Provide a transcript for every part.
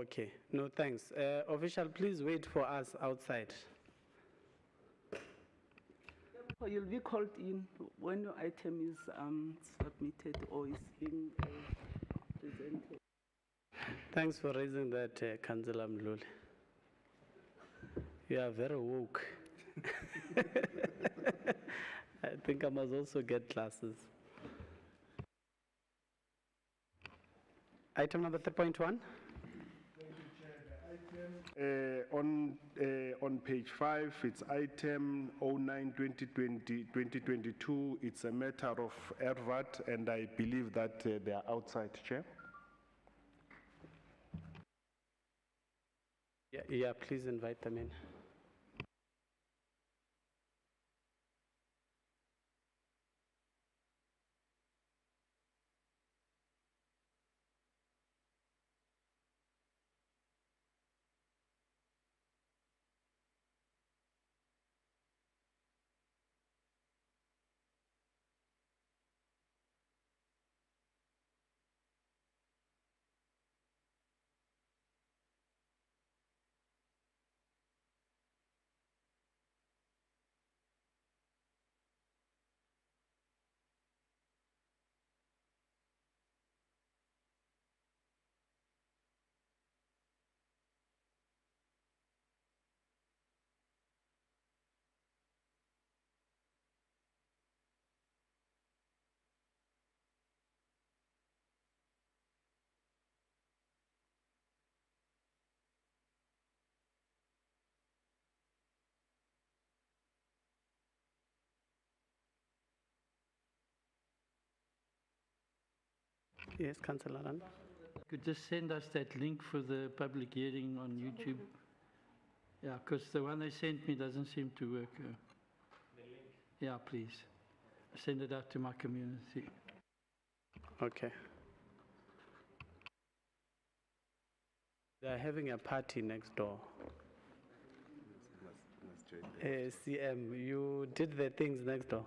okay. No, thanks. Official, please wait for us outside. You'll be called in when your item is submitted or is being presented. Thanks for raising that, Councillor Mluli. You are very woke. I think I must also get classes. Item number 3.1. On page 5, it's item 09-2020-2022. It's a matter of ERVAT, and I believe that they are outside, Chair. Yeah, please invite them in. Yes, Councillor Rand. Could just send us that link for the public hearing on YouTube. Yeah, because the one they sent me doesn't seem to work. The link? Yeah, please. Send it out to my community. Okay. They're having a party next door. CM, you did the things next door.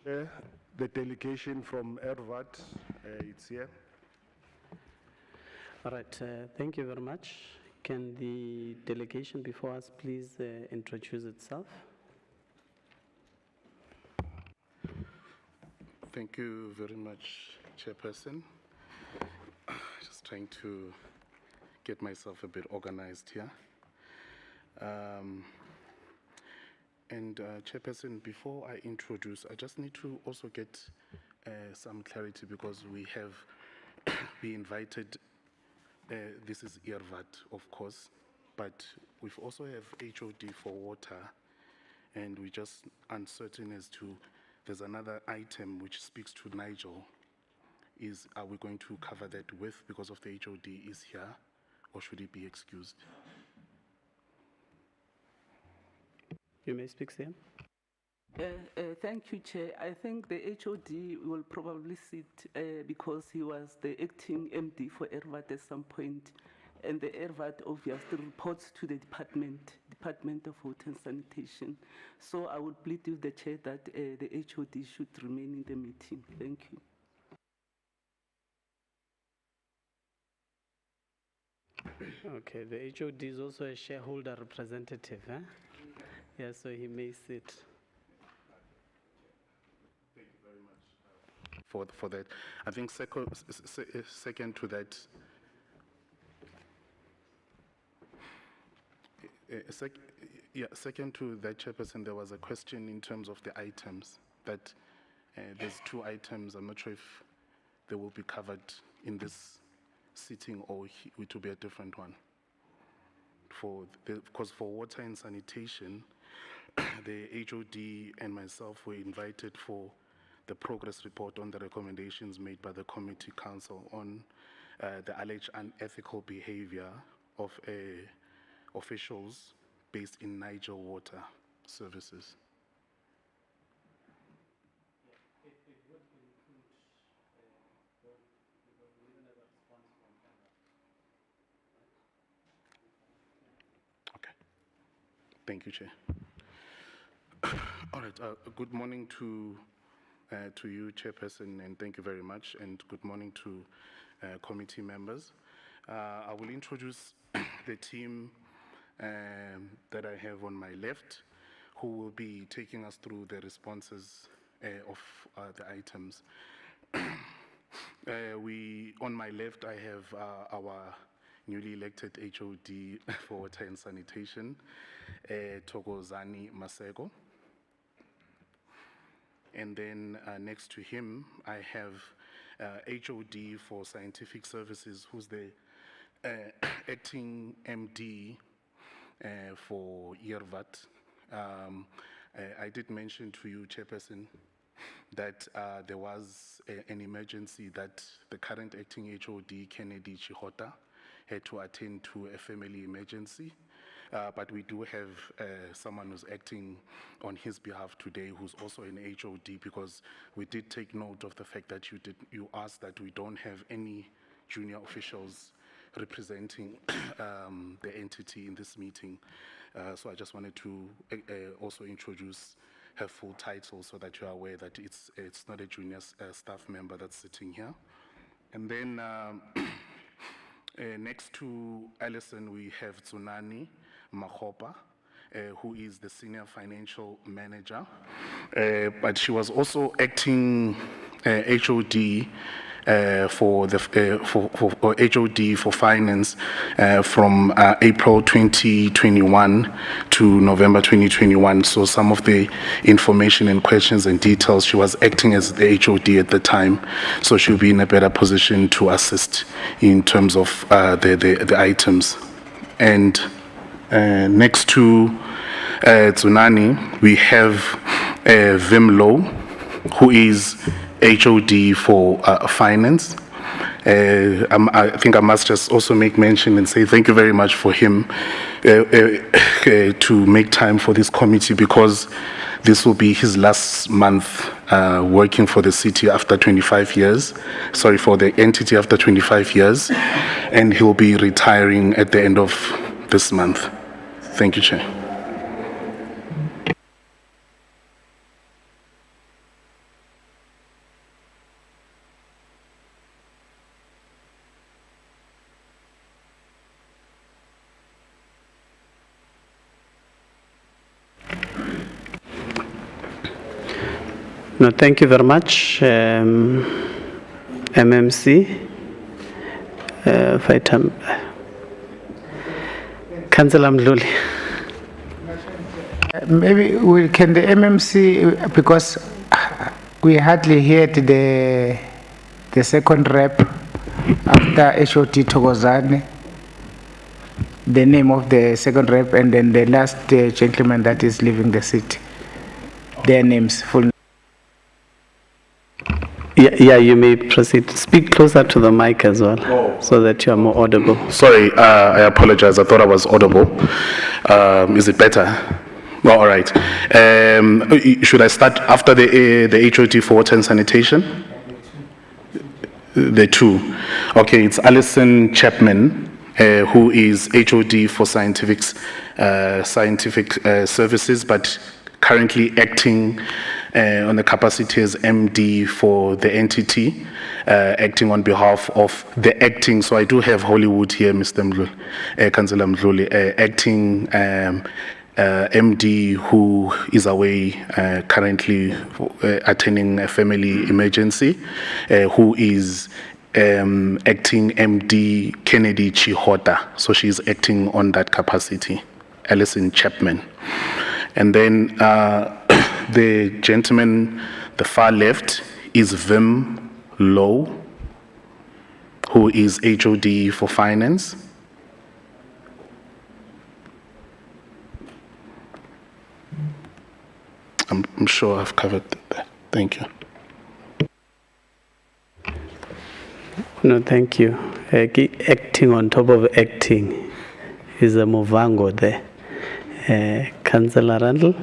The delegation from ERVAT, it's here. All right, thank you very much. Can the delegation before us please introduce itself? Thank you very much, Chairperson. Just trying to get myself a bit organized here. Chairperson, before I introduce, I just need to also get some clarity because we have we invited, this is ERVAT, of course, but we also have HOD for water, and we're just uncertain as to, there's another item which speaks to Nigel. Are we going to cover that with, because of the HOD is here, or should he be excused? You may speak, Sam. Thank you, Chair. I think the HOD will probably sit because he was the acting MD for ERVAT at some point, and the ERVAT obviously reports to the Department of Water and Sanitation. So I would plead with the Chair that the HOD should remain in the meeting. Thank you. Okay, the HOD is also a shareholder representative, huh? Yeah, so he may sit. For that. I think second to that, second to that, Chairperson, there was a question in terms of the items that there's 2 items. I'm not sure if they will be covered in this sitting or it will be a different one. Because for water and sanitation, the HOD and myself were invited for the progress report on the recommendations made by the Committee Council on the alleged unethical behavior of officials based in Niger Water Services. Okay. Thank you, Chair. All right. Good morning to you, Chairperson, and thank you very much, and good morning to committee members. I will introduce the team that I have on my left, who will be taking us through the responses of the items. On my left, I have our newly elected HOD for Water and Sanitation, Thokozani Masego. And then next to him, I have HOD for Scientific Services, who's the acting MD for ERVAT. I did mention to you, Chairperson, that there was an emergency that the current acting HOD, Kennedy Chihota, had to attend to a family emergency. But we do have someone who's acting on his behalf today, who's also an HOD, because we did take note of the fact that you asked that we don't have any junior officials representing the entity in this meeting. So I just wanted to also introduce her full title so that you are aware that it's not a junior staff member that's sitting here. And then next to Alison, we have Tsunani Mahopa, who is the Senior Financial Manager. But she was also acting HOD for HOD for Finance from April 2021 to November 2021. So some of the information and questions and details, she was acting as the HOD at the time. So she'll be in a better position to assist in terms of the items. And next to Tsunani, we have Vimlo, who is HOD for Finance. I think I must just also make mention and say thank you very much for him to make time for this committee, because this will be his last month working for the city after 25 years, sorry, for the entity after 25 years, and he'll be retiring at the end of this month. Thank you, Chair. No, thank you very much, MMC. Councillor Mdluli. Maybe can the MMC, because we hardly heard the second rep after HOD Thokozani, the name of the second rep, and then the last gentleman that is leaving the seat, their names, full. Yeah, you may proceed. Speak closer to the mic as well, so that you are more audible. Sorry, I apologize. I thought I was audible. Is it better? Well, all right. Should I start after the HOD for water and sanitation? The two. Okay, it's Alison Chapman, who is HOD for scientific services, but currently acting on the capacity as MD for the entity, acting on behalf of the acting. So I do have Hollywood here, Mr. Mdluli, Councillor Mdluli, acting MD who is away currently attending a family emergency, who is acting MD Kennedy Chihota. So she's acting on that capacity, Alison Chapman. And then the gentleman, the far left, is Vim Low, who is HOD for finance. I'm sure I've covered that. Thank you. No, thank you. Acting on top of acting is a Movango there. Councillor Randall?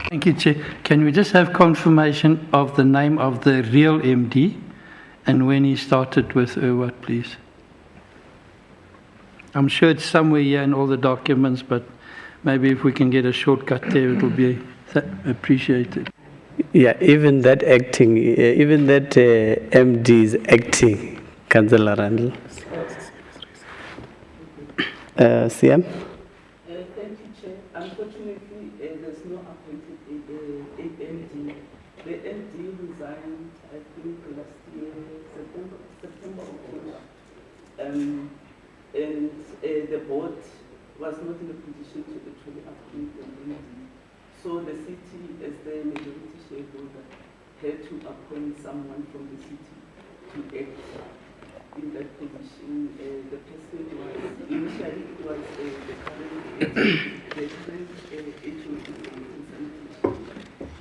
Thank you, Chair. Can we just have confirmation of the name of the real MD and when he started with what, please? I'm sure it's somewhere here in all the documents, but maybe if we can get a shortcut there, it will be appreciated. Yeah, even that acting, even that MD is acting, Councillor Randall. CM? Thank you, Chair. Unfortunately, there's no appointed MD. The MD resigned, I think, last year, September, October. And the board was not in a position to actually appoint an MD. So the city, as the majority shareholder, had to appoint someone from the city to act in that position. The person was, initially it was the current HOD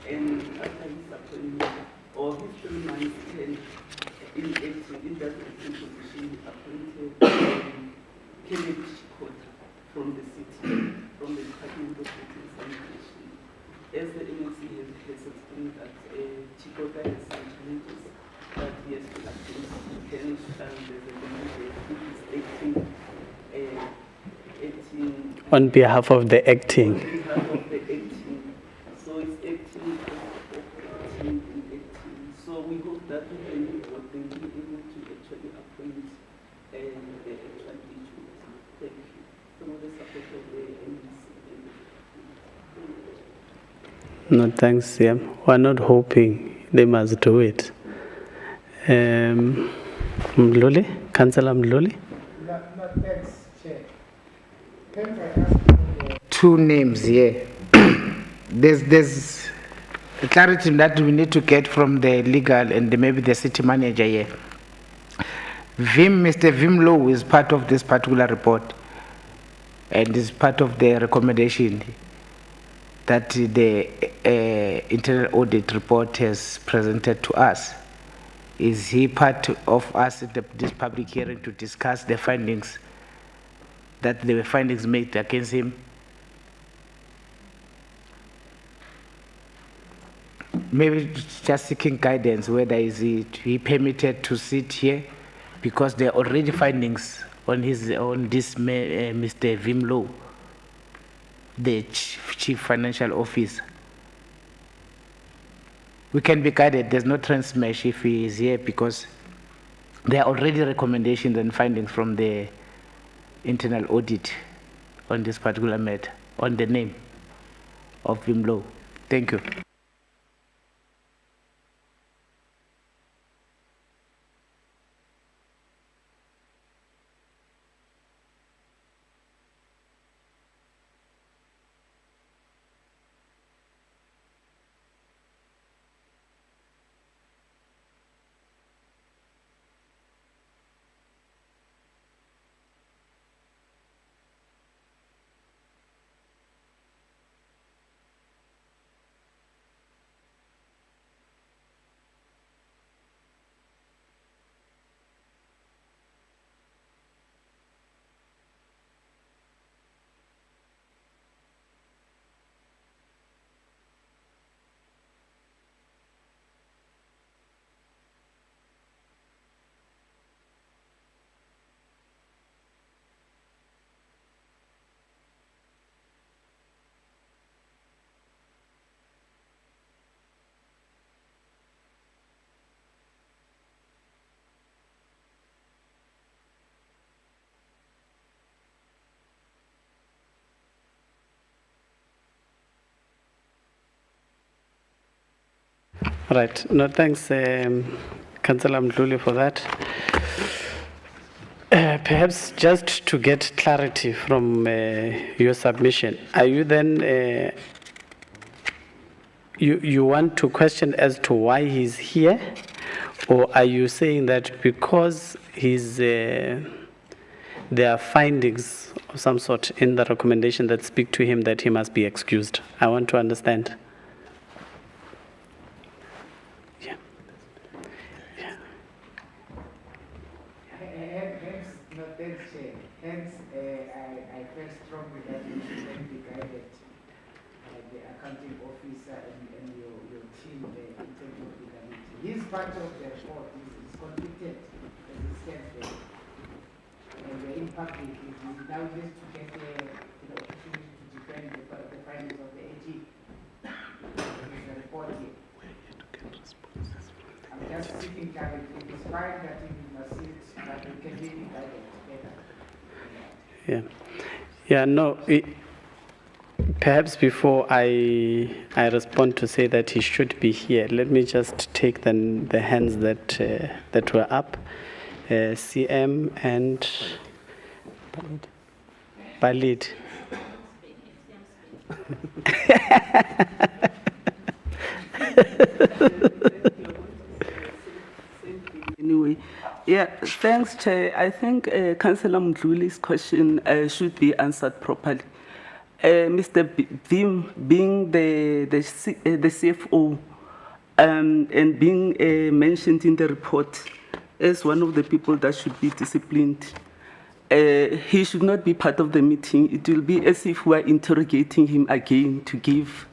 and after his appointment, or his 3 months term in that acting position, he appointed Kennedy Chikota from the city, from the Department of Water and Sanitation. As the NLC has explained that Chikota has some challenges that he has to attend, hence there's a limited who is acting On behalf of the acting. on behalf of the acting. So it's acting of acting and acting. So we hope that we can be able to actually appoint the actual agent. Thank you. Some of the support of the NDC. No, thanks, CM. We're not hoping they must do it. Mdluli? Councillor Mdluli? No, thanks, Chair. Can I ask two names here? There's a clarity that we need to get from the legal and maybe the city manager here. Mr. Vim Low is part of this particular report and is part of the recommendation that the internal audit report has presented to us. Is he part of us at this public hearing to discuss the findings, that there were findings made against him? Maybe just seeking guidance, whether is he permitted to sit here, because there are already findings on this Mr. Vim Low, the chief financial officer. We can be guided. There's no transmesh if he is here, because there are already recommendations and findings from the internal audit on this particular matter, on the name of Vim Low. Thank you. Right. No, thanks, Councillor Mdluli, for that. Perhaps just to get clarity from your submission, are you then, you want to question as to why he's here? Or are you saying that because there are findings of some sort in the recommendation that speak to him that he must be excused? I want to understand. Yeah. Yeah. Hence, no, thanks, Chair. Hence, I felt strongly that you should be guided by the accounting officer and your team there in terms of legality. His part of the report is completed as it stands there. And the impact is now just to get the opportunity to defend the findings of the AG. There's a report here. I'm just seeking clarity. It is fine that you must sit, but we can be guided better. Yeah. Yeah, no, perhaps before I respond to say that he should be here, let me just take the hands that were up. CM and Balid. Anyway, yeah, thanks, Chair. I think Councillor Mdluli's question should be answered properly. Mr. Vim, being the CFO and being mentioned in the report as one of the people that should be disciplined, he should not be part of the meeting. It will be as if we are interrogating him again to give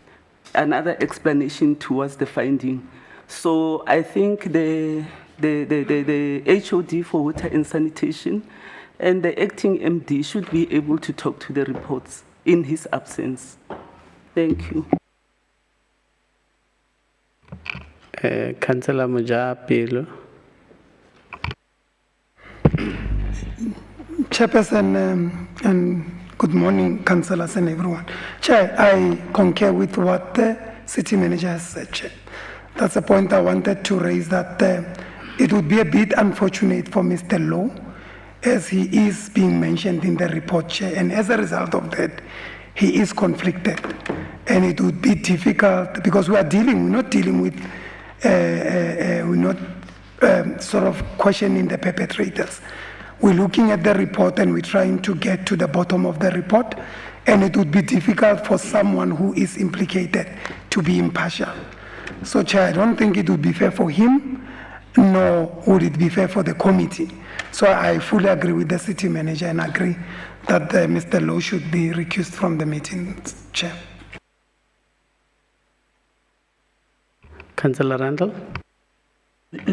another explanation towards the finding. So I think the HOD for water and sanitation and the acting MD should be able to talk to the reports in his absence. Thank you. Councillor Mujapelo. Chairperson, and good morning, councillors and everyone. Chair, I concur with what the city manager has said, Chair. That's a point I wanted to raise, that it would be a bit unfortunate for Mr. Low, as he is being mentioned in the report, Chair, and as a result of that, he is conflicted. And it would be difficult, because we're not dealing with, we're not sort of questioning the perpetrators. We're looking at the report and we're trying to get to the bottom of the report, and it would be difficult for someone who is implicated to be impartial. So, Chair, I don't think it would be fair for him, nor would it be fair for the committee. So I fully agree with the city manager and agree that Mr. Low should be recused from the meeting, Chair. Councillor Randall?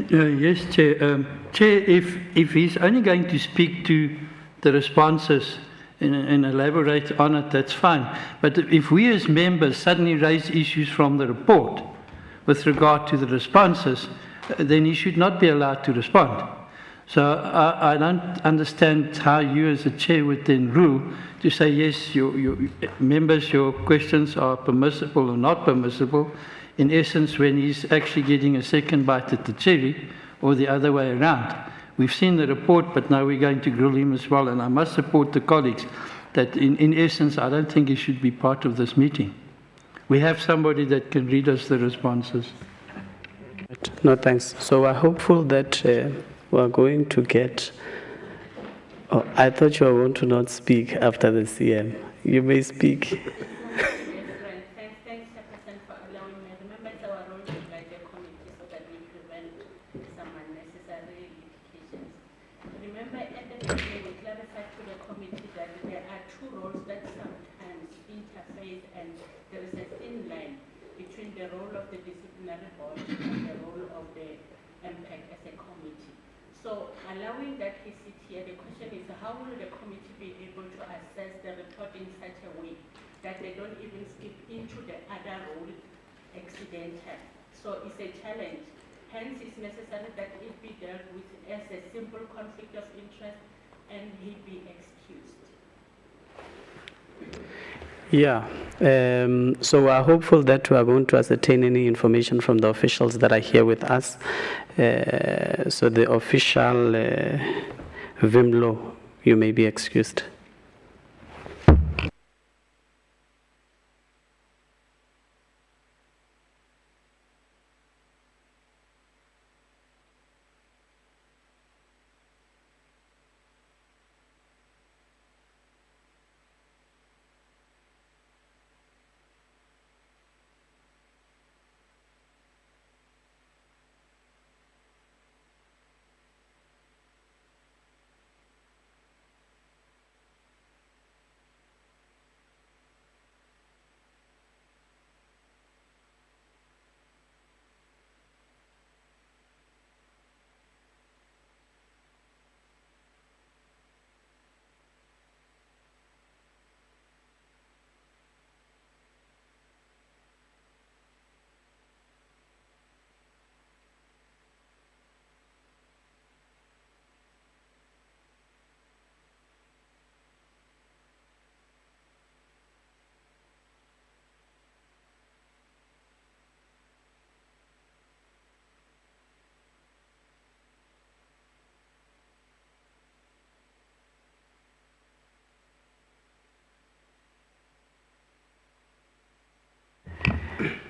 Yes, Chair. Chair, if he's only going to speak to the responses and elaborate on it, that's fine. But if we as members suddenly raise issues from the report with regard to the responses, then he should not be allowed to respond. So I don't understand how you as a chair would then rule to say, yes, your members, your questions are permissible or not permissible, in essence, when he's actually getting a second bite at the cherry, or the other way around. We've seen the report, but now we're going to grill him as well, and I must support the colleagues that in essence, I don't think he should be part of this meeting. We have somebody that can read us the responses. No, thanks. So we're hopeful that we're going to get... Oh, I thought you were going to not speak after the CM. You may speak. Allowing that he sits here, the question is how will the committee be able to assess the report in such a way that they don't even skip into the other role accidental? So it's a challenge. Hence, it's necessary that it be dealt with as a simple conflict of interest and he be excused. Yeah, So we are hopeful that we are going to ascertain any information from the officials that are here with us. So the official Vimlo, you may be excused.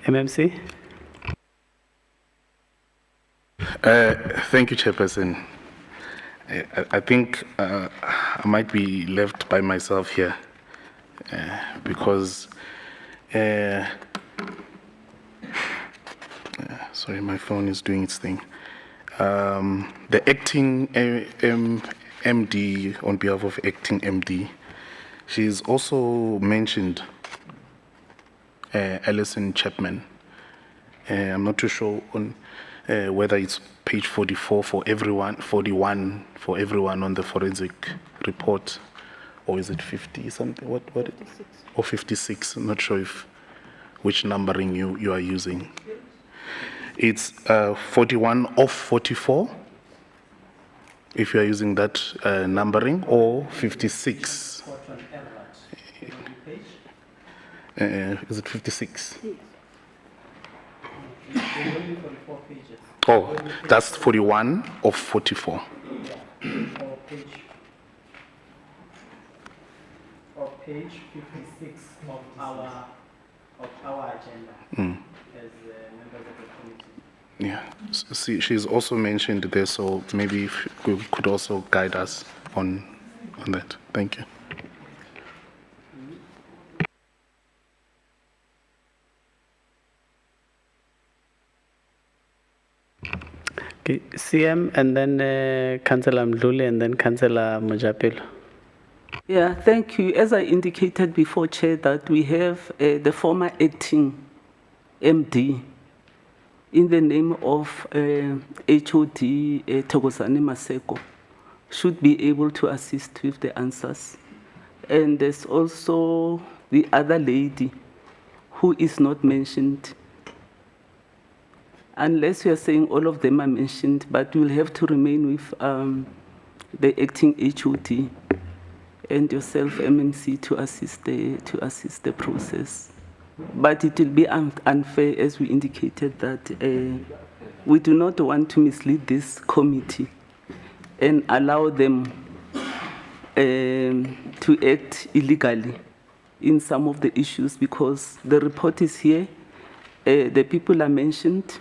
MMC? Thank you, Chairperson. I think I might be left by myself here because, sorry, my phone is doing its thing. The acting MD, on behalf of acting MD, she's also mentioned Alison Chapman. I'm not too sure on whether it's page 44 for everyone, 41 for everyone on the forensic report, or is it 50 something? What? 56. Or 56. I'm not sure if which numbering you are using. It's 41 of 44. If you are using that numbering, or 56. Is it 56? Oh, that's 41 of 44. Or page 56 of our agenda as members of the committee. Yeah, see, she's also mentioned there, so maybe if you could also guide us on that. Thank you. Okay, CM and then Councillor Mdluli and then Councillor Mojapelo. Yeah, thank you. As I indicated before, Chair, that we have the former acting MD in the name of HOD Thokozani Maseko should be able to assist with the answers. And there's also the other lady who is not mentioned. Unless you are saying all of them are mentioned, but we'll have to remain with the acting HOD and yourself, MMC, to assist the process. But it will be unfair, as we indicated, that we do not want to mislead this committee and allow them to act illegally in some of the issues, because the report is here, the people are mentioned,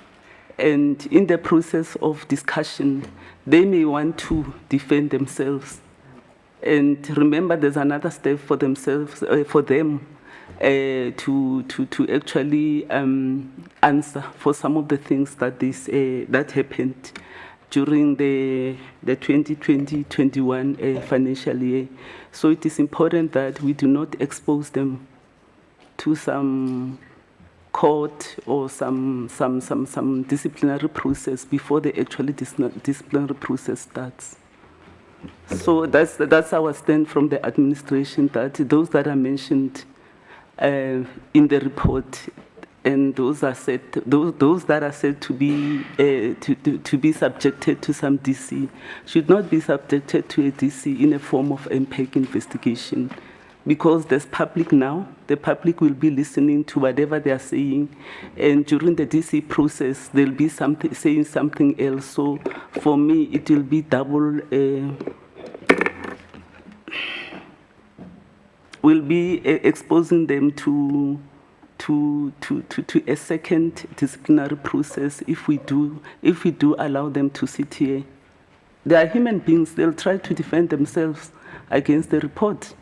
and in the process of discussion, they may want to defend themselves. And remember, there's another step for themselves, for them to actually answer for some of the things that that happened during the 2020-21 financial year. So it is important that we do not expose them to some court or some disciplinary process before the actually disciplinary process starts. So that's our stand from the administration, that those that are mentioned in the report and those that are said to be subjected to some DC should not be subjected to a DC in a form of MPAC investigation. because there's public now. The public will be listening to whatever they are saying, and during the DC process, they'll be saying something else. So for me, it will be double. We'll be exposing them to a second disciplinary process if we do allow them to sit here. They are human beings. They'll try to defend themselves against the report.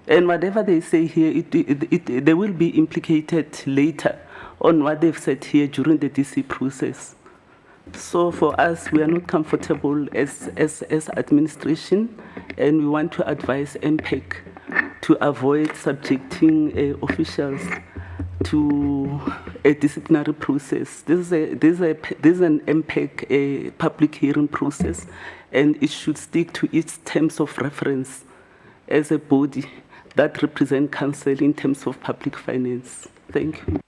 And whatever they say here, they will be implicated later on what they've said here during the DC process. So for us, we are not comfortable as administration, and we want to advise MPAC to avoid subjecting officials to a disciplinary process. This is an MPAC public hearing process, and it should stick to its terms of reference as a body that represent council in terms of public finance. Thank you.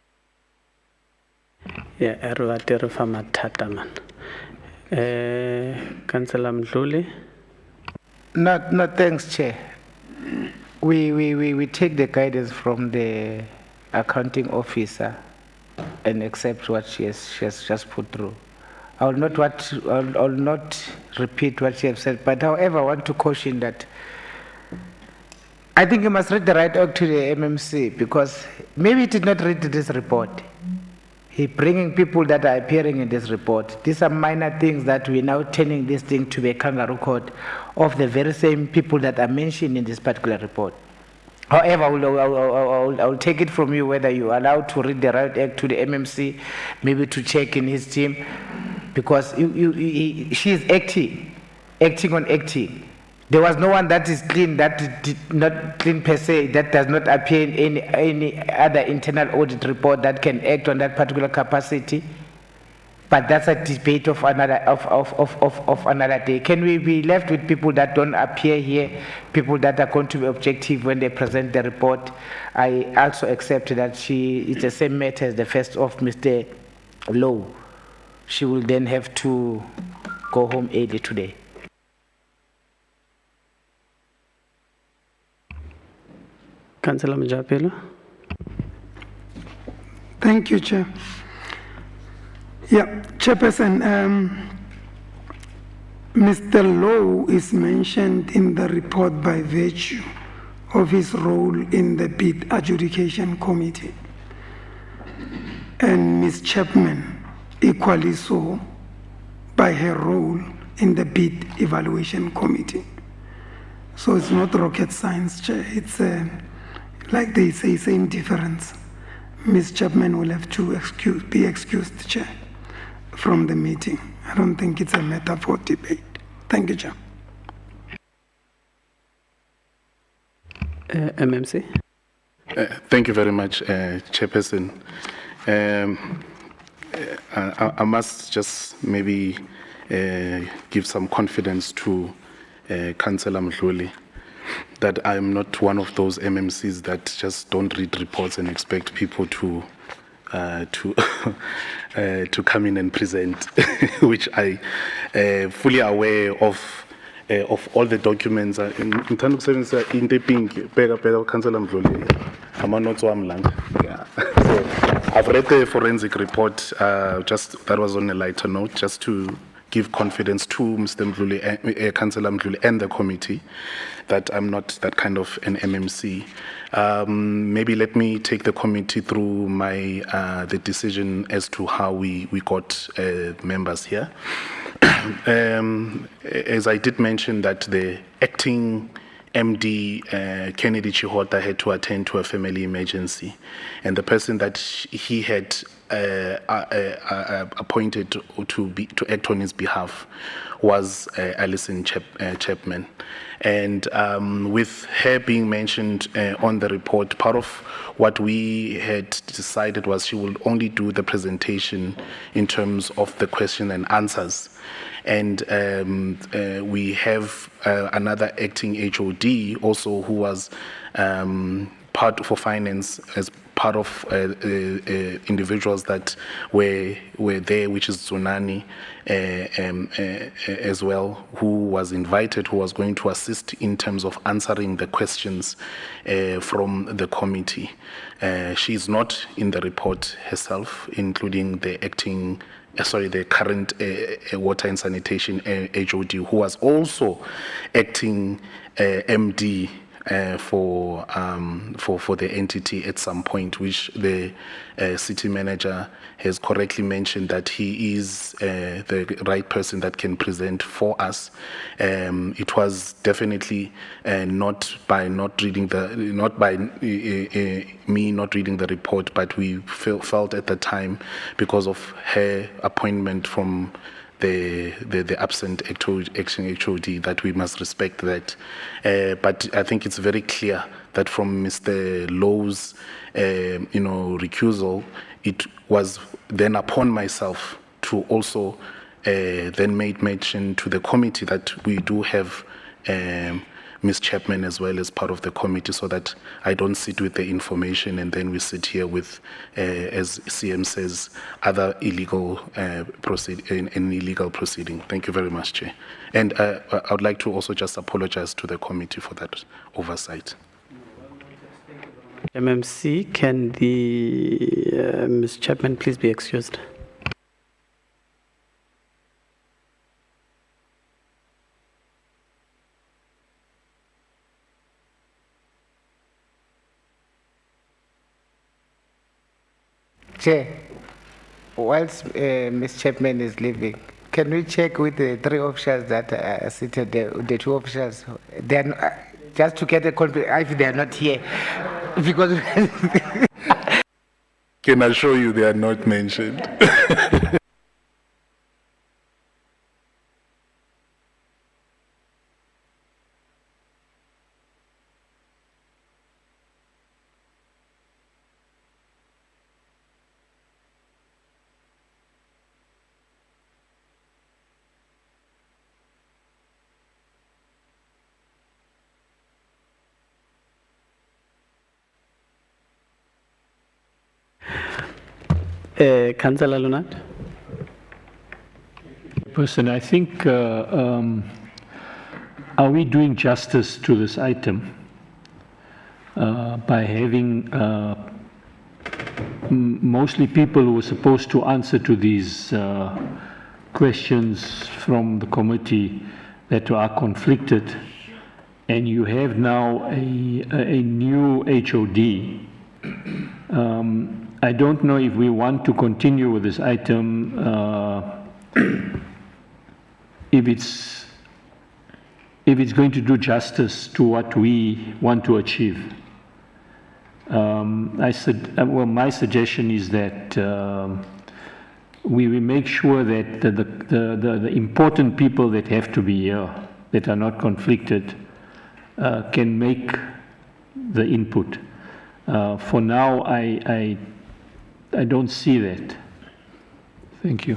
Yeah, Ervatero Famatata man. Councillor Mdluli. No, thanks, Chair. We take the guidance from the accounting officer and accept what she has just put through. I will not repeat what she has said, but however, I want to caution that I think you must read the right act to the MMC, because maybe he did not read this report. He bringing people that are appearing in this report. These are minor things that we're now turning this thing to be a kangaroo court of the very same people that are mentioned in this particular report. However, I will take it from you whether you are allowed to read the right act to the MMC, maybe to check in his team, because she is acting on acting. There was no one that is clean, that did not clean per se, that does not appear in any other internal audit report that can act on that particular capacity. But that's a debate of another day. Can we be left with people that don't appear here, people that are going to be objective when they present the report? I also accept that it's the same matter as the first of Mr. Lowe. She will then have to go home early today. Councillor Mjapelo. Thank you, Chair. Yeah, Chairperson, Mr. Lowe is mentioned in the report by virtue of his role in the bid adjudication committee. And Ms. Chapman equally so by her role in the bid evaluation committee. So it's not rocket science, Chair. It's like they say, same difference. Ms. Chapman will have to be excused, Chair, from the meeting. I don't think it's a matter for debate. Thank you, Chair. MMC. Thank you very much, Chairperson. I must just maybe give some confidence to Councillor Mdluli that I'm not one of those MMCs that just don't read reports and expect people to come in and present, which I fully aware of all the documents. In terms of service, in the pink, Councillor Mdluli, I'm not so yeah. So I've read the forensic report. Just that was on a lighter note, just to give confidence to Mr. Mdluli, Councillor Mdluli, and the committee that I'm not that kind of an MMC. Maybe let me take the committee through the decision as to how we got members here. As I did mention that the acting MD, Kennedy Chihota, had to attend to a family emergency, and the person that he had appointed to act on his behalf was Alison Chapman. And with her being mentioned on the report, part of what we had decided was she will only do the presentation in terms of the question and answers. And we have another acting HOD also who was part for finance as part of individuals that were there, which is Tsunani as well, who was invited, who was going to assist in terms of answering the questions from the committee. She is not in the report herself, including the the current water and sanitation HOD, who was also acting MD for the entity at some point, which the city manager has correctly mentioned that he is the right person that can present for us. It was definitely not by me not reading the report, but we felt at the time, because of her appointment from the absent acting HOD, that we must respect that. But I think it's very clear that from Mr. Lowe's, recusal, it was then upon myself to also then make mention to the committee that we do have Ms. Chapman as well as part of the committee, so that I don't sit with the information and then we sit here with, as CM says, other illegal illegal proceeding. Thank you very much, Chair. And I would like to also just apologize to the committee for that oversight. MMC, can the Ms. Chapman please be excused? Chair, whilst Ms. Chapman is leaving, can we check with the three officials that are seated there, the two officials, then just to get a conflict if they are not here, because Can assure you they are not mentioned. Councillor Lunat? Person, I think, are we doing justice to this item by having mostly people who were supposed to answer to these questions from the committee that are conflicted, and you have now a new HOD? I don't know if we want to continue with this item, if it's going to do justice to what we want to achieve. My suggestion is that we make sure that the important people that have to be here, that are not conflicted, can make the input. For now, I don't see that. Thank you.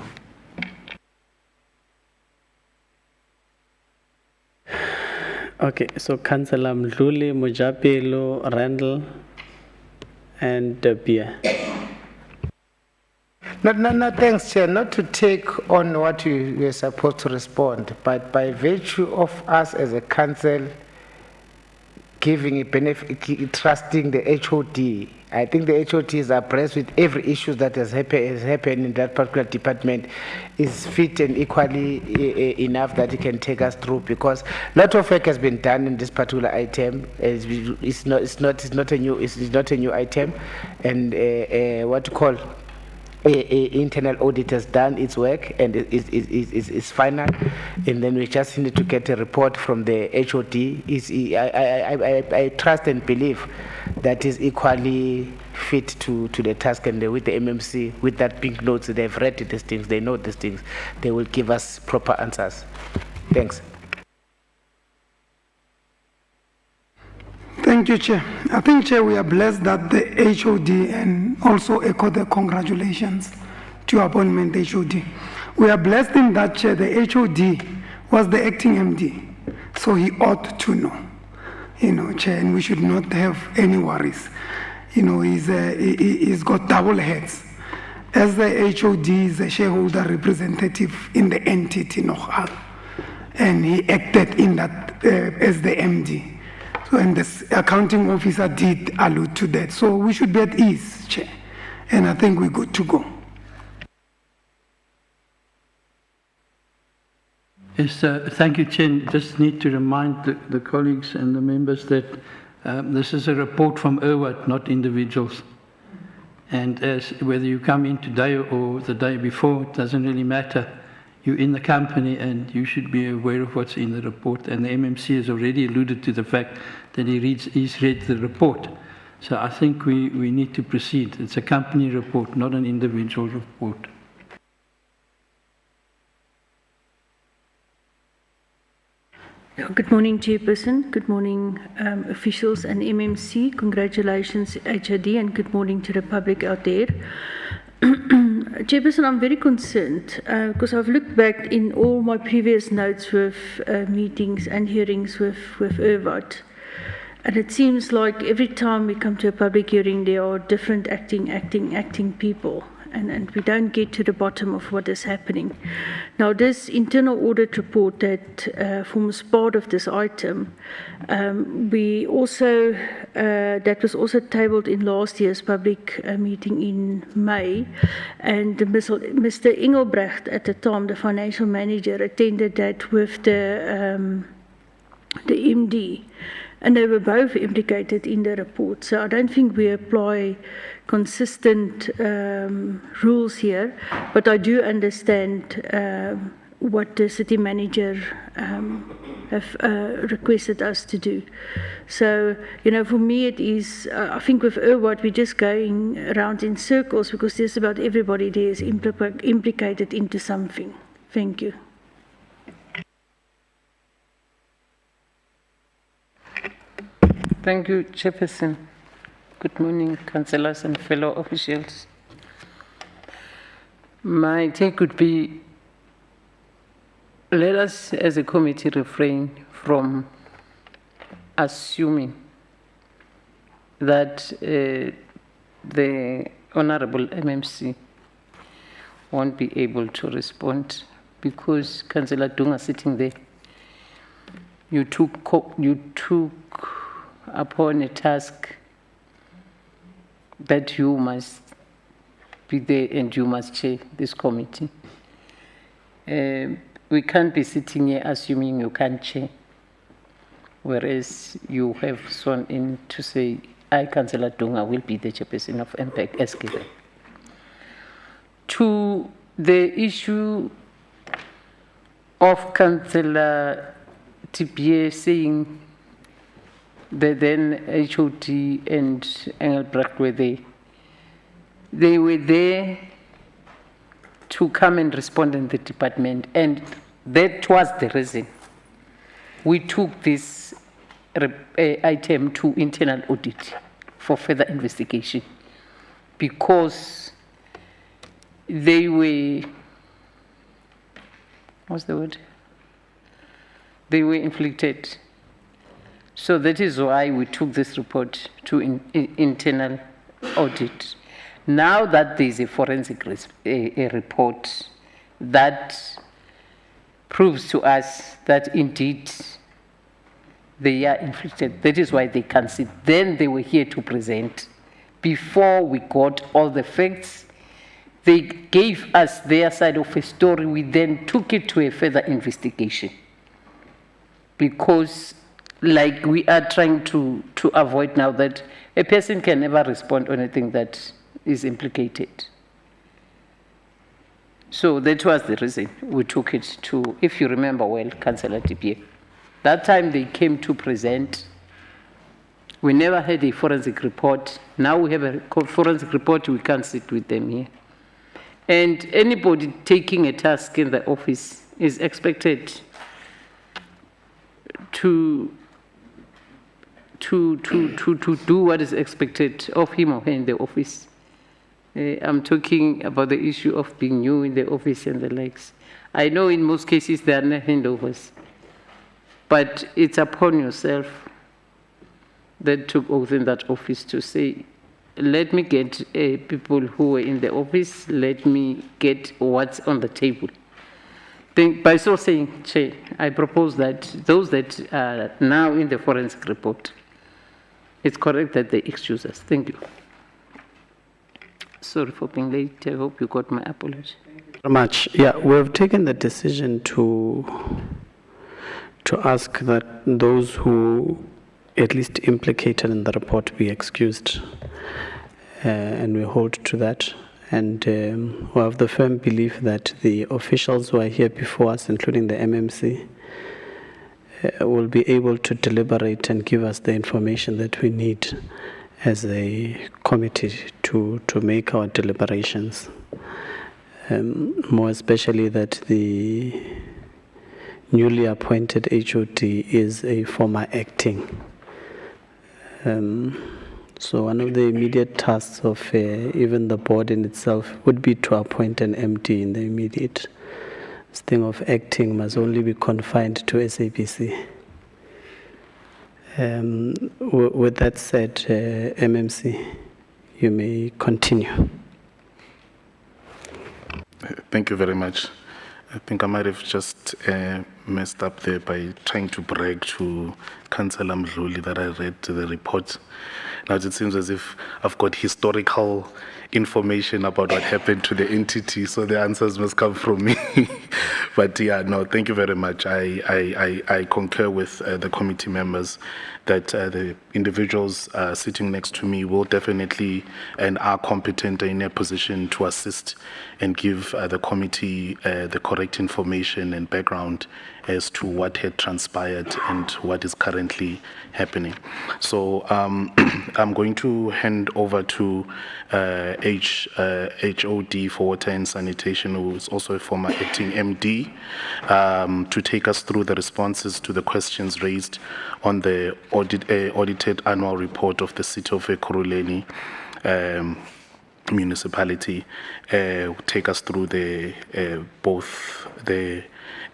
Okay, so Councillor Mdluli, Mujapelo, Randall, and Bia. No, thanks, Chair. Not to take on what you were supposed to respond, but by virtue of us as a council giving a benefit, trusting the HOD, I think the HOD is abreast with every issue that has happened in that particular department, is fit and equally enough that it can take us through, because a lot of work has been done in this particular item. It's not a new item, and what you call internal audit has done its work and it's final, and then we just need to get a report from the HOD. I trust and believe that is equally fit to the task, and with the MMC, with that pink notes, they've read these things, they know these things, they will give us proper answers. Thanks. Thank you, Chair. I think, Chair, we are blessed that the HOD, and also echo the congratulations to your appointment, HOD. We are blessed in that, Chair, the HOD was the acting MD, so he ought to know, Chair, and we should not have any worries. he's got double heads. As the HOD is a shareholder representative in the entity Nogal, and he acted in that as the MD. So, and the accounting officer did allude to that. So we should be at ease, Chair. And I think we're good to go. Yes, thank you, Chen. Just need to remind the colleagues and the members that this is a report from IRWAT, not individuals. And as whether you come in today or the day before, it doesn't really matter. You're in the company and you should be aware of what's in the report. And the MMC has already alluded to the fact that he's read the report. So I think we need to proceed. It's a company report, not an individual report. Good morning, Chairperson. Good morning, officials and MMC. Congratulations, HOD, and good morning to the public out there. Chairperson, I'm very concerned because I've looked back in all my previous notes with meetings and hearings with IRWAT. And it seems like every time we come to a public hearing, there are different acting people. And we don't get to the bottom of what is happening. Now, this internal audit report that forms part of this item, we also that was also tabled in last year's public meeting in May, and Mr. Engelbrecht at the time, the financial manager, attended that with the MD. And they were both implicated in the report. So I don't think we apply consistent rules here, but I do understand what the city manager have requested us to do. So, for me it is, I think with IRWAT we're just going around in circles because just about everybody there is implicated into something. Thank you. Thank you, Chairperson. Good morning, councillors and fellow officials. My take would be, let us as a committee refrain from assuming that the Honourable MMC won't be able to respond because Councillor Dunga sitting there, you took upon a task that you must be there and you must chair this committee. We can't be sitting here assuming you can't chair, whereas you have sworn in to say, I, Councillor Dunga, will be the chairperson of MPAC as given. To the issue of Councillor Tipier saying the then HOD and Engelbrecht were there. They were there to come and respond in the department, and that was the reason we took this item to internal audit for further investigation, because they were, what's the word? They were inflicted. So that is why we took this report to internal audit. Now that there is a forensic report that proves to us that indeed they are inflicted, that is why they can sit. Then they were here to present. Before we got all the facts, they gave us their side of a story. We then took it to a further investigation, because like we are trying to avoid now that a person can never respond on anything that is implicated. So that was the reason we took it to, if you remember well, Councillor Tipier. That time they came to present. We never had a forensic report. Now we have a forensic report, we can't sit with them here. And anybody taking a task in the office is expected to do what is expected of him or her in the office. I'm talking about the issue of being new in the office and the likes. I know in most cases there are no handovers, but it's upon yourself that took oath in that office to say let me get people who were in the office, let me get what's on the table. By so saying, Chair, I propose that those that are now in the forensic report, it's correct that they excuse us. Thank you. Sorry for being late. I hope you got my apology. Very much. Yeah, we've taken the decision to ask that those who at least implicated in the report be excused, and we hold to that. And we have the firm belief that the officials who are here before us, including the MMC, will be able to deliberate and give us the information that we need as a committee to make our deliberations. More especially that the newly appointed HOD is a former acting. So one of the immediate tasks of even the board in itself would be to appoint an MD in the immediate. This thing of acting must only be confined to SABC. With that said, MMC, you may continue. Thank you very much. I think I might have just messed up there by trying to brag to Councillor Mdluli that I read the report. Now it seems as if I've got historical information about what happened to the entity, so the answers must come from me. But yeah, no, thank you very much. I concur with the committee members that the individuals sitting next to me will definitely and are competent in a position to assist and give the committee the correct information and background as to what had transpired and what is currently happening. So I'm going to hand over to HOD for Water and Sanitation, who is also a former acting MD, to take us through the responses to the questions raised on the audited annual report of the City of Ekurhuleni municipality, take us through the both the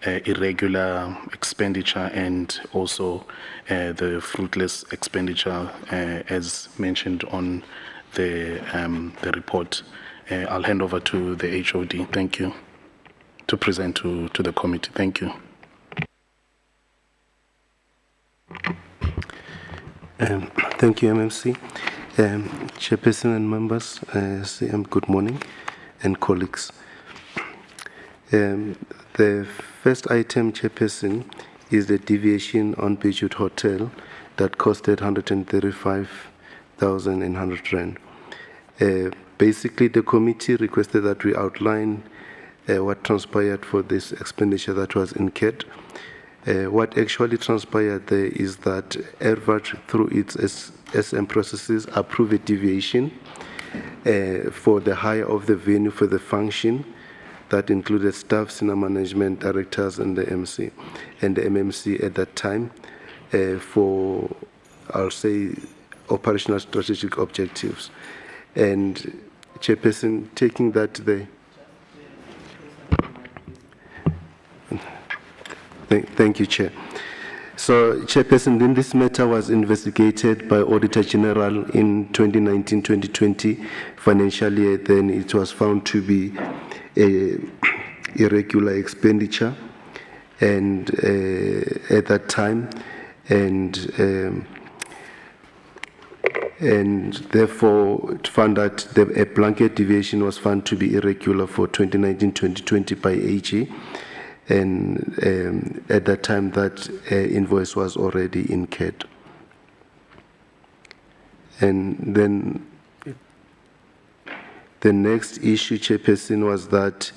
irregular expenditure and also the fruitless expenditure as mentioned on the report. I'll hand over to the HOD. Thank you. To present to the committee. Thank you. Thank you, MMC. Chairperson and members, good morning, and colleagues. The first item, Chairperson, is the deviation on Beachwood Hotel that costed 135,100 rand. Basically, the committee requested that we outline what transpired for this expenditure that was incurred. What actually transpired there is that ERVAT, through its SM processes, approved a deviation for the hire of the venue for the function that included staff, senior management, directors, and the MC, and the MMC at that time for, I'll say, operational strategic objectives. And Chairperson, taking that the Thank you, Chair. So, Chairperson, then this matter was investigated by Auditor General in 2019-2020 financial year. Then it was found to be a irregular expenditure, and at that time, and therefore it found that a blanket deviation was found to be irregular for 2019-2020 by AG. And at that time, that invoice was already incurred. And then the next issue, Chairperson, was that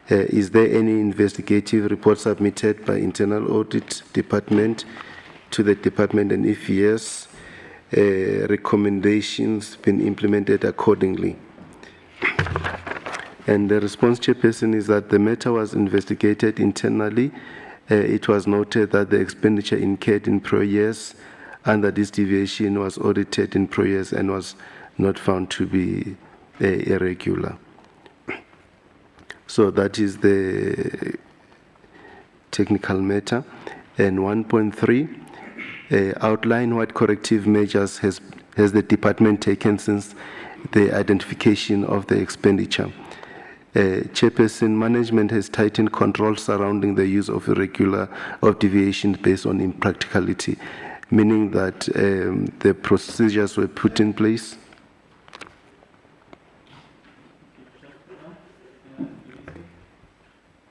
is there any investigative report submitted by Internal Audit Department to the department, and if yes, recommendations been implemented accordingly? And the response, Chairperson, is that the matter was investigated internally. It was noted that the expenditure incurred in prior years under this deviation was audited in prior years and was not found to be irregular. So that is the technical matter. And 1.3, outline what corrective measures has the department taken since the identification of the expenditure. Chairperson, management has tightened controls surrounding the use of deviations based on impracticality, meaning that the procedures were put in place.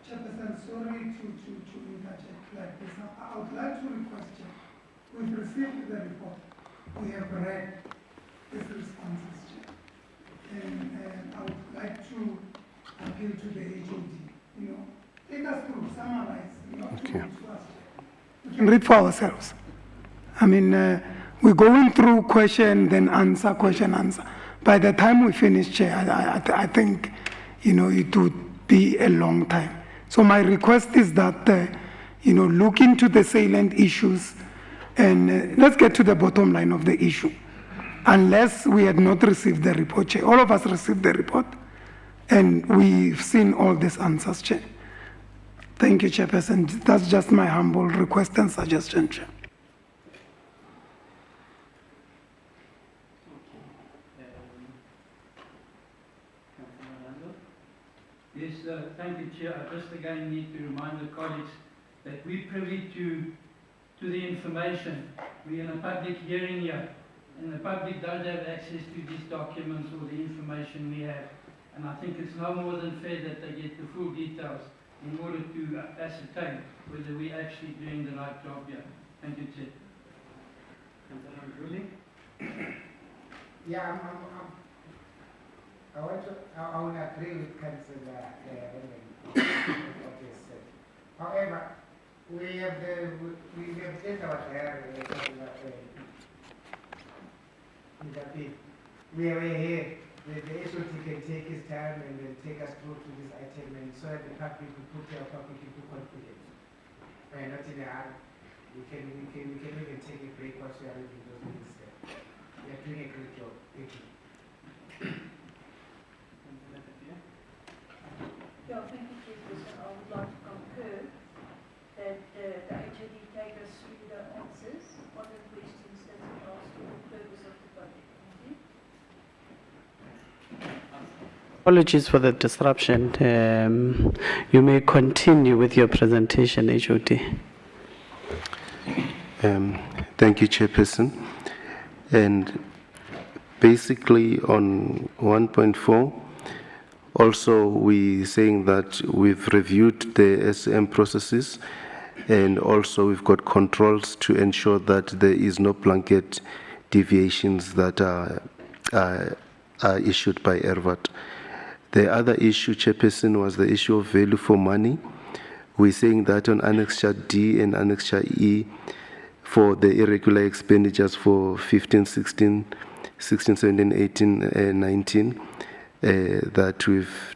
Chairperson, sorry to interject like this. I would like to request, Chair, we've received the report. We have read these responses, Chair. And I would like to appeal to the HOD, take us through, summarize, not to read to us. We can read for ourselves. I mean, we're going through question, then answer, question, answer. By the time we finish, Chair, I think, it would be a long time. So my request is that, look into the salient issues and let's get to the bottom line of the issue. Unless we had not received the report, Chair. All of us received the report and we've seen all these answers, Chair. Thank you, Chairperson. That's just my humble request and suggestion, Chair. Yes, thank you, Chair. I just again need to remind the colleagues that we're privy to the information. We're in a public hearing here, and the public don't have access to these documents or the information we have. And I think it's no more than fair that they get the full details in order to ascertain whether we're actually doing the right job here. Thank you, Chair. Yeah, I will agree with Councillor what he said. However, we have changed our we are here. The HOT can take his time and then take us through to this item, and so that the public will put their public into confidence. Not in a hurry. We can even take a break once we are ready those things. We are doing a great job. Thank you. Yeah, thank you, Chairperson. I would like to concur that the HOD take us through the answers on the questions that we asked for the purpose of the budget. Apologies for the disruption. You may continue with your presentation, HOD. Thank you, Chairperson. And basically on 1.4, also we're saying that we've reviewed the SM processes, and also we've got controls to ensure that there is no blanket deviations that are issued by ERVAT. The other issue, Chairperson, was the issue of value for money. We're saying that on Annexure D and Annexure E, for the irregular expenditures for 15, 16, 17, 18, 19, that we've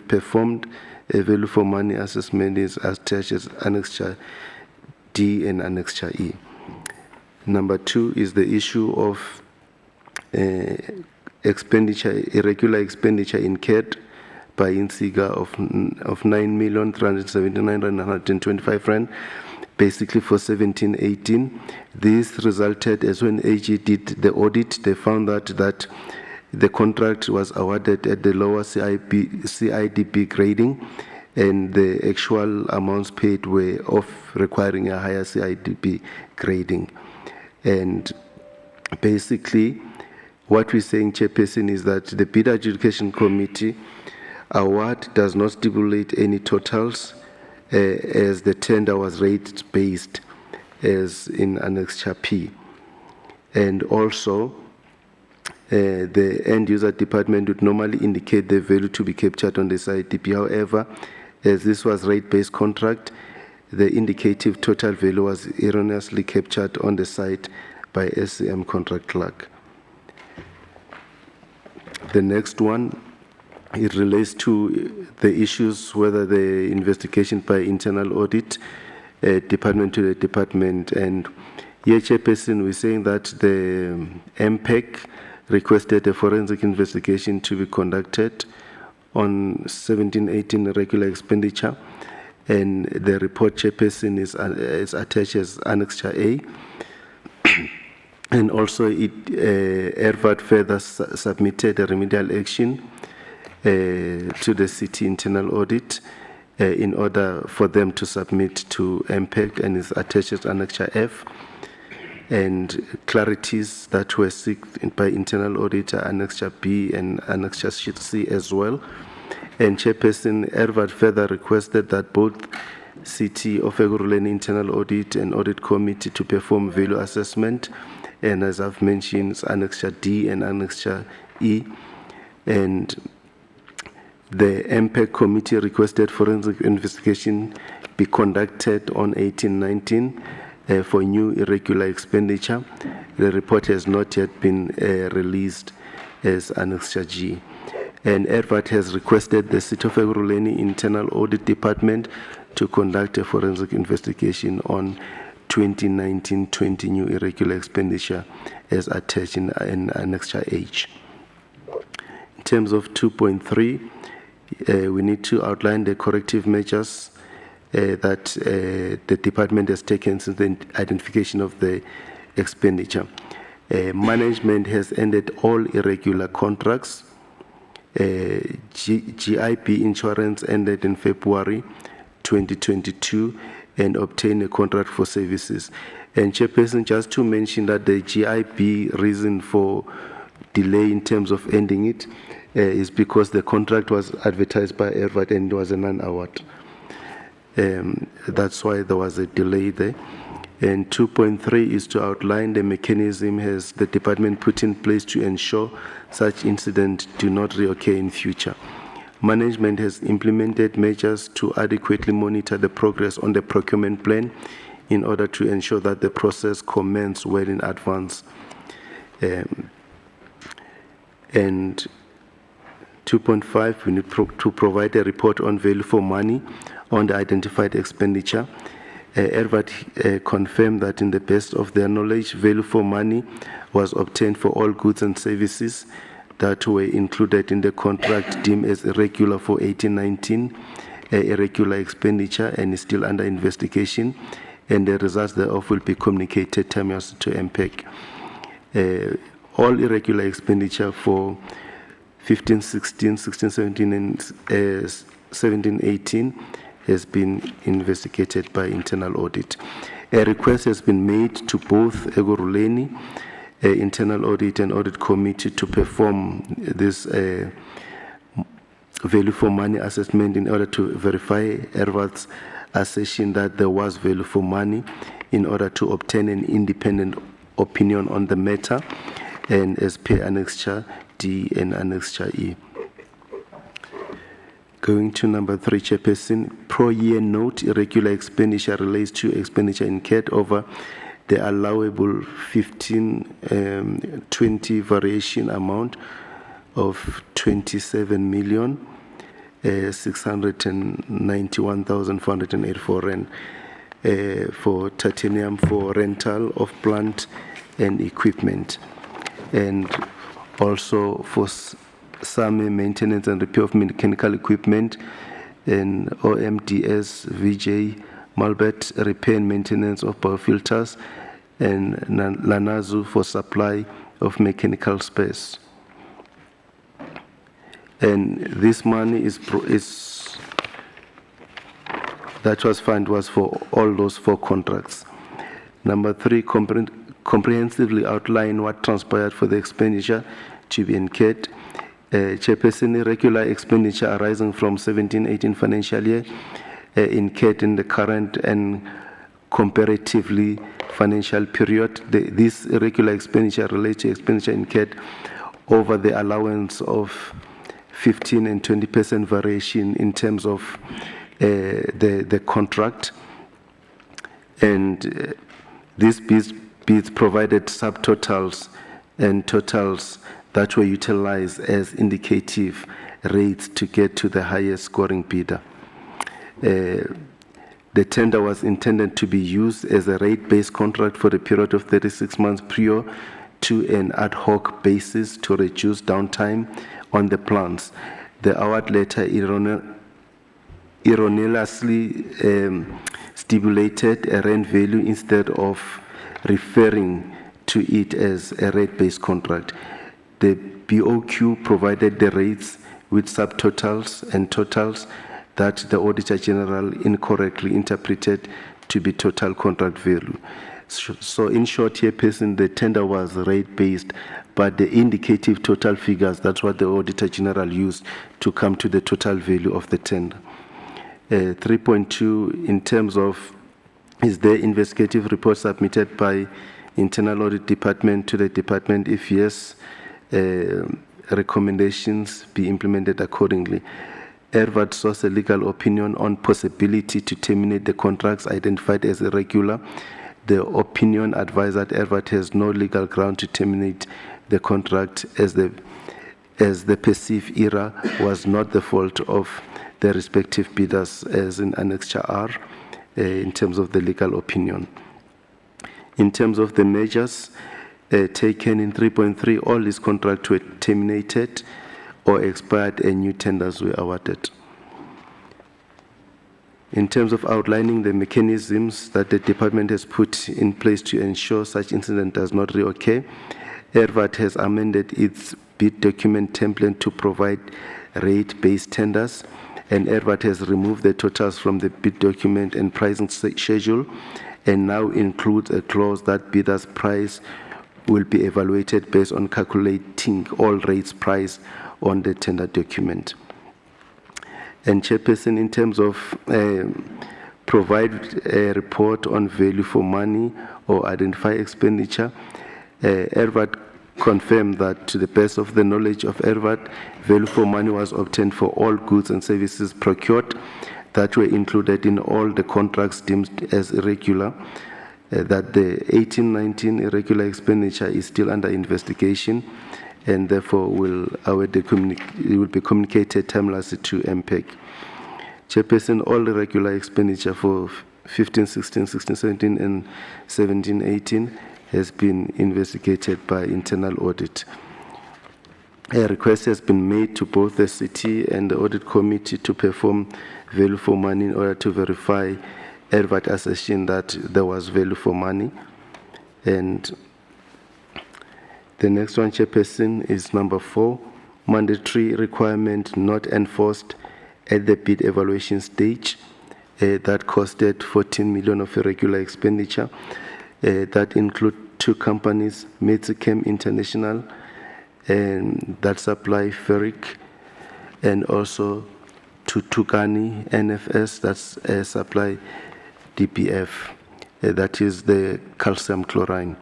performed a value for money assessment is attached as Annexure D and Annexure E. Number 2 is the issue of irregular expenditure incurred by INSIGA of 9,379,125 rand, basically for 17-18. This resulted as when AG did the audit, they found that the contract was awarded at the lower CIDP grading, and the actual amounts paid were off, requiring a higher CIDP grading. And basically, what we're saying, Chairperson, is that the Bid Adjudication Committee award does not stipulate any totals as the tender was rate-based as in Annexure P. And also, the end-user department would normally indicate the value to be captured on the CIDP. However, as this was rate-based contract, the indicative total value was erroneously captured on the site by SCM contract clerk. The next one, it relates to the issues whether the investigation by internal audit, department to the department. And here, Chairperson, we're saying that the MPAC requested a forensic investigation to be conducted on 17-18 regular expenditure, and the report, Chairperson, is attached as Annexure A. And also, ERVAT further submitted a remedial action to the city internal audit in order for them to submit to MPAC and is attached as Annexure F. And clarities that were sought by internal auditor, Annexure B and Annexure C as well. And Chairperson ERVAT further requested that both City of Ekurhuleni Internal Audit and Audit Committee to perform value assessment, and as I've mentioned, Annexure D and Annexure E. And the MPAC committee requested forensic investigation be conducted on 18-19 for new irregular expenditure. The report has not yet been released as Annexure G. And ERVAT has requested the City of Ekurhuleni Internal Audit Department to conduct a forensic investigation on 2019-20 new irregular expenditure as attached in Annexure H. In terms of 2.3, we need to outline the corrective measures that the department has taken since the identification of the expenditure. Management has ended all irregular contracts. GIB insurance ended in February 2022 and obtained a contract for services. And Chairperson, just to mention that the GIB reason for delay in terms of ending it is because the contract was advertised by ERVAT and it was a non-award. That's why there was a delay there. And 2.3 is to outline the mechanism has the department put in place to ensure such incidents do not reoccur in future. Management has implemented measures to adequately monitor the progress on the procurement plan in order to ensure that the process commences well in advance. And 2.5, we need to provide a report on value for money on the identified expenditure. ERVAT confirmed that in the best of their knowledge, value for money was obtained for all goods and services that were included in the contract deemed as irregular for 18-19, irregular expenditure, and is still under investigation, and the results thereof will be communicated timely to MPAC. All irregular expenditure for 15-16, 16-17, and 17-18 has been investigated by internal audit. A request has been made to both Ekurhuleni Internal Audit and Audit Committee to perform this value for money assessment in order to verify ERVAT's assertion that there was value for money in order to obtain an independent opinion on the matter, and as per Annexure D and Annexure E. Going to number 3, Chairperson, pro-year note irregular expenditure relates to expenditure incurred over the allowable 15-20 variation amount of 27,691,484 rand for titanium for rental of plant and equipment, and also for some maintenance and repair of mechanical equipment and OMDS, VJ, Malbet, repair and maintenance of biofilters, and Lanazu for supply of mechanical space. And this money that was found was for all those 4 contracts. Number 3, comprehensively outline what transpired for the expenditure to be incurred. Chairperson, irregular expenditure arising from 17-18 financial year incurred in the current and comparatively financial period. This irregular expenditure relates to expenditure incurred over the allowance of 15% and 20% variation in terms of the contract. And these bids provided subtotals and totals that were utilized as indicative rates to get to the highest scoring bidder. The tender was intended to be used as a rate-based contract for the period of 36 months prior to an ad hoc basis to reduce downtime on the plants. The award letter erroneously stipulated a rent value instead of referring to it as a rate-based contract. The BOQ provided the rates with subtotals and totals that the Auditor General incorrectly interpreted to be total contract value. So in short, Chairperson, the tender was rate-based, but the indicative total figures, that's what the Auditor General used to come to the total value of the tender. 3.2, in terms of, is there investigative report submitted by Internal Audit Department to the department? If yes, recommendations be implemented accordingly. ERVAT sought a legal opinion on possibility to terminate the contracts identified as irregular. The opinion advised that ERVAT has no legal ground to terminate the contract as the perceived error was not the fault of the respective bidders, as in Annexure R, in terms of the legal opinion. In terms of the measures taken in 3.3, all these contracts were terminated or expired and new tenders were awarded. In terms of outlining the mechanisms that the department has put in place to ensure such incident does not reoccur, ERVAT has amended its bid document template to provide rate-based tenders, and ERVAT has removed the totals from the bid document and pricing schedule, and now includes a clause that bidders' price will be evaluated based on calculating all rates priced on the tender document. And Chairperson, in terms of provide a report on value for money or identify expenditure, ERVAT confirmed that to the best of the knowledge of ERVAT, value for money was obtained for all goods and services procured that were included in all the contracts deemed as irregular, that the 18-19 irregular expenditure is still under investigation, and therefore it will be communicated timelessly to MPAC. Chairperson, all the regular expenditure for 15-16, 16-17, and 17-18 has been investigated by internal audit. A request has been made to both the city and the audit committee to perform value for money in order to verify ERVAT assertion that there was value for money. And the next one, Chairperson, is number 4, mandatory requirement not enforced at the bid evaluation stage. That costed 14 million of irregular expenditure. That include 2 companies, Metsichem International, and that supply ferric, and also to Tukani NFS, that's supply DPF, that is the calcium chlorine.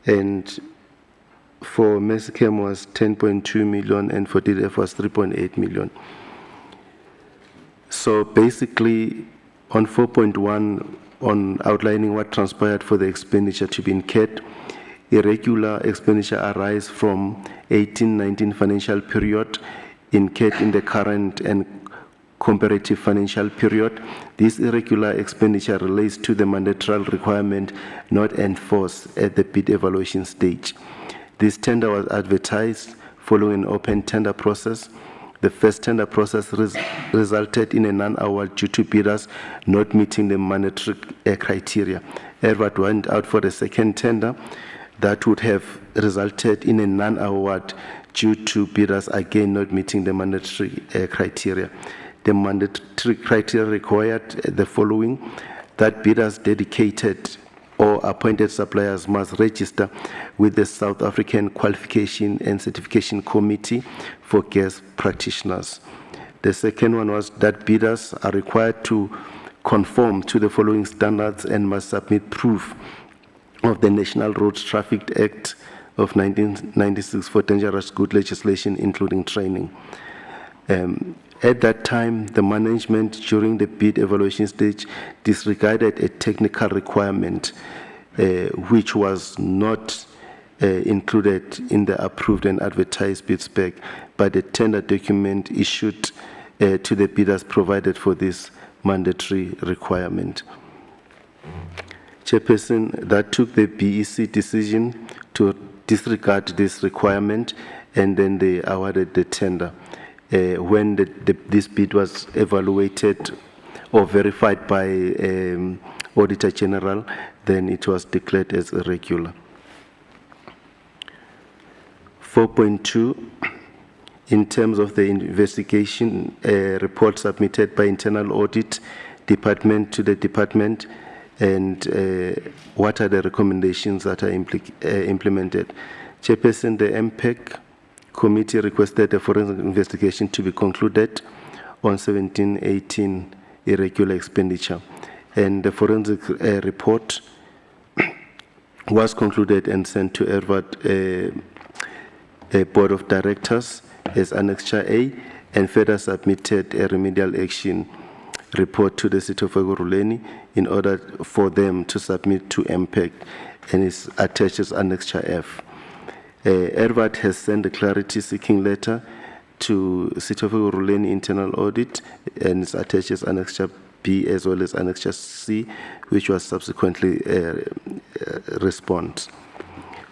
And for Metsichem was 10.2 million, and for DDF was 3.8 million. So basically, on 4.1, on outlining what transpired for the expenditure to be incurred, irregular expenditure arise from 18-19 financial period incurred in the current and comparative financial period. This irregular expenditure relates to the mandatory requirement not enforced at the bid evaluation stage. This tender was advertised following an open tender process. The first tender process resulted in a non-award due to bidders not meeting the mandatory criteria. ERVAT went out for the second tender that would have resulted in a non-award due to bidders again not meeting the mandatory criteria. The mandatory criteria required the following: that bidders dedicated or appointed suppliers must register with the South African Qualification and Certification Committee for gas practitioners. The second one was that bidders are required to conform to the following standards and must submit proof of the National Road Traffic Act of 1996 for dangerous goods legislation, including training. At that time, the management during the bid evaluation stage disregarded a technical requirement which was not included in the approved and advertised bid spec, but the tender document issued to the bidders provided for this mandatory requirement. Chairperson, that took the BEC decision to disregard this requirement, and then they awarded the tender. When this bid was evaluated or verified by Auditor General, then it was declared as irregular. 4.2, in terms of the investigation report submitted by internal audit department to the department, and what are the recommendations that are implemented. Chairperson, the MPAC committee requested a forensic investigation to be concluded on 17-18 irregular expenditure, and the forensic report was concluded and sent to ERVAT Board of Directors as Annexure A, and further submitted a remedial action report to the City of Ekurhuleni in order for them to submit to MPAC, and is attached as Annexure F. ERVAT has sent a clarity-seeking letter to City of Ekurhuleni Internal Audit, and is attached as Annexure B as well as Annexure C, which was subsequently response.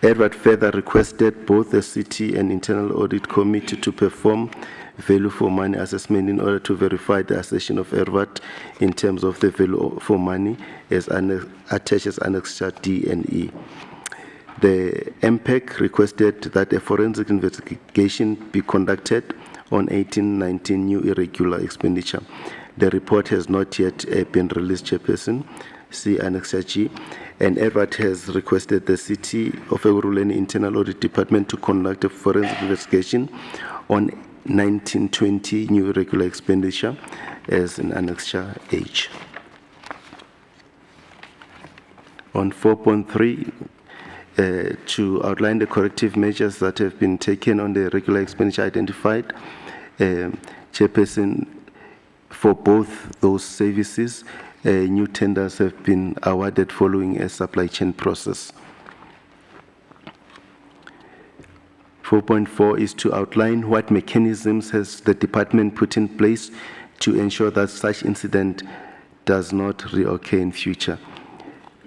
ERVAT further requested both the City and Internal Audit Committee to perform value for money assessment in order to verify the assertion of ERVAT in terms of the value for money as attached as Annexure D and E. The MPAC requested that a forensic investigation be conducted on 18-19 new irregular expenditure. The report has not yet been released, Chairperson. See Annexure G. And ERVAT has requested the City of Ekurhuleni Internal Audit Department to conduct a forensic investigation on 1920 new irregular expenditure as in Annexure H. On 4.3, to outline the corrective measures that have been taken on the irregular expenditure identified, Chairperson, for both those services, new tenders have been awarded following a supply chain process. 4.4 is to outline what mechanisms has the department put in place to ensure that such incident does not reoccur in future.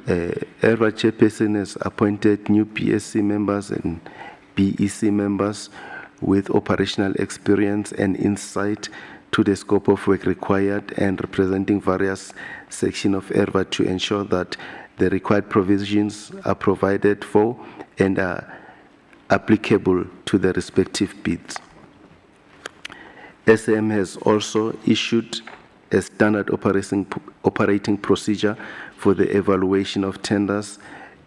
ERVAT Chairperson has appointed new PSC members and BEC members with operational experience and insight to the scope of work required, and representing various sections of ERVAT to ensure that the required provisions are provided for and are applicable to the respective bids. SM has also issued a standard operating procedure for the evaluation of tenders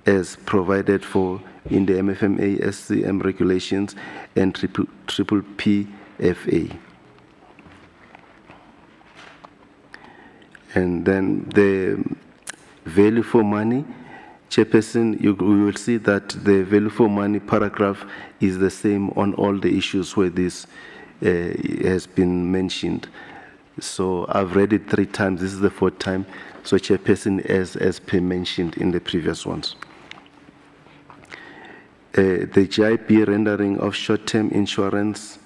as provided for in the MFMA SCM regulations and triple PFA. And then the value for money, Chairperson, you will see that the value for money paragraph is the same on all the issues where this has been mentioned. So I've read it 3 times. This is the 4th time. So Chairperson, as per mentioned in the previous ones. The GIB rendering of short-term insurance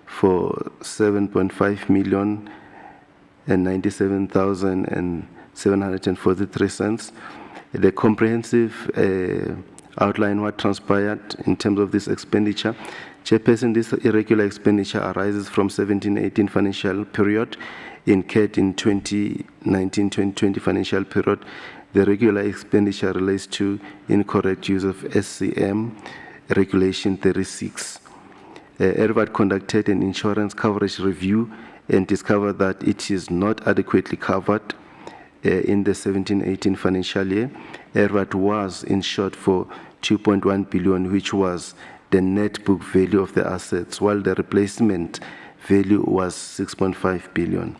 for 7.5 million and 97,743 cents. The comprehensive outline what transpired in terms of this expenditure. Chairperson, this irregular expenditure arises from 17-18 financial period, incurred in 2019-2020 financial period. The regular expenditure relates to incorrect use of SCM Regulation 36. ERVAT conducted an insurance coverage review and discovered that it is not adequately covered in the 17-18 financial year. ERVAT was insured for 2.1 billion, which was the net book value of the assets, while the replacement value was 6.5 billion.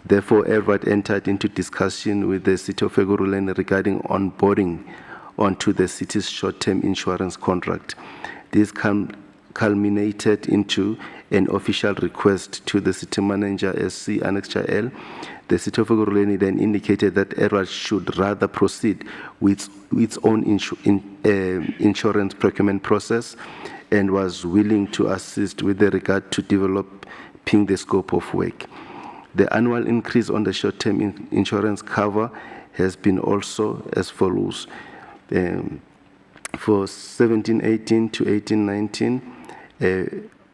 Therefore, ERVAT entered into discussion with the City of Ekurhuleni regarding onboarding onto the city's short-term insurance contract. This culminated into an official request to the city manager SC Annexure L. The City of Ekurhuleni then indicated that ERVAT should rather proceed with its own insurance procurement process, and was willing to assist with regard to developing the scope of work. The annual increase on the short-term insurance cover has been also as follows. For 17-18 to 18-19,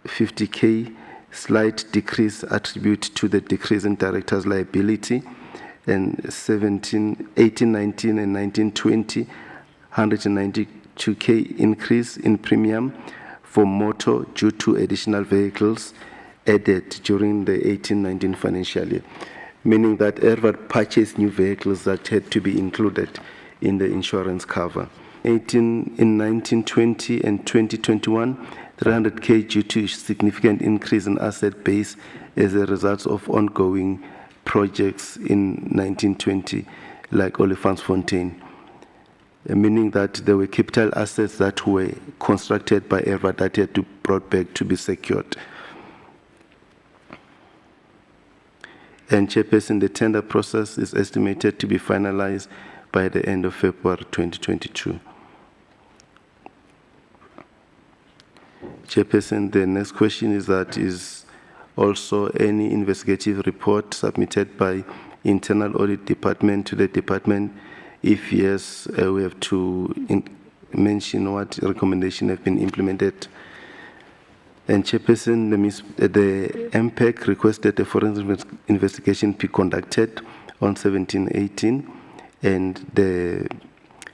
50K slight decrease attribute to the decrease in director's liability, and 18-19 and 19-20, 192K increase in premium for motor due to additional vehicles added during the 18-19 financial year, meaning that ERVAT purchased new vehicles that had to be included in the insurance cover. In 1920 and 2021, 300K due to significant increase in asset base as a result of ongoing projects in 1920, like Olifantsfontein, meaning that there were capital assets that were constructed by ERVAT that had to be brought back to be secured. And Chairperson, the tender process is estimated to be finalized by the end of February 2022. Chairperson, the next question is also any investigative report submitted by Internal Audit Department to the department? If yes, we have to mention what recommendation have been implemented. And Chairperson, the MPAC requested a forensic investigation be conducted on 17/18, and the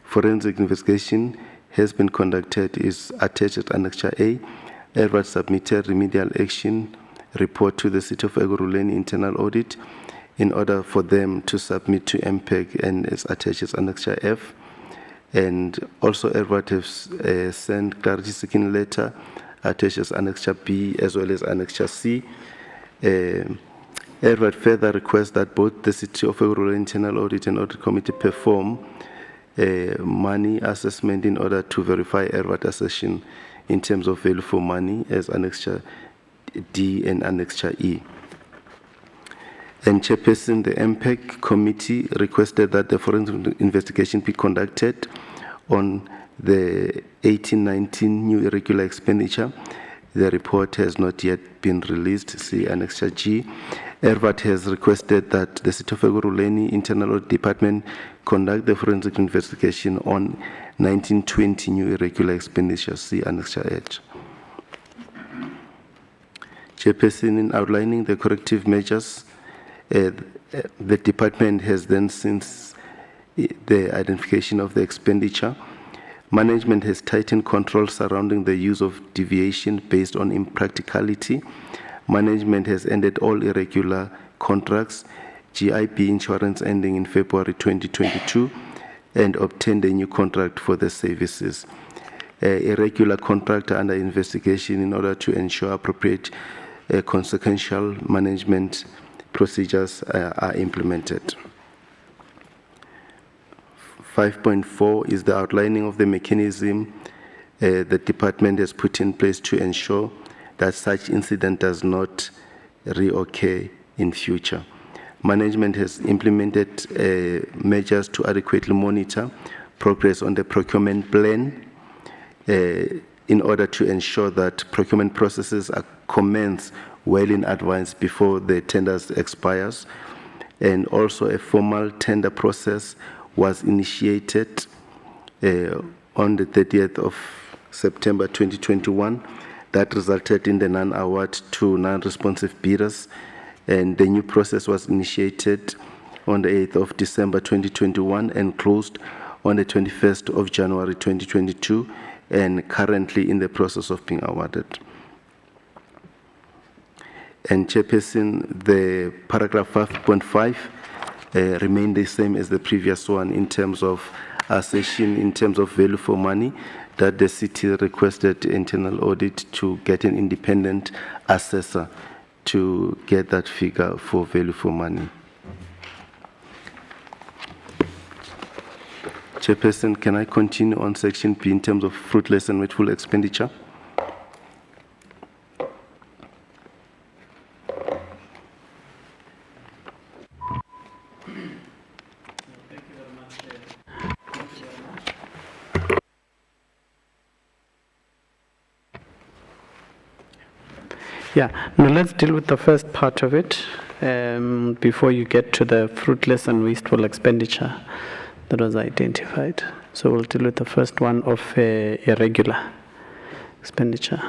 forensic investigation has been conducted, is attached at Annexure A. ERVAT submitted remedial action report to the City of Ekurhuleni Internal Audit in order for them to submit to MPAC, and is attached as Annexure F. And also ERVAT has sent clarity seeking letter attached as Annexure B as well as Annexure C. ERVAT further requests that both the City of Ekurhuleni Internal Audit and Audit Committee perform money assessment in order to verify ERVAT assertion in terms of value for money as Annexure D and Annexure E. And Chairperson, the MPAC committee requested that the forensic investigation be conducted on the 18-19 new irregular expenditure. The report has not yet been released. See Annexure G. ERVAT has requested that the City of Ekurhuleni Internal Audit Department conduct the forensic investigation on 1920 new irregular expenditures. See Annexure H. Chairperson, in outlining the corrective measures, the department has then, since the identification of the expenditure, management has tightened controls surrounding the use of deviation based on impracticality. Management has ended all irregular contracts, GIB insurance ending in February 2022, and obtained a new contract for the services. Irregular contractor under investigation in order to ensure appropriate consequential management procedures are implemented. 5.4 is the outlining of the mechanism the department has put in place to ensure that such incident does not reoccur in future. Management has implemented measures to adequately monitor progress on the procurement plan in order to ensure that procurement processes are commenced well in advance before the tenders expires. And also a formal tender process was initiated on the 30th of September 2021 that resulted in the non-award to non-responsive bidders, and the new process was initiated on the 8th of December 2021 and closed on the 21st of January 2022, and currently in the process of being awarded. And Chairperson, the paragraph 5.5 remained the same as the previous one in terms of assertion, in terms of value for money, that the city requested internal audit to get an independent assessor to get that figure for value for money. Chairperson, can I continue on section B in terms of fruitless and wasteful expenditure? Yeah, now let's deal with the first part of it before you get to the fruitless and wasteful expenditure that was identified. So we'll deal with the first one of irregular expenditure.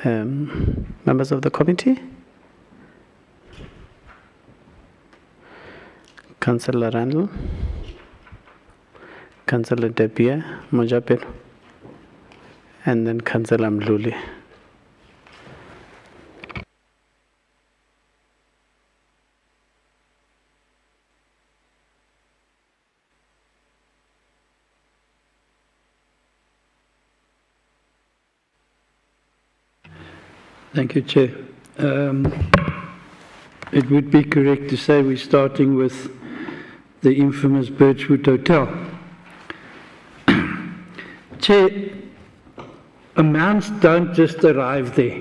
Members of the committee? Councillor Randall? Councillor Debia Mojapelo? and then Councillor Mluli. Thank you, Chair. It would be correct to say we're starting with the infamous Birchwood Hotel. Chair, amounts don't just arrive there.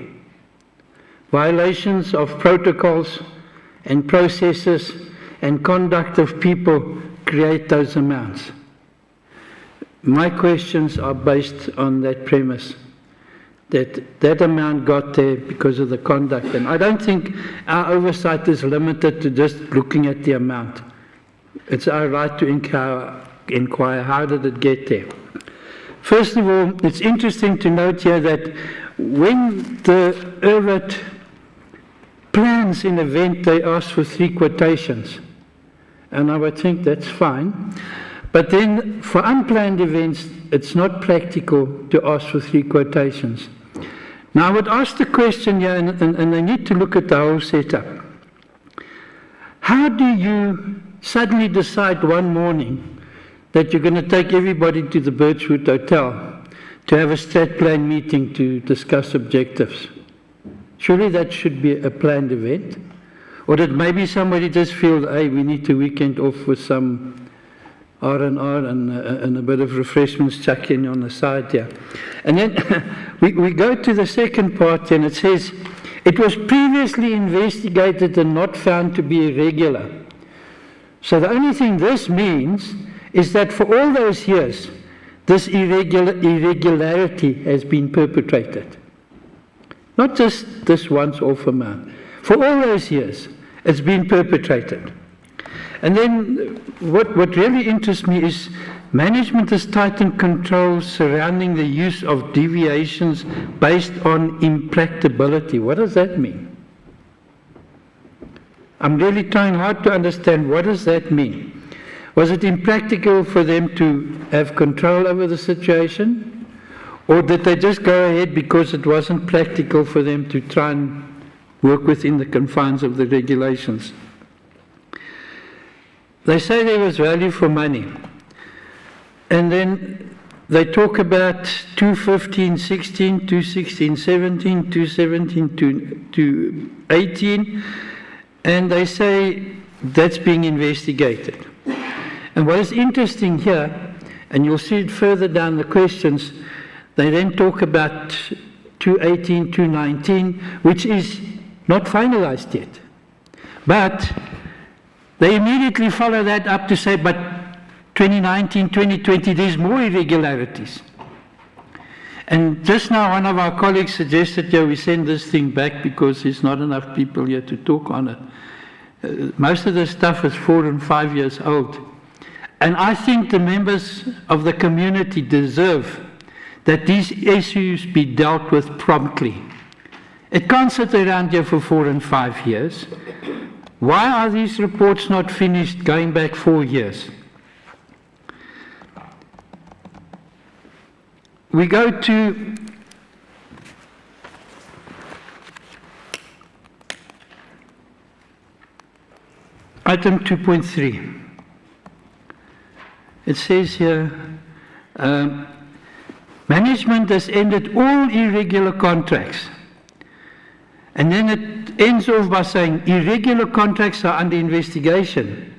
Violations of protocols and processes and conduct of people create those amounts. My questions are based on that premise, that that amount got there because of the conduct. And I don't think our oversight is limited to just looking at the amount. It's our right to inquire how did it get there. First of all, it's interesting to note here that when the IRVAT plans an event, they ask for 3 quotations. And I would think that's fine. But then for unplanned events, it's not practical to ask for 3 quotations. Now I would ask the question here, and they need to look at the whole setup. How do you suddenly decide one morning that you're going to take everybody to the Birchwood Hotel to have a strat plan meeting to discuss objectives? Surely that should be a planned event. Or did maybe somebody just feel, hey, we need a weekend off with some R&R and a bit of refreshments chuck in on the side here. And then we go to the second part and it says, it was previously investigated and not found to be irregular. So the only thing this means is that for all those years, this irregularity has been perpetrated. Not just this once-off amount. For all those years, it's been perpetrated. And then what really interests me is management has tightened controls surrounding the use of deviations based on impracticability. What does that mean? I'm really trying hard to understand what does that mean. Was it impractical for them to have control over the situation? Or did they just go ahead because it wasn't practical for them to try and work within the confines of the regulations? They say there was value for money. And then they talk about 215-16, 216-17, 217-18, and they say that's being investigated. And what is interesting here, and you'll see it further down the questions, they then talk about 218, 219, which is not finalized yet. But they immediately follow that up to say, but 2019, 2020, there's more irregularities. And just now one of our colleagues suggested, we send this thing back because there's not enough people here to talk on it. Most of the stuff is 4 and 5 years old. And I think the members of the community deserve that these issues be dealt with promptly. It can't sit around here for 4 and 5 years. Why are these reports not finished going back 4 years? We go to item 2.3. It says here, management has ended all irregular contracts. And then it ends off by saying irregular contracts are under investigation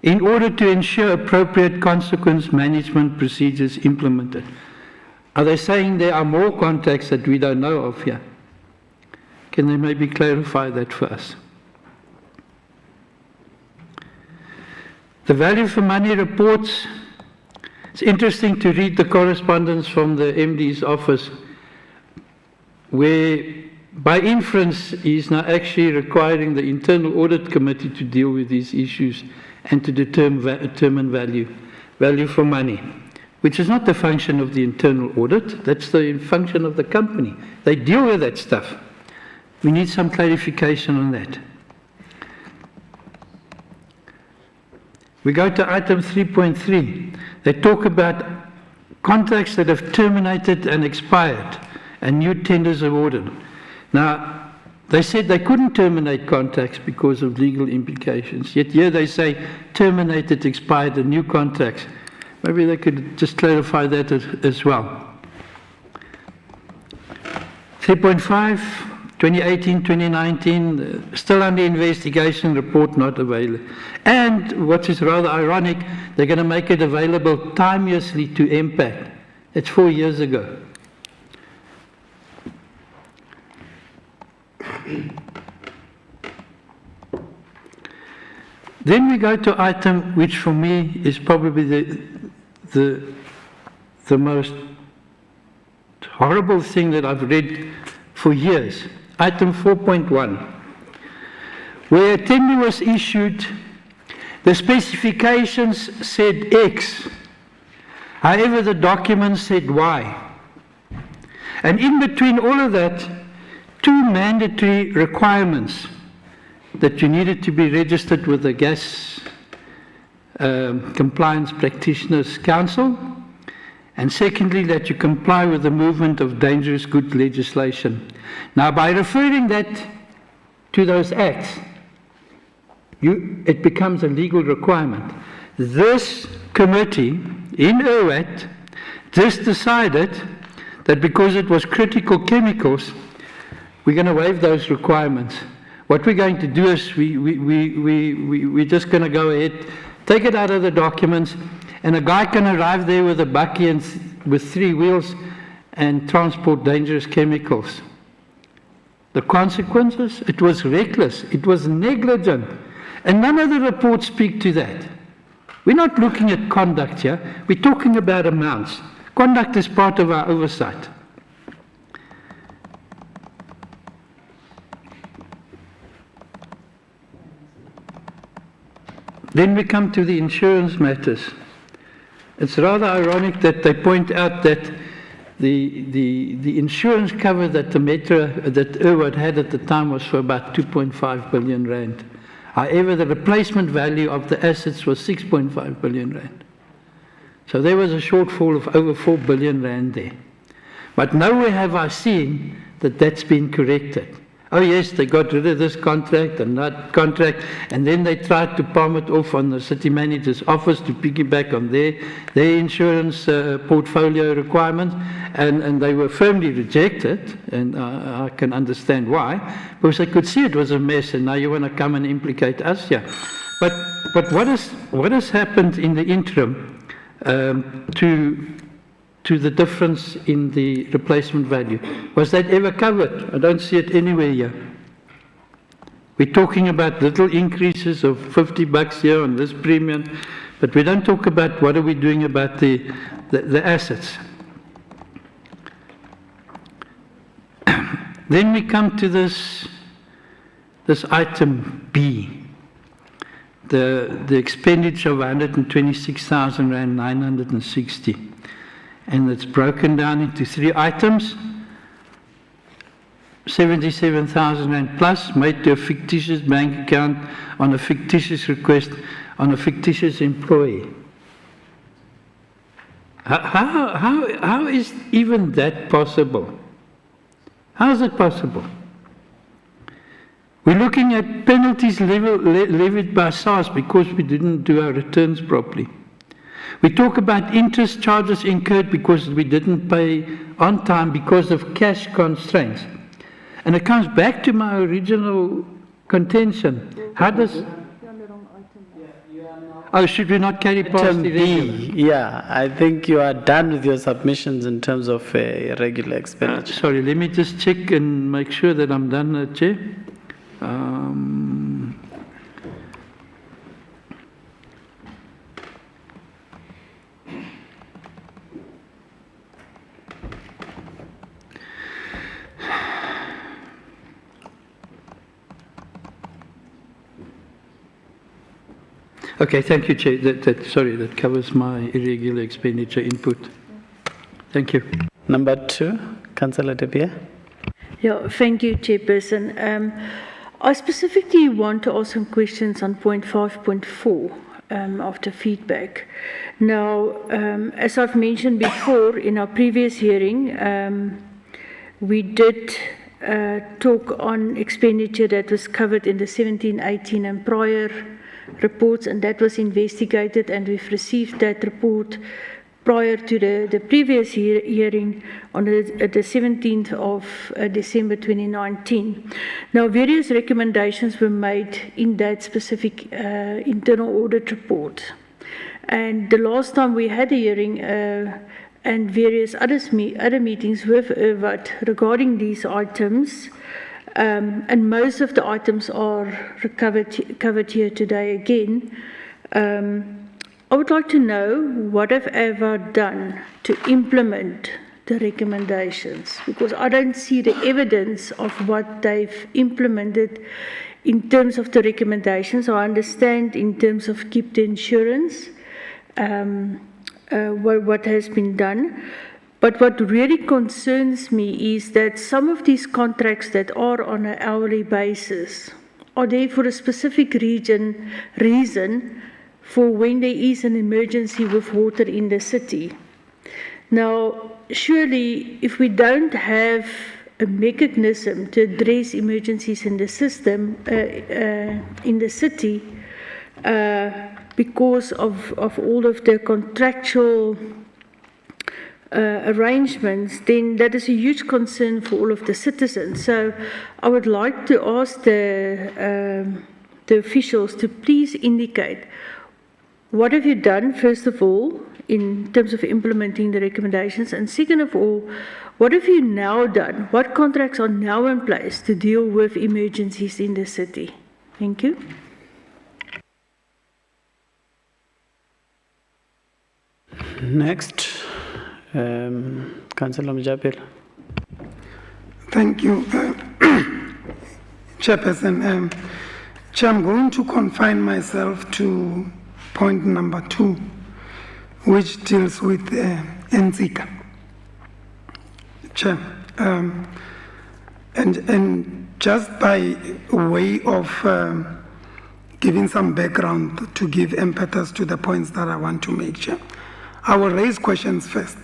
in order to ensure appropriate consequence management procedures implemented. Are they saying there are more contracts that we don't know of here? Can they maybe clarify that for us? The value for money reports. It's interesting to read the correspondence from the MD's office where by inference he is now actually requiring the internal audit committee to deal with these issues and to determine value for money, which is not the function of the internal audit, that's the function of the company. They deal with that stuff. We need some clarification on that. We go to item 3.3. They talk about contracts that have terminated and expired, and new tenders awarded. Now, they said they couldn't terminate contracts because of legal implications, yet here they say terminated, expired, and new contracts. Maybe they could just clarify that as well. 3.5, 2018-2019, still under investigation, report not available. And what is rather ironic, they're going to make it available timeously to MPAC. It's 4 years ago. Then we go to item which for me is probably the most horrible thing that I've read for years. Item 4.1, where a tender was issued, the specifications said X. However, the document said Y. And in between all of that, 2 mandatory requirements: that you needed to be registered with the Gas Compliance Practitioners Council, and secondly, that you comply with the movement of dangerous goods legislation. Now, by referring that to those acts, it becomes a legal requirement. This committee in IRWAT just decided that because it was critical chemicals, we're going to waive those requirements. What we're going to do is we're just going to go ahead, take it out of the documents, and a guy can arrive there with a bakkie and with 3 wheels and transport dangerous chemicals. The consequences? It was reckless, it was negligent, and none of the reports speak to that. We're not looking at conduct here, we're talking about amounts. Conduct is part of our oversight. Then we come to the insurance matters. It's rather ironic that they point out that the insurance cover that that IRWAT had at the time was for about 2.5 billion rand. However, the replacement value of the assets was 6.5 billion rand. So there was a shortfall of over 4 billion rand there. But nowhere have I seen that that's been corrected. Oh yes, they got rid of this contract and that contract, and then they tried to palm it off on the city manager's office to piggyback on their insurance portfolio requirements, and they were firmly rejected, and I can understand why, because they could see it was a mess, and now you want to come and implicate us here. But what has happened in the interim to the difference in the replacement value? Was that ever covered? I don't see it anywhere here. We're talking about little increases of 50 bucks here on this premium, but we don't talk about what are we doing about the assets. Then we come to this item B, the expenditure of 126,960. And it's broken down into 3 items. 77,000 rand plus made to a fictitious bank account on a fictitious request on a fictitious employee. How is even that possible? How is it possible? We're looking at penalties levied by SARS because we didn't do our returns properly. We talk about interest charges incurred because we didn't pay on time because of cash constraints. And it comes back to my original contention. How does... Oh, should we not carry past Item the B, yeah, I think you are done with your submissions in terms of regular expenditure. Sorry, let me just check and make sure that I'm done, Chair. Okay, thank you, Chair. That covers my irregular expenditure input. Thank you. Number 2, Councillor De Beer. Yeah, thank you, Chairperson. I specifically want to ask some questions on point 5.4 after feedback. Now, as I've mentioned before in our previous hearing, we did talk on expenditure that was covered in the 17, 18 and prior reports, and that was investigated, and we've received that report prior to the previous hearing on the 17th of December 2019. Now, various recommendations were made in that specific internal audit report. And the last time we had a hearing and various other meetings with ERVAT regarding these items, and most of the items are covered here today again. I would like to know what have ERVAT done to implement the recommendations, because I don't see the evidence of what they've implemented in terms of the recommendations. I understand in terms of keep the insurance, what has been done. But what really concerns me is that some of these contracts that are on an hourly basis are there for a specific reason for when there is an emergency with water in the city. Now, surely if we don't have a mechanism to address emergencies in the system, in the city, because of all of the contractual arrangements, then that is a huge concern for all of the citizens. So I would like to ask the officials to please indicate what have you done, first of all, in terms of implementing the recommendations, and second of all, what have you now done? What contracts are now in place to deal with emergencies in the city? Thank you. Next, Councillor Mjapel. Thank you, Chairperson. Chair, I'm going to confine myself to point number 2, which deals with NZICA. Chair, and just by way of giving some background to give impetus to the points that I want to make, Chair, I will raise questions first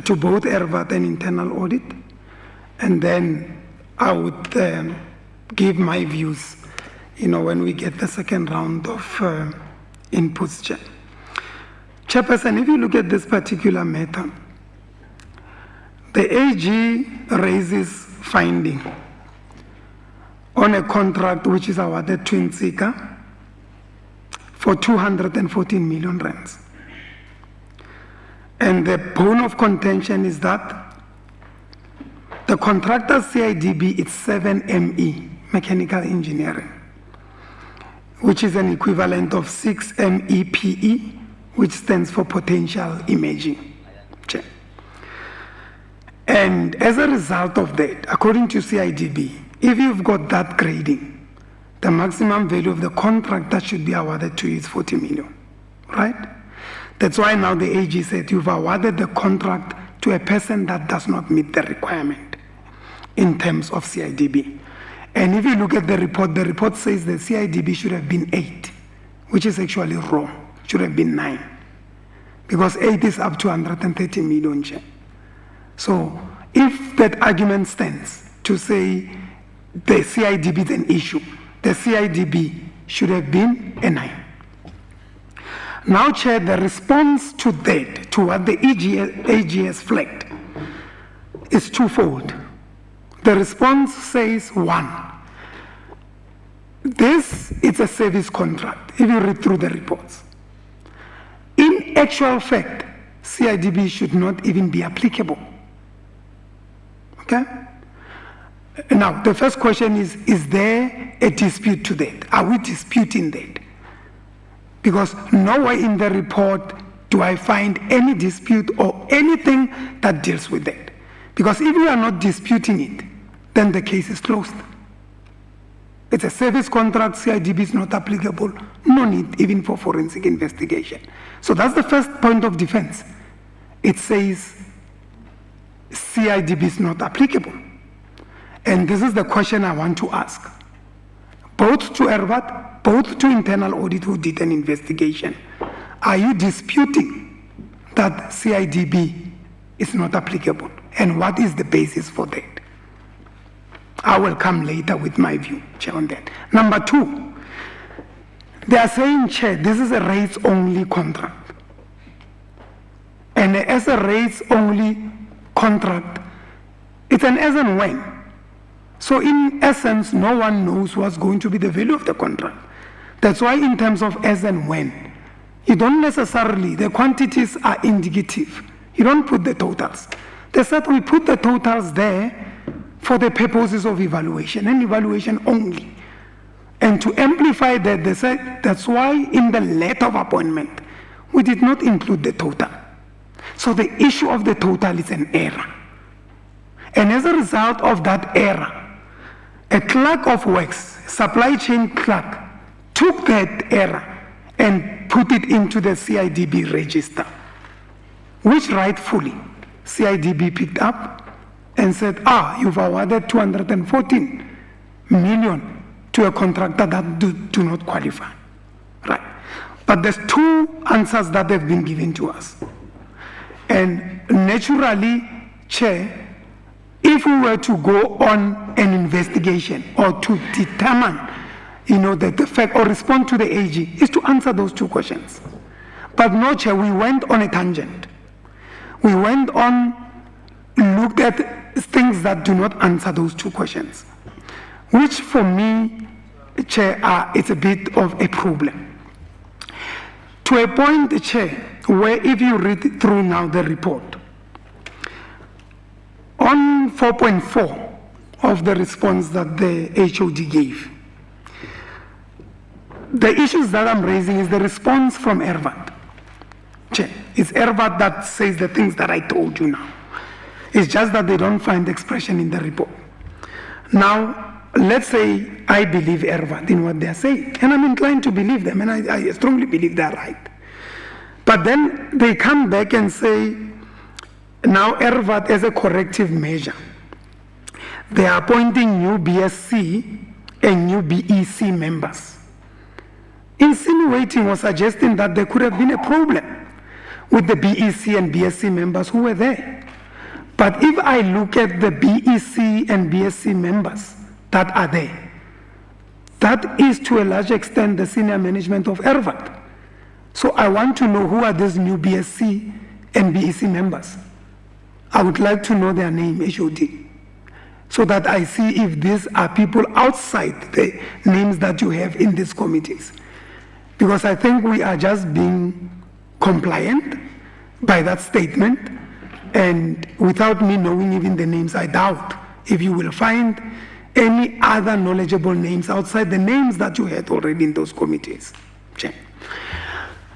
to both ERVAT and internal audit, and then I would give my views, when we get the second round of inputs, Chair. Chairperson, if you look at this particular matter, the AG raises finding on a contract which is awarded to NZICA for 214 million rands. And the bone of contention is that the contractor's CIDB is 7ME, mechanical engineering, which is an equivalent of 6MEPE, which stands for potential imaging. And as a result of that, according to CIDB, if you've got that grading, the maximum value of the contract that should be awarded to you is 40 million, right? That's why now the AG said you've awarded the contract to a person that does not meet the requirement in terms of CIDB. And if you look at the report says the CIDB should have been 8, which is actually wrong. It should have been 9, because 8 is up to 130 million. So if that argument stands to say the CIDB is an issue, the CIDB should have been a 9. Now, Chair, the response to that, to what the AG has flagged, is twofold. The response says, 1, this is a service contract, if you read through the reports. In actual fact, CIDB should not even be applicable. Okay? Now, the first question is there a dispute to that? Are we disputing that? Because nowhere in the report do I find any dispute or anything that deals with that. Because if we are not disputing it, then the case is closed. It's a service contract, CIDB is not applicable, no need even for forensic investigation. So that's the first point of defense. It says CIDB is not applicable. And this is the question I want to ask. both to ERVAT, both to internal audit who did an investigation. Are you disputing that CIDB is not applicable? And what is the basis for that? I will come later with my view, Chair, on that. Number two, they are saying, Chair, this is a rates-only contract. And as a rates-only contract, it's an as and when. So in essence, no one knows what's going to be the value of the contract. That's why in terms of as and when, you don't necessarily, the quantities are indicative. You don't put the totals. They said we put the totals there for the purposes of evaluation and evaluation only. And to amplify that, they said that's why in the letter of appointment, we did not include the total. So the issue of the total is an error. And as a result of that error, a clerk of works, supply chain clerk, took that error and put it into the CIDB register, which rightfully CIDB picked up and said, you've awarded 214 million to a contractor that do not qualify. Right. But there's two answers that have been given to us. And naturally, Chair, if we were to go on an investigation or to determine, the fact or respond to the AG, is to answer those two questions. But no, Chair, we went on a tangent. We went on, looked at things that do not answer those two questions, which for me, Chair, it's a bit of a problem. To a point, Chair, where if you read through now the report, on 4.4 of the response that the HOD gave, the issues that I'm raising is the response from ERVAT. Chair, it's ERVAT that says the things that I told you now. It's just that they don't find expression in the report. Now, let's say I believe ERVAT in what they're saying, and I'm inclined to believe them, and I strongly believe they're right. But then they come back and say, now ERVAT as a corrective measure, they are appointing new BSc and new BEC members, insinuating or suggesting that there could have been a problem with the BEC and BSc members who were there. But if I look at the BEC and BSc members that are there, that is to a large extent the senior management of ERVAT. So I want to know who are these new BSc and BEC members. I would like to know their name, HOD, so that I see if these are people outside the names that you have in these committees. Because I think we are just being compliant by that statement, and without me knowing even the names, I doubt if you will find any other knowledgeable names outside the names that you had already in those committees. Chair.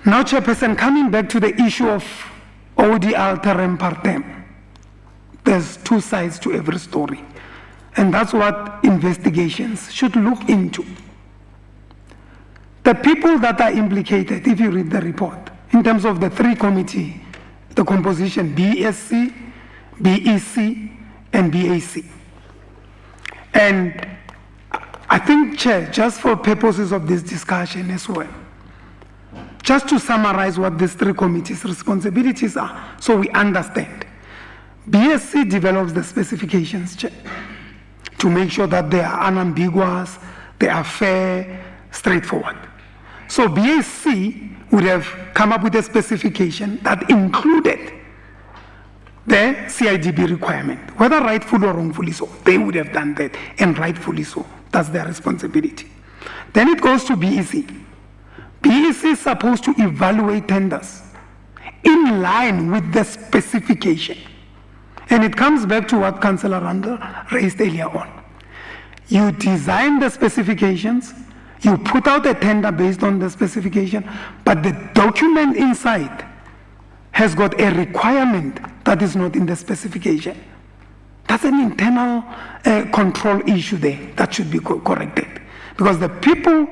Now, Chairperson, coming back to the issue of OD alteram partem, there's two sides to every story. And that's what investigations should look into. The people that are implicated, if you read the report, in terms of the three committee, the composition, BSc, BEC, and BAC. And I think, Chair, just for purposes of this discussion as well, just to summarize what these three committees' responsibilities are, so we understand. BSc develops the specifications, Chair, to make sure that they are unambiguous, they are fair, straightforward. So BAC would have come up with a specification that included the CIDB requirement, whether rightfully or wrongfully so. They would have done that, and rightfully so. That's their responsibility. Then it goes to BEC. BEC is supposed to evaluate tenders in line with the specification. And it comes back to what Councillor Randall raised earlier on. You design the specifications, you put out a tender based on the specification, but the document inside has got a requirement that is not in the specification. That's an internal control issue there that should be corrected. Because the people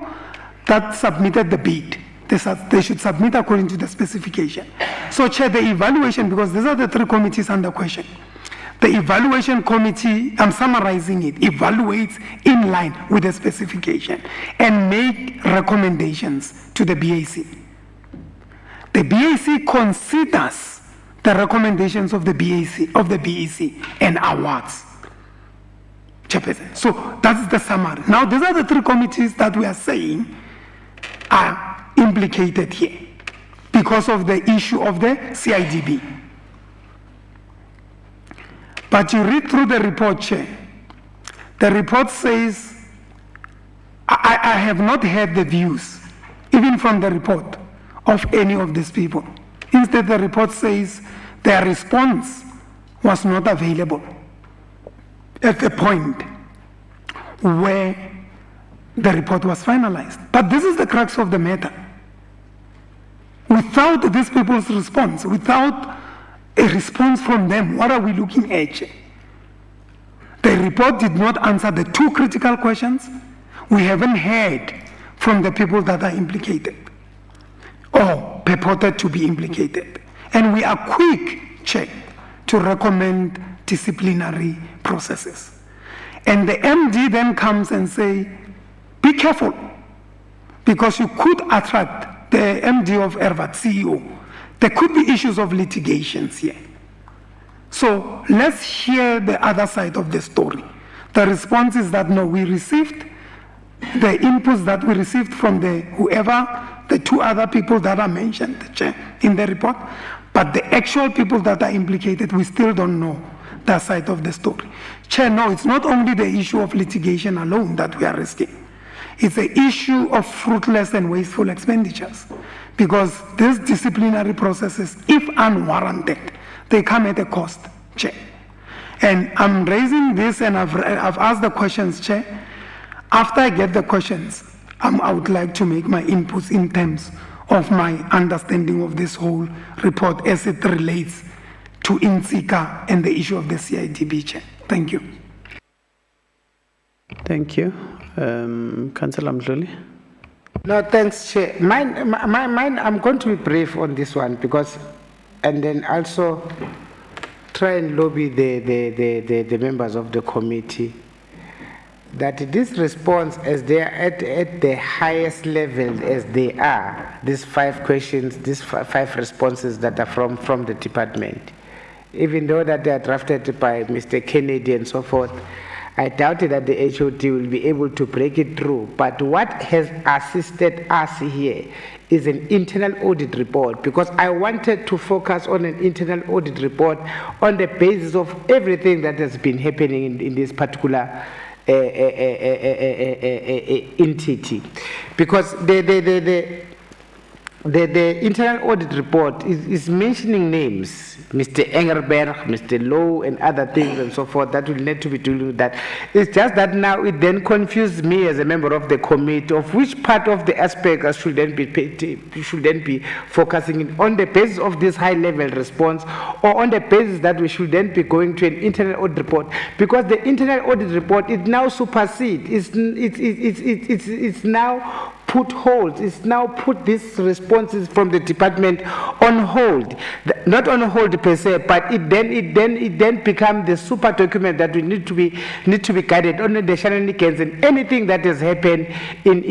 that submitted the bid, they should submit according to the specification. So, Chair, the evaluation, because these are the three committees under question, The evaluation committee, I'm summarizing it, evaluates in line with the specification and make recommendations to the BAC. The BAC considers the recommendations of the BAC and awards. Chairperson. So that's the summary. Now, these are the three committees that we are saying are implicated here because of the issue of the CIDB. But you read through the report, Chair. The report says, I have not heard the views, even from the report, of any of these people. Instead, the report says their response was not available at the point where the report was finalized. But this is the crux of the matter. Without these people's response, without a response from them, what are we looking at? The report did not answer the two critical questions. We haven't heard from the people that are implicated or purported to be implicated. And we are quick, Chair, to recommend disciplinary processes. And the MD then comes and say, be careful, because you could attract the MD of ERVAT, CEO. There could be issues of litigations here. So let's hear the other side of the story. The response is that no, we received the inputs that we received from the two other people that are mentioned, Chair, in the report, but the actual people that are implicated, we still don't know that side of the story. Chair, no, it's not only the issue of litigation alone that we are risking. It's the issue of fruitless and wasteful expenditures, because these disciplinary processes, if unwarranted, they come at a cost, Chair. And I'm raising this, and I've asked the questions, Chair. After I get the questions, I would like to make my inputs in terms of my understanding of this whole report as it relates to INSICA and the issue of the CIDB, Chair. Thank you. Thank you. Councillor Mdluli. No, thanks, Chair. Mine, I'm going to be brief on this one because, and then also try and lobby the members of the committee that this response, as they are at the highest level as they are, these 5 questions, these five responses that are from the department, even though that they are drafted by Mr. Kennedy and so forth, I doubt that the HOD will be able to break it through. But what has assisted us here is an internal audit report, because I wanted to focus on an internal audit report on the basis of everything that has been happening in this particular entity. Because the internal audit report is mentioning names, Mr. Engelberg, Mr. Lowe, and other things and so forth that will need to be dealing with that. It's just that now it then confused me as a member of the committee of which part of the aspect I should then be focusing on the basis of this high-level response, or on the basis that we should then be going to an internal audit report, because the internal audit report it now supersedes. It's now put hold. It's now put these responses from the department on hold, not on hold per se, but it then becomes the super document that we need to be guided on the shenanigans and anything that has happened in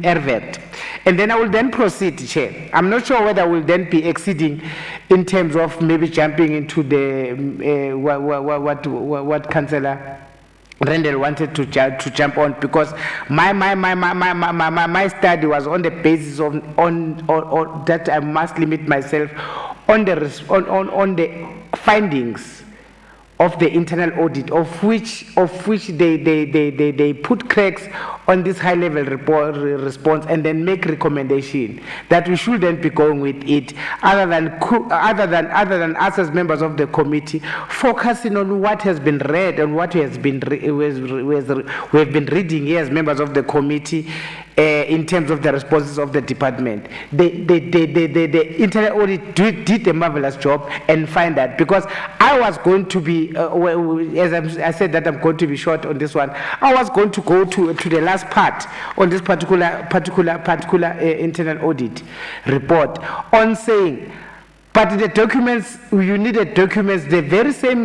ERVAT. And then I will then proceed, Chair. I'm not sure whether I will then be exceeding in terms of maybe jumping into the what Councillor Rendell wanted to jump on, because my study was on the basis of that I must limit myself on the findings of the internal audit, of which they put cracks on this high level response and then make recommendation that we shouldn't be going with it, other than us as members of the committee focusing on what has been read and what has been we have been reading here as members of the committee. In terms of the responses of the department, the internal audit did a marvelous job and find that, because I was going to be, as I said that I'm going to be short on this one, I was going to go to the last part on this particular internal audit report on saying But the documents, you needed documents, the very same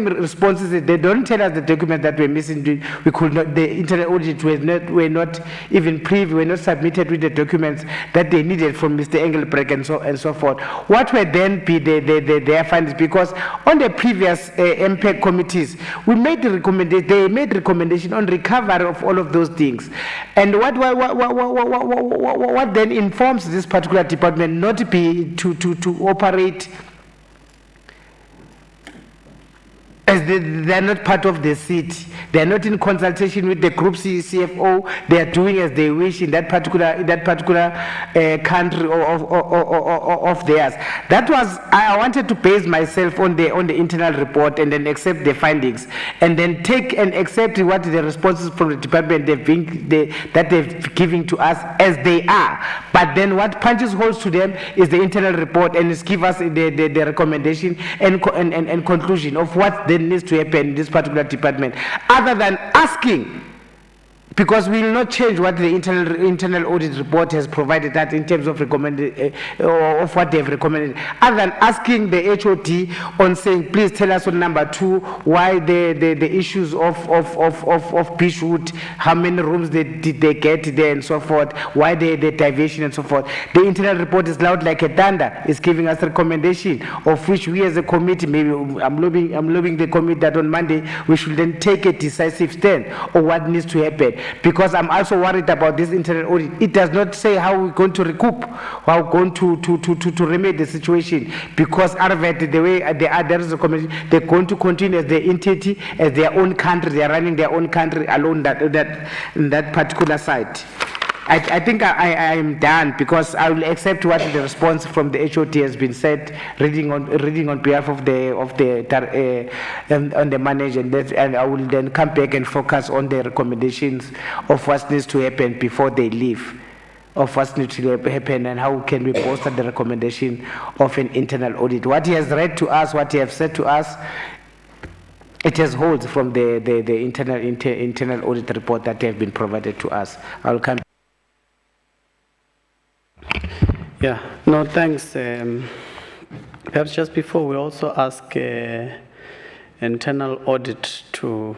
responses, they don't tell us the documents that were missing. We could not, the internal audit were not even privy, were not submitted with the documents that they needed from Mr. Engelbrecht and so forth. What were then be their findings? Because on the previous MPAC committees, we made they made recommendation on recovery of all of those things. And what then informs this particular department not be to operate as they are not part of the seat. They are not in consultation with the group CFO. They are doing as they wish in that particular country of theirs. That was, I wanted to base myself on the internal report and then accept the findings and then take and accept what the responses from the department that they've given to us as they are. But then what punches holes to them is the internal report and it's give us the recommendation and conclusion of what then needs to happen in this particular department, other than asking, because we will not change what the internal audit report has provided that in terms of of what they've recommended, other than asking the HOD on saying, please tell us on number 2 why the issues of Beachwood, how many rooms did they get there and so forth, why the deviation and so forth. The internal report is loud like a thunder. It's giving us a recommendation of which we as a committee, maybe I'm lobbying the committee that on Monday we should then take a decisive stand on what needs to happen. Because I'm also worried about this internal audit. It does not say how we're going to recoup, how we're going to remedy the situation. Because Arvet, the way they are, there is a committee, they're going to continue as their entity, as their own country. They are running their own country alone in that particular site. I think I am done because I will accept what the response from the HOT has been said, reading on behalf of the manager, and I will then come back and focus on the recommendations of what needs to happen before they leave, of what needs to happen and how can we bolster the recommendation of an internal audit. What he has read to us, what he has said to us, it has holds from the internal audit report that have been provided to us. I will come. Yeah, no, thanks. Perhaps just before we also ask internal audit to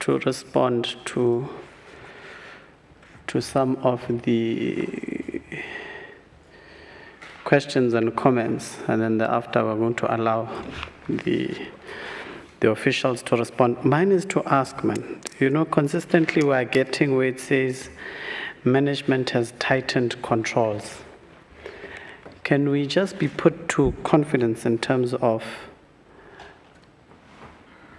respond to some of the questions and comments, and then thereafter we're going to allow the officials to respond. Mine is to ask, man, consistently we're getting where it says management has tightened controls. Can we just be put to confidence in terms of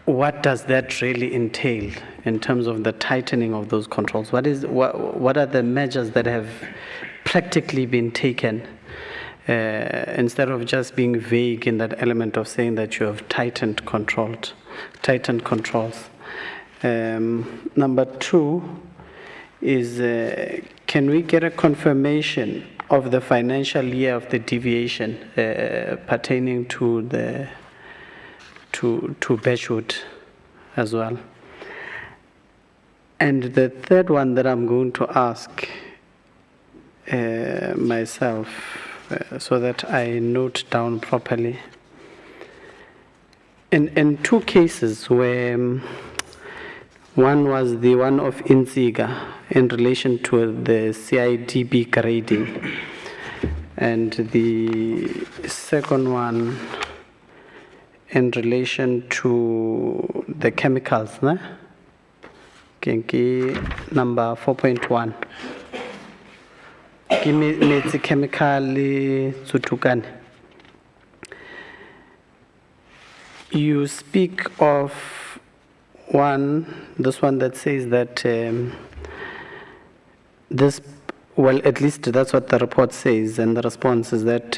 what does that really entail in terms of the tightening of those controls? What are the measures that have practically been taken instead of just being vague in that element of saying that you have tightened controls? Number 2 is can we get a confirmation of the financial year of the deviation pertaining to Beachwood as well? And the third one that I'm going to ask myself so that I note down properly. In 2 cases where one was the one of Inziga in relation to the CIDB grading, and the second one in relation to the chemicals, number 4.1. Give me the chemical Tsutukane. You speak of this one that says that at least that's what the report says, and the response is that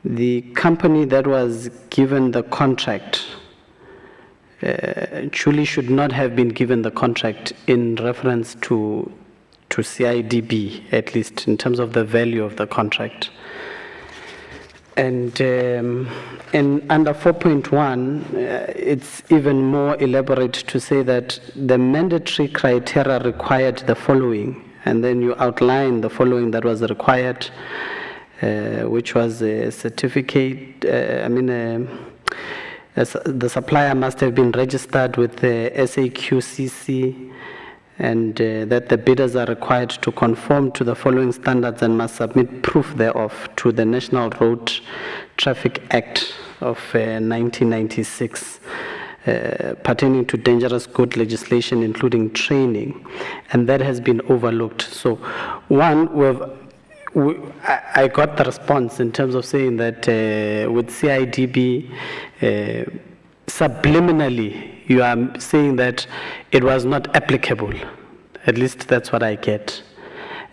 the company that was given the contract truly should not have been given the contract in reference to CIDB, at least in terms of the value of the contract. And under 4.1, it's even more elaborate to say that the mandatory criteria required the following, and then you outline the following that was required. which was a certificate, the supplier must have been registered with the SAQCC, and that the bidders are required to conform to the following standards and must submit proof thereof to the National Road Traffic Act of 1996 pertaining to dangerous good legislation, including training, and that has been overlooked. So, one, I got the response in terms of saying that with CIDB, subliminally, you are saying that it was not applicable. At least that's what I get.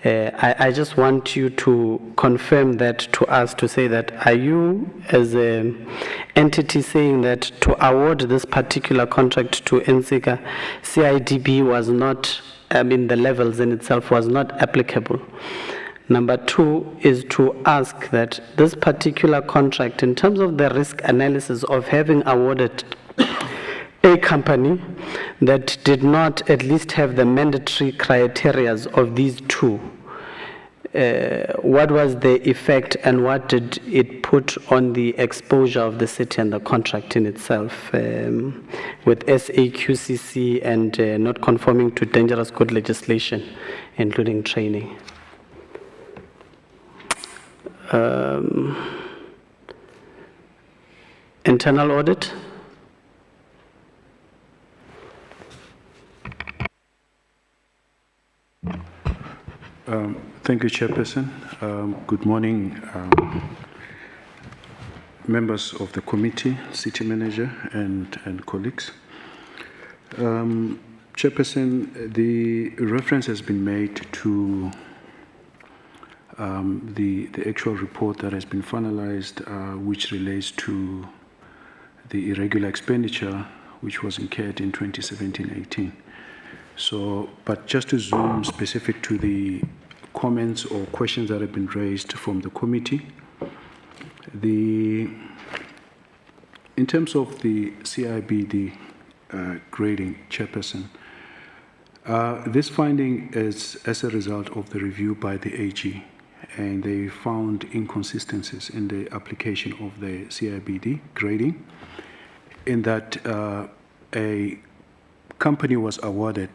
I just want you to confirm that to us, to say that, are you as an entity saying that to award this particular contract to NSICA, CIDB was not, the levels in itself was not applicable? Number two is to ask that this particular contract, in terms of the risk analysis of having awarded a company that did not at least have the mandatory criteria of these two, what was the effect and what did it put on the exposure of the city and the contract in itself with SAQCC and not conforming to dangerous good legislation, including training? Internal audit? Thank you, Chairperson. Good morning, members of the committee, city manager, and colleagues. Chairperson, the reference has been made to the actual report that has been finalized, which relates to the irregular expenditure which was incurred in 2017-18. So, but just to zoom specific to the comments or questions that have been raised from the committee, in terms of the CIBD grading, Chairperson, this finding is as a result of the review by the AG, and they found inconsistencies in the application of the CIBD grading, in that a company was awarded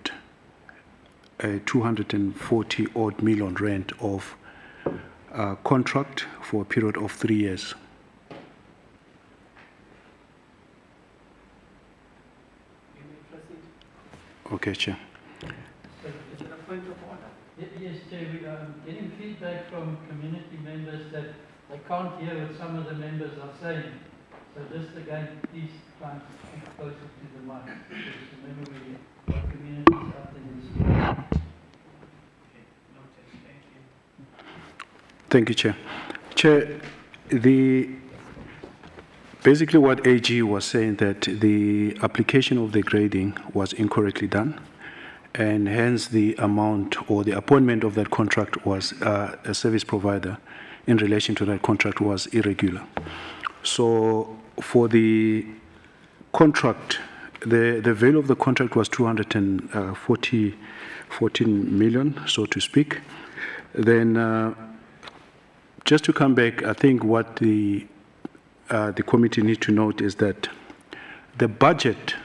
a 240 odd million rand of contract for a period of 3 years. Okay, Chair. Is there a point of order? Yes, Chair, we are getting feedback from community members that they can't hear what some of the members are saying. So just again, please try and speak closer to the mic. Because remember, we have communities out there in the street. Thank you, Chair. Chair, basically what AG was saying, that the application of the grading was incorrectly done, and hence the amount or the appointment of that contract was a service provider in relation to that contract was irregular. So for the contract, the value of the contract was 214 million, so to speak. Then just to come back, I think what the committee need to note is that the budget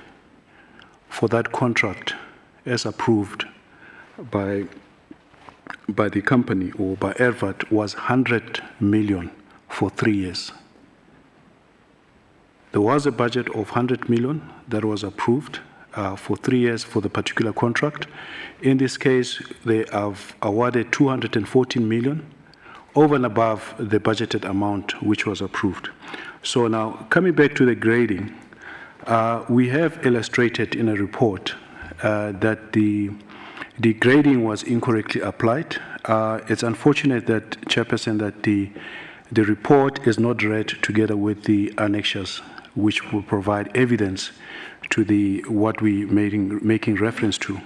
for that contract, as approved by the company or by ERVAT, was 100 million for 3 years. There was a budget of 100 million that was approved for 3 years for the particular contract. In this case, they have awarded 214 million over and above the budgeted amount which was approved. So now, coming back to the grading, we have illustrated in a report that the grading was incorrectly applied. It's unfortunate that, Chairperson, that the report is not read together with the annexures, which will provide evidence to what we making reference to.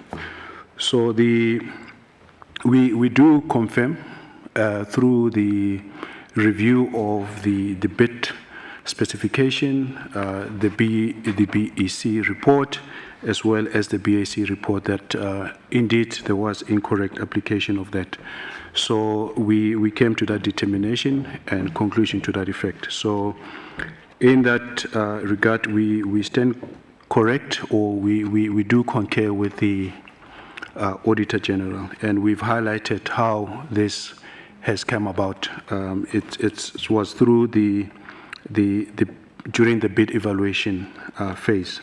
So we do confirm through the review of the bid specification, the BEC report, as well as the BAC report that indeed there was incorrect application of that. So we came to that determination and conclusion to that effect. So in that regard, we stand correct, or we do concur with the Auditor General, and we've highlighted how this has come about. It was through during the bid evaluation phase.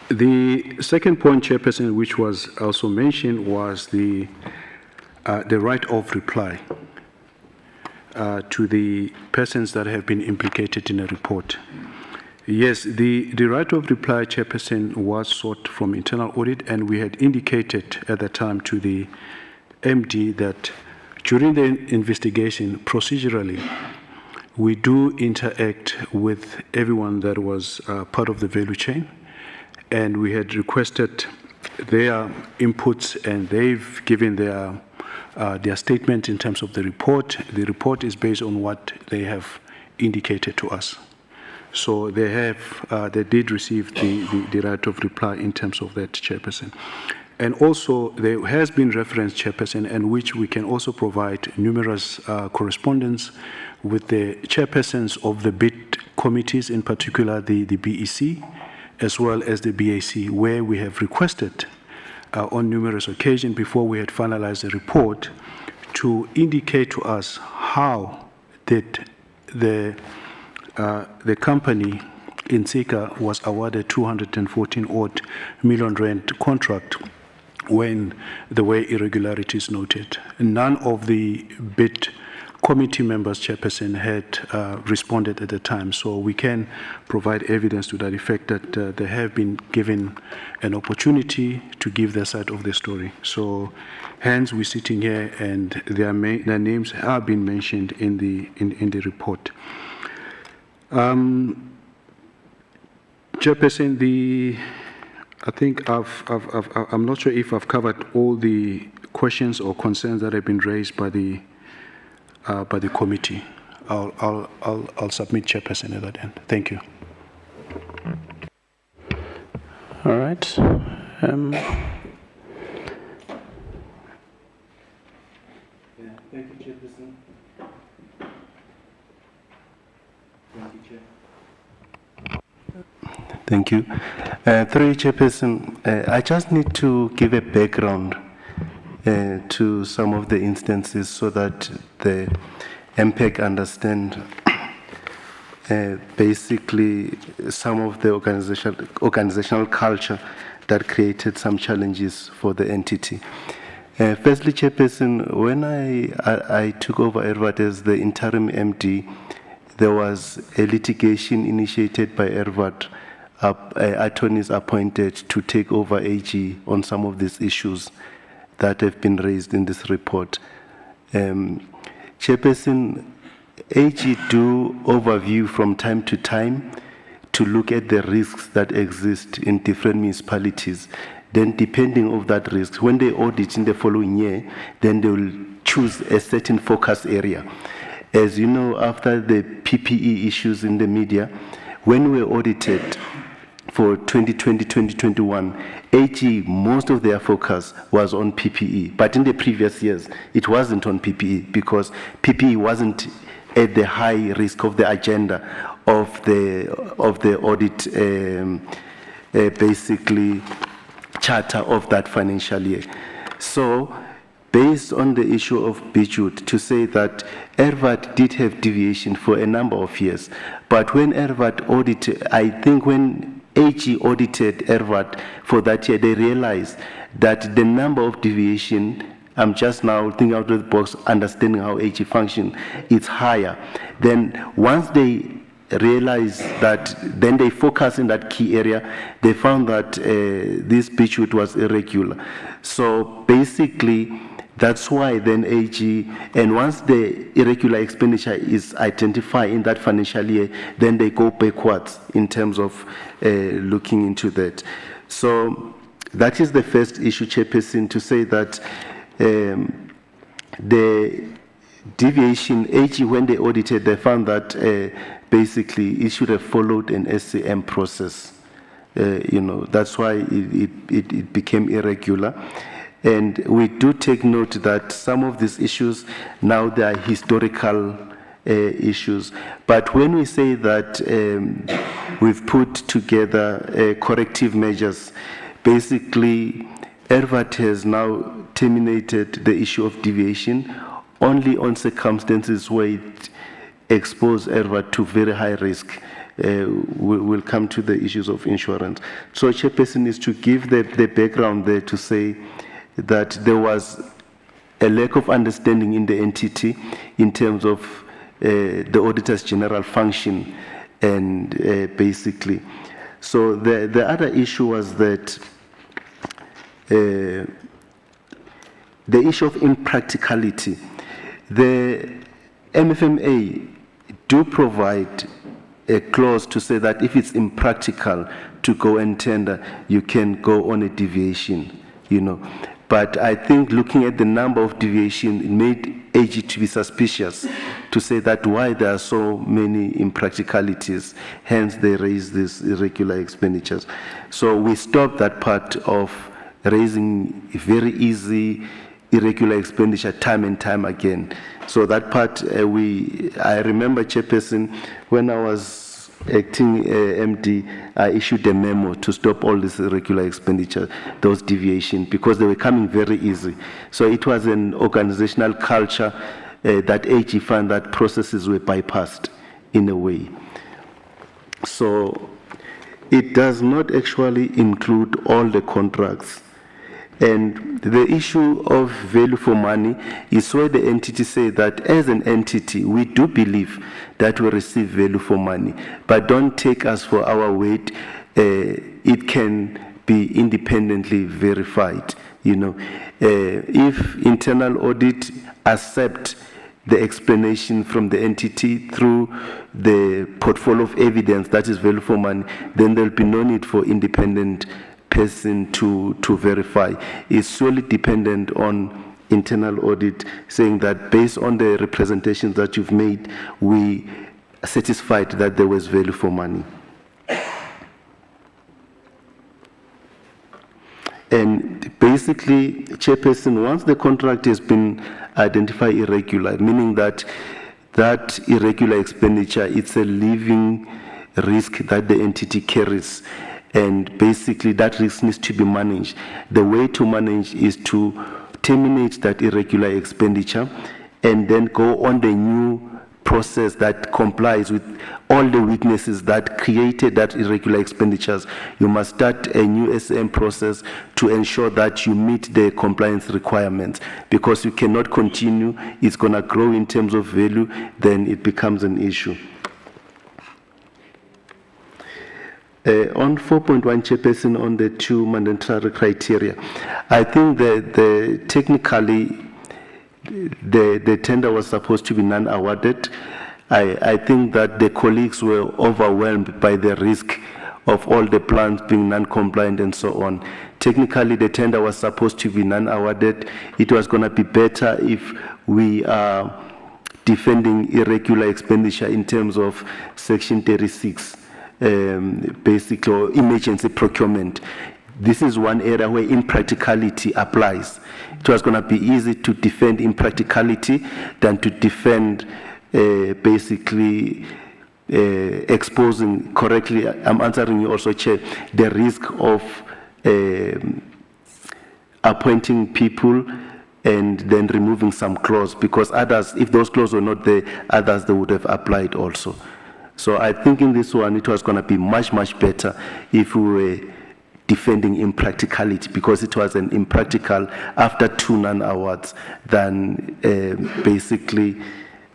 The second point, Chairperson, which was also mentioned, was the right of reply to the persons that have been implicated in a report. Yes, the right of reply, Chairperson, was sought from internal audit, and we had indicated at the time to the MD that during the investigation, procedurally, we do interact with everyone that was part of the value chain, and we had requested their inputs, and they've given their statement in terms of the report. The report is based on what they have indicated to us. So they did receive the right of reply in terms of that, Chairperson. And also there has been reference, Chairperson, and which we can also provide numerous correspondence with the chairpersons of the bid committees, in particular the BEC, as well as the BAC, where we have requested on numerous occasions before we had finalized the report to indicate to us how did the company in Sika was awarded 214 odd million rand contract when there were irregularities noted. None of the bid committee members, Chairperson, had responded at the time, so we can provide evidence to that effect that they have been given an opportunity to give their side of the story. So hence we're sitting here, and their names have been mentioned in the report. Chairperson, I think I'm not sure if I've covered all the questions or concerns that have been raised by the committee. I'll submit, Chairperson, at that end. Thank you. All right. Thank you, Chairperson. Thank you, Chair. Thank you. Through you, Chairperson, I just need to give a background to some of the instances so that the MPAC understand basically some of the organizational culture that created some challenges for the entity. Firstly, Chairperson, when I took over ERVAT as the interim MD, there was a litigation initiated by ERVAT, attorneys appointed to take over AG on some of these issues that have been raised in this report. Chairperson, AG do overview from time to time to look at the risks that exist in different municipalities. Then depending on that risk, when they audit in the following year, then they will choose a certain focus area. As you know, after the PPE issues in the media, when we audited for 2020-2021, AG, most of their focus was on PPE. But in the previous years, it wasn't on PPE because PPE wasn't at the high risk of the agenda of the audit, basically charter of that financial year. So, based on the issue of budget, to say that ERVAT did have deviation for a number of years, but when ERVAT audited, I think when AG audited ERVAT for that year, they realized that the number of deviation, I'm just now thinking out of the box, understanding how AG function, is higher. Then once they realized that, then they focus in that key area, they found that this budget was irregular. So basically, that's why then AG, and once the irregular expenditure is identified in that financial year, then they go backwards in terms of looking into that. So that is the first issue, Chairperson, to say that the deviation, AG, when they audited, they found that basically it should have followed an SCM process. That's why it became irregular. And we do take note that some of these issues, now they are historical issues. But when we say that we've put together corrective measures, basically, ERVAT has now terminated the issue of deviation only on circumstances where it exposes ERVAT to very high risk. We'll come to the issues of insurance. So Chairperson is to give the background there to say that there was a lack of understanding in the entity in terms of the Auditor's General function and basically. So the other issue was that the issue of impracticality. The MFMA do provide a clause to say that if it's impractical to go and tender, you can go on a deviation, But I think looking at the number of deviations, it made AG to be suspicious to say that why there are so many impracticalities, hence they raise these irregular expenditures. So we stopped that part of raising very easy irregular expenditure time and time again. So that part, I remember, Chairperson, when I was acting MD, I issued a memo to stop all this irregular expenditure, those deviations, because they were coming very easy. So it was an organizational culture that AG found that processes were bypassed in a way. So it does not actually include all the contracts. And the issue of value for money is where the entity say that as an entity, we do believe that we receive value for money, but don't take us for our word. It can be independently verified. If internal audit accept the explanation from the entity through the portfolio of evidence that is value for money, then there'll be no need for independent person to verify. Is solely dependent on internal audit saying that based on the representations that you've made, we are satisfied that there was value for money. And basically, Chairperson, once the contract has been identified irregular, meaning that that irregular expenditure, it's a living risk that the entity carries. And basically that risk needs to be managed. The way to manage is to terminate that irregular expenditure and then go on the new process that complies with all the weaknesses that created that irregular expenditures. You must start a new SM process to ensure that you meet the compliance requirements, because you cannot continue. It's going to grow in terms of value, then it becomes an issue. On 4.1, Chairperson, on the two mandatory criteria, I think that technically the tender was supposed to be non-awarded. I think that the colleagues were overwhelmed by the risk of all the plans being non-compliant and so on. Technically, the tender was supposed to be non-awarded. It was going to be better if we are defending irregular expenditure in terms of Section 36. Basically, or emergency procurement. This is one area where impracticality applies. It was going to be easy to defend impracticality than to defend basically exposing correctly. I'm answering you also, Chair, the risk of appointing people and then removing some clause, because others, if those clauses were not there, others they would have applied also. So I think in this one, it was going to be much, much better if we were defending impracticality, because it was an impractical after 2 non-awards than basically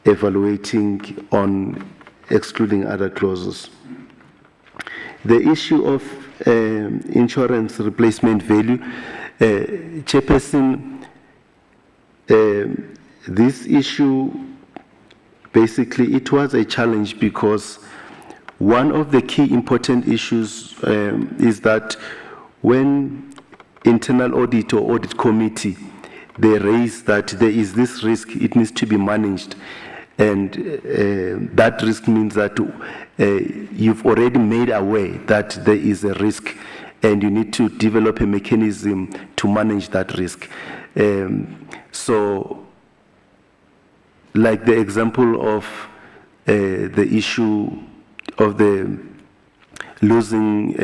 evaluating on excluding other clauses. The issue of insurance replacement value, Chairperson, this issue, basically, it was a challenge because one of the key important issues is that when internal audit or audit committee they raise that there is this risk, it needs to be managed. And that risk means that you've already made aware that there is a risk and you need to develop a mechanism to manage that risk. So, like the example of the issue of the losing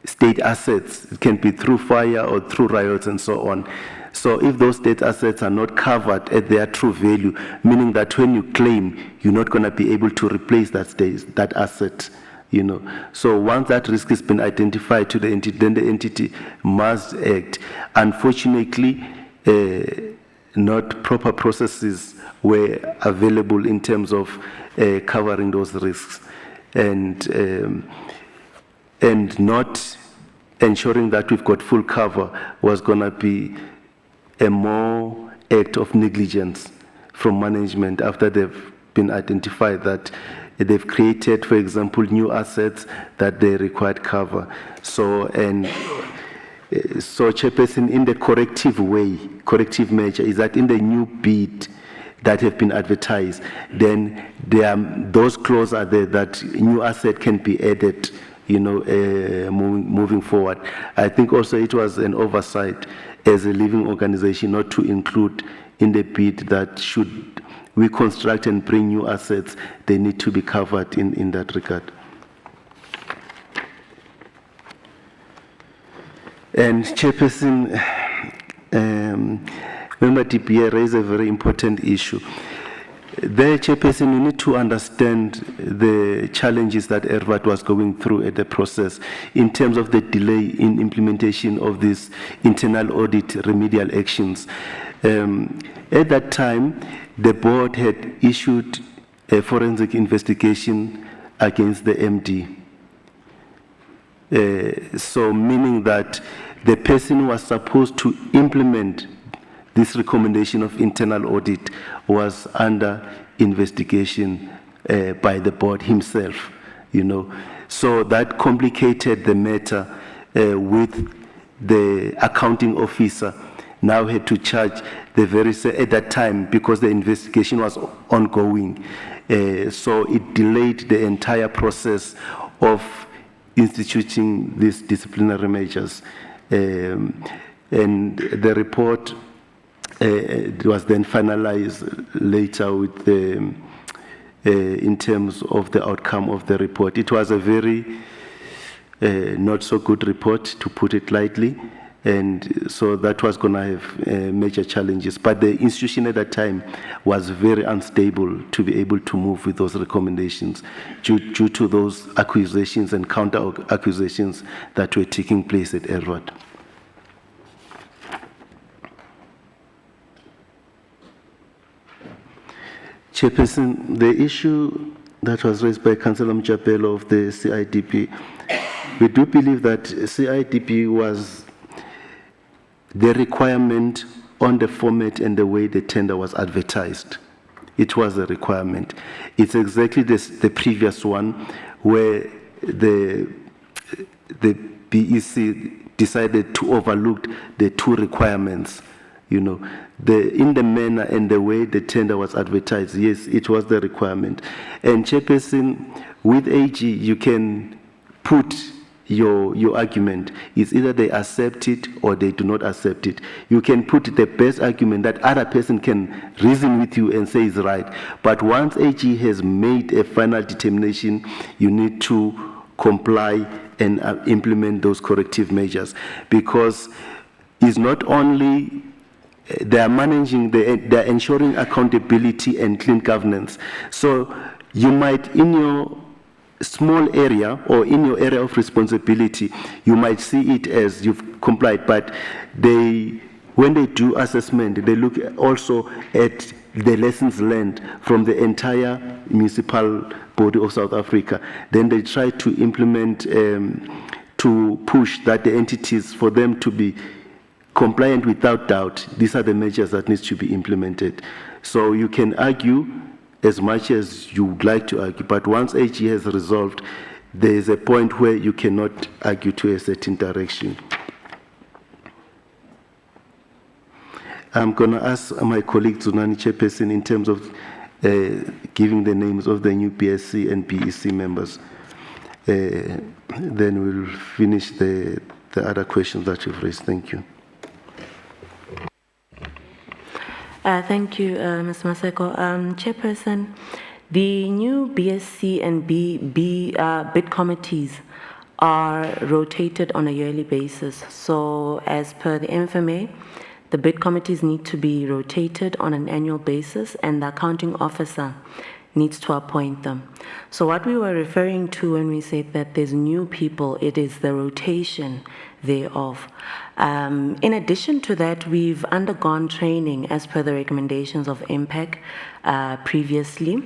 state assets, it can be through fire or through riots and so on. So if those state assets are not covered at their true value, meaning that when you claim, you're not going to be able to replace that asset, you know. So once that risk has been identified to the entity, then the entity must act. Unfortunately, not proper processes were available in terms of covering those risks, and not ensuring that we've got full cover was going to be a more act of negligence from management after they've been identified that they've created, for example, new assets that they required cover. So, Chairperson, in the corrective measure is that in the new bid that have been advertised, then those clauses are there that new asset can be added, you know, moving forward. I think also it was an oversight as a living organization not to include in the bid that should we construct and bring new assets, they need to be covered in that regard. And Chairperson, Member DPA raised a very important issue. There, Chairperson, you need to understand the challenges that ERVAT was going through at the process in terms of the delay in implementation of these internal audit remedial actions. At that time, the board had issued a forensic investigation against the MD. So meaning that the person who was supposed to implement this recommendation of internal audit was under investigation by the board himself, you know. So that complicated the matter with the accounting officer now had to charge the very, at that time, because the investigation was ongoing. So it delayed the entire process of instituting these disciplinary measures. And the report it was then finalized later with the, in terms of the outcome of the report. It was a very not so good report, to put it lightly, and so that was going to have major challenges. But the institution at that time was very unstable to be able to move with those recommendations due to those accusations and counter accusations that were taking place at ERVAT. Chairperson, the issue that was raised by Councillor Mjapelo of the CIDP, we do believe that CIDP was the requirement on the format and the way the tender was advertised. It was a requirement. It's exactly the previous one where the BEC decided to overlook the two requirements. You know, in the manner and the way the tender was advertised, yes, it was the requirement. And Chairperson, with AG, you can put your argument. It's either they accept it or they do not accept it. You can put the best argument that other person can reason with you and say is right. But once AG has made a final determination, you need to comply and implement those corrective measures, because it's not only they are managing, they're ensuring accountability and clean governance. So you might, in your small area or in your area of responsibility, you might see it as you've complied, but when they do assessment, they look also at the lessons learned from the entire municipal body of South Africa. Then they try to implement, to push that the entities, for them to be compliant without doubt. These are the measures that needs to be implemented. So you can argue as much as you would like to argue, but once AG has resolved, there is a point where you cannot argue to a certain direction. I'm going to ask my colleague Tsunani Chairperson in terms of giving the names of the new BSc and BEC members. Then we'll finish the other questions that you've raised. Thank you. Thank you, Ms. Maseko. Chairperson, the new BSc and bid committees are rotated on a yearly basis. So as per the MFMA, the bid committees need to be rotated on an annual basis, and the accounting officer needs to appoint them. So what we were referring to when we said that there's new people, it is the rotation thereof. In addition to that, we've undergone training as per the recommendations of MPAC previously.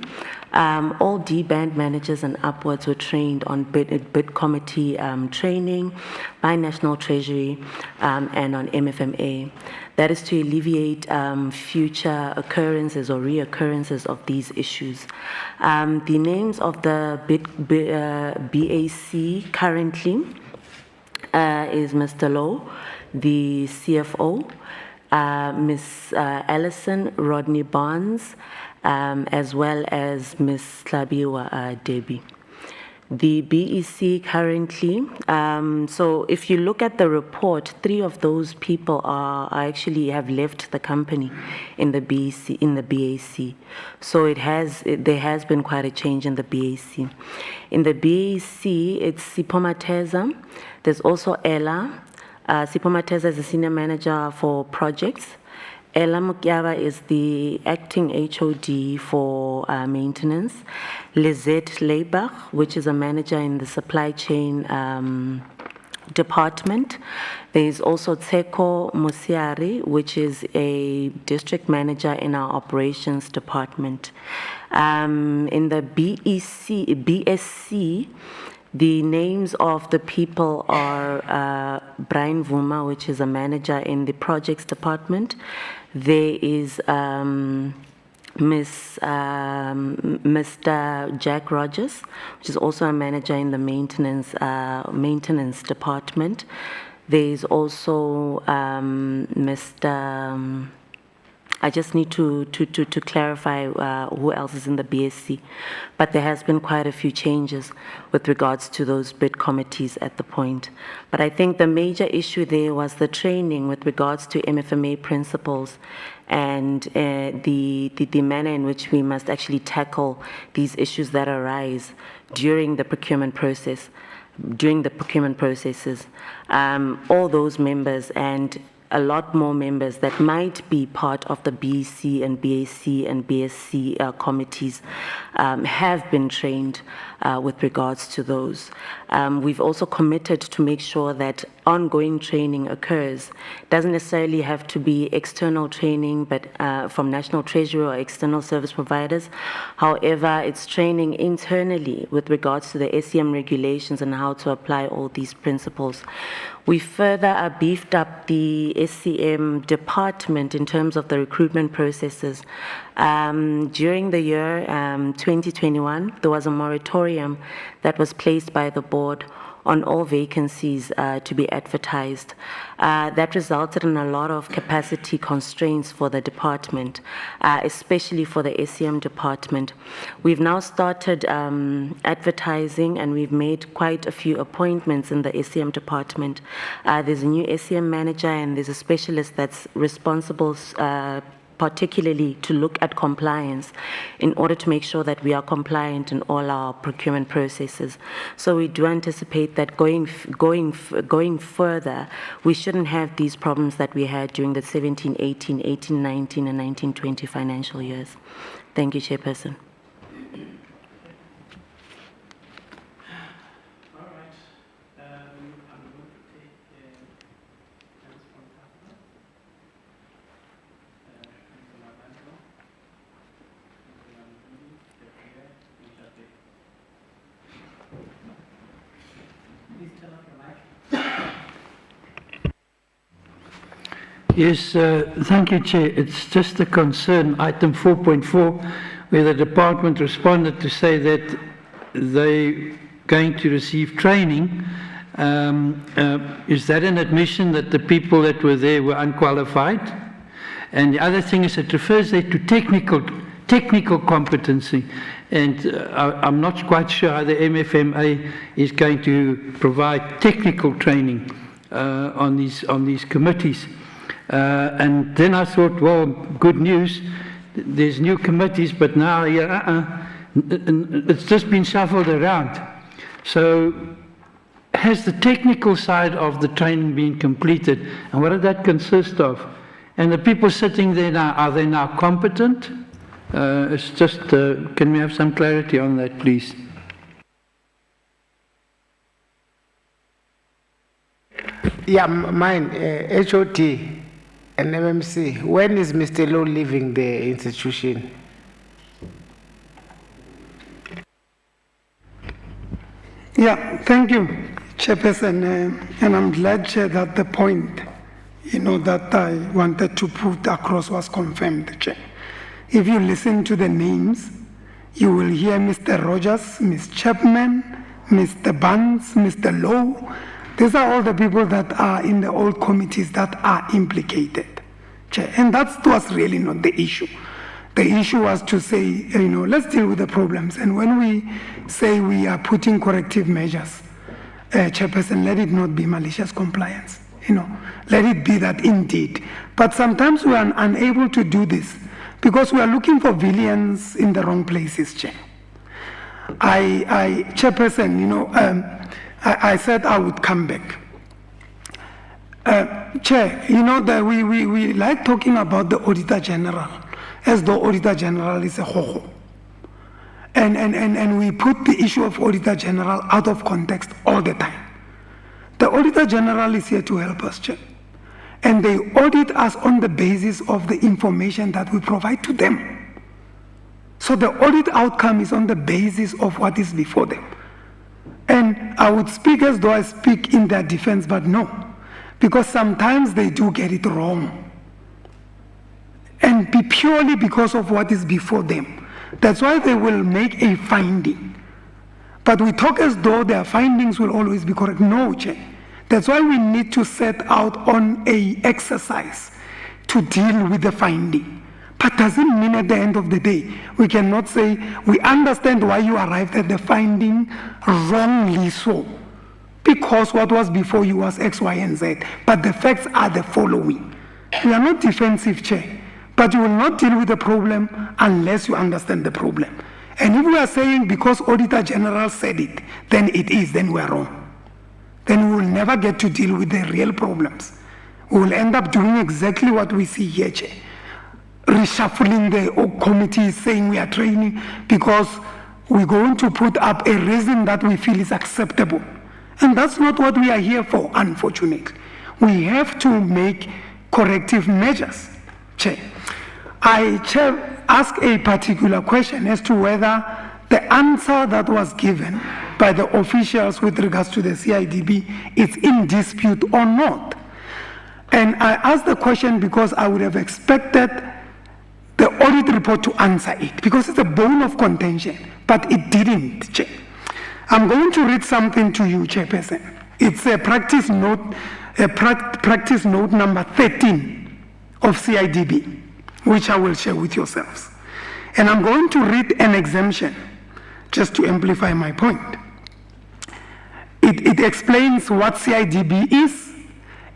All D-band managers and upwards were trained on bid committee training by National Treasury and on MFMA. That is to alleviate future occurrences or reoccurrences of these issues. The names of the BAC currently is Mr. Lowe, the CFO, Ms. Allison Rodney Barnes, as well as Ms. Tlabiwa Debbie. The BEC currently, so if you look at the report, 3 of those people are actually have left the company in the BAC. So there has been quite a change in the BAC. In the BAC, it's Sipho Mateza. There's also Ella. Sipho Mateza is the senior manager for projects. Ella Mukyaba is the acting HOD for maintenance. Lizette Leibach, which is a manager in the supply chain department. There is also Tseko Musiari, which is a district manager in our operations department. In the BSc, the names of the people are Brian Vuma, which is a manager in the projects department. There is Mr. Jack Rogers, which is also a manager in the maintenance department. There is also Mr. I just need to clarify who else is in the BSc, but there has been quite a few changes with regards to those bid committees at the point. But I think the major issue there was the training with regards to MFMA principles and the manner in which we must actually tackle these issues that arise during the procurement process, during the procurement processes. All those members and a lot more members that might be part of the BEC and BAC and BSc committees have been trained with regards to those. We've also committed to make sure that ongoing training occurs. Doesn't necessarily have to be external training, but from National Treasury or external service providers. However, it's training internally with regards to the SEM regulations and how to apply all these principles. We further beefed up the SCM department in terms of the recruitment processes. During the year 2021, there was a moratorium that was placed by the board on all vacancies to be advertised. That resulted in a lot of capacity constraints for the department, especially for the SEM department. We've now started advertising, and we've made quite a few appointments in the SEM department. There's a new SEM manager, and there's a specialist that's responsible particularly to look at compliance in order to make sure that we are compliant in all our procurement processes. So we do anticipate that going further, we shouldn't have these problems that we had during the 17, 18, 18, 19, and 19, 20 financial years. Thank you, Chairperson. Yes, thank you, Chair. It's just a concern, item 4.4, where the department responded to say that they're going to receive training. Is that an admission that the people that were there were unqualified? And the other thing is it refers there to technical competency. And I'm not quite sure how the MFMA is going to provide technical training on these committees. And then I thought, well, good news, there's new committees, but now it's just been shuffled around. So has the technical side of the training been completed? And what did that consist of? And the people sitting there now, are they now competent? It's just, can we have some clarity on that, please? Yeah, mine, HOT and MMC. When is Mr. Low leaving the institution? Yeah, thank you, Chairperson. And I'm glad, Chair, that the point, that I wanted to put across was confirmed, Chair. If you listen to the names, you will hear Mr. Rogers, Ms. Chapman, Mr. Barnes, Mr. Lowe. These are all the people that are in the old committees that are implicated, Chair. And that was really not the issue. The issue was to say, let's deal with the problems. And when we say we are putting corrective measures, Chairperson, let it not be malicious compliance. Let it be that indeed. But sometimes we are unable to do this because we are looking for villains in the wrong places, Chair. Chairperson, I said I would come back. Chair, that we like talking about the Auditor General as though Auditor General is a ho-ho. And we put the issue of Auditor General out of context all the time. The Auditor General is here to help us, Chair. And they audit us on the basis of the information that we provide to them. So the audit outcome is on the basis of what is before them. And I would speak as though I speak in their defense, but no, because sometimes they do get it wrong. And purely because of what is before them. That's why they will make a finding. But we talk as though their findings will always be correct. No, Chair. That's why we need to set out on an exercise to deal with the finding. But doesn't mean at the end of the day, we cannot say, we understand why you arrived at the finding wrongly so. Because what was before you was X, Y, and Z. But the facts are the following. We are not defensive, Chair. But you will not deal with the problem unless you understand the problem. And if we are saying because Auditor General said it, then it is, then we are wrong. Then we will never get to deal with the real problems. We will end up doing exactly what we see here, Chair. Reshuffling the committees, saying we are training because we're going to put up a reason that we feel is acceptable. And that's not what we are here for, unfortunately. We have to make corrective measures, Chair. I, Chair, ask a particular question as to whether the answer that was given by the officials with regards to the CIDB is in dispute or not. And I ask the question because I would have expected the audit report to answer it, because it's a bone of contention, but it didn't, Chair. I'm going to read something to you, Chairperson. It's a practice note number 13 of CIDB, which I will share with yourselves. And I'm going to read an exemption just to amplify my point. It explains what CIDB is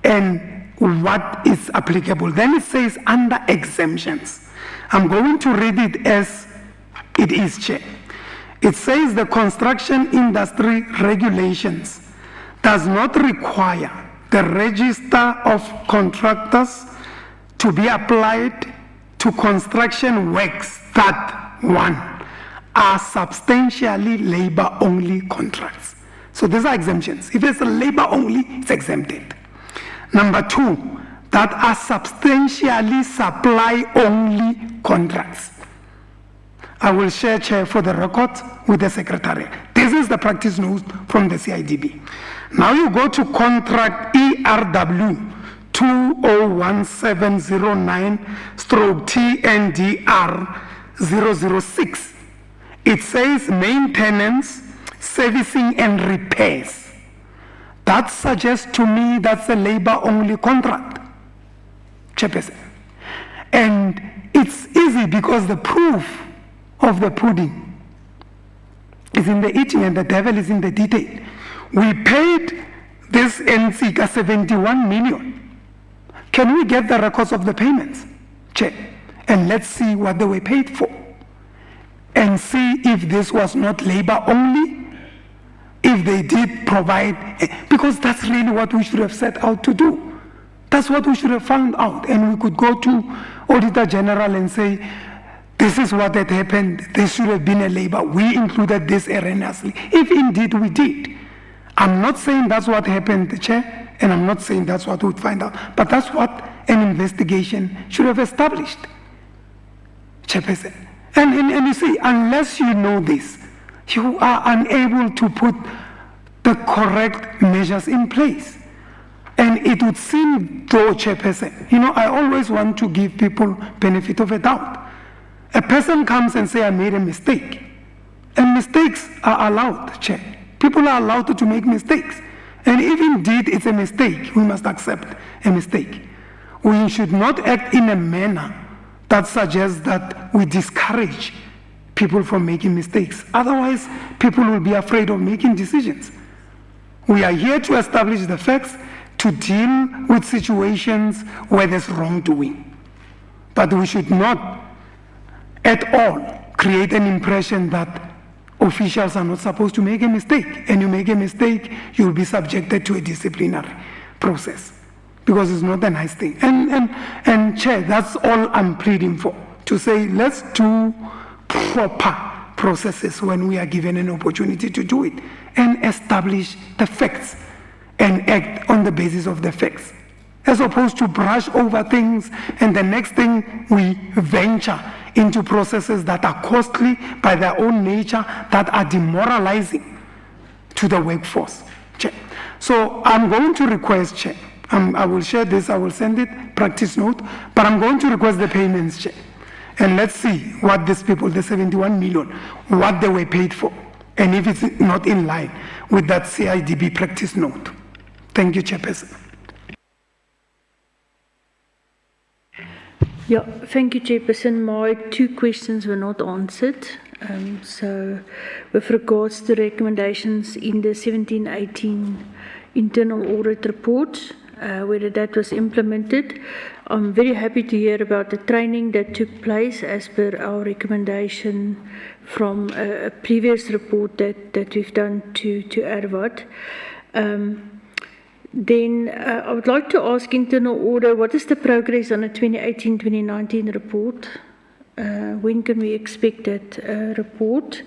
and what is applicable. Then it says under exemptions. I'm going to read it as it is, Chair. It says the construction industry regulations does not require the register of contractors to be applied to construction works that, one, are substantially labor-only contracts. So these are exemptions. If it's a labor-only, it's exempted. Number two, that are substantially supply-only contracts. I will share, Chair, for the record with the Secretariat. This is the practice note from the CIDB. Now you go to contract ERW 201709/TNDR 006. It says maintenance, servicing, and repairs. That suggests to me that's a labor-only contract, Chairperson. And it's easy because the proof of the pudding is in the eating and the devil is in the detail. We paid this NCICA 71 million. Can we get the records of the payments? Check. And let's see what they were paid for. And see if this was not labor only, if they did provide, because that's really what we should have set out to do. That's what we should have found out. And we could go to Auditor General and say, this is what had happened. This should have been a labor. We included this erroneously. If indeed we did. I'm not saying that's what happened, Chair, and I'm not saying that's what we'd find out, but that's what an investigation should have established, Chairperson. And you see, unless you know this, you are unable to put the correct measures in place. And it would seem, though, Chairperson, I always want to give people benefit of a doubt. A person comes and say, I made a mistake. And mistakes are allowed, Chair. People are allowed to make mistakes. And if indeed it's a mistake, we must accept a mistake. We should not act in a manner that suggests that we discourage people from making mistakes. Otherwise, people will be afraid of making decisions. We are here to establish the facts, to deal with situations where there's wrongdoing. But we should not at all create an impression that officials are not supposed to make a mistake. And you make a mistake, you'll be subjected to a disciplinary process. Because it's not a nice thing. And Chair, that's all I'm pleading for. To say, let's do proper processes when we are given an opportunity to do it. And establish the facts. And act on the basis of the facts. As opposed to brush over things, and the next thing we venture into processes that are costly by their own nature, that are demoralizing to the workforce. Chair. So I'm going to request, Chair, I will share this, I will send it, practice note, but I'm going to request the payments, Chair. And let's see what these people, the 71 million, what they were paid for, and if it's not in line with that CIDB practice note. Thank you, Chairperson. Yeah, thank you, Chairperson. My two questions were not answered. So, with regards to recommendations in the 17-18 internal audit report, whether that was implemented, I'm very happy to hear about the training that took place as per our recommendation from a previous report that we've done to ARVAT. Then I would like to ask internal order, what is the progress on the 2018-2019 report? When can we expect that report?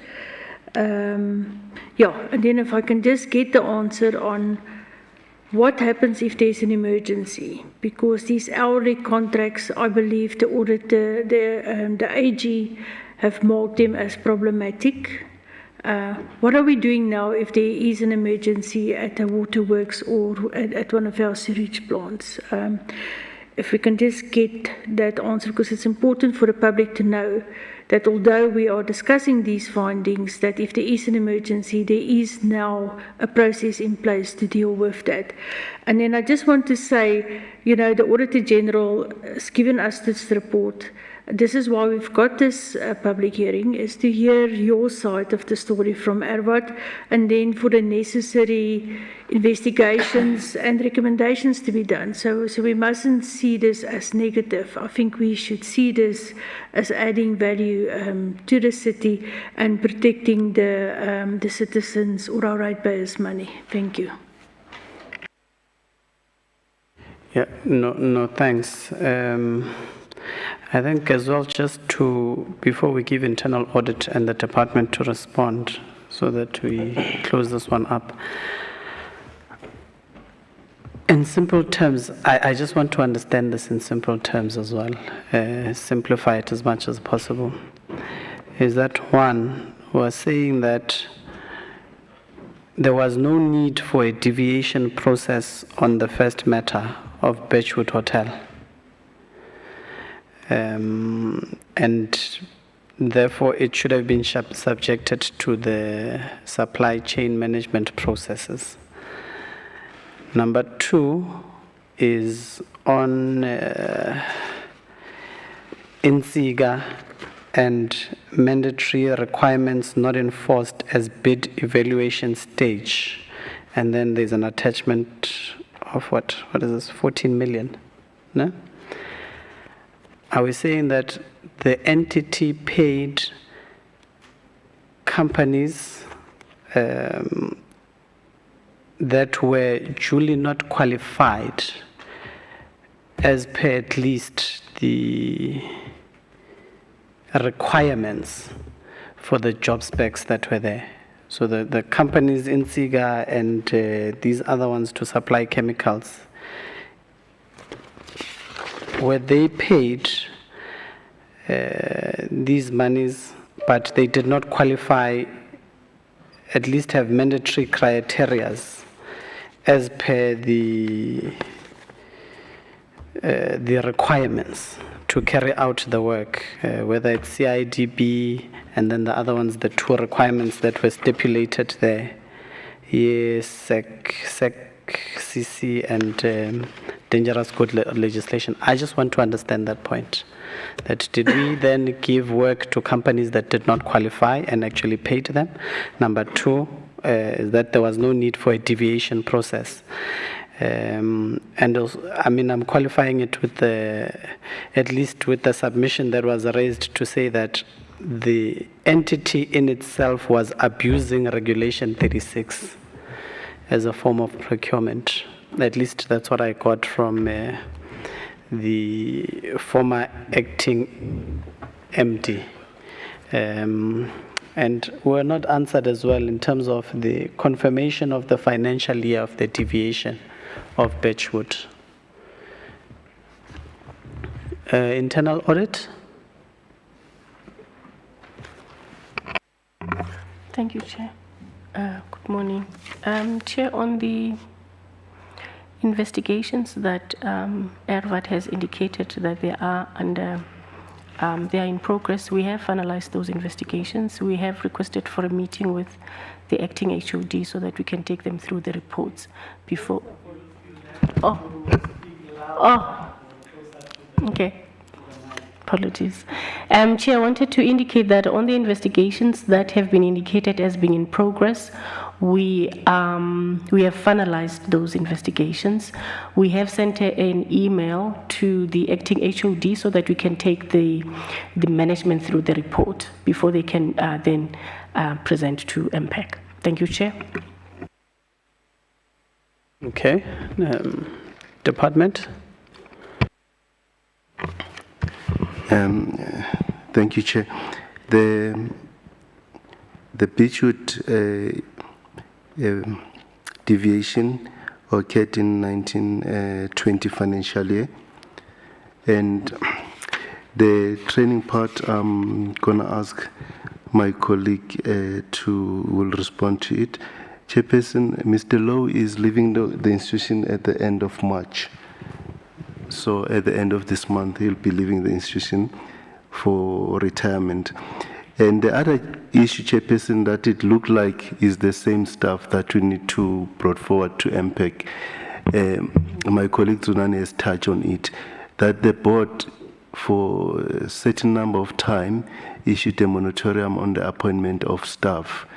Yeah, and then if I can just get the answer on what happens if there's an emergency? Because these hourly contracts, I believe the auditor, the AG have marked them as problematic. What are we doing now if there is an emergency at the waterworks or at one of our sewage plants? If we can just get that answer, because it's important for the public to know that although we are discussing these findings, that if there is an emergency, there is now a process in place to deal with that. And then I just want to say, the Auditor General has given us this report. This is why we've got this public hearing, is to hear your side of the story from ARVAT, and then for the necessary investigations and recommendations to be done. So we mustn't see this as negative. I think we should see this as adding value to the city and protecting the citizens or our ratepayers' money. Thank you. Yeah, no, thanks. I think as well, just before we give internal audit and the department to respond, so that we close this one up. In simple terms, I just want to understand this in simple terms as well, simplify it as much as possible. Is that one, we're saying that there was no need for a deviation process on the first matter of Birchwood Hotel. And therefore it should have been subjected to the supply chain management processes. Number two is on INSIGA and mandatory requirements not enforced as bid evaluation stage. And then there's an attachment of what is this, 14 million, no? Are we saying that the entity paid companies that were duly not qualified as per at least the requirements for the job specs that were there? So the companies in SIGA and these other ones to supply chemicals, were they paid these monies, but they did not qualify, at least have mandatory criteria as per the requirements to carry out the work, whether it's CIDB and then the other ones, the two requirements that were stipulated there, CC and dangerous good legislation. I just want to understand that point. That did we then give work to companies that did not qualify and actually paid them? Number two, is that there was no need for a deviation process. And also, I mean, I'm qualifying it with at least with the submission that was raised to say that the entity in itself was abusing Regulation 36 as a form of procurement. At least that's what I got from the former acting MD. And were not answered as well in terms of the confirmation of the financial year of the deviation of Birchwood. Internal audit. Thank you, Chair. Good morning. Chair, on the investigations that ERVAT has indicated that they are under, they are in progress, we have finalized those investigations. We have requested for a meeting with the acting HOD so that we can take them through the reports before. Okay. Apologies. Chair, I wanted to indicate that on the investigations that have been indicated as being in progress, we have finalized those investigations. We have sent an email to the acting HOD so that we can take the management through the report before they can then present to MPAC. Thank you, Chair. Okay. Department. Thank you, Chair. The Birchwood deviation occurred in 1920 financial year, and the training part, I'm gonna ask my colleague will respond to it. Chairperson, Mr. Lowe is leaving the institution at the end of March. So at the end of this month, he'll be leaving the institution for retirement. And the other issue, Chairperson, that it looked like is the same stuff that we need to brought forward to MPAC. My colleague Zunani has touched on it, that the board for a certain number of time issued a moratorium on the appointment of staff.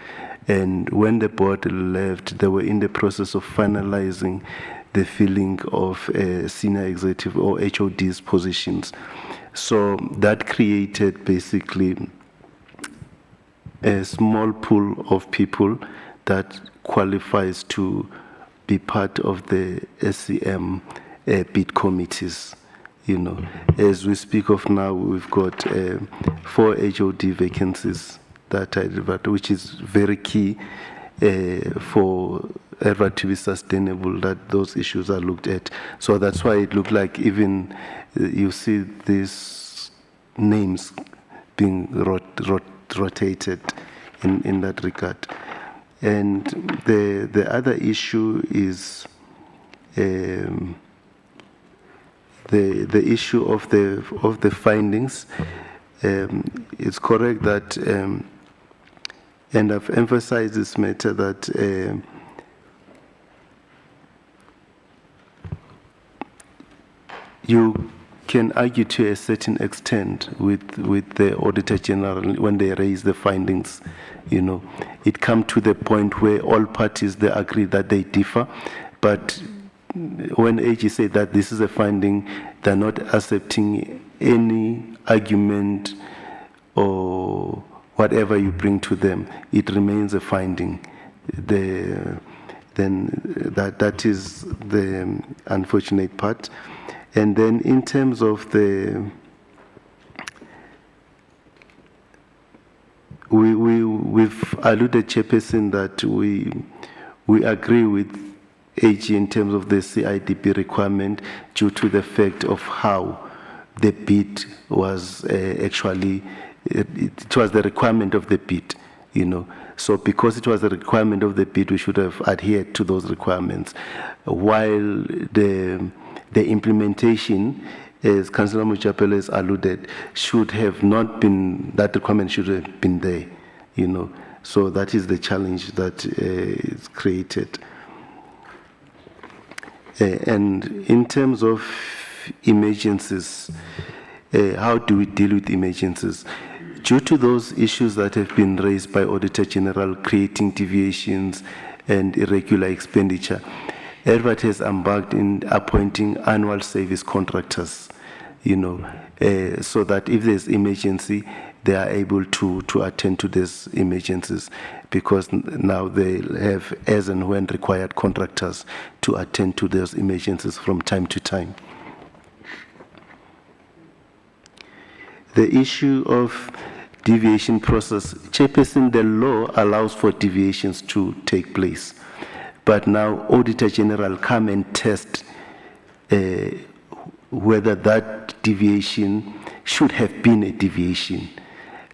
And when the board left, they were in the process of finalizing the filling of senior executive or HOD's positions. So that created basically a small pool of people that qualifies to be part of the SCM bid committees. You know, as we speak of now, we've got 4 HOD vacancies that which is very key for ever to be sustainable, that those issues are looked at. So that's why it looked like even you see these names being rotated in that regard. And the other issue is the issue of the findings. It's correct that, and I've emphasized this matter, that you can argue to a certain extent with the Auditor General when they raise the findings. You know, it comes to the point where all parties, they agree that they differ, but when AG said that this is a finding, they're not accepting any argument or whatever you bring to them. It remains a finding. Then that is the unfortunate part. And then in terms of we've alluded, Chairperson, that we agree with AG in terms of the CIDP requirement due to the fact of how the bid was actually, it was the requirement of the bid, you know. So because it was the requirement of the bid, we should have adhered to those requirements. While the implementation, as Councillor Mujapele has alluded, should have not been, that requirement should have been there, you know. So that is the challenge that is created. And in terms of emergencies, how do we deal with emergencies? Due to those issues that have been raised by Auditor General, creating deviations and irregular expenditure, ERVAT has embarked in appointing annual service contractors, you know, so that if there's emergency, they are able to attend to these emergencies, because now they have as and when required contractors to attend to those emergencies from time to time. The issue of deviation process, Chairperson, the law allows for deviations to take place, but now Auditor General come and test whether that deviation should have been a deviation.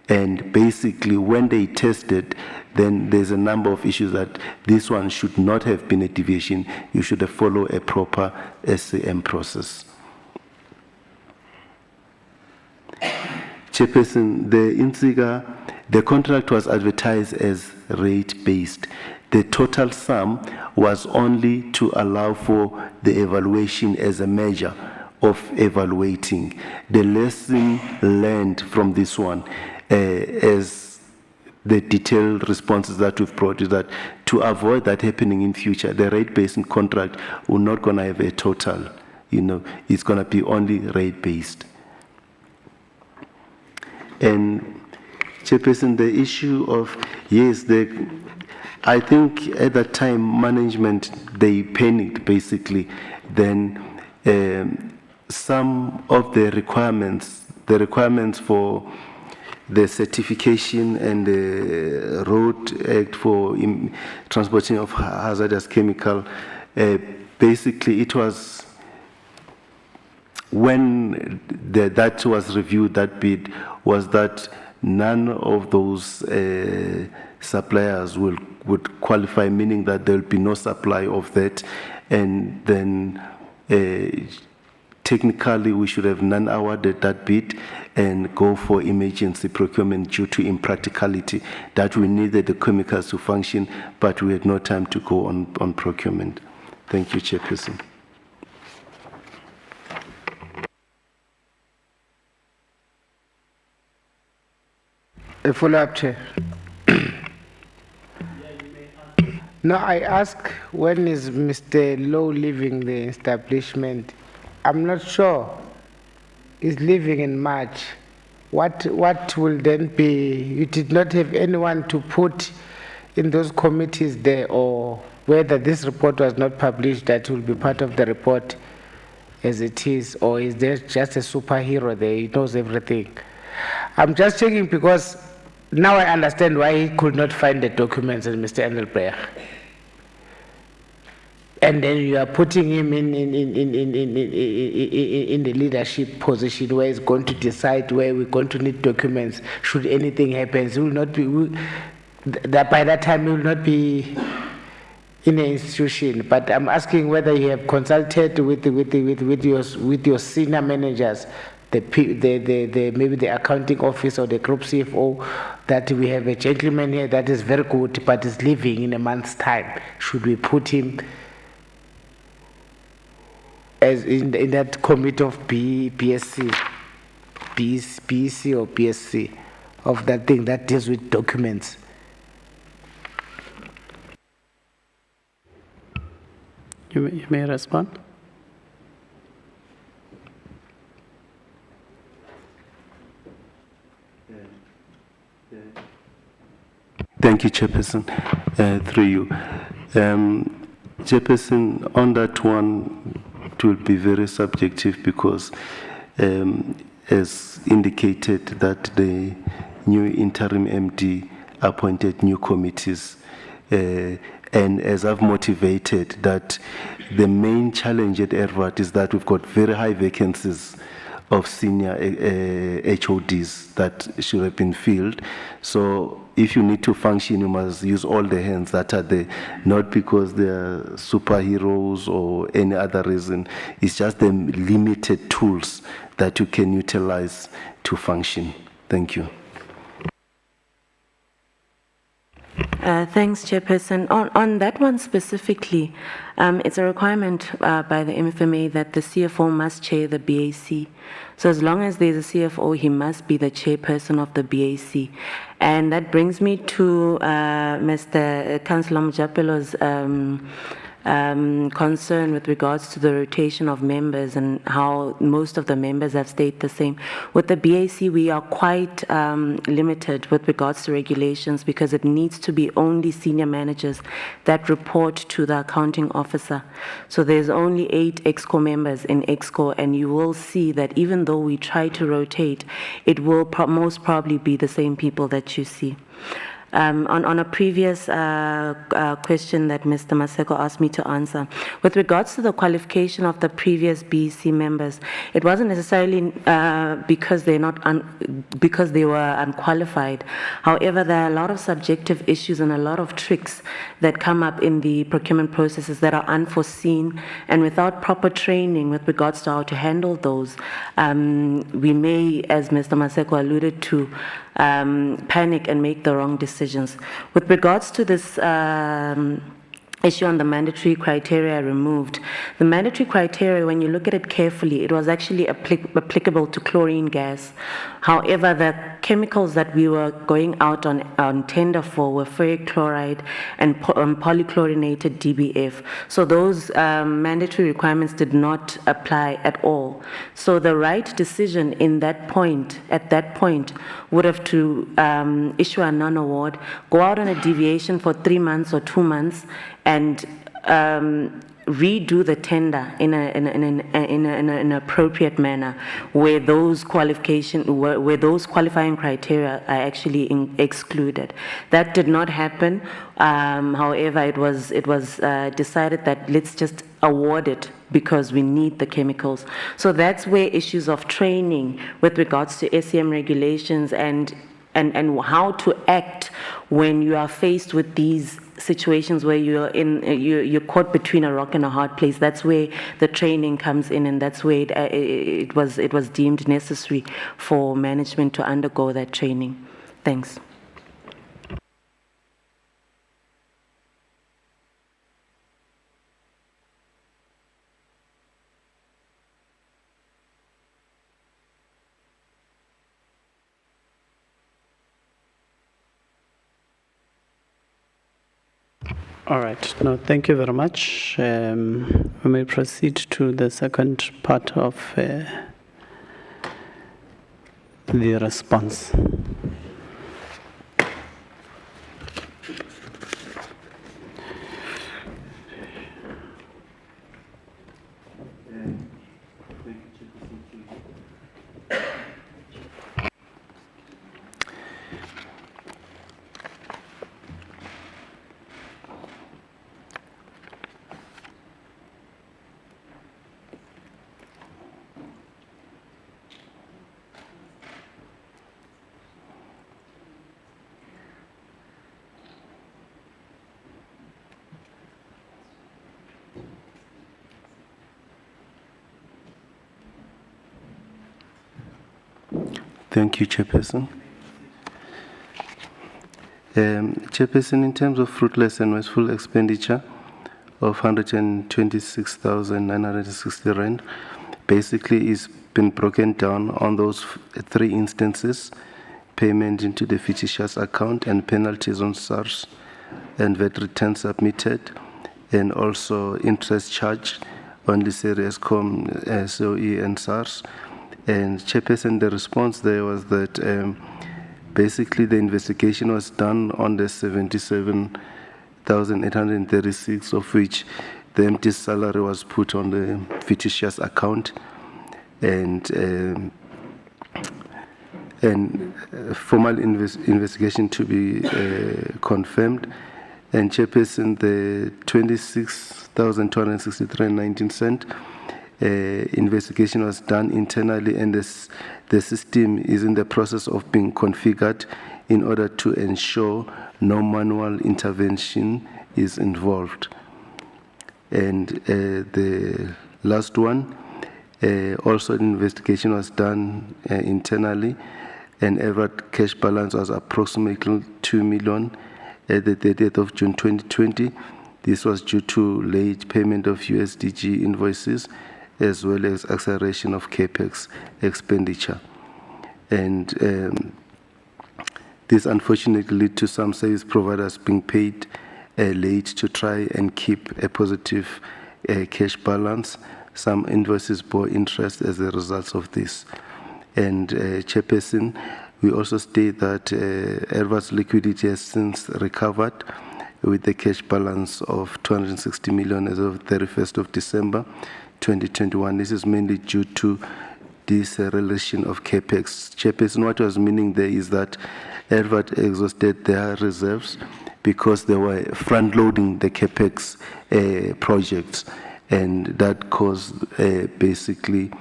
And basically, when they test it, then there's a number of issues that this one should not have been a deviation. You should have followed a proper SCM process. Chairperson, the INSIGA, the contract was advertised as rate-based. The total sum was only to allow for the evaluation as a measure of evaluating. The lesson learned from this one, as the detailed responses that we've brought, is that to avoid that happening in future, the rate-based contract will not going to have a total, you know, it's going to be only rate-based. And Chairperson, the issue of, yes, I think at that time management, they panicked basically. Then some of the requirements for the certification and the Road Act for transporting of hazardous chemical, basically it was, when that was reviewed, that bid, was that none of those suppliers would qualify, meaning that there will be no supply of that, and then technically we should have non-awarded that bid and go for emergency procurement due to impracticality, that we needed the chemicals to function, but we had no time to go on procurement. Thank you, Chairperson. A follow-up, Chair. No, I ask, when is Mr. Lowe leaving the establishment? I'm not sure. He's leaving in March. What will then be? You did not have anyone to put in those committees there, or whether this report was not published, that will be part of the report as it is, or is there just a superhero there? He knows everything. I'm just checking because now I understand why he could not find the documents in Mr. Engelbrecht. And then you are putting him in the leadership position where he's going to decide where we're going to need documents should anything happen. He will not be, by that time he will not be in an institution. But I'm asking whether you have consulted with your senior managers, maybe the accounting office or the group CFO, that we have a gentleman here that is very good but is leaving in a month's time. Should we put him? as in that committee of BSc, BEC or BSc, of that thing that deals with documents. You may respond. Thank you, Chairperson. Through you. Chairperson, on that one, it will be very subjective because, as indicated, that the new interim MD appointed new committees, and as I've motivated that the main challenge at ERVAT is that we've got very high vacancies of senior HODs that should have been filled. So if you need to function, you must use all the hands that are there, not because they are superheroes or any other reason. It's just the limited tools that you can utilize to function. Thank you. Thanks, Chairperson. On that one specifically, it's a requirement by the MFMA that the CFO must chair the BAC. So as long as there's a CFO, he must be the chairperson of the BAC. And that brings me to Mr. Councillor Mjapelo's concern with regards to the rotation of members and how most of the members have stayed the same. With the BAC, we are quite limited with regards to regulations because it needs to be only senior managers that report to the accounting officer. So there's only 8 EXCO members in EXCO, and you will see that even though we try to rotate, it will most probably be the same people that you see. On a previous question that Mr. Maseko asked me to answer, with regards to the qualification of the previous BEC members, it wasn't necessarily because because they were unqualified. However, there are a lot of subjective issues and a lot of tricks that come up in the procurement processes that are unforeseen, and without proper training with regards to how to handle those, we may, as Mr. Maseko alluded to, panic and make the wrong decisions. With regards to this issue on the mandatory criteria removed, the mandatory criteria, when you look at it carefully, it was actually applicable to chlorine gas. However, the chemicals that we were going out on tender for were ferric chloride and polychlorinated DBF. So those mandatory requirements did not apply at all. So the right decision at that point, would have to issue a non-award, go out on a deviation for 3 months or 2 months, and redo the tender in an appropriate manner, where those qualifying criteria are actually excluded. That did not happen. However, it was decided that let's just award it because we need the chemicals. So that's where issues of training with regards to SEM regulations and how to act when you are faced with these situations where you're caught between a rock and a hard place. That's where the training comes in, and that's where it was deemed necessary for management to undergo that training. Thanks. All right. No, thank you very much. We may proceed to the second part of the response. Thank you, Chairperson. Chairperson, in terms of fruitless and wasteful expenditure, of 126,960 rand. Basically, it's been broken down on those 3 instances: payment into the fictitious account and penalties on SARS and VAT return submitted, and also interest charged on the serious SOE and SARS. And Chairperson, the response there was that basically the investigation was done on the 77,836, of which the empty salary was put on the fictitious account, and formal investigation to be confirmed. And Chairperson, the 26,263.19 cent investigation was done internally, and the system is in the process of being configured in order to ensure no manual intervention is involved. And the last one, also the investigation was done internally, and average cash balance was approximately 2 million at the 30th of June 2020. This was due to late payment of USDG invoices, as well as acceleration of CAPEX expenditure. And this unfortunately led to some service providers being paid late to try and keep a positive cash balance. Some invoices bore interest as a result of this. And Chairperson, we also state that ERVA's liquidity has since recovered with the cash balance of 260 million as of 31st of December 2021. This is mainly due to this relation of CAPEX. Chairperson, what was meaning there is that ERVA exhausted their reserves because they were front-loading the CAPEX projects, and that caused basically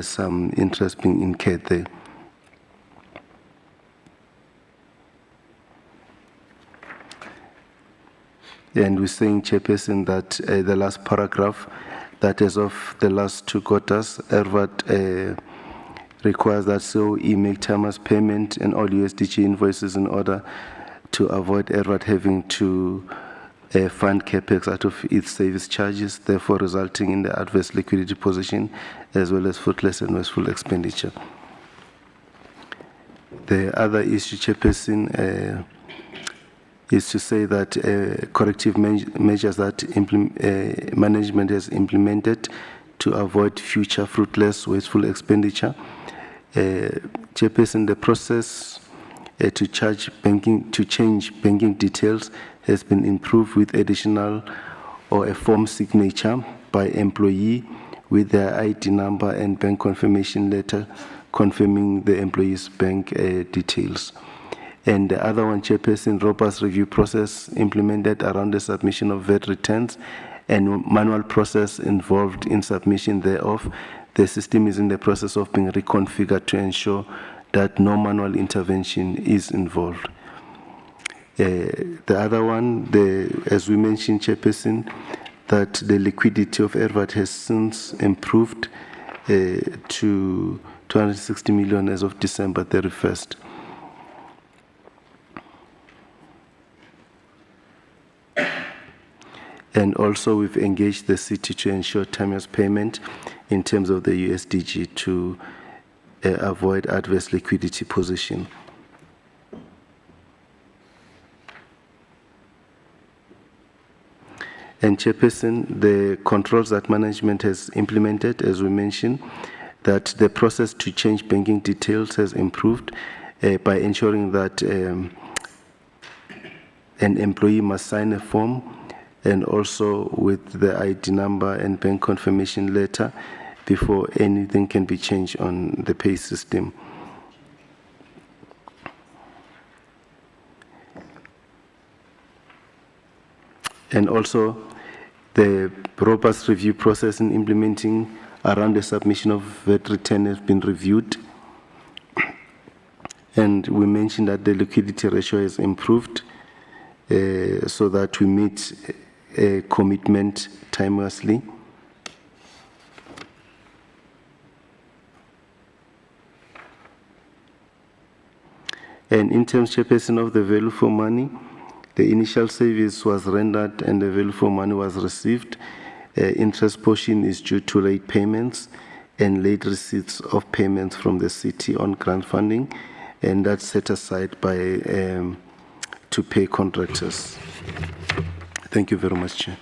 some interest being incurred there. And we're saying, Chairperson, that the last paragraph, that as of the last 2 quarters, ERVAT requires that COE make timers payment and all USDG invoices in order to avoid ERVAT having to fund CAPEX out of its service charges, therefore resulting in the adverse liquidity position as well as fruitless and wasteful expenditure. The other issue, Chairperson, is to say that corrective measures that management has implemented to avoid future fruitless, wasteful expenditure. Chairperson, the process to change banking details has been improved with additional or a form signature by employee with their ID number and bank confirmation letter confirming the employee's bank details. And the other one, Chairperson, robust review process implemented around the submission of VAT returns and manual process involved in submission thereof. The system is in the process of being reconfigured to ensure that no manual intervention is involved. The other one, as we mentioned, Chairperson, that the liquidity of ERVAT has since improved to 260 million as of December 31st. And also we've engaged the city to ensure timeous payment in terms of the USDG to avoid adverse liquidity position. And Chairperson, the controls that management has implemented, as we mentioned, that the process to change banking details has improved by ensuring that an employee must sign a form, and also with the ID number and bank confirmation letter before anything can be changed on the pay system. And also the robust review process in implementing around the submission of VAT return has been reviewed. And we mentioned that the liquidity ratio has improved so that we meet a commitment timelessly. And in terms, Chairperson, of the value for money, The initial service was rendered and the value for money was received. Interest portion is due to late payments and late receipts of payments from the city on grant funding, and that's set aside by to pay contractors. Thank you very much, Chair.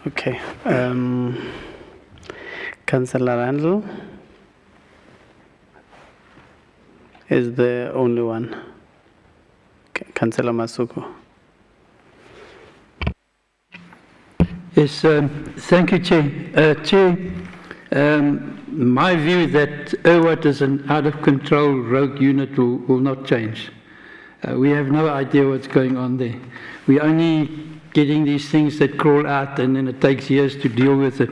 Okay. Councillor Randall is the only one. Councillor Masuku. Yes, thank you, Chair. Chair, my view that Irwat is an out-of-control rogue unit will not change. We have no idea what's going on there. We're only getting these things that crawl out and then it takes years to deal with it.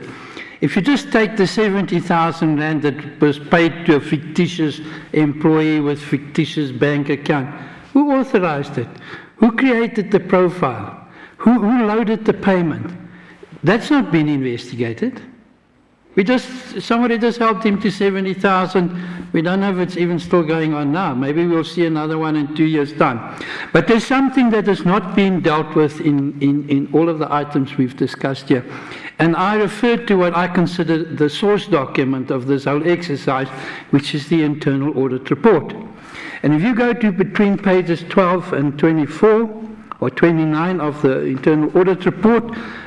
If you just take the 70,000 rand that was paid to a fictitious employee with fictitious bank account, who authorized it? Who created the profile? Who loaded the payment? That's not been investigated. Somebody just helped him to 70,000. We don't know if it's even still going on now. Maybe we'll see another one in 2 years' time. But there's something that has not been dealt with in all of the items we've discussed here. And I refer to what I consider the source document of this whole exercise, which is the internal audit report. And if you go to between pages 12 and 24, or 29 of the internal audit report,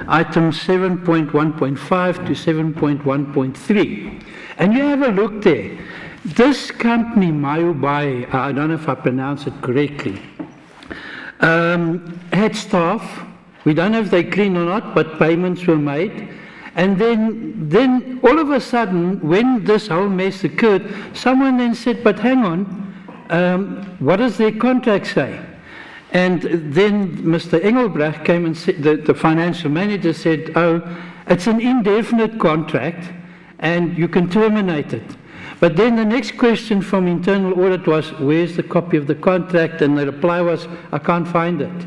items 7.1.5 to 7.1.3. And you have a look there. This company, Mayubai, I don't know if I pronounce it correctly, had staff. We don't know if they clean or not, but payments were made. And then all of a sudden, when this whole mess occurred, someone then said, but hang on, what does their contract say? And then Mr. Engelbrecht came and said, the financial manager said, oh, it's an indefinite contract and you can terminate it. But then the next question from internal audit was, where's the copy of the contract? And the reply was, I can't find it.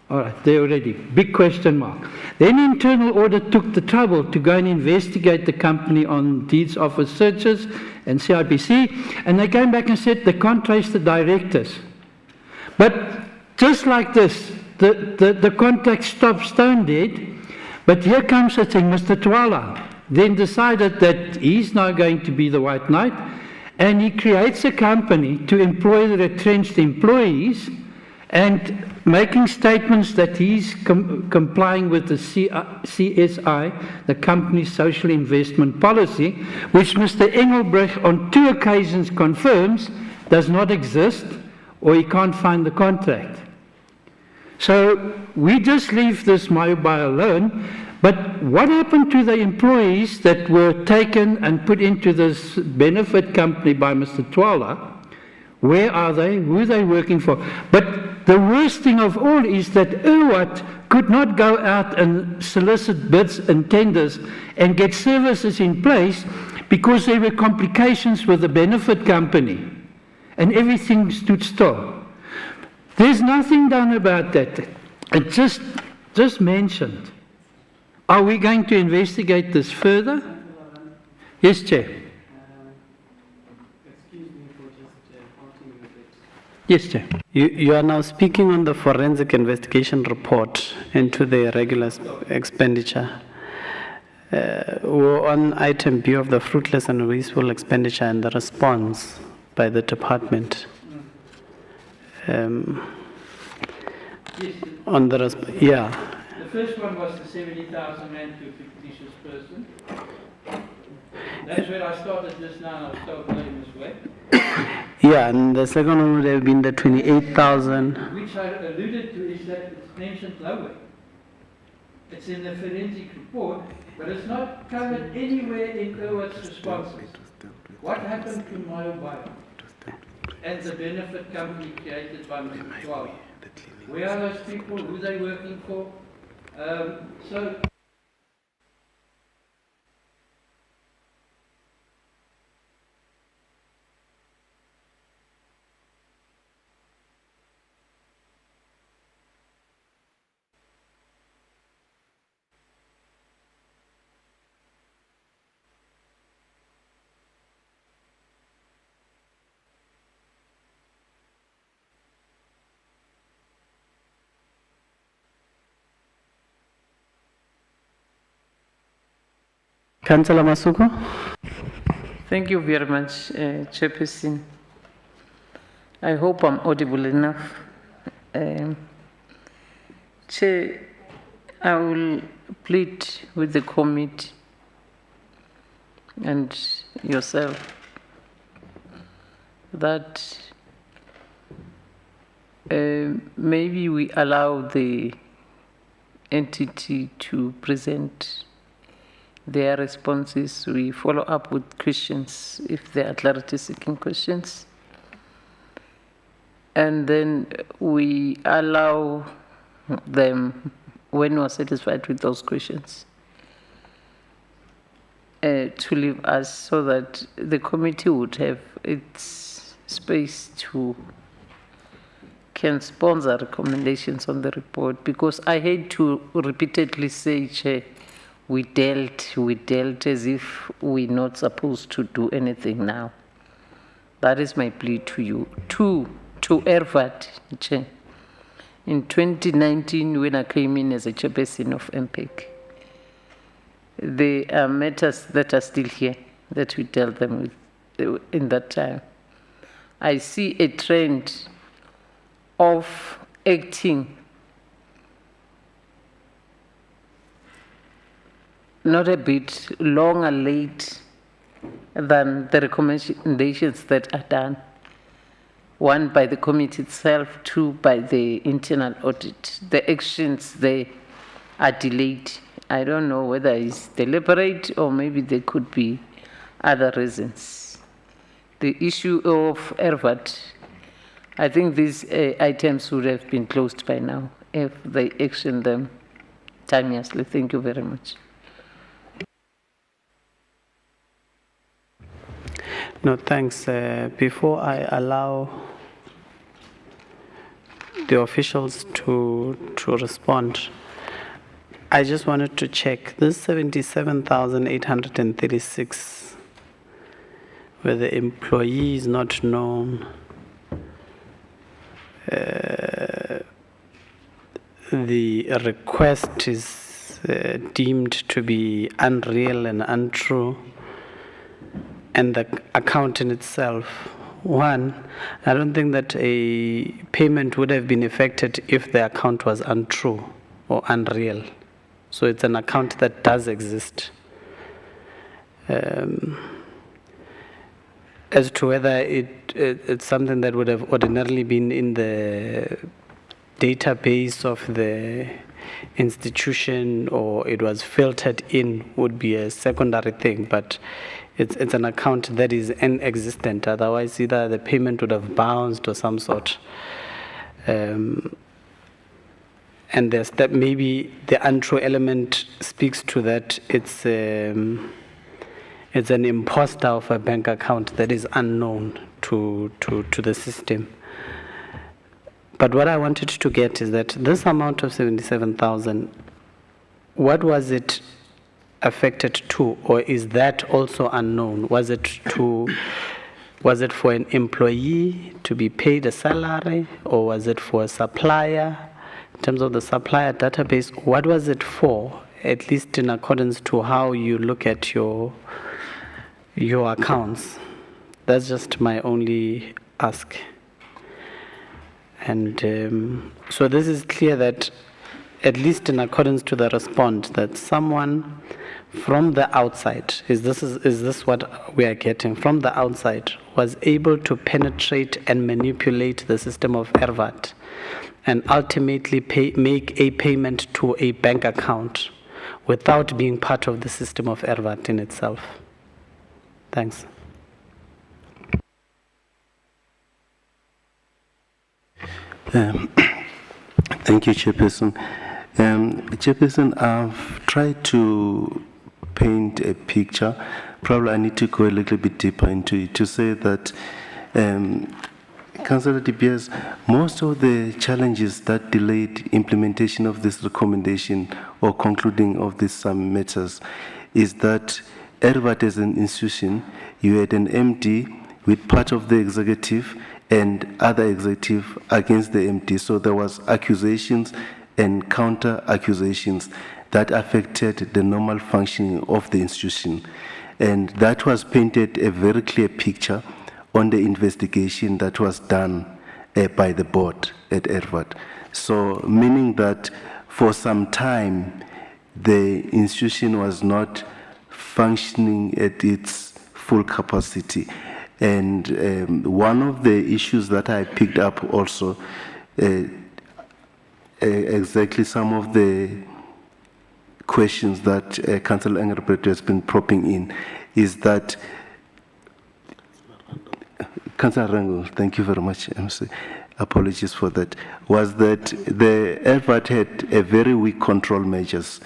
All right, there already, big question mark. Then internal audit took the trouble to go and investigate the company on deeds office searches and CIPC, and they came back and said they can't trace the directors. But just like this, the contract stopped stone dead, but here comes the thing, Mr. Twala then decided that he's now going to be the white knight, and he creates a company to employ the retrenched employees and making statements that he's complying with the CSI, the company's social investment policy, which Mr. Engelbrecht on 2 occasions confirms does not exist, or he can't find the contract. So we just leave this Mayubai alone, but what happened to the employees that were taken and put into this benefit company by Mr. Twala? Where are they? Who are they working for? But the worst thing of all is that Irwat could not go out and solicit bids and tenders and get services in place because there were complications with the benefit company and everything stood still. There's nothing done about that. It just mentioned. Are we going to investigate this further? Yes, Chair. Excuse me for just halting with it. Yes, Chair. You are now speaking on the forensic investigation report into the regular expenditure. We're on item B of the fruitless and wasteful expenditure and the response by the department. On the yeah. The first one was the 70,000 rand to a fictitious person. That's where I started just now, and I was told blame this way. Yeah, and the second one would have been the 28,000. Which I alluded to is that it's mentioned lower. It's in the forensic report, but it's not covered anywhere in Irwat's responses. What happened to Mayubai and the benefit company created by Mr. Twala? Where are those people? Who are they working for? So Councillor Masuko. Thank you very much, Chairperson. I hope I'm audible enough. Chair, I will plead with the committee and yourself that maybe we allow the entity to present their responses. We follow up with questions if there are clarity-seeking questions. And then we allow them, when we're satisfied with those questions, to leave us so that the committee would have its space to can sponsor recommendations on the report, because I hate to repeatedly say, Chair, we dealt as if we're not supposed to do anything now. That is my plea to you. To ERVAT, Chair. In 2019, when I came in as a chairperson of MPAC, there are matters that are still here that we dealt them with in that time. I see a trend of acting not a bit longer late than the recommendations that are done. One, by the committee itself, two, by the internal audit. The actions there are delayed. I don't know whether it's deliberate or maybe there could be other reasons. The issue of ERVAT, I think these items would have been closed by now if they action them timeously. Thank you very much. No, thanks. Before I allow the officials to respond, I just wanted to check this 77,836, where the employee is not known. The request is deemed to be unreal and untrue, and the account in itself. One, I don't think that a payment would have been effected if the account was untrue or unreal. So it's an account that does exist. As to whether it's something that would have ordinarily been in the database of the institution or it was filtered in would be a secondary thing, but it's an account that is inexistent. Otherwise, either the payment would have bounced or some sort. And there's that maybe the untrue element speaks to that. It's an imposter of a bank account that is unknown to the system. But what I wanted to get is that this amount of 77,000, what was it affected to, or is that also unknown? Was it for an employee to be paid a salary, or was it for a supplier? In terms of the supplier database, what was it for, at least in accordance to how you look at your accounts? That's just my only ask. And so this is clear that, at least in accordance to the response, that someone from the outside, is this what we are getting, from the outside, was able to penetrate and manipulate the system of ERVAT and ultimately make a payment to a bank account without being part of the system of ERVAT in itself. Thanks. Thank you, Chairperson. Chairperson, I've tried to paint a picture. Probably I need to go a little bit deeper into it to say that, Councillor De Beers, most of the challenges that delayed implementation of this recommendation or concluding of these matters is that ERVAT as an institution, you had an MD with part of the executive and other executive against the MD. So there was accusations and counter accusations. that affected the normal functioning of the institution. And that was painted a very clear picture on the investigation that was done by the board at ERVAT. So meaning that for some time, the institution was not functioning at its full capacity. And one of the issues that I picked up also, exactly some of the questions that Councillor Engelbrecht has been propping in, is that, Councillor Rango, thank you very much, MC. Apologies for that, was that the ERVAT had a very weak control measures,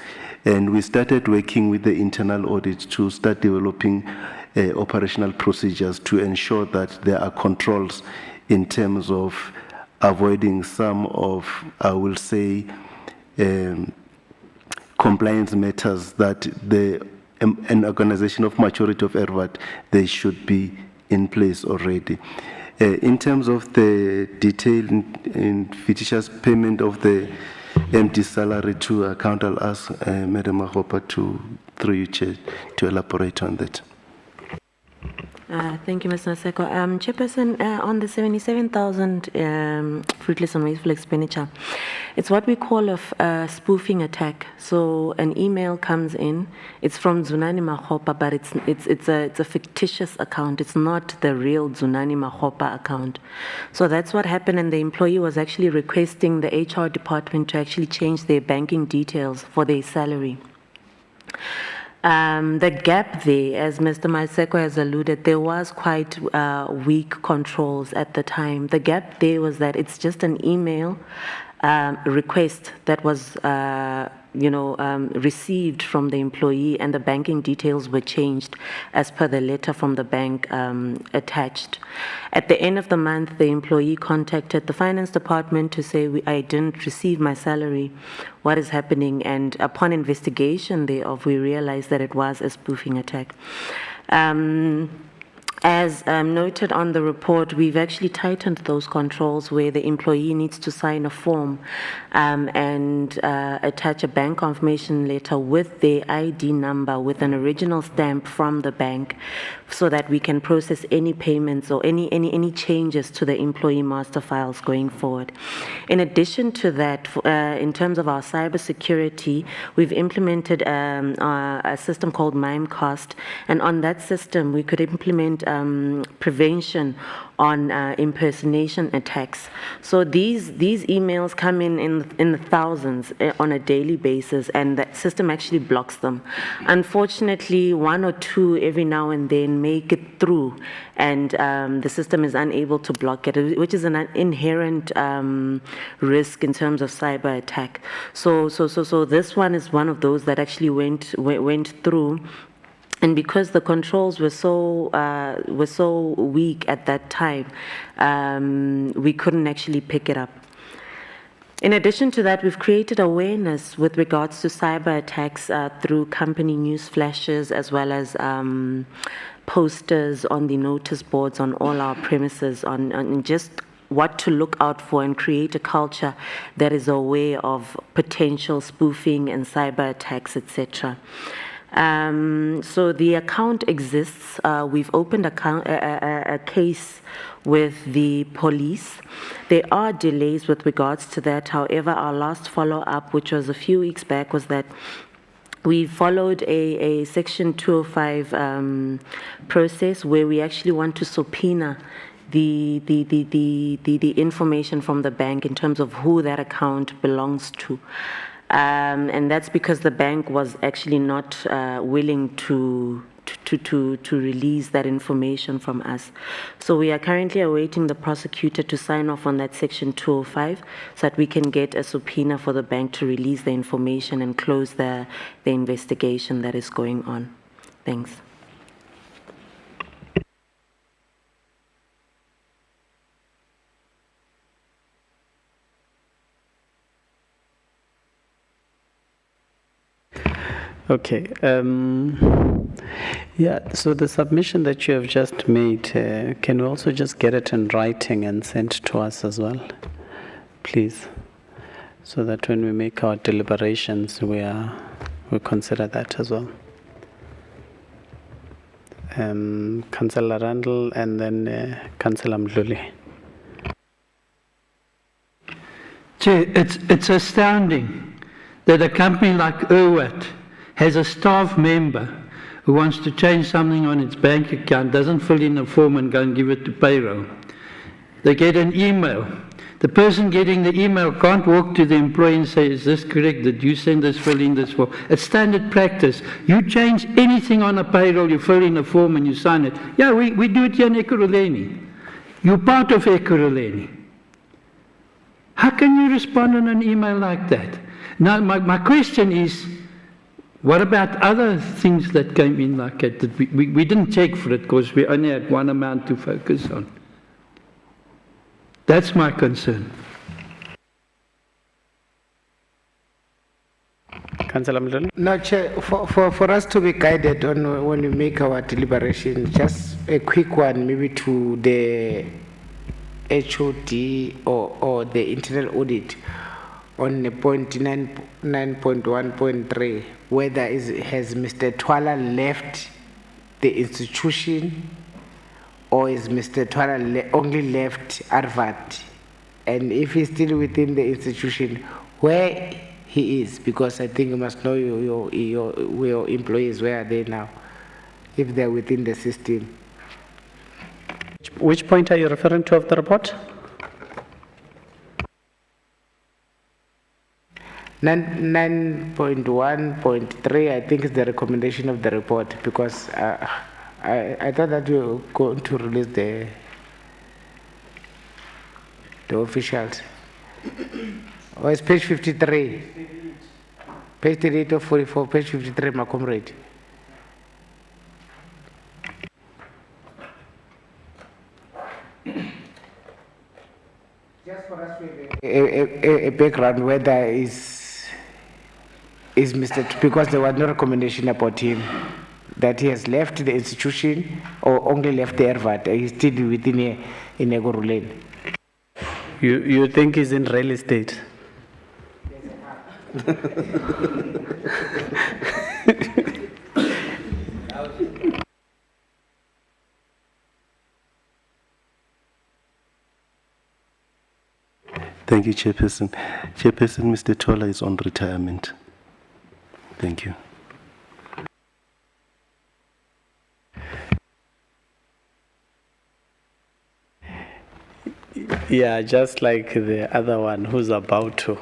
and we started working with the internal audit to start developing operational procedures to ensure that there are controls in terms of avoiding some of, I will say, compliance matters that an organization of maturity of ERVAT, they should be in place already. In terms of the detail in fictitious payment of the MD salary to account, I'll ask Madam Mahopa through you, Chair, to elaborate on that. Thank you, Mr. Naseko. Chairperson, on the 77,000 fruitless and wasteful expenditure, it's what we call a spoofing attack. So an email comes in, it's from Zunani Mahopa, but it's a fictitious account. It's not the real Zunani Mahopa account. So that's what happened, and the employee was actually requesting the HR department to actually change their banking details for their salary. The gap there, as Mr. Maseko has alluded, there was quite weak controls at the time. The gap there was that it's just an email request that was received from the employee, and the banking details were changed as per the letter from the bank attached. At the end of the month, the employee contacted the finance department to say, I didn't receive my salary. What is happening? And upon investigation thereof, we realized that it was a spoofing attack. As noted on the report, we've actually tightened those controls where the employee needs to sign a form and attach a bank confirmation letter with their ID number with an original stamp from the bank, so that we can process any payments or any changes to the employee master files going forward. In addition to that, in terms of our cybersecurity, we've implemented a system called Mimecast, and on that system we could implement prevention on impersonation attacks. So these emails come in the thousands on a daily basis, and the system actually blocks them. Unfortunately, one or two every now and then make it through, and the system is unable to block it, which is an inherent risk in terms of cyber attack. So this one is one of those that actually went through. And because the controls were so weak at that time, we couldn't actually pick it up. In addition to that, we've created awareness with regards to cyber attacks through company news flashes, as well as posters on the notice boards on all our premises on just what to look out for, and create a culture that is aware of potential spoofing and cyber attacks, etc. So the account exists. We've opened a case with the police. There are delays with regards to that. However, our last follow-up, which was a few weeks back, was that we followed a Section 205 process where we actually want to subpoena the information from the bank in terms of who that account belongs to. And that's because the bank was actually not willing to release that information from us. So we are currently awaiting the prosecutor to sign off on that Section 205 so that we can get a subpoena for the bank to release the information and close the investigation that is going on. Thanks. Okay. Yeah, so the submission that you have just made, can we also just get it in writing and sent to us as well, please? so that when we make our deliberations, we consider that as well. Councillor Randall and then Councillor Mdluli. Chair, it's astounding that a company like Irwat has a staff member who wants to change something on its bank account, doesn't fill in a form and go and give it to payroll. They get an email. The person getting the email can't walk to the employee and say, is this correct? Did you send this, fill in this form? It's standard practice. You change anything on a payroll, you fill in a form and you sign it. Yeah, we do it here in Ekurhuleni. You're part of Ekurhuleni. How can you respond on an email like that? Now, my question is, what about other things that came in like that? We didn't check for it because we only had one amount to focus on. That's my concern. Councillor Mdluli? No, Chair, for us to be guided on when we make our deliberation, just a quick one, maybe to the HOD or the internal audit on the point 9.1.3, whether has Mr. Twala left the institution or is Mr. Twala only left Arvat? And if he's still within the institution, where he is? Because I think you must know your employees, where are they now, if they're within the system. Which point are you referring to of the report? 9.1.3, I think is the recommendation of the report, because I thought that we were going to release the officials. Or it's page 53. Page 38 of 44, page 53, my comrade. Just for us to have a background, whether is Mr. Because there was no recommendation about him, that he has left the institution or only left the Ervat. He's still within in Ekurhuleni. You think he's in real estate? Thank you, Chairperson. Chairperson, Mr. Tola is on retirement. Thank you. Yeah, just like the other one who's about to.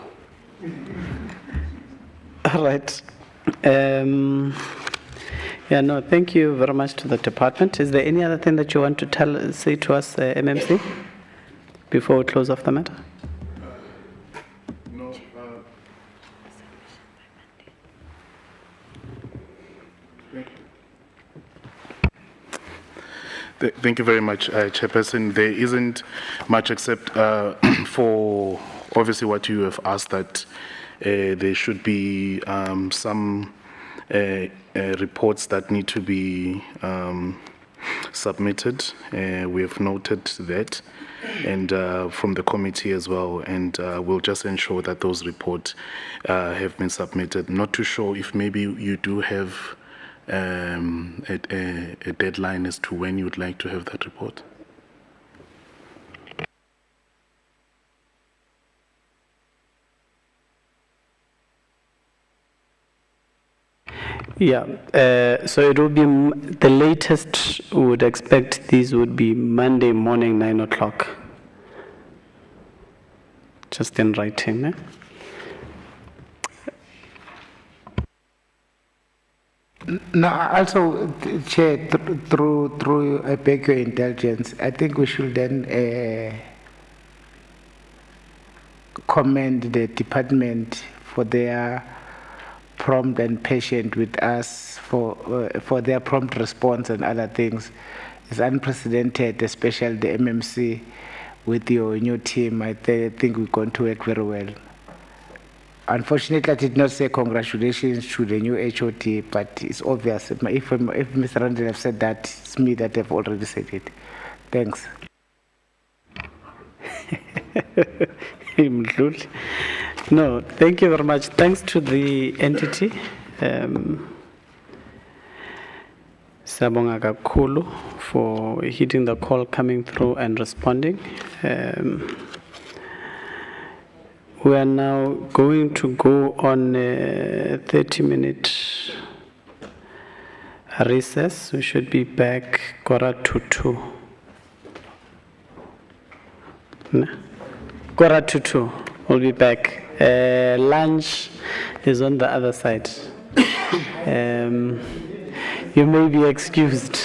All right. Yeah, no, thank you very much to the department. Is there any other thing that you want to say to us, MMC, before we close off the matter? No. Thank you very much, Chairperson. There isn't much except for obviously what you have asked, that there should be some reports that need to be submitted. We have noted that, and from the committee as well, and we'll just ensure that those reports have been submitted. Not too sure if maybe you do have a deadline as to when you would like to have that report. Yeah, so it will be the latest we would expect these would be Monday morning, 9 o'clock. Just in writing, eh? No, also, Chair, through I beg your indulgence, I think we should then commend the department for their prompt and patient with us, for their prompt response and other things. It's unprecedented, especially the MMC with your new team. I think we're going to work very well. Unfortunately, I did not say congratulations to the new HOD, but it's obvious. If Mr. Randall have said that, it's me that have already said it. Thanks. No, thank you very much. Thanks to the entity. Sabonga kakhulu for hitting the call, coming through and responding. We are now going to go on a 30-minute recess. We should be back 1:45. No? 1:45. We'll be back. Lunch is on the other side. You may be excused.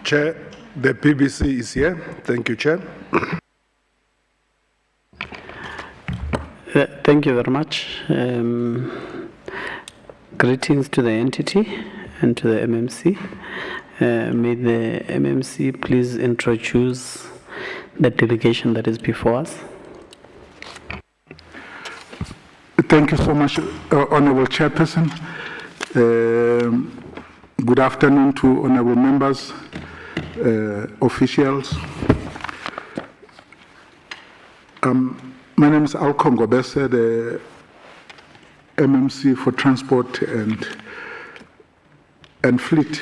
Chair, the PBC is here. Thank you, Chair. Thank you very much. Greetings to the entity and to the MMC. May the MMC please introduce the delegation that is before us. Thank you so much, Honorable Chairperson. Good afternoon to honorable members, officials. My name is Alco Ngobese, the MMC for Transport and Fleet.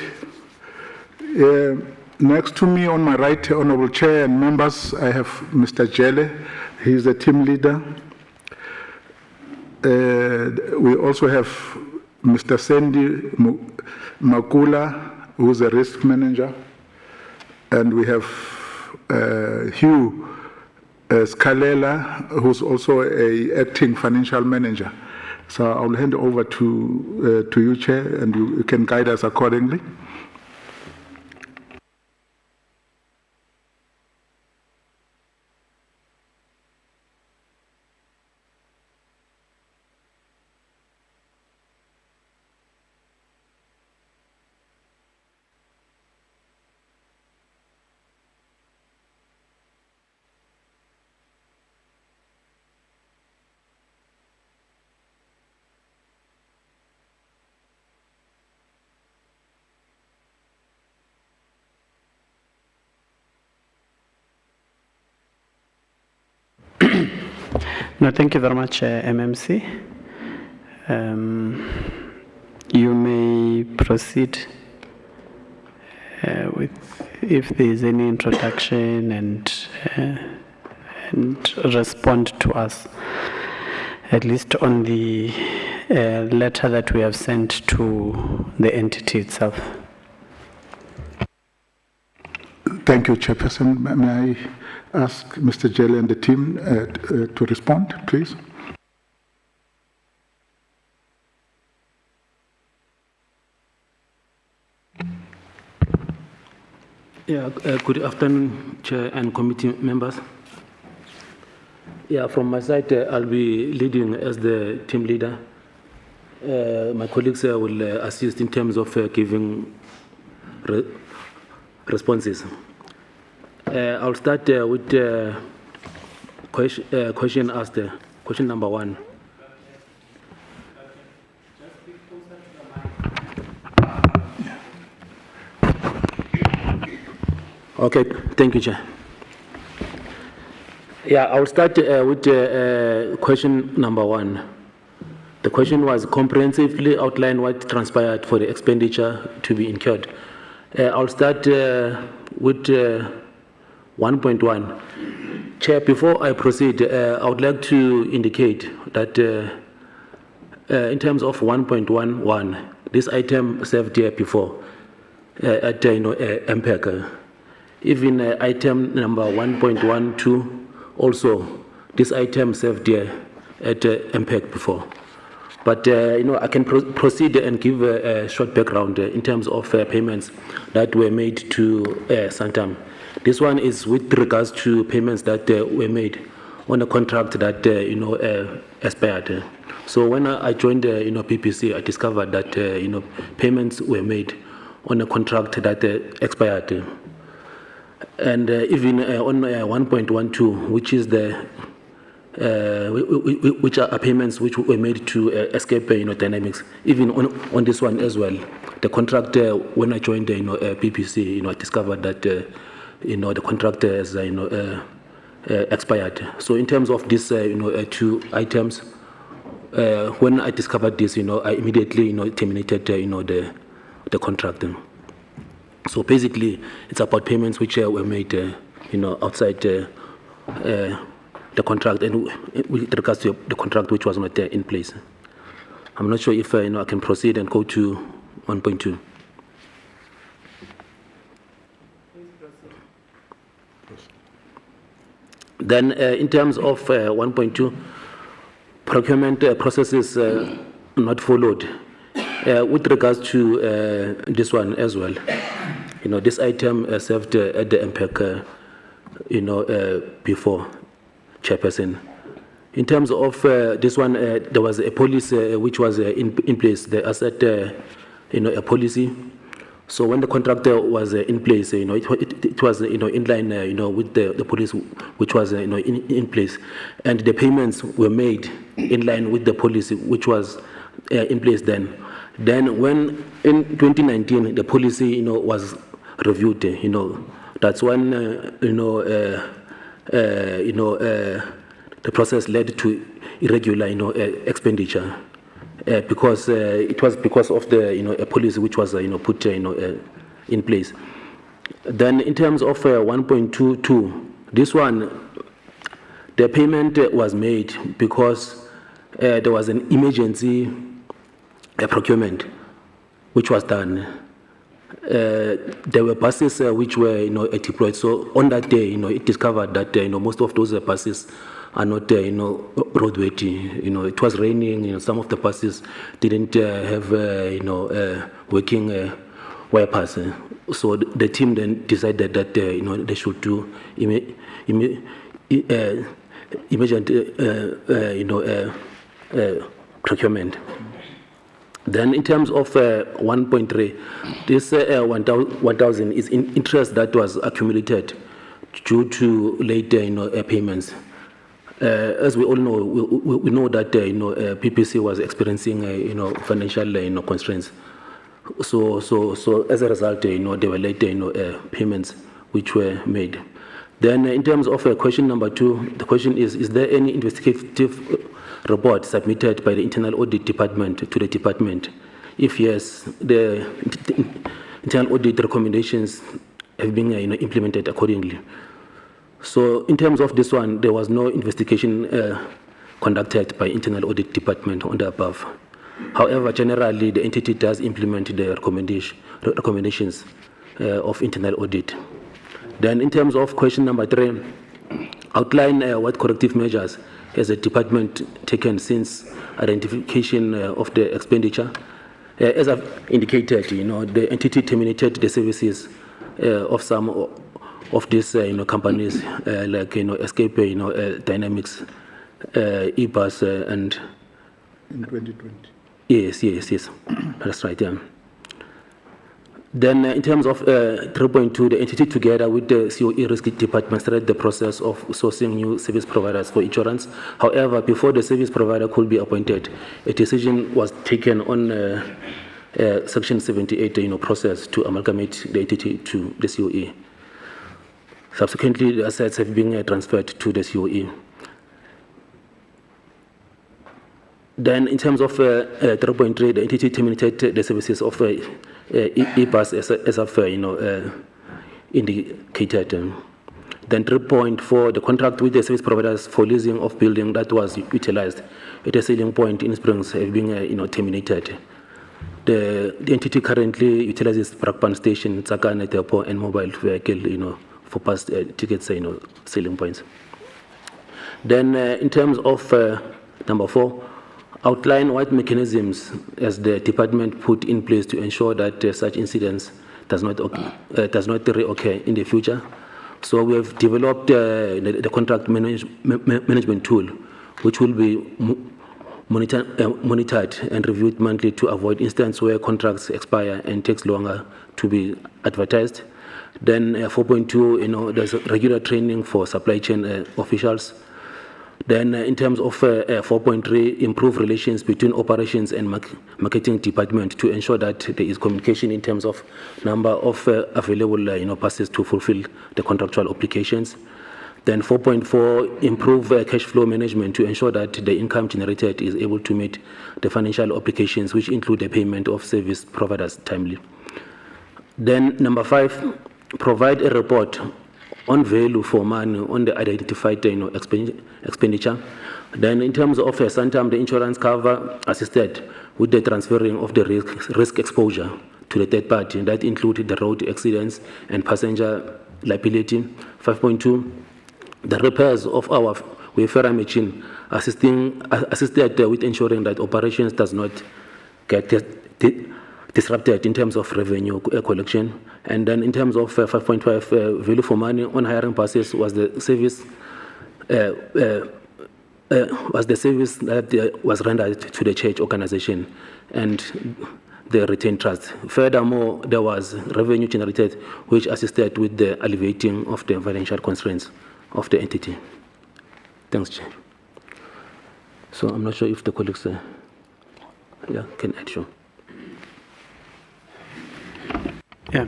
Next to me on my right, Honorable Chair and members, I have Mr. Jele. He's the team leader. We also have Mr. Sandy Makula, who's a risk manager. And we have Hugh Scalela, who's also an acting financial manager. So I'll hand over to you, Chair, and you can guide us accordingly. No, thank you very much, MMC. You may proceed with if there is any introduction and respond to us, at least on the letter that we have sent to the entity itself. Thank you, Chairperson. May I ask Mr. Jele and the team to respond, please? Yeah, good afternoon, Chair and committee members. Yeah, from my side, I'll be leading as the team leader. My colleagues will assist in terms of giving responses. I'll start with question asked, question number 1. Okay, thank you, Chair. Yeah, I'll start with question number 1. The question was comprehensively outline what transpired for the expenditure to be incurred. I'll start with 1.1. Chair, before I proceed, I would like to indicate that in terms of 1.11, this item served here before at MPAC. Even item number 1.12, also this item served here at MPAC before. But I can proceed and give a short background in terms of payments that were made to Santam. This one is with regards to payments that were made on a contract that expired. So when I joined PPC, I discovered that payments were made on a contract that expired. And even on 1.12, which is the which are payments which were made to escape dynamics. Even on this one as well, the contract when I joined PPC, I discovered that the contract has expired. So in terms of these 2 items, when I discovered this, I immediately terminated the contract. So basically, it's about payments which were made outside the contract, and with regards to the contract which was not in place. I'm not sure if I can proceed and go to 1.2. Then in terms of 1.2, procurement processes not followed. With regards to this one as well, This item served at the MPAC, before, Chairperson. In terms of this one, there was a policy which was in place, the asset, a policy. So when the contractor was in place, it was, in line, with the policy which was, in place. And the payments were made in line with the policy which was in place then. Then when in 2019, the policy, was reviewed, that's when, the process led to irregular, expenditure. Because it was because of the a policy which was put in place. Then in terms of 1.22, this one, the payment was made because there was an emergency procurement which was done. There were buses which were deployed. So on that day, it discovered that most of those buses are not, roadworthy. It was raining. Some of the buses didn't have, working wipers. So the team then decided that, they should do immediate, procurement. Then in terms of 1.3, this 1,000 is in interest that was accumulated due to late, payments. As we all know, we know that PPC was experiencing financial constraints. So as a result, there were late payments which were made. Then in terms of question number 2, the question is there any investigative report submitted by the Internal Audit Department to the department? If yes, the internal audit recommendations have been implemented accordingly. So in terms of this one, there was no investigation conducted by Internal Audit Department on the above. However, generally, the entity does implement the recommendations of internal audit. Then in terms of question number 3, outline what corrective measures has the department taken since identification of the expenditure. As I've indicated, the entity terminated the services of some of these companies like Escape, Dynamics, eBus, and in 2020. Yes, that's right. Yeah. Then in terms of 3.2, the entity together with the COE risk department started the process of sourcing new service providers for insurance. However, before the service provider could be appointed, a decision was taken on Section 78 process to amalgamate the entity to the COE. Subsequently, the assets have been transferred to the COE. Then, in terms of 3.3, the entity terminated the services of eBus as I've indicated. Then 3.4, the contract with the service providers for leasing of building that was utilized at a selling point in Springs have been terminated. The entity currently utilizes Brakpan Station, Tsakane Depot, and mobile vehicle, for past tickets, selling points. Then, in terms of number 4, outline what mechanisms has the department put in place to ensure that such incidents does not reoccur in the future. So we have developed the contract management tool, which will be monitored and reviewed monthly to avoid instances where contracts expire and takes longer to be advertised. Then 4.2, there's regular training for supply chain officials. Then in terms of 4.3, improve relations between operations and marketing department to ensure that there is communication in terms of number of available passes to fulfill the contractual obligations. Then 4.4, improve cash flow management to ensure that the income generated is able to meet the financial obligations, which include the payment of service providers timely. Then number 5, provide a report on value for money on the identified expenditure. Then in terms of Santam, the insurance cover assisted with the transferring of the risk exposure to the third party, and that included the road accidents and passenger liability. 5.2, the repairs of our Wayfarer machine assisted with ensuring that operations does not get disrupted in terms of revenue collection. And then in terms of 5.5 value for money on hiring buses was the service that was rendered to the church organization and the retained trust. Furthermore, there was revenue generated which assisted with the alleviating of the financial constraints of the entity. Thanks, Chair. So I'm not sure if the colleagues can add sure. Yeah,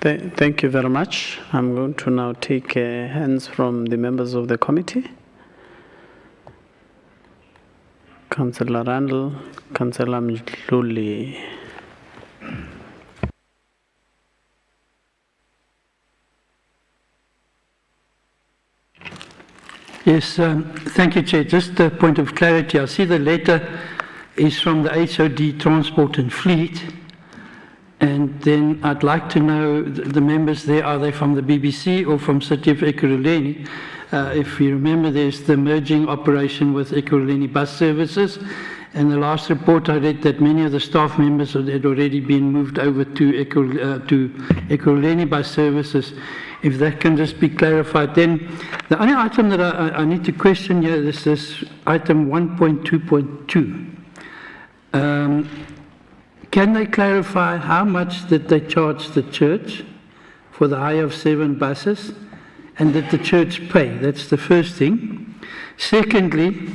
thank you very much. I'm going to now take hands from the members of the committee. Councillor Randall, Councillor Mdluli. Yes, thank you, Chair. Just a point of clarity. I see the letter is from the HOD Transport and Fleet. And then I'd like to know the members there, are they from the BBC or from City of Ekurhuleni? If you remember, there's the merging operation with Ekurhuleni Bus Services. And the last report I read that many of the staff members had already been moved over to Ekurhuleni Bus Services. If that can just be clarified. Then the only item that I need to question here is this item 1.2.2. Can they clarify how much did they charge the church for the hire of 7 buses, and did the church pay? That's the first thing. Secondly,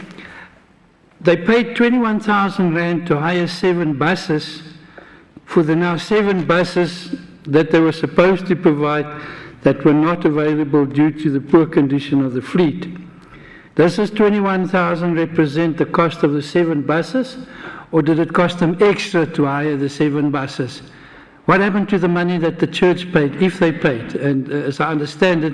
they paid 21,000 Rand to hire 7 buses for the now 7 buses that they were supposed to provide that were not available due to the poor condition of the fleet. Does this 21,000 represent the cost of the 7 buses, or did it cost them extra to hire the 7 buses? What happened to the money that the church paid, if they paid? And as I understand it,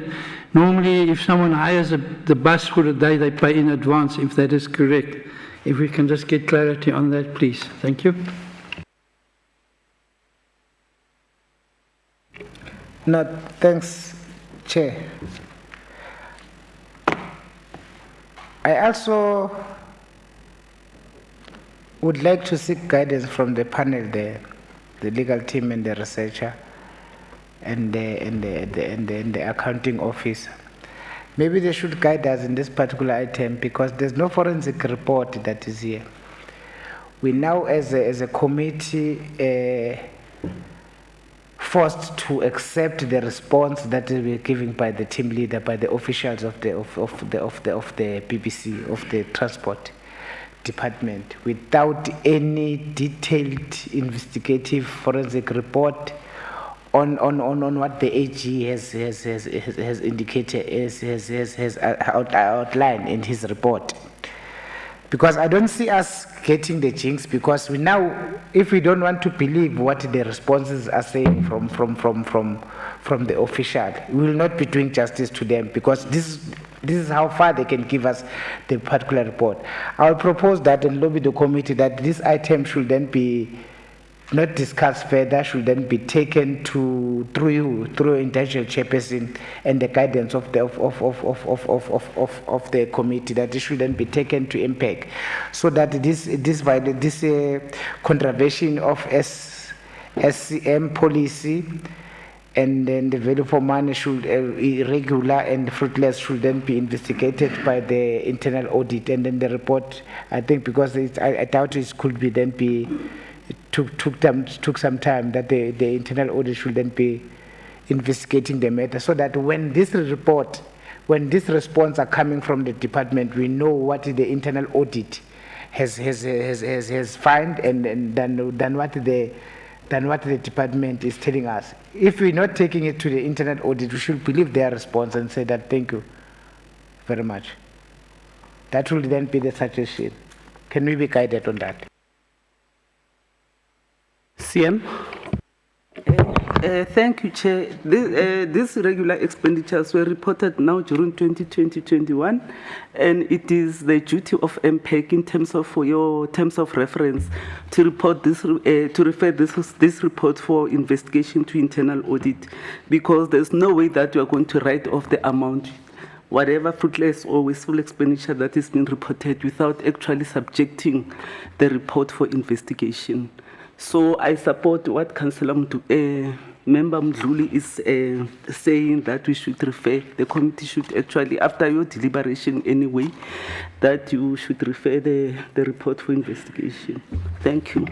normally if someone hires the bus for a day, they pay in advance, if that is correct. If we can just get clarity on that, please. Thank you. No, thanks, Chair. I also would like to seek guidance from the panel there, the legal team and the researcher and the accounting officer. Maybe they should guide us in this particular item because there's no forensic report that is here. We now, as a committee, forced to accept the response that we were given by the team leader, by the officials of the BBC, of the transport department, without any detailed investigative forensic report on what the AG has indicated, has outlined in his report. Because I don't see us getting the jinx, because we now, if we don't want to believe what the responses are saying from the official, we will not be doing justice to them, because this is how far they can give us the particular report. I will propose that and lobby the committee that this item should then be not discussed further, should then be taken through intentional chairperson and the guidance of the committee, that it should then be taken to MPAC, so that this contravention of SCM policy and then the value for money should irregular and fruitless should then be investigated by the internal audit, and then the report, I think, because I doubt it could be then be. It took some time that the internal audit should then be investigating the matter, so that when this response are coming from the department, we know what the internal audit has found and than what the department is telling us. If we're not taking it to the internal audit, we should believe their response and say that thank you very much. That will then be the suggestion. Can we be guided on that? CM? Thank you, Chair. These regular expenditures were reported now during 2020-21, and it is the duty of MPAC in terms of, for your terms of reference, to report this, to refer this report for investigation to internal audit, because there's no way that you are going to write off the amount, whatever fruitless or wasteful expenditure that is being reported, without actually subjecting the report for investigation. So I support what Councillor Member Mdluli is saying, that we should refer, the committee should actually, after your deliberation anyway, that you should refer the report for investigation. Thank you.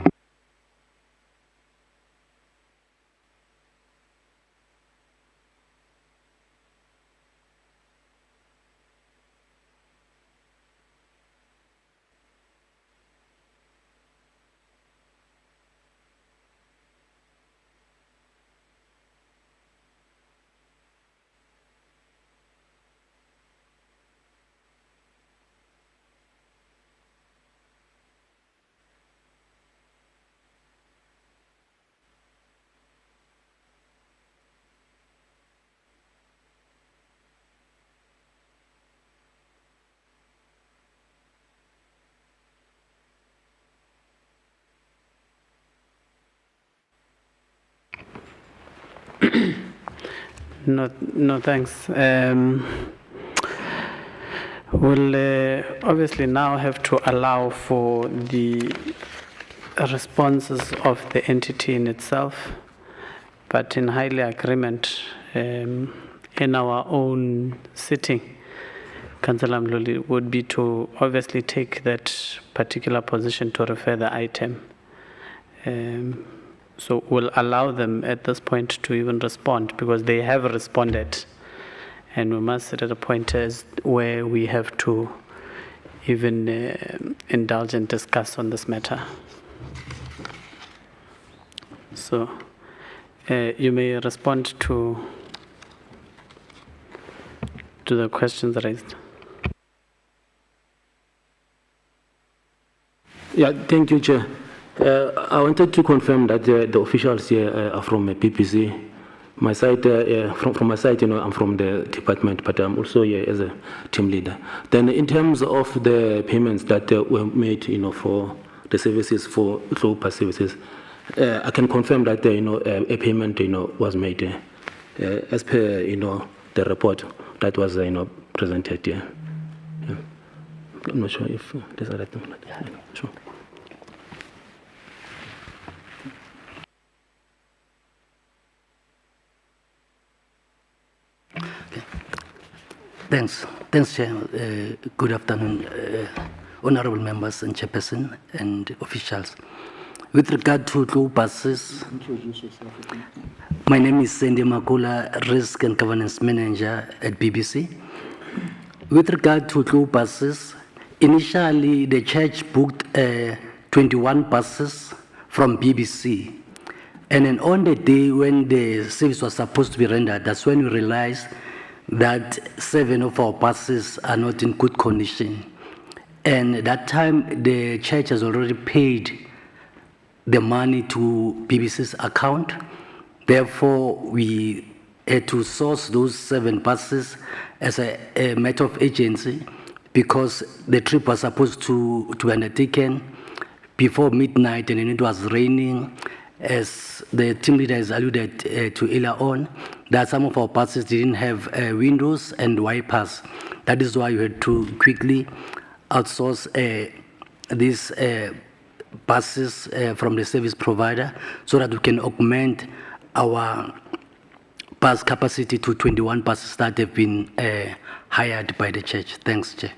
No, thanks. We'll obviously now have to allow for the responses of the entity in itself, but in highly agreement in our own sitting, Councillor Mdluli, would be to obviously take that particular position to refer the item. So we'll allow them at this point to even respond, because they have responded, and we must sit at a point where we have to even indulge and discuss on this matter. So you may respond to the questions raised. Yeah, thank you, Chair. I wanted to confirm that the officials here are from PPC. My side, from my side, I'm from the department, but I'm also here as a team leader. Then, in terms of the payments that were made, for the services for low-pass services, I can confirm that a payment, was made as per the report that was presented here. Yeah. I'm not sure if there's other thing. Sure. Thanks, Chair. Good afternoon, honourable members and chairperson and officials. With regard to low buses, my name is Sandy Makula, Risk and Governance Manager at BBC. With regard to low buses, initially the church booked 21 buses from BBC. And then on the day when the service was supposed to be rendered, that's when we realized that 7 of our buses are not in good condition. And at that time, the church has already paid the money to BBC's account. Therefore, we had to source those 7 buses as a matter of agency, because the trip was supposed to be undertaken before midnight, and then it was raining. As the team leader has alluded to earlier on, that some of our buses didn't have windows and wipers. That is why we had to quickly outsource these buses from the service provider, so that we can augment our bus capacity to 21 buses that have been hired by the church. Thanks, Chair.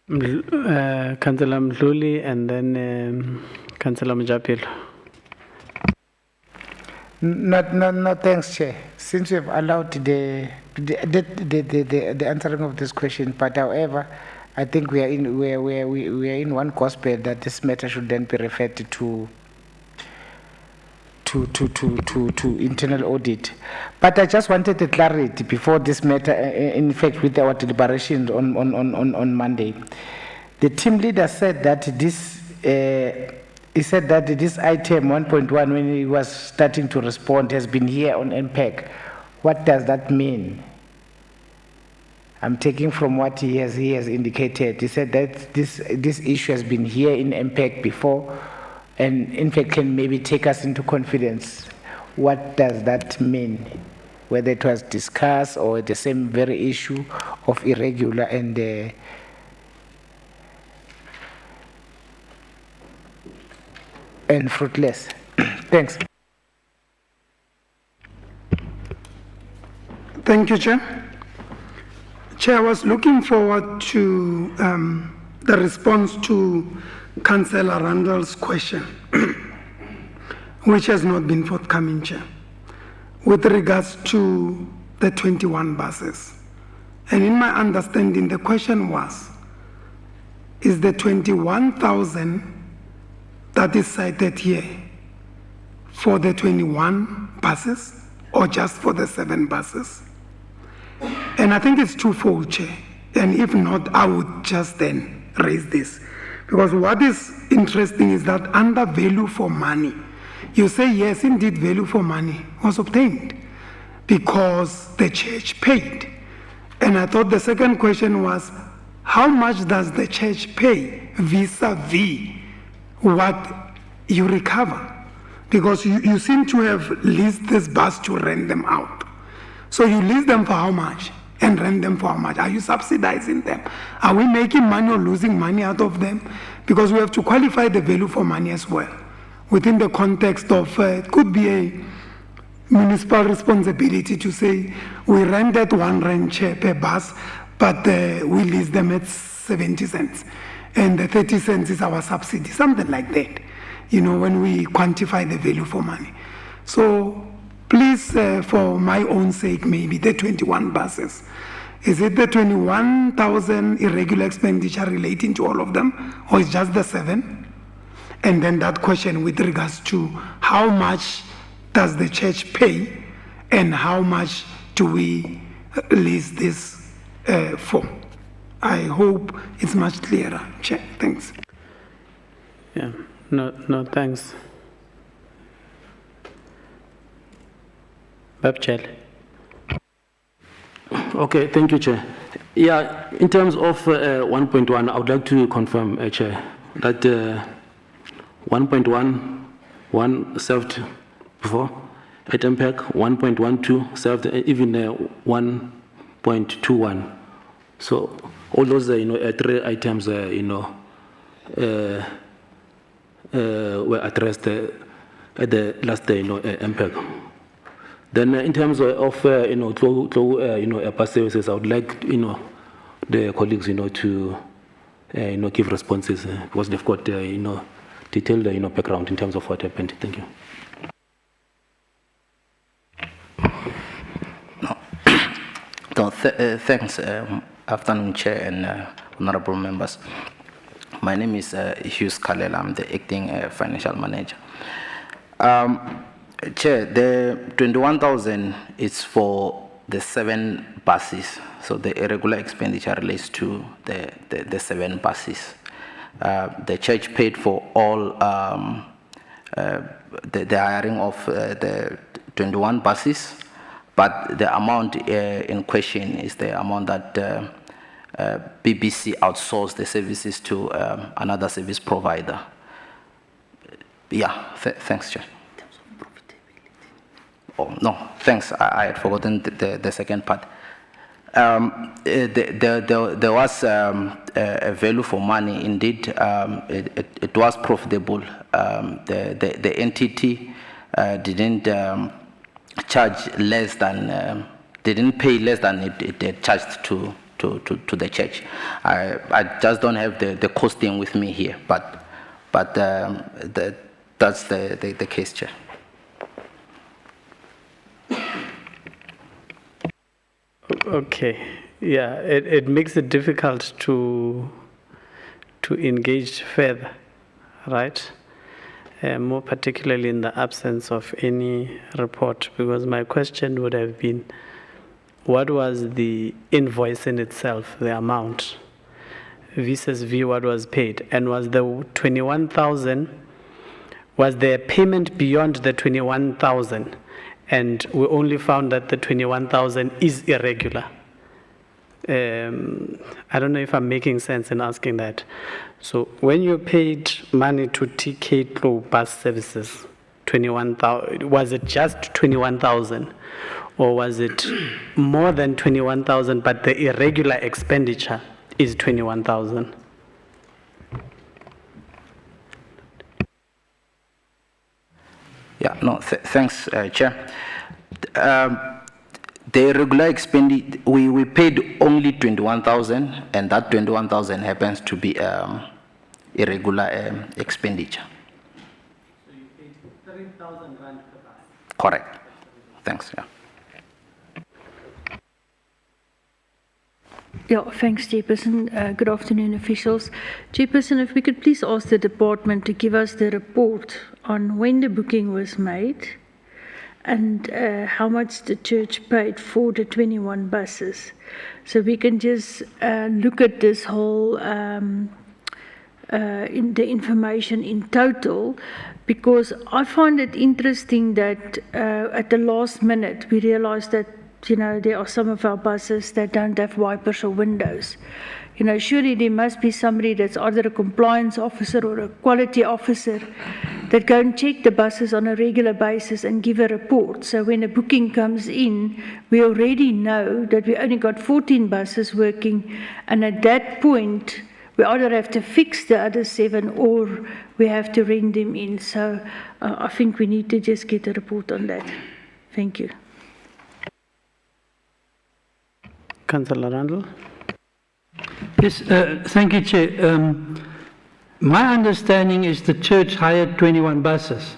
Councillor Mdluli and then Councillor Mjapilo. No, thanks, Chair. Since we have allowed the answering of this question, but however, I think we are in one gospel that this matter should then be referred to internal audit. But I just wanted the clarity before this matter, in fact, with our deliberations on Monday. The team leader said that this, he said that this item 1.1, when he was starting to respond, has been here on MPAC. What does that mean? I'm taking from what he has indicated. He said that this issue has been here in MPAC before, and in fact can maybe take us into confidence. What does that mean? Whether it was discussed or the same very issue of irregular and and fruitless. Thanks. Thank you, Chair. Chair, I was looking forward to the response to Councillor Randall's question, which has not been forthcoming, Chair, with regards to the 21 buses. And in my understanding, the question was, is the 21,000 that is cited here for the 21 buses or just for the 7 buses? And I think it's twofold, Chair. And if not, I would just then raise this. Because what is interesting is that under value for money, you say, yes, indeed, value for money was obtained because the church paid. And I thought the second question was, how much does the church pay vis-a-vis what you recover? Because you seem to have leased this bus to rent them out. So you lease them for how much and rent them for how much? Are you subsidizing them? Are we making money or losing money out of them? Because we have to qualify the value for money as well within the context of it could be a municipal responsibility to say we rented 1 rand chair per bus, but we lease them at 70 cents and the 30 cents is our subsidy, something like that, you know, when we quantify the value for money. So please, for my own sake, maybe the 21 buses, is it the 21,000 irregular expenditure relating to all of them, or is just the 7? And then that question with regards to how much does the church pay and how much do we lease this for? I hope it's much clearer. Chair, thanks. Yeah, no, thanks. Babchel. Okay, thank you, Chair. Yeah, in terms of 1.1, I would like to confirm, Chair, that 1.1 served before at MPAC, 1.12 served even 1.21. So all those, 3 items, were addressed at the last day, MPAC. Then in terms of bus services, I would like the colleagues to give responses because they've got detailed background in terms of what happened. Thank you. No, thanks, afternoon Chair and honorable members. My name is Hughes Kalela. I'm the acting financial manager. Chair, the 21,000 is for the 7 buses. So the irregular expenditure relates to the 7 buses. The church paid for all the hiring of the 21 buses, but the amount in question is the amount that BBC outsourced the services to another service provider. Yeah, thanks, Chair. Oh, no, thanks. I had forgotten the second part. There was a value for money. Indeed, it was profitable. The entity didn't charge less than, didn't pay less than it charged to the church. I just don't have the costing with me here, but that's the case, Chair. Okay, yeah, it makes it difficult to engage further, right? More particularly in the absence of any report, because my question would have been, what was the invoice in itself, the amount, vis-a-vis what was paid, and was the 21,000, was there payment beyond the 21,000? And we only found that the 21,000 is irregular. I don't know if I'm making sense in asking that. So when you paid money to TK Glow Bus Services, 21,000, was it just 21,000? Or was it more than 21,000, but the irregular expenditure is 21,000? Yeah, no, thanks, Chair. The regular expenditure, we paid only 21,000, and that 21,000 happens to be irregular expenditure. So you paid 13,000 rand per bus? Correct. Thanks, yeah. Yeah, thanks, Chairperson. Good afternoon, officials. Chairperson, if we could please ask the department to give us the report on when the booking was made and how much the church paid for the 21 buses. So we can just look at this whole in the information in total, because I find it interesting that at the last minute we realized that there are some of our buses that don't have wipers or windows. Surely there must be somebody that's either a compliance officer or a quality officer that go and check the buses on a regular basis and give a report. So when a booking comes in, we already know that we only got 14 buses working, and at that point, we either have to fix the other 7 or we have to rent them in. So I think we need to just get a report on that. Thank you. Councillor Randall. Yes, thank you, Chair. My understanding is the church hired 21 buses,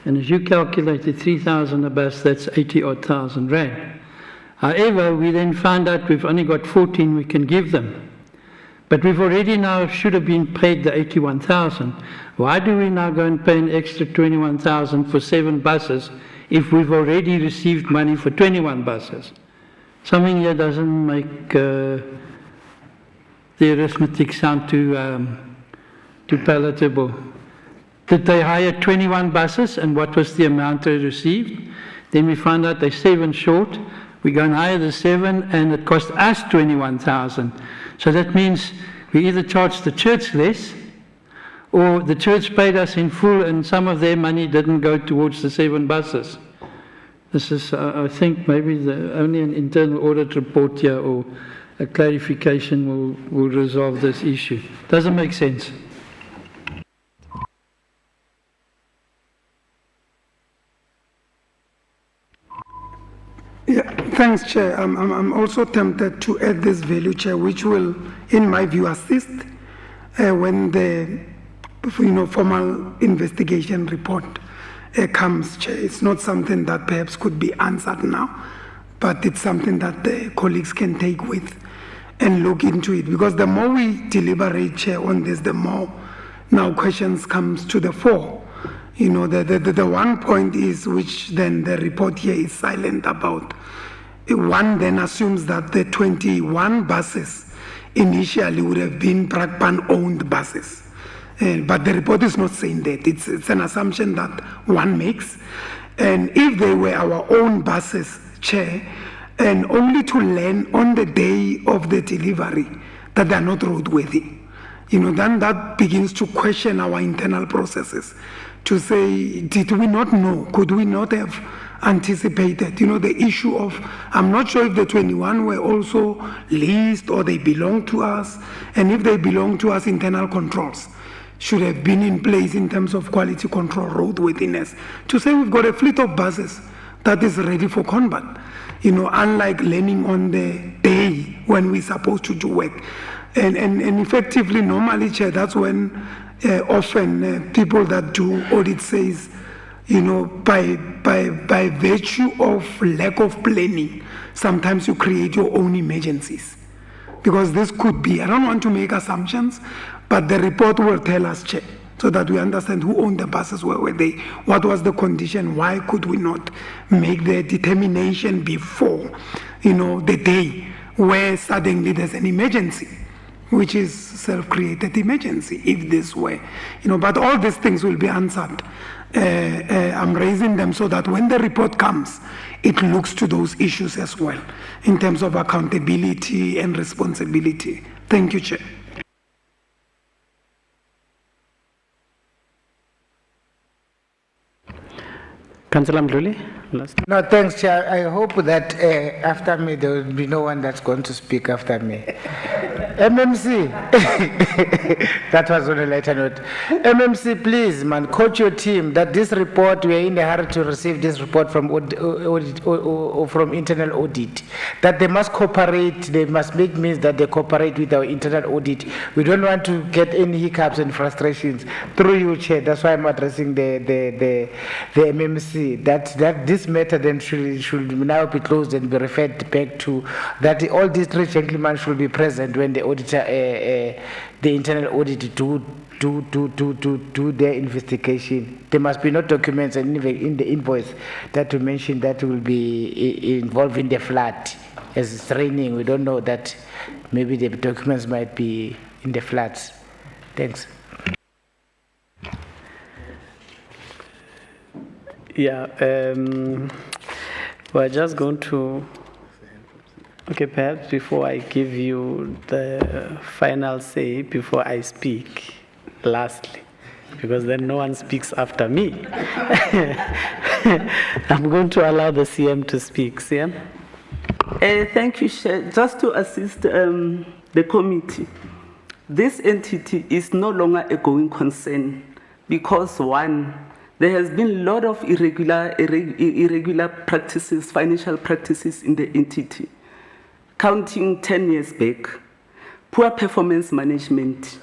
and as you calculated 3,000 a bus, that's 80,000 rand. However, we then found out we've only got 14 we can give them, but we've already now should have been paid the 81,000. Why do we now go and pay an extra 21,000 for 7 buses if we've already received money for 21 buses? Something here doesn't make the arithmetic sound too palatable. Did they hire 21 buses, and what was the amount they received? Then we found out they're 7 short. We go and hire the 7, and it cost us 21,000. So that means we either charged the church less, or the church paid us in full, and some of their money didn't go towards the 7 buses. This is, I think, maybe only an internal audit report here or a clarification will resolve this issue. Doesn't make sense. Yeah, thanks, Chair. I'm also tempted to add this value, Chair, which will, in my view, assist when the formal investigation report comes, Chair. It's not something that perhaps could be answered now, but it's something that the colleagues can take with and look into it. Because the more we deliberate, Chair, on this, the more now questions comes to the fore. The one point is, which then the report here is silent about. One then assumes that the 21 buses initially would have been Brakpan-owned buses. But the report is not saying that. It's an assumption that one makes. And if they were our own buses, Chair, and only to learn on the day of the delivery that they're not roadworthy, then that begins to question our internal processes. To say, did we not know? Could we not have anticipated? The issue of, I'm not sure if the 21 were also leased or they belong to us. And if they belong to us, internal controls should have been in place in terms of quality control, roadworthiness. To say we've got a fleet of buses that is ready for combat, unlike learning on the day when we're supposed to do work. And effectively, normally, Chair, that's when often people that do audit says, by virtue of lack of planning, sometimes you create your own emergencies. Because this could be, I don't want to make assumptions, but the report will tell us, Chair, so that we understand who owned the buses, where were they, what was the condition, why could we not make the determination before, the day where suddenly there's an emergency, which is self-created emergency, if this were, but all these things will be answered. I'm raising them so that when the report comes, it looks to those issues as well, in terms of accountability and responsibility. Thank you, Chair. Councillor Mdluli, last. No, thanks, Chair. I hope that after me, there will be no one that's going to speak after me. MMC, that was on a lighter note. MMC, please, man, coach your team that this report, we are in a hurry to receive this report from audit, or from internal audit, that they must cooperate, they must make means that they cooperate with our internal audit. We don't want to get any hiccups and frustrations through you, Chair. That's why I'm addressing the MMC, that this matter then should now be closed and be referred back to, that all these three gentlemen should be present when the auditor, the internal audit do their investigation. There must be no documents and even in the invoice that we mentioned that will be involved in the flood. As it's raining, we don't know that maybe the documents might be in the floods. Thanks. Yeah, we're just going to, okay, perhaps before I give you the final say, before I speak, lastly, because then no one speaks after me. I'm going to allow the CM to speak. CM? Thank you, Chair. Just to assist the committee, this entity is no longer a going concern because, one, there has been a lot of irregular practices, financial practices in the entity, counting 10 years back, poor performance management,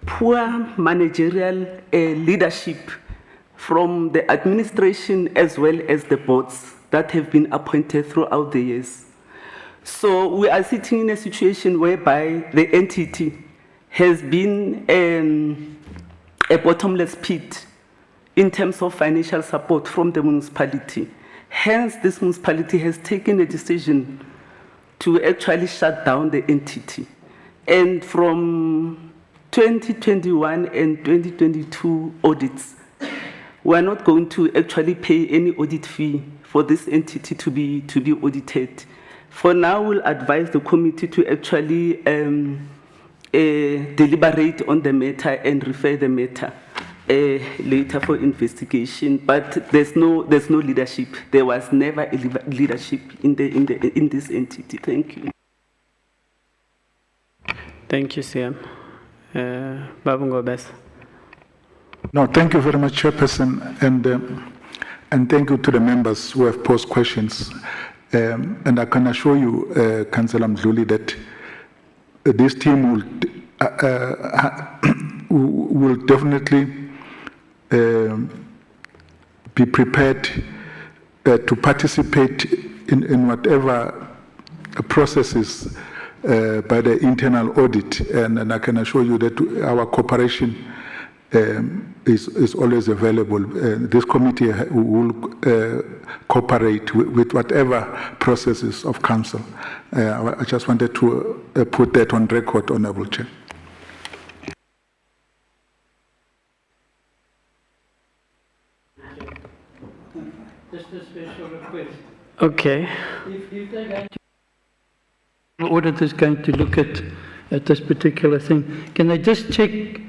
poor managerial leadership from the administration as well as the boards that have been appointed throughout the years. So we are sitting in a situation whereby the entity has been a bottomless pit in terms of financial support from the municipality. Hence, this municipality has taken a decision to actually shut down the entity. And from 2021 and 2022 audits, we are not going to actually pay any audit fee for this entity to be audited. For now, we'll advise the committee to actually deliberate on the matter and refer the matter later for investigation. But there's no leadership. There was never a leadership in this entity. Thank you. Thank you, CM. Babu Ngobes. No, thank you very much, Chairperson, and thank you to the members who have posed questions. And I can assure you, Councillor Mdluli, that this team will definitely be prepared to participate in whatever processes by the internal audit, and I can assure you that our cooperation is always available. This committee will cooperate with whatever processes of council. I just wanted to put that on record, Honourable Chair. Just a special request. Okay. If they're going to, the audit is going to look at this particular thing, can they just check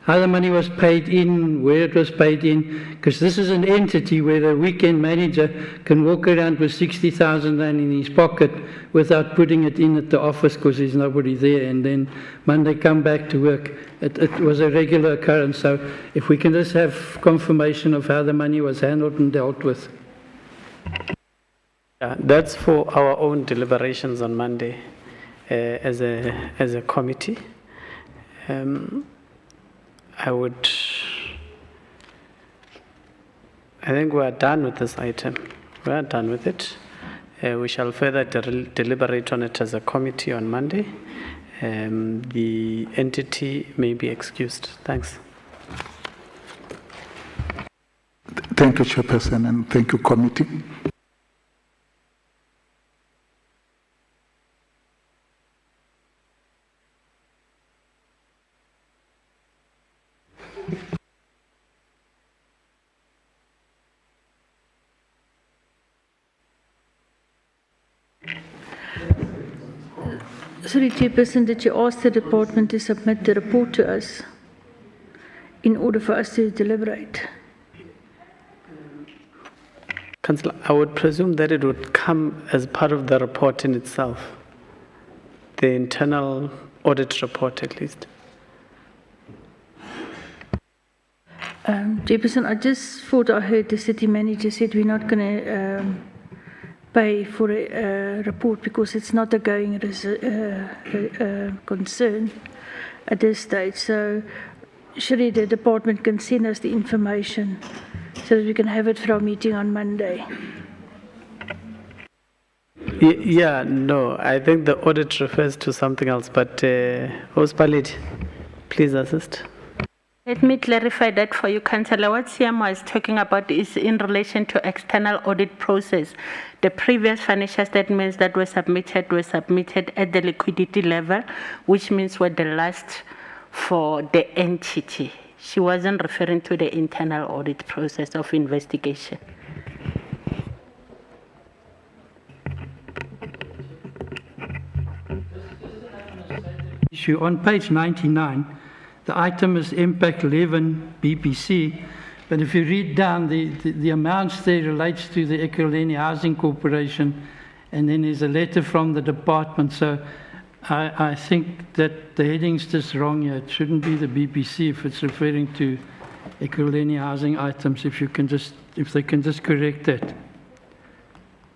how the money was paid in, where it was paid in? Because this is an entity where the weekend manager can walk around with 60,000 Rand in his pocket without putting it in at the office because there's nobody there, and then Monday come back to work. It was a regular occurrence. So if we can just have confirmation of how the money was handled and dealt with. That's for our own deliberations on Monday as a committee. I think we are done with this item. We are done with it. We shall further deliberate on it as a committee on Monday. The entity may be excused. Thanks. Thank you, Chairperson, and thank you, committee. Sorry, Chairperson, did you ask the department to submit the report to us in order for us to deliberate? Councillor, I would presume that it would come as part of the report in itself, the internal audit report at least. Jefferson, I just thought I heard the city manager said we're not going to pay for a report because it's not a going concern at this stage. So surely the department can send us the information so that we can have it for our meeting on Monday. Yeah, no, I think the audit refers to something else, but Ospalit, please assist. Let me clarify that for you, Councillor. What CMO is talking about is in relation to external audit process. The previous financial statements that were submitted at the liquidity level, which means were the last for the entity. She wasn't referring to the internal audit process of investigation. Issue on page 99. The item is MPAC 11 BPC, but if you read down, the amounts there relates to the Ekurhuleni Housing Corporation, and then there's a letter from the department. So I think that the heading's just wrong here. It shouldn't be the BPC if it's referring to Ekurhuleni housing items. If they can just correct that,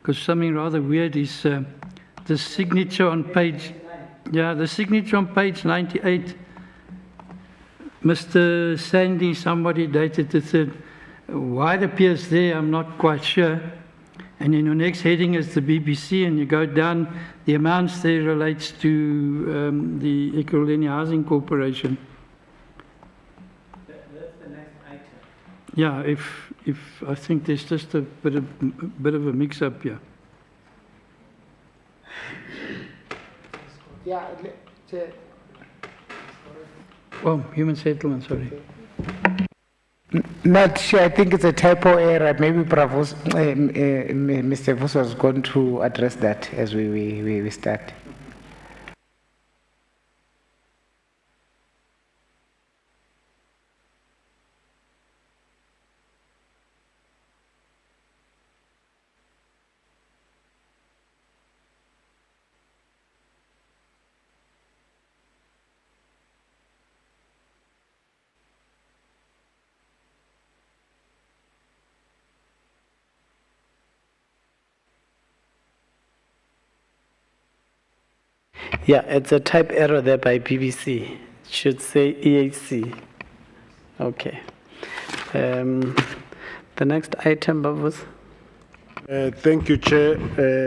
because something rather weird is the signature on page. Yeah, the signature on page 98. Mr. Sandy, somebody dated the 3rd. Why it appears there, I'm not quite sure. And then your next heading is the BBC, and you go down, the amounts there relates to the Ekurhuleni Housing Corporation. That's the next item. Yeah, if I think there's just a bit of a mix-up here. Yeah, Oh, human settlement, sorry. Not sure. I think it's a typo error. Maybe Mr. Vos was going to address that as we start. Yeah, it's a type error there by BBC. It should say EHC. Okay. The next item, Babus. Thank you, Chair.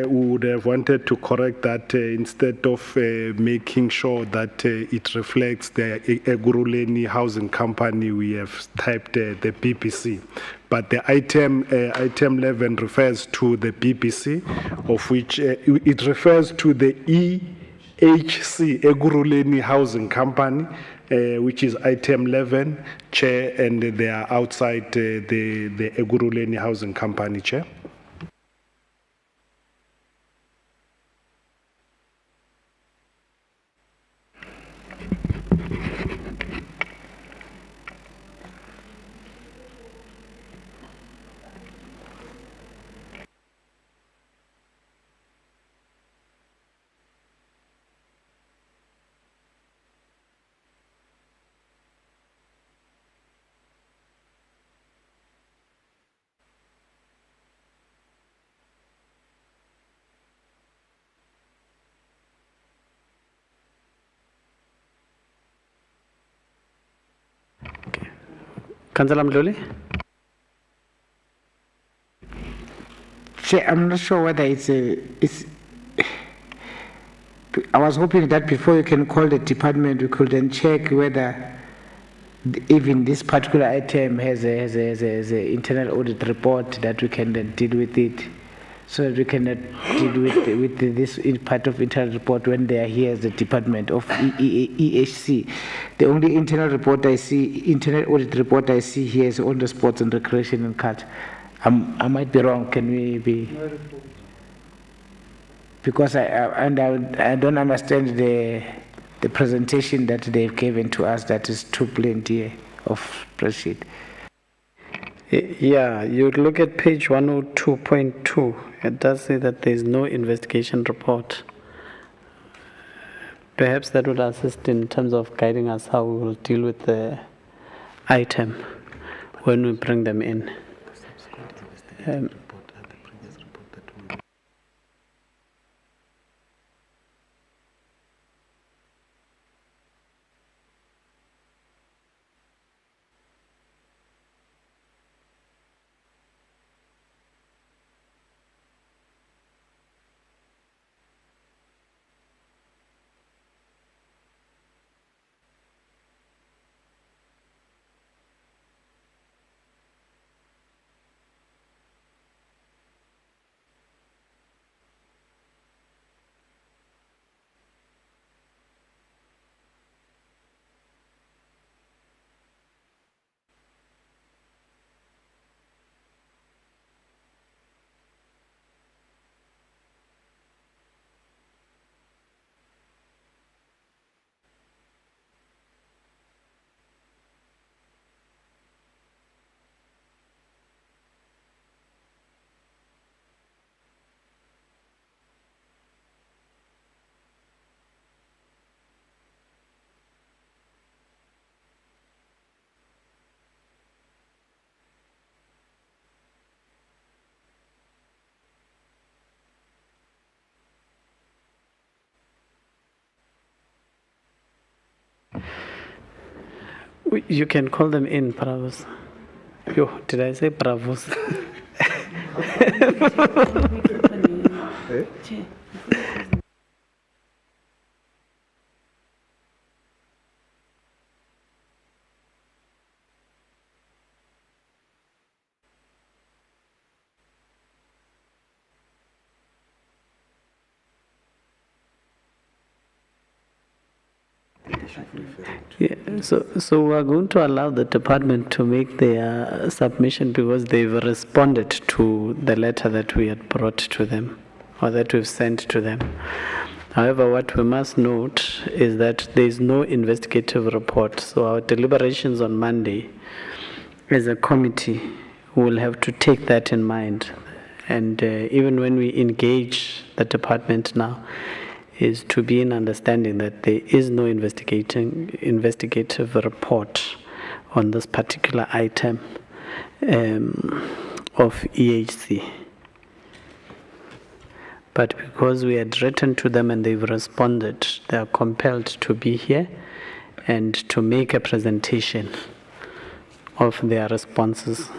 We would have wanted to correct that instead of making sure that it reflects the Ekurhuleni Housing Company, we have typed the BBC. But the item 11 refers to the BBC, of which it refers to the EHC, Ekurhuleni Housing Company, which is item 11, Chair, and they are outside the Ekurhuleni Housing Company, Chair. Councillor Mdluli? I'm not sure whether it's I was hoping that before you can call the department, we could then check whether even this particular item has a internal audit report that we can then deal with it, so that we can deal with this part of internal report when they are here as the department of EHC. The only internal report I see, internal audit report I see here is on the sports and recreation and culture. I might be wrong. Can we be? Because I don't understand the presentation that they've given to us. That is too plenty of spreadsheet. Yeah, you look at page 102.2. It does say that there is no investigation report. Perhaps that would assist in terms of guiding us how we will deal with the item when we bring them in. You can call them in, bravos. Yo, did I say bravos? Yeah, so we are going to allow the department to make their submission because they've responded to the letter that we had brought to them or that we've sent to them. However, what we must note is that there is no investigative report. So our deliberations on Monday as a committee will have to take that in mind. And even when we engage the department now, is to be in understanding that there is no investigative report on this particular item of EHC. But because we had written to them and they've responded, they are compelled to be here and to make a presentation of their responses.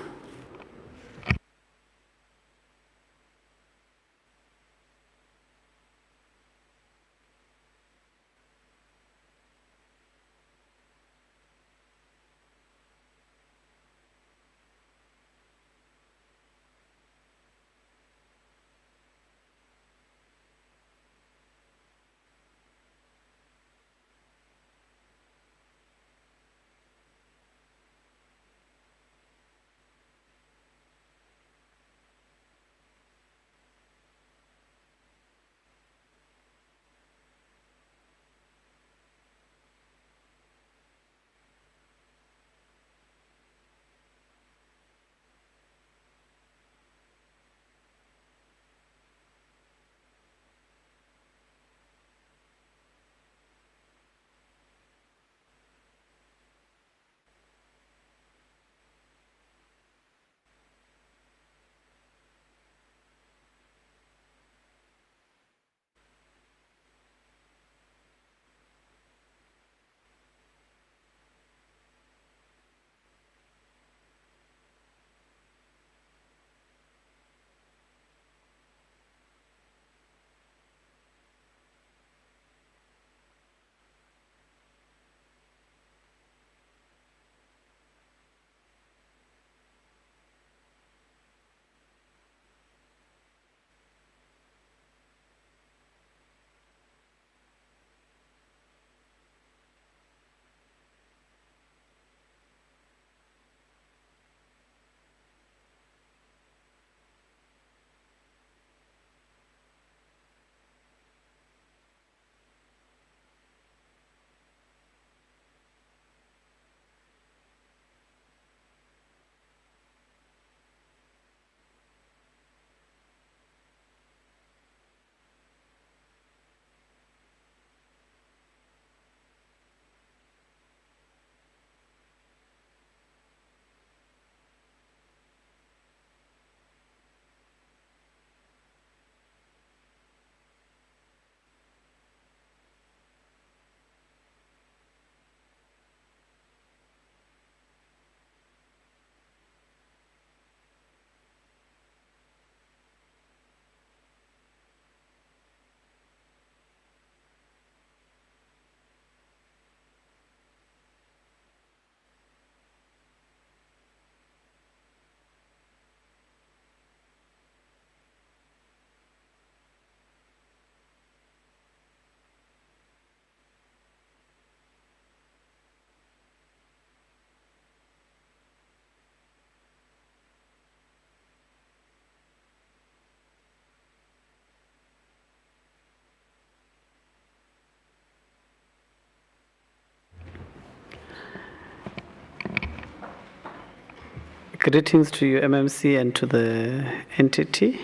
Greetings to you, MMC, and to the entity.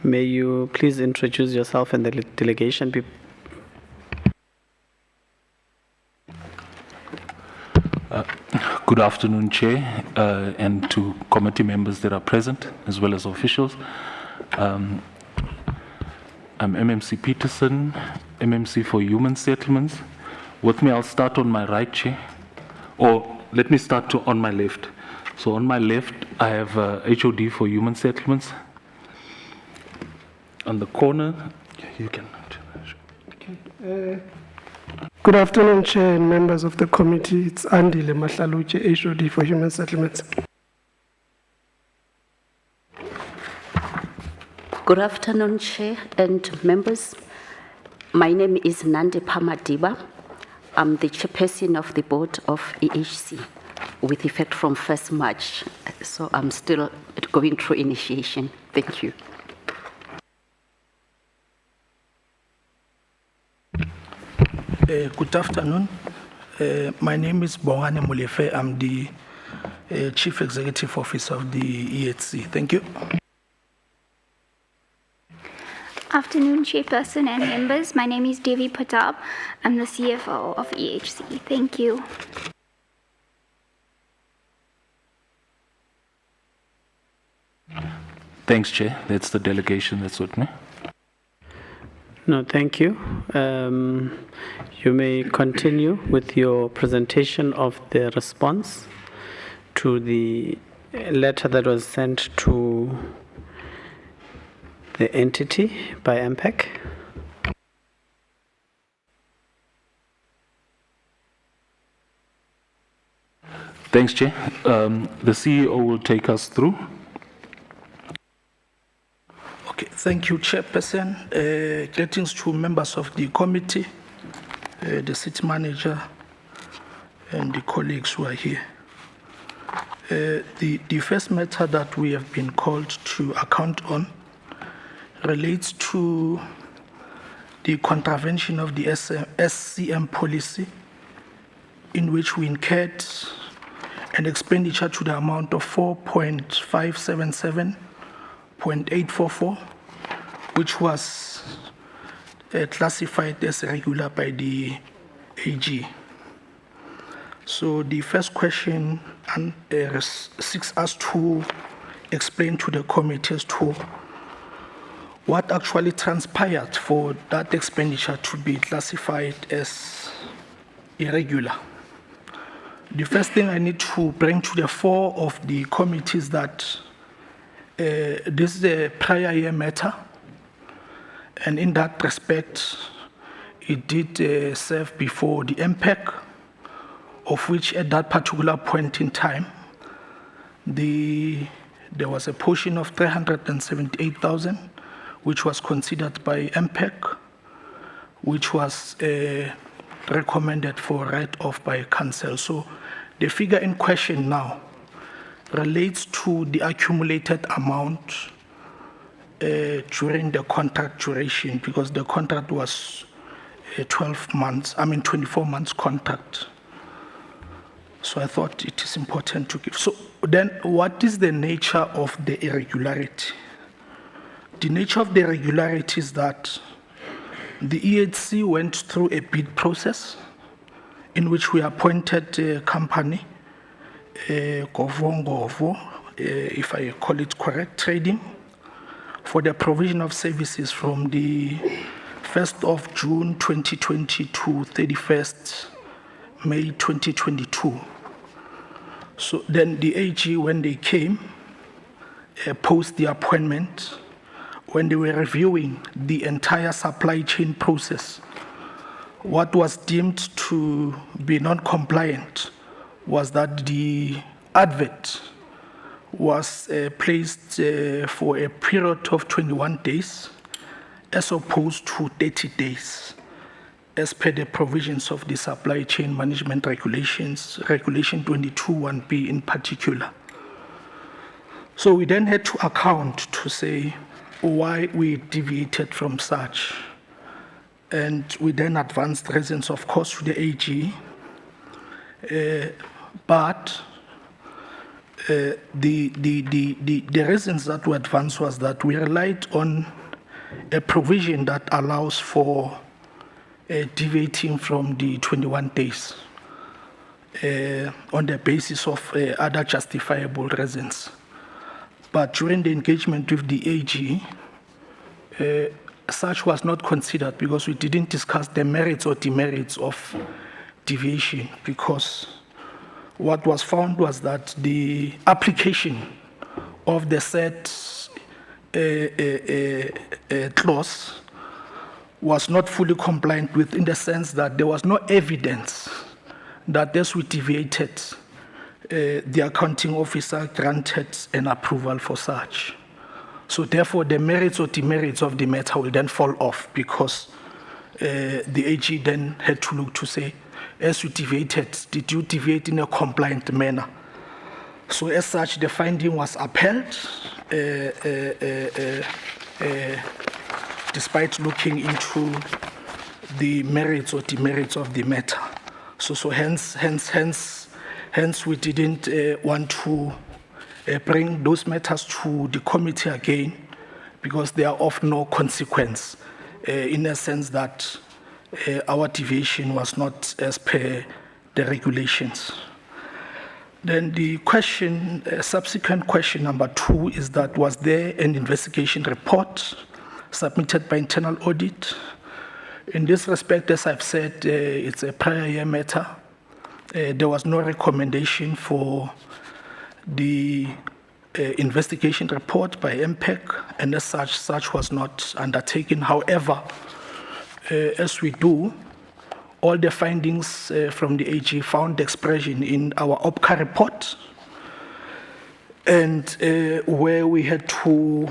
May you please introduce yourself and the delegation. Good afternoon, Chair, and to committee members that are present, as well as officials. I'm MMC Peterson, MMC for Human Settlements. With me, I'll start on my right, Chair. Or let me start on my left. So on my left, I have HOD for Human Settlements. On the corner, you can. Good afternoon, Chair and members of the committee. It's Andile Mahlaluche, HOD for Human Settlements. Good afternoon, Chair and members. My name is Nandi Pamadiba. I'm the chairperson of the board of EHC with effect from 1st March. So I'm still going through initiation. Thank you. Good afternoon. My name is Bongane Molefe. I'm the Chief Executive Officer of the EHC. Thank you. Afternoon, Chairperson and members. My name is Devi Pratap. I'm the CFO of EHC. Thank you. Thanks, Chair. That's the delegation that's with me. No, thank you. You may continue with your presentation of the response to the letter that was sent to the entity by MPAC. Thanks, Chair. The CEO will take us through. Okay, thank you, Chairperson. Greetings to members of the committee, the city manager, and the colleagues who are here. The first matter that we have been called to account on relates to the contravention of the SCM policy, in which we incurred an expenditure to the amount of 4.577.844, which was classified as irregular by the AG. So the first question seeks us to explain to the committee as to what actually transpired for that expenditure to be classified as irregular. The first thing I need to bring to the fore of the committee is that this is a prior year matter, and in that respect, it did serve before the MPAC, of which at that particular point in time, there was a portion of 378,000, which was considered by MPAC, which was recommended for write-off by council. So the figure in question now relates to the accumulated amount during the contract duration, because the contract was 24 months contract. So I thought it is important to give. So then what is the nature of the irregularity? The nature of the irregularity is that the EHC went through a bid process in which we appointed a company, Govongovo, if I call it correct, trading, for the provision of services from the 1st of June 2020 to 31st May 2022. So then the AG, when they came, post the appointment, when they were reviewing the entire supply chain process, what was deemed to be non-compliant was that the advert was placed for a period of 21 days as opposed to 30 days, as per the provisions of the supply chain management regulations, Regulation 22(1)B in particular. So we then had to account to say why we deviated from such. And we then advanced reasons, of course, to the AG. But the reasons that were advanced was that we relied on a provision that allows for deviating from the 21 days on the basis of other justifiable reasons. But during the engagement with the AG, such was not considered because we didn't discuss the merits or demerits of deviation, because what was found was that the application of the said clause was not fully compliant with, in the sense that there was no evidence that as we deviated, the accounting officer granted an approval for such. So therefore, the merits or demerits of the matter will then fall off, because the AG then had to look to say, as you deviated, did you deviate in a compliant manner? So as such, the finding was upheld, despite looking into the merits or demerits of the matter. So hence, we didn't want to bring those matters to the committee again, because they are of no consequence, in a sense that our deviation was not as per the regulations. Then the question, subsequent question number 2 is that, was there an investigation report submitted by internal audit? In this respect, as I've said, it's a prior year matter. There was no recommendation for the investigation report by MPAC, and as such was not undertaken. However, as we do, all the findings from the AG found expression in our OPCA report, and where we had to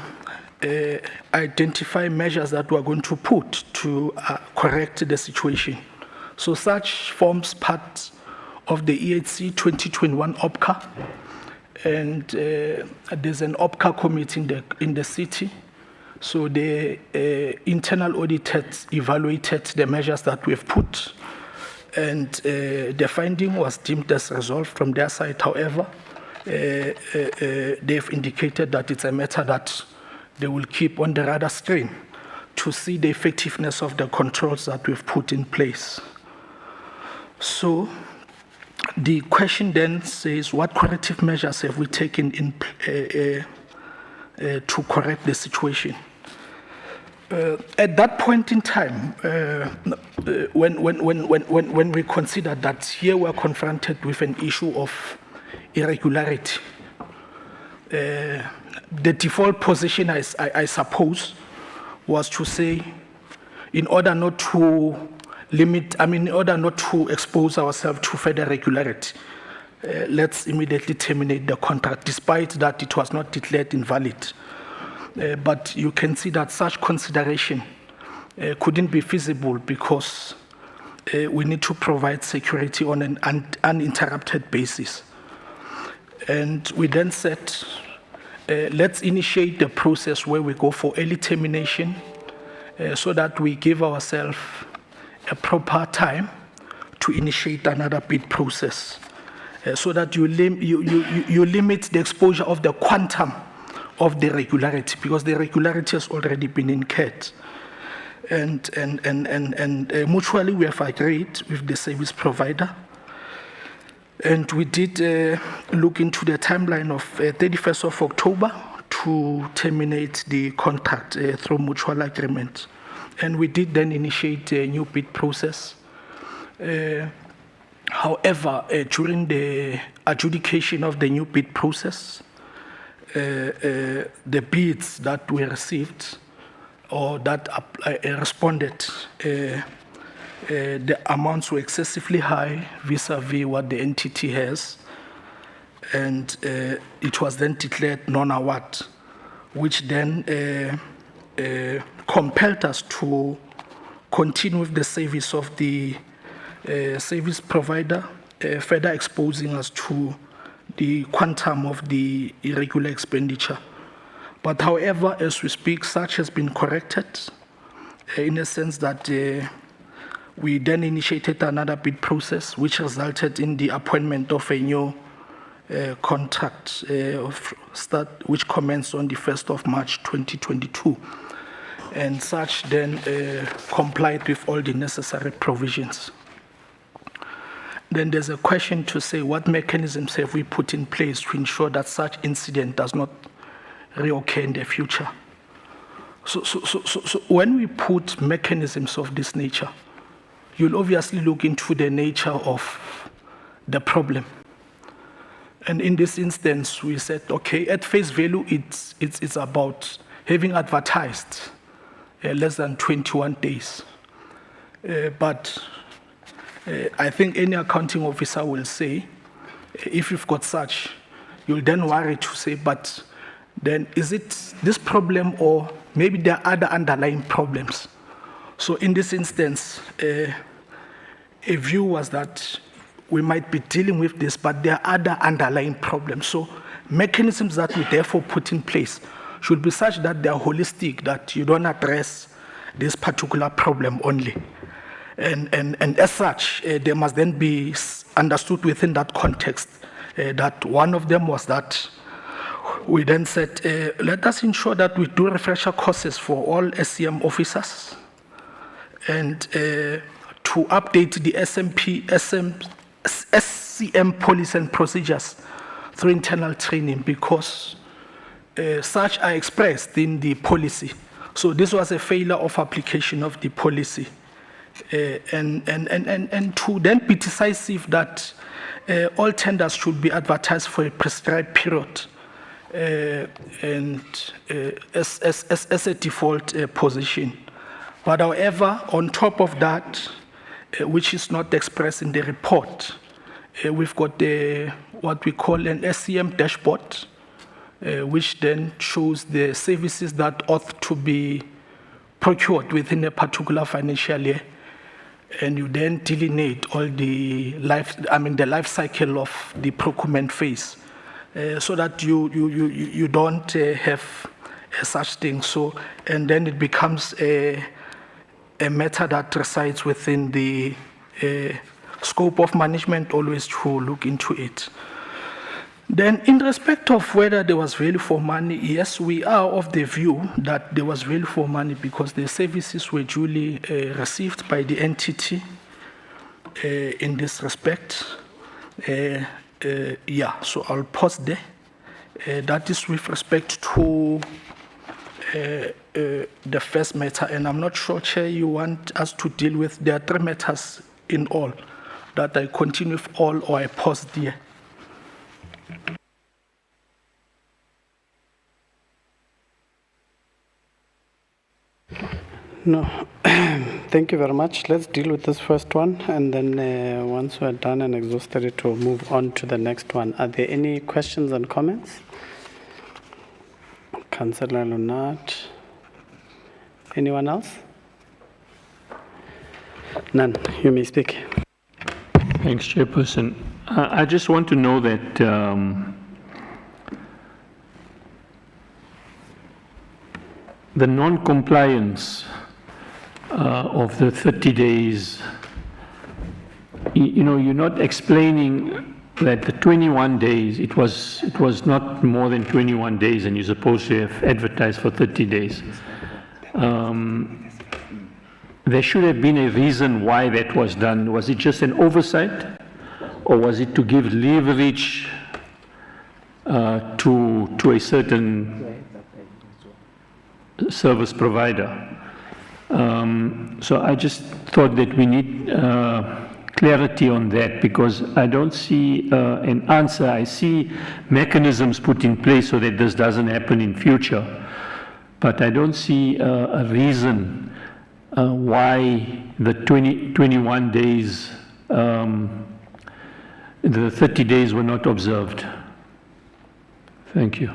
identify measures that we are going to put to correct the situation. So such forms part of the EHC 2021 OPCA, and there's an OPCA committee in the city. So the internal audit has evaluated the measures that we've put, and the finding was deemed as resolved from their side. However, they've indicated that it's a matter that they will keep on the radar screen to see the effectiveness of the controls that we've put in place. So the question then says, what corrective measures have we taken to correct the situation? At that point in time, when we considered that here we are confronted with an issue of irregularity, the default position, I suppose, was to say, in order not to in order not to expose ourselves to further irregularity, let's immediately terminate the contract, despite that it was not declared invalid. But you can see that such consideration couldn't be feasible, because we need to provide security on an uninterrupted basis. And we then said, let's initiate the process where we go for early termination, so that we give ourselves a proper time to initiate another bid process, so that you limit the exposure of the quantum of the irregularity, because the irregularity has already been incurred. And mutually we have agreed with the service provider, and we did look into the timeline of 31st of October to terminate the contract through mutual agreement. And we did then initiate a new bid process. However, during the adjudication of the new bid process, the bids that we received or that responded, the amounts were excessively high vis-a-vis what the entity has, and it was then declared non-award, which then compelled us to continue with the service of the service provider, further exposing us to the quantum of the irregular expenditure. But however, as we speak, such has been corrected, in a sense that we then initiated another bid process, which resulted in the appointment of a new contract which commenced on the 1st of March 2022, and such then complied with all the necessary provisions. Then there's a question to say, what mechanisms have we put in place to ensure that such incident does not reoccur in the future? So when we put mechanisms of this nature, you'll obviously look into the nature of the problem. And in this instance, we said, okay, at face value, it's about having advertised less than 21 days. But I think any accounting officer will say, if you've got such, you'll then worry to say, but then is it this problem, or maybe there are other underlying problems? So in this instance, a view was that we might be dealing with this, but there are other underlying problems. So mechanisms that we therefore put in place should be such that they are holistic, that you don't address this particular problem only. And as such, they must then be understood within that context. That one of them was that we then said, let us ensure that we do refresher courses for all SCM officers, and to update the SCM policy and procedures through internal training, because such are expressed in the policy. So this was a failure of application of the policy. And to then be decisive that all tenders should be advertised for a prescribed period, and as a default position. But however, on top of that, which is not expressed in the report, we've got what we call an SCM dashboard, which then shows the services that ought to be procured within a particular financial year. And you then delineate all the life cycle of the procurement phase, so that you don't have such thing. So, and then it becomes a matter that resides within the scope of management always to look into it. Then in respect of whether there was value for money, yes, we are of the view that there was value for money because the services were duly received by the entity in this respect. Yeah, so I'll pause there. That is with respect to the first matter, and I'm not sure, Chair, you want us to deal with, there are 3 matters in all, that I continue with all or I pause there. No, thank you very much. Let's deal with this first one, and then once we're done and exhausted it, we'll move on to the next one. Are there any questions and comments? Councillor Lunat. Anyone else? None. You may speak. Thanks, Chairperson. I just want to know that the non-compliance of the 30 days, you know, you're not explaining that the 21 days, it was not more than 21 days, and you're supposed to have advertised for 30 days. There should have been a reason why that was done. Was it just an oversight, or was it to give leverage to a certain service provider? So I just thought that we need clarity on that, because I don't see an answer. I see mechanisms put in place so that this doesn't happen in future, but I don't see a reason why the 21 days, the 30 days were not observed. Thank you.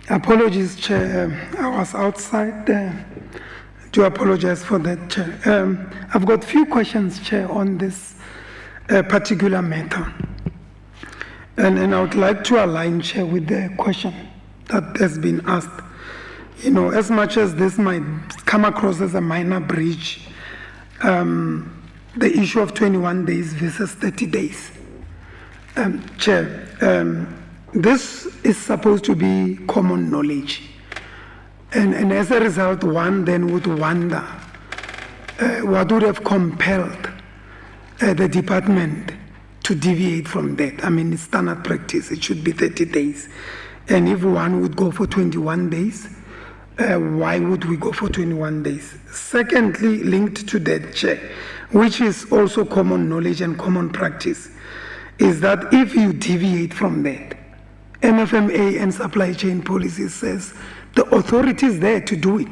Apologies, Chair. I was outside there. Do apologize for that, Chair. I've got a few questions, Chair, on this particular matter. And I would like to align, Chair, with the question that has been asked. You know, as much as this might come across as a minor breach, the issue of 21 days versus 30 days. Chair, this is supposed to be common knowledge. And as a result, one then would wonder what would have compelled the department to deviate from that. I mean, it's standard practice, it should be 30 days. And if one would go for 21 days, why would we go for 21 days? Secondly, linked to that, Chair, which is also common knowledge and common practice, is that if you deviate from that, MFMA and supply chain policy says the authority is there to do it,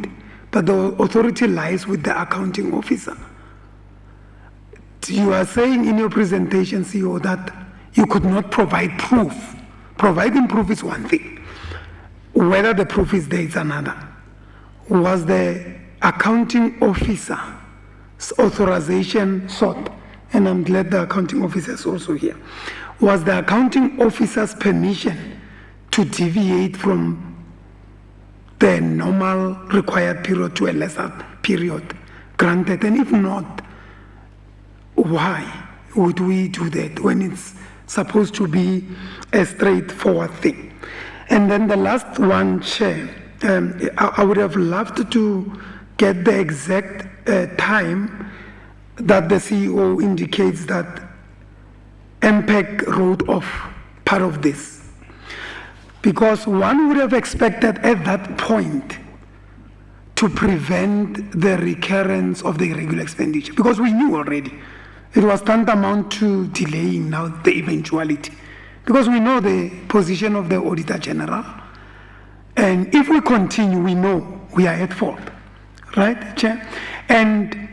but the authority lies with the accounting officer. You are saying in your presentation, CEO, that you could not provide proof. Providing proof is one thing. Whether the proof is there is another. Was the accounting officer's authorization sought? And I'm glad the accounting officer is also here. Was the accounting officer's permission to deviate from the normal required period to a lesser period granted? And if not, why would we do that when it's supposed to be a straightforward thing? And then the last one, Chair, I would have loved to get the exact time that the CEO indicates that MPAC wrote off part of this. Because one would have expected at that point to prevent the recurrence of the irregular expenditure, because we knew already it was tantamount to delaying now the eventuality, because we know the position of the Auditor General, and if we continue, we know we are at fault, right, Chair? And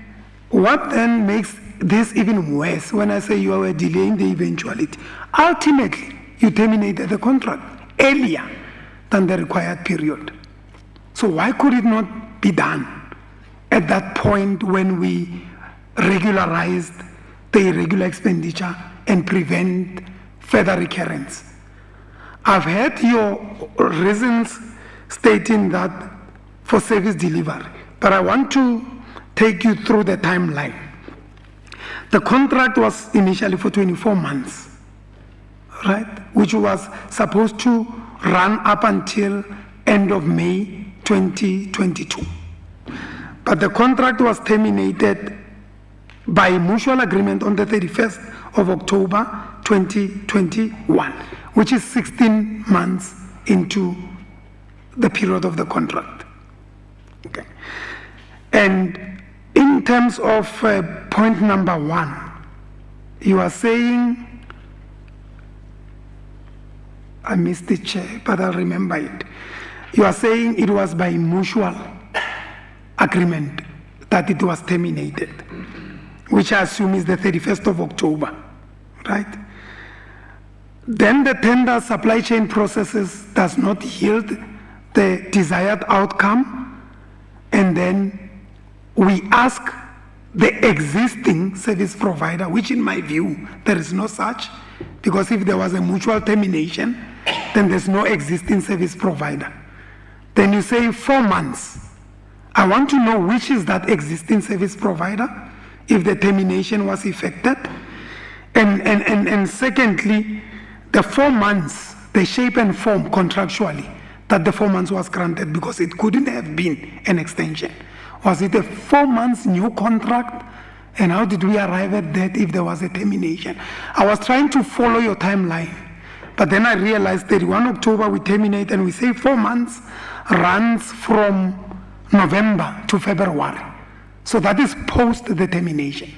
what then makes this even worse when I say you are delaying the eventuality? Ultimately, you terminated the contract earlier than the required period. So why could it not be done at that point when we regularized the irregular expenditure and prevent further recurrence? I've heard your reasons stating that for service delivery, but I want to take you through the timeline. The contract was initially for 24 months, right? Which was supposed to run up until end of May 2022. But the contract was terminated by mutual agreement on the 31st of October 2021, which is 16 months into the period of the contract. Okay. And in terms of point number one, you are saying, I missed it, Chair, but I'll remember it. You are saying it was by mutual agreement that it was terminated, which I assume is the 31st of October, right? Then the tender supply chain processes does not yield the desired outcome, and then we ask the existing service provider, which in my view, there is no such, because if there was a mutual termination, then there's no existing service provider. Then you say 4 months. I want to know which is that existing service provider, if the termination was effected. And secondly, the 4 months, the shape and form contractually, that the 4 months was granted, because it couldn't have been an extension. Was it a 4 months new contract? And how did we arrive at that if there was a termination? I was trying to follow your timeline, but then I realized 31 October we terminate, and we say 4 months runs from November to February. So that is post the termination.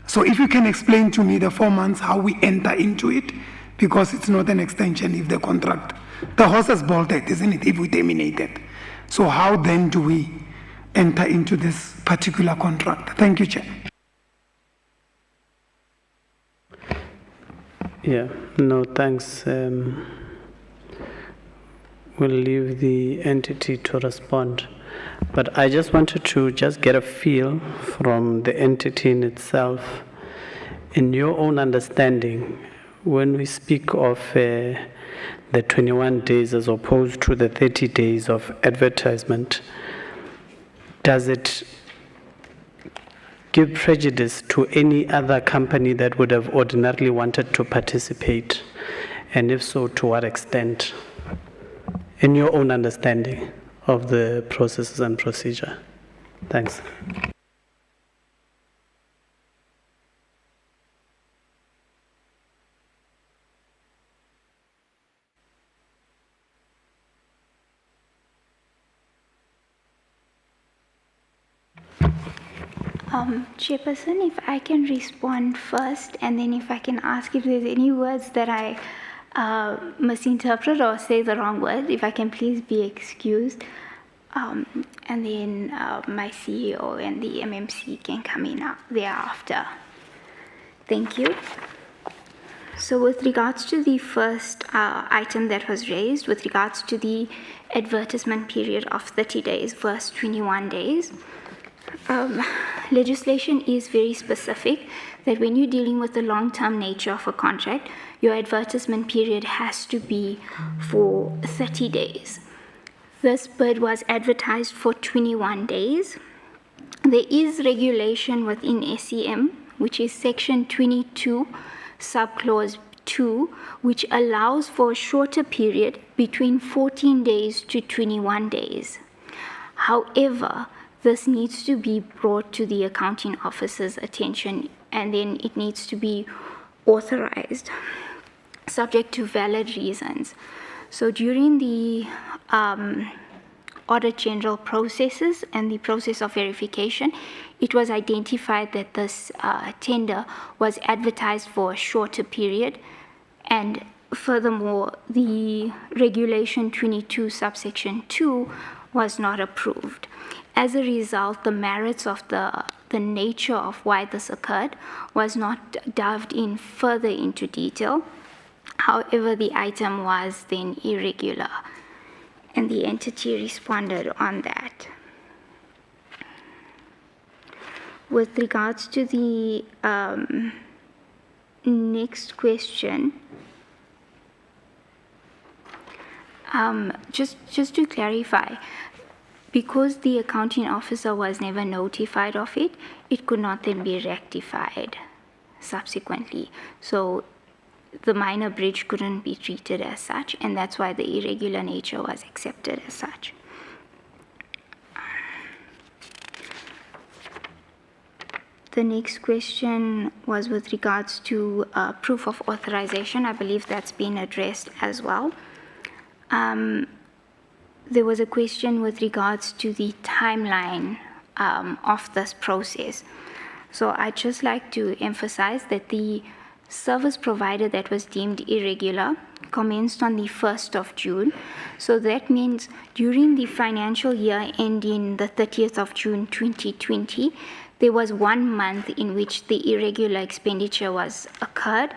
So if you can explain to me the 4 months, how we enter into it, because it's not an extension if the contract, the horse has bolted, isn't it, if we terminate it. So how then do we enter into this particular contract? Thank you, Chair. Yeah, no, thanks. We'll leave the entity to respond. But I just wanted to just get a feel from the entity in itself, in your own understanding, when we speak of the the 21 days as opposed to the 30 days of advertisement, does it give prejudice to any other company that would have ordinarily wanted to participate? And if so, to what extent? In your own understanding of the processes and procedure. Thanks. Chairperson, if I can respond first, and then if I can ask if there's any words that I misinterpret or say the wrong word, if I can please be excused. And then my CEO and the MMC can come in thereafter. Thank you. So with regards to the first item that was raised, with regards to the advertisement period of 30 days versus 21 days, legislation is very specific that when you're dealing with the long-term nature of a contract, your advertisement period has to be for 30 days. This bid was advertised for 21 days. There is regulation within SEM, which is section 22, subclause 2, which allows for a shorter period between 14 days to 21 days. However, this needs to be brought to the accounting officer's attention, and then it needs to be authorized, subject to valid reasons. So during the audit general processes and the process of verification, it was identified that this tender was advertised for a shorter period, and furthermore, the regulation 22 subsection 2 was not approved. As a result, the merits of the nature of why this occurred was not delved in further into detail. However, the item was then irregular, and the entity responded on that. With regards to the next question, just to clarify, because the accounting officer was never notified of it, it could not then be rectified subsequently. So the minor breach couldn't be treated as such, and that's why the irregular nature was accepted as such. The next question was with regards to proof of authorization. I believe that's been addressed as well. There was a question with regards to the timeline of this process. So I'd just like to emphasize that the service provider that was deemed irregular commenced on the 1st of June. So that means during the financial year ending the 30th of June 2020, there was 1 month in which the irregular expenditure was occurred,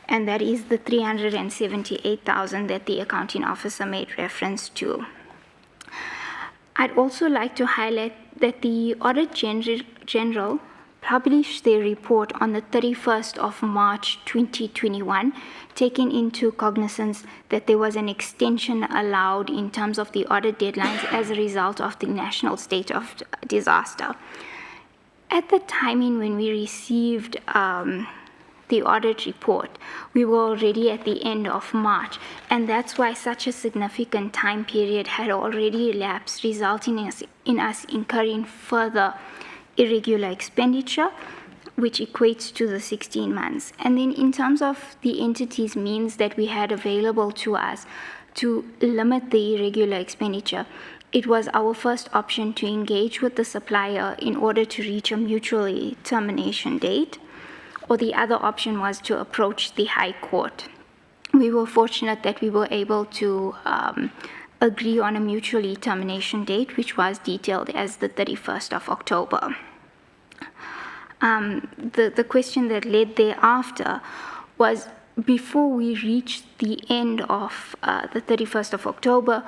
and that is the 378,000 that the accounting officer made reference to. I'd also like to highlight that the Audit General published their report on the 31st of March 2021, taking into cognizance that there was an extension allowed in terms of the audit deadlines as a result of the national state of disaster. At the timing when we received the audit report, we were already at the end of March, and that's why such a significant time period had already elapsed, resulting in us incurring further irregular expenditure, which equates to the 16 months. And then in terms of the entity's means that we had available to us to limit the irregular expenditure, it was our first option to engage with the supplier in order to reach a mutual termination date, or the other option was to approach the High Court. We were fortunate that we were able to agree on a mutual termination date, which was detailed as the 31st of October. The question that led thereafter was, before we reached the end of the 31st of October,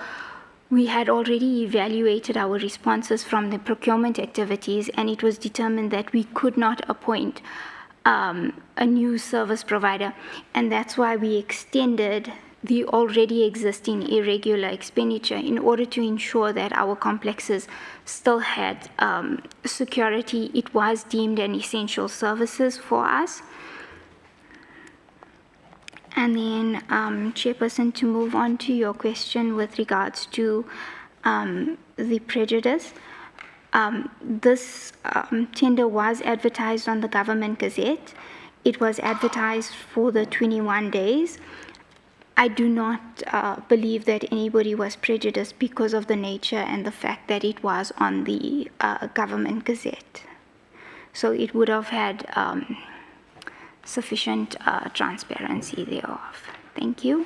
we had already evaluated our responses from the procurement activities, and it was determined that we could not appoint a new service provider, and that's why we extended the already existing irregular expenditure in order to ensure that our complexes still had security. It was deemed an essential services for us. And then, Chairperson, to move on to your question with regards to the prejudice, this tender was advertised on the Government Gazette. It was advertised for the 21 days. I do not believe that anybody was prejudiced because of the nature and the fact that it was on the Government Gazette. So it would have had sufficient transparency thereof. Thank you.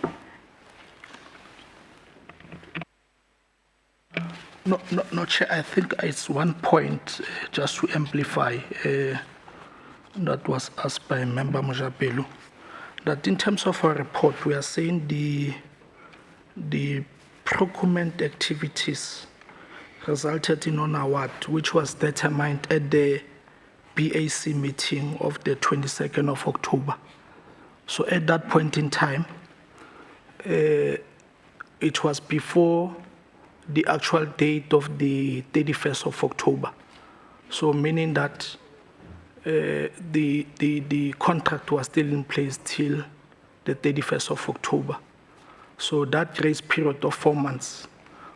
No, Chair, I think it's one point just to amplify that was asked by Member Mojapelo, that in terms of our report, we are saying the procurement activities resulted in an award, which was determined at the BAC meeting of the 22nd of October. So at that point in time, it was before the actual date of the 31st of October. So meaning that the contract was still in place till the 31st of October. So that grace period of 4 months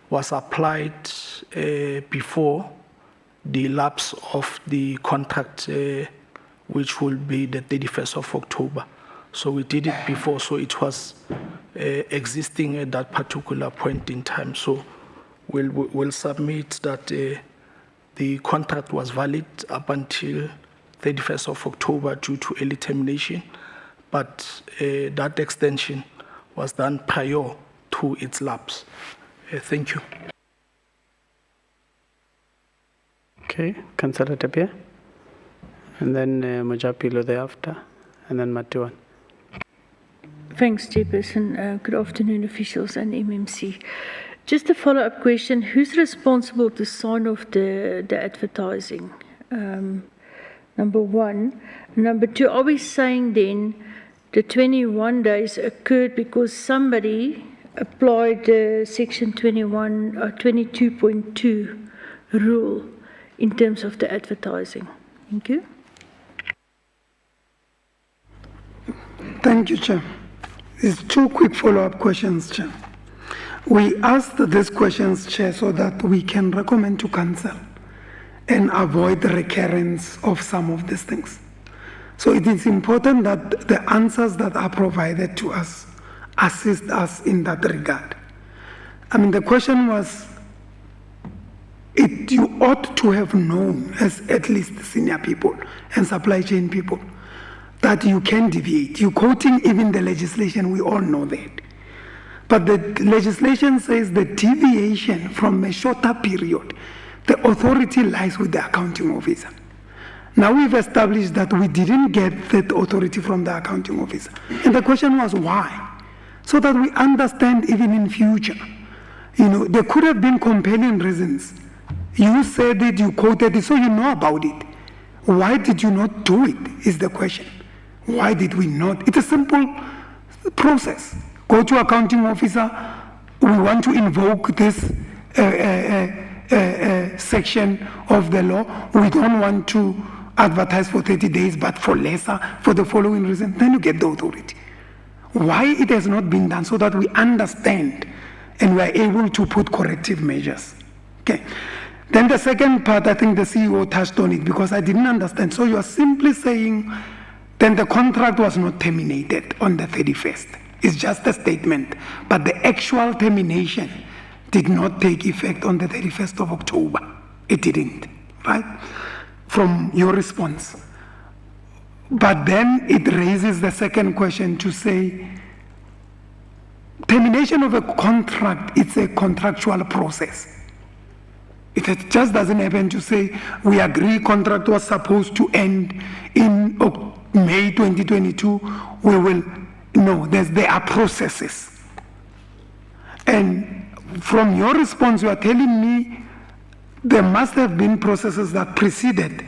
was applied before the lapse of the contract, which will be the 31st of October. So we did it before, so it was existing at that particular point in time. So we'll submit that the contract was valid up until 31st of October due to early termination, but that extension was done prior to its lapse. Thank you. Okay, Councillor Tapia, and then Mojapelo thereafter, and then Matiwan. Thanks, Chairperson. Good afternoon, officials and MMC. Just a follow-up question. Who's responsible to sign off the advertising? Number one. Number two, are we saying then the 21 days occurred because somebody applied the Section 22.2 rule in terms of the advertising? Thank you. Thank you, Chair. It's two quick follow-up questions, Chair. We asked these questions, Chair, so that we can recommend to Council and avoid the recurrence of some of these things. So it is important that the answers that are provided to us assist us in that regard. I mean, the question was, you ought to have known, as at least senior people and supply chain people, that you can deviate. You're quoting even the legislation, we all know that. But the legislation says the deviation from a shorter period, the authority lies with the accounting officer. Now we've established that we didn't get that authority from the accounting officer. And the question was why? So that we understand even in future. There could have been compelling reasons. You said it, you quoted it, so you know about it. Why did you not do it, is the question. Why did we not? It's a simple process. Go to accounting officer, we want to invoke this section of the law. We don't want to advertise for 30 days, but for lesser, for the following reason, then you get the authority. Why it has not been done, so that we understand and we are able to put corrective measures. Okay. Then the second part, I think the CEO touched on it because I didn't understand. So you are simply saying then the contract was not terminated on the 31st. It's just a statement, but the actual termination did not take effect on the 31st of October. It didn't, right? From your response. But then it raises the second question to say, termination of a contract, it's a contractual process. It just doesn't happen to say, we agree contract was supposed to end in May 2022, we will, no, there are processes. And from your response, you are telling me there must have been processes that preceded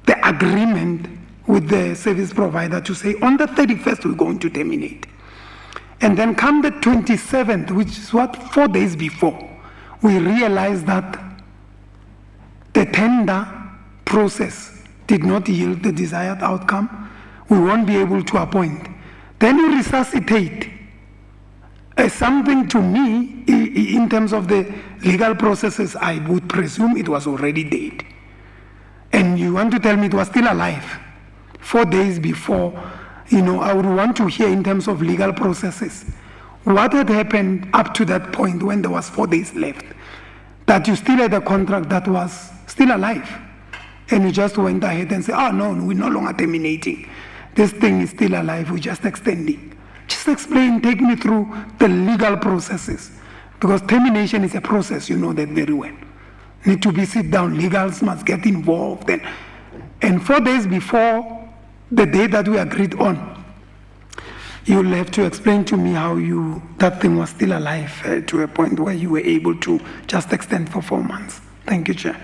the agreement with the service provider to say, on the 31st, we're going to terminate. And then come the 27th, which is what, 4 days before, we realized that the tender process did not yield the desired outcome. We won't be able to appoint. Then you resuscitate something. To me, in terms of the legal processes, I would presume it was already dead. And you want to tell me it was still alive 4 days before. I would want to hear in terms of legal processes, what had happened up to that point when there was 4 days left, that you still had a contract that was still alive. And you just went ahead and said, oh no, we're no longer terminating. This thing is still alive, we're just extending. Just explain, take me through the legal processes. Because termination is a process, you know that very well. Need to be sit down, legals must get involved. And 4 days before the day that we agreed on, you'll have to explain to me how that thing was still alive to a point where you were able to just extend for 4 months. Thank you, Chair.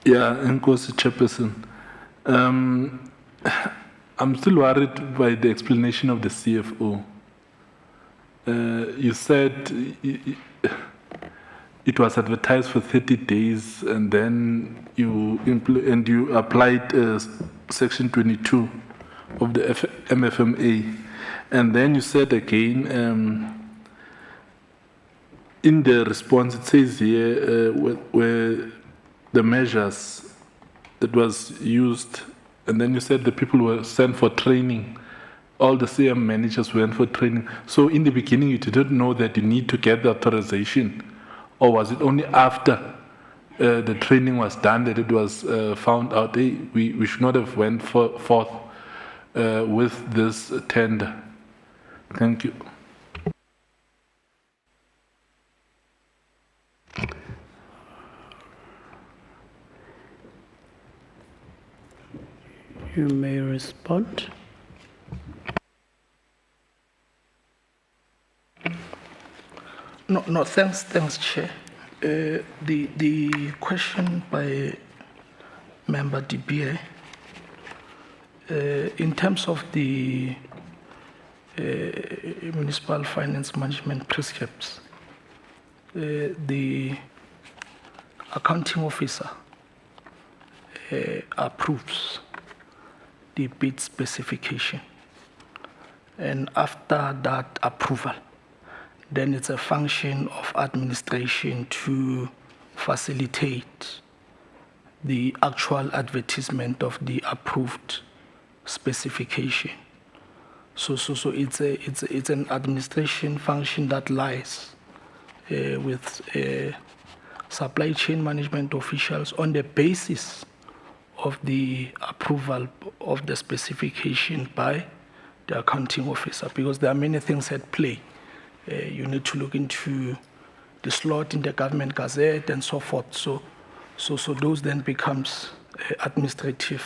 Yeah, Nkosi Chairperson. I'm still worried by the explanation of the CFO. You said it was advertised for 30 days, and then you applied Section 22 of the MFMA, and then you said again in the response it says here where the measures that was used, and then you said the people were sent for training. All the CM managers went for training. So in the beginning, you didn't know that you need to get the authorization, or was it only after the training was done that it was found out, hey, we should not have went forth with this tender? Thank you. You may respond. No, thanks, Chair. The question by Member DBA, in terms of the municipal finance management prescripts, the accounting officer approves the bid specification, and after that approval, then it's a function of administration to facilitate the actual advertisement of the approved specification. So it's an administration function that lies with supply chain management officials on the basis of the approval of the specification by the accounting officer, because there are many things at play. You need to look into the slot in the government gazette and so forth. So those then becomes administrative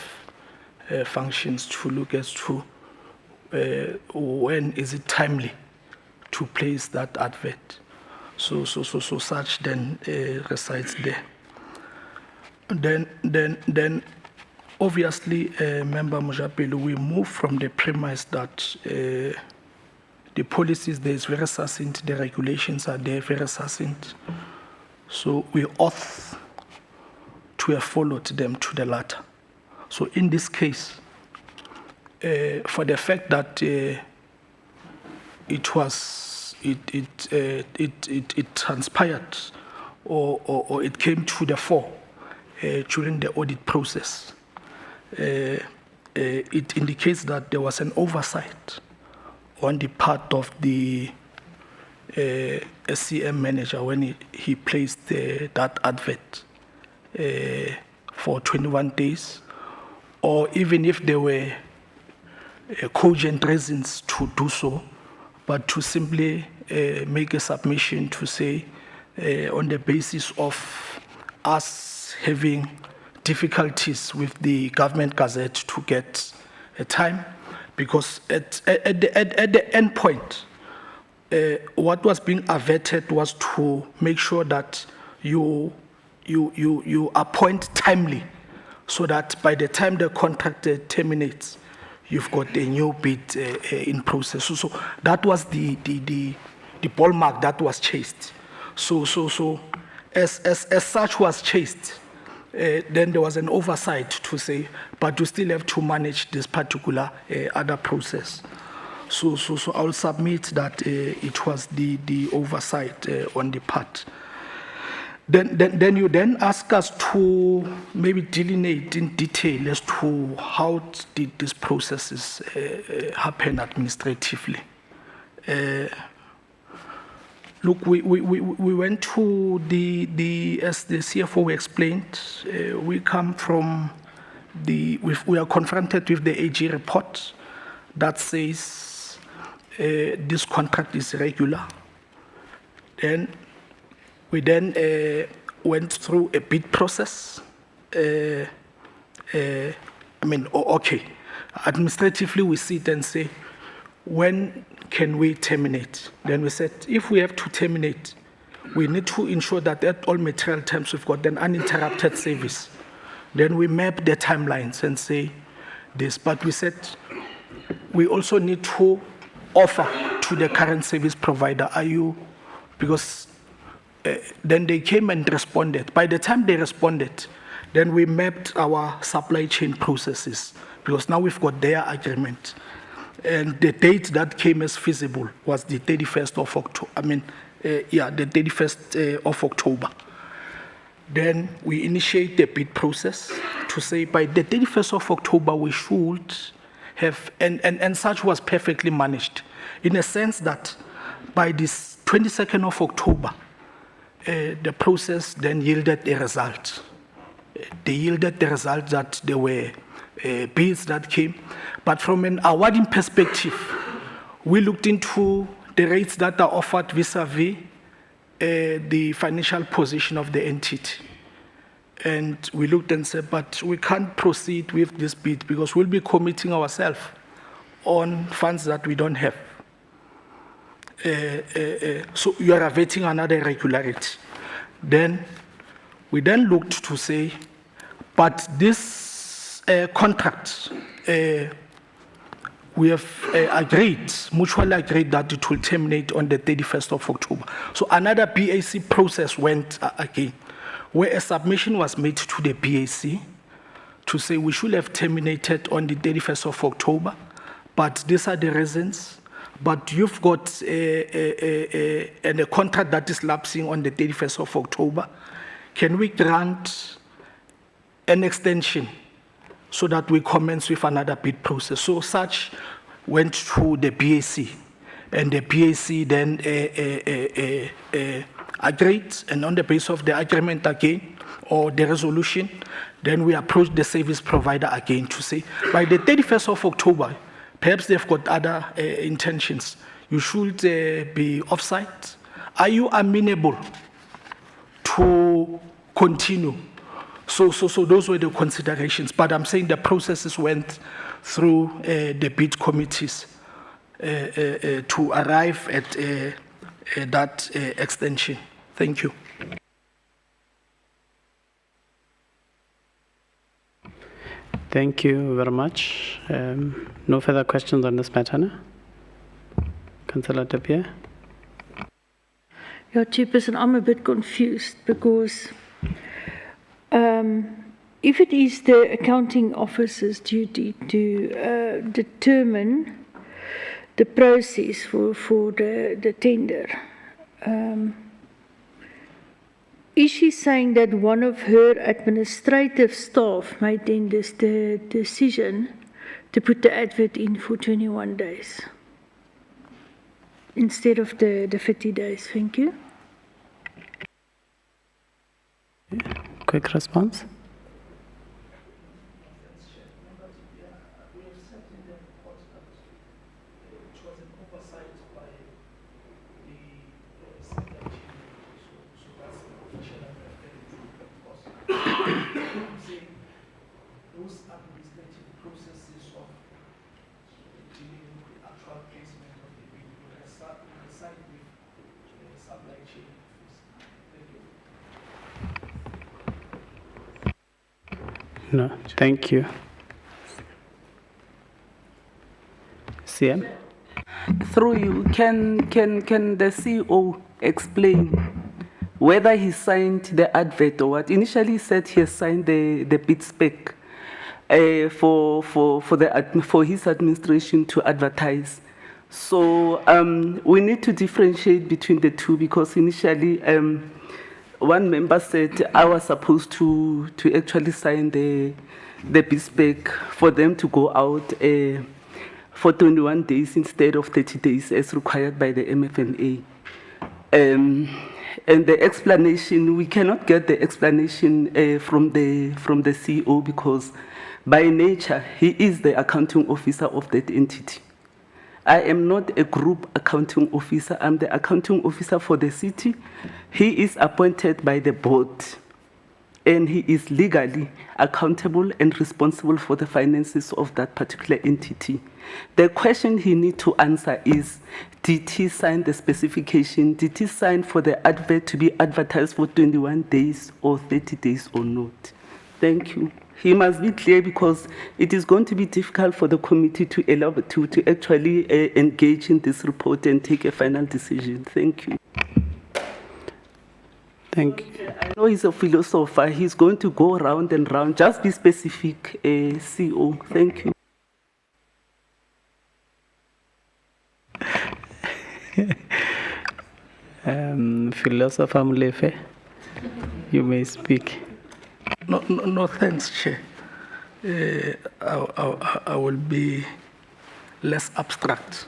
functions to look as to when is it timely to place that advert. So such then resides there. Then obviously, Member Mojapelo, we move from the premise that the policies there is very succinct, the regulations are there very succinct. So we ought to have followed them to the latter. So in this case, for the fact that it transpired or it came to the fore during the audit process, it indicates that there was an oversight on the part of the SCM manager when he placed that advert for 21 days, or even if there were cogent reasons to do so, but to simply make a submission to say on the basis of us having difficulties with the government gazette to get a time, because at the end point, what was being averted was to make sure that you appoint timely, so that by the time the contract terminates, you've got a new bid in process. So that was the ballpark that was chased. So as such was chased, then there was an oversight to say, but you still have to manage this particular other process. So I'll submit that it was the oversight on the part. Then you then ask us to maybe delineate in detail as to how did these processes happen administratively. Look, we went to as the CFO explained, we come from we are confronted with the AG report that says this contract is regular. Then we went through a bid process. Okay, administratively we sit and say, when can we terminate? Then we said, if we have to terminate, we need to ensure that at all material terms we've got an uninterrupted service. Then we map the timelines and say this, but we said we also need to offer to the current service provider, because then they came and responded. By the time they responded, then we mapped our supply chain processes, because now we've got their agreement. And the date that came as feasible was the 31st of October. The 31st of October. Then we initiate the bid process to say by the 31st of October we should have, and such was perfectly managed, in a sense that by this 22nd of October, the process then yielded a result. They yielded the result that there were bids that came. But from an awarding perspective, we looked into the rates that are offered vis-a-vis the financial position of the entity. And we looked and said, but we can't proceed with this bid because we'll be committing ourselves on funds that we don't have. So you are awaiting another irregularity. Then we looked to say, but this contract, we have mutually agreed that it will terminate on the 31st of October. So another BAC process went again, where a submission was made to the BAC to say we should have terminated on the 31st of October, but these are the reasons. But you've got a contract that is lapsing on the 31st of October. Can we grant an extension so that we commence with another bid process? So such went to the BAC, and the BAC then agreed, and on the basis of the agreement again, or the resolution, then we approached the service provider again to say, by the 31st of October, perhaps they've got other intentions. You should be offsite. Are you amenable to continue? So those were the considerations. But I'm saying the processes went through the bid committees to arrive at that extension. Thank you. Thank you very much. No further questions on this matter, no? Councillor De Beer? Yeah, Chairperson, I'm a bit confused because if it is the accounting officer's duty to determine the process for the tender, is she saying that one of her administrative staff made then the decision to put the advert in for 21 days instead of the 50 days? Thank you. Quick response. No, thank you. CM? Through you, can the CEO explain whether he signed the advert or what? Initially, he said he has signed the bid spec for his administration to advertise. So we need to differentiate between the two, because initially one member said I was supposed to actually sign the bid spec for them to go out for 21 days instead of 30 days as required by the MFNA. And the explanation, we cannot get the explanation from the CEO, because by nature, he is the accounting officer of that entity. I am not a group accounting officer. I'm the accounting officer for the city. He is appointed by the board, and he is legally accountable and responsible for the finances of that particular entity. The question he needs to answer is, did he sign the specification? Did he sign for the advert to be advertised for 21 days or 30 days or not? Thank you. He must be clear, because it is going to be difficult for the committee to allow to actually engage in this report and take a final decision. Thank you. Thank you. I know he's a philosopher. He's going to go round and round. Just be specific, CEO. Thank you. Philosopher Mlefe, you may speak. No, thanks, Chair. I will be less abstract.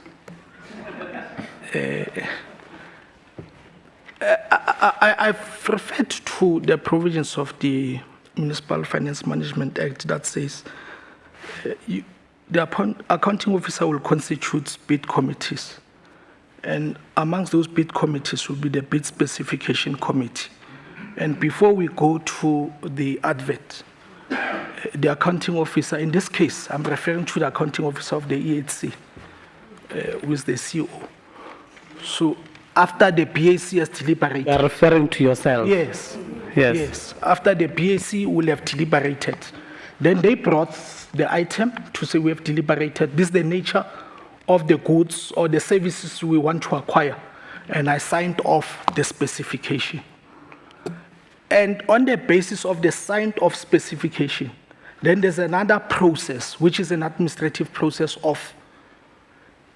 I've referred to the provisions of the Municipal Finance Management Act that says the accounting officer will constitute bid committees. And amongst those bid committees will be the bid specification committee. And before we go to the advert, the accounting officer, in this case, I'm referring to the accounting officer of the EHC, who is the CEO. So after the BAC has deliberated. You are referring to yourself? Yes. Yes. Yes. After the BAC will have deliberated, then they brought the item to say we have deliberated. This is the nature of the goods or the services we want to acquire. And I signed off the specification. And on the basis of the signed off specification, then there's another process, which is an administrative process of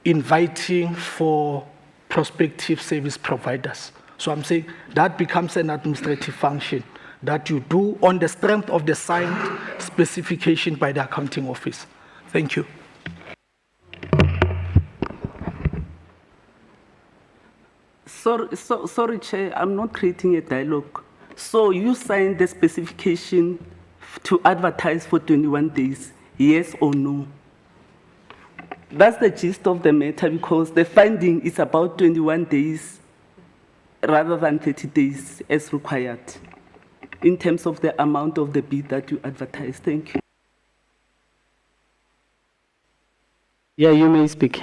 inviting for prospective service providers. So I'm saying that becomes an administrative function that you do on the strength of the signed specification by the accounting office. Thank you. Sorry, Chair, I'm not creating a dialogue. So you signed the specification to advertise for 21 days, yes or no? That's the gist of the matter, because the finding is about 21 days rather than 30 days as required in terms of the amount of the bid that you advertise. Thank you. Yeah, you may speak.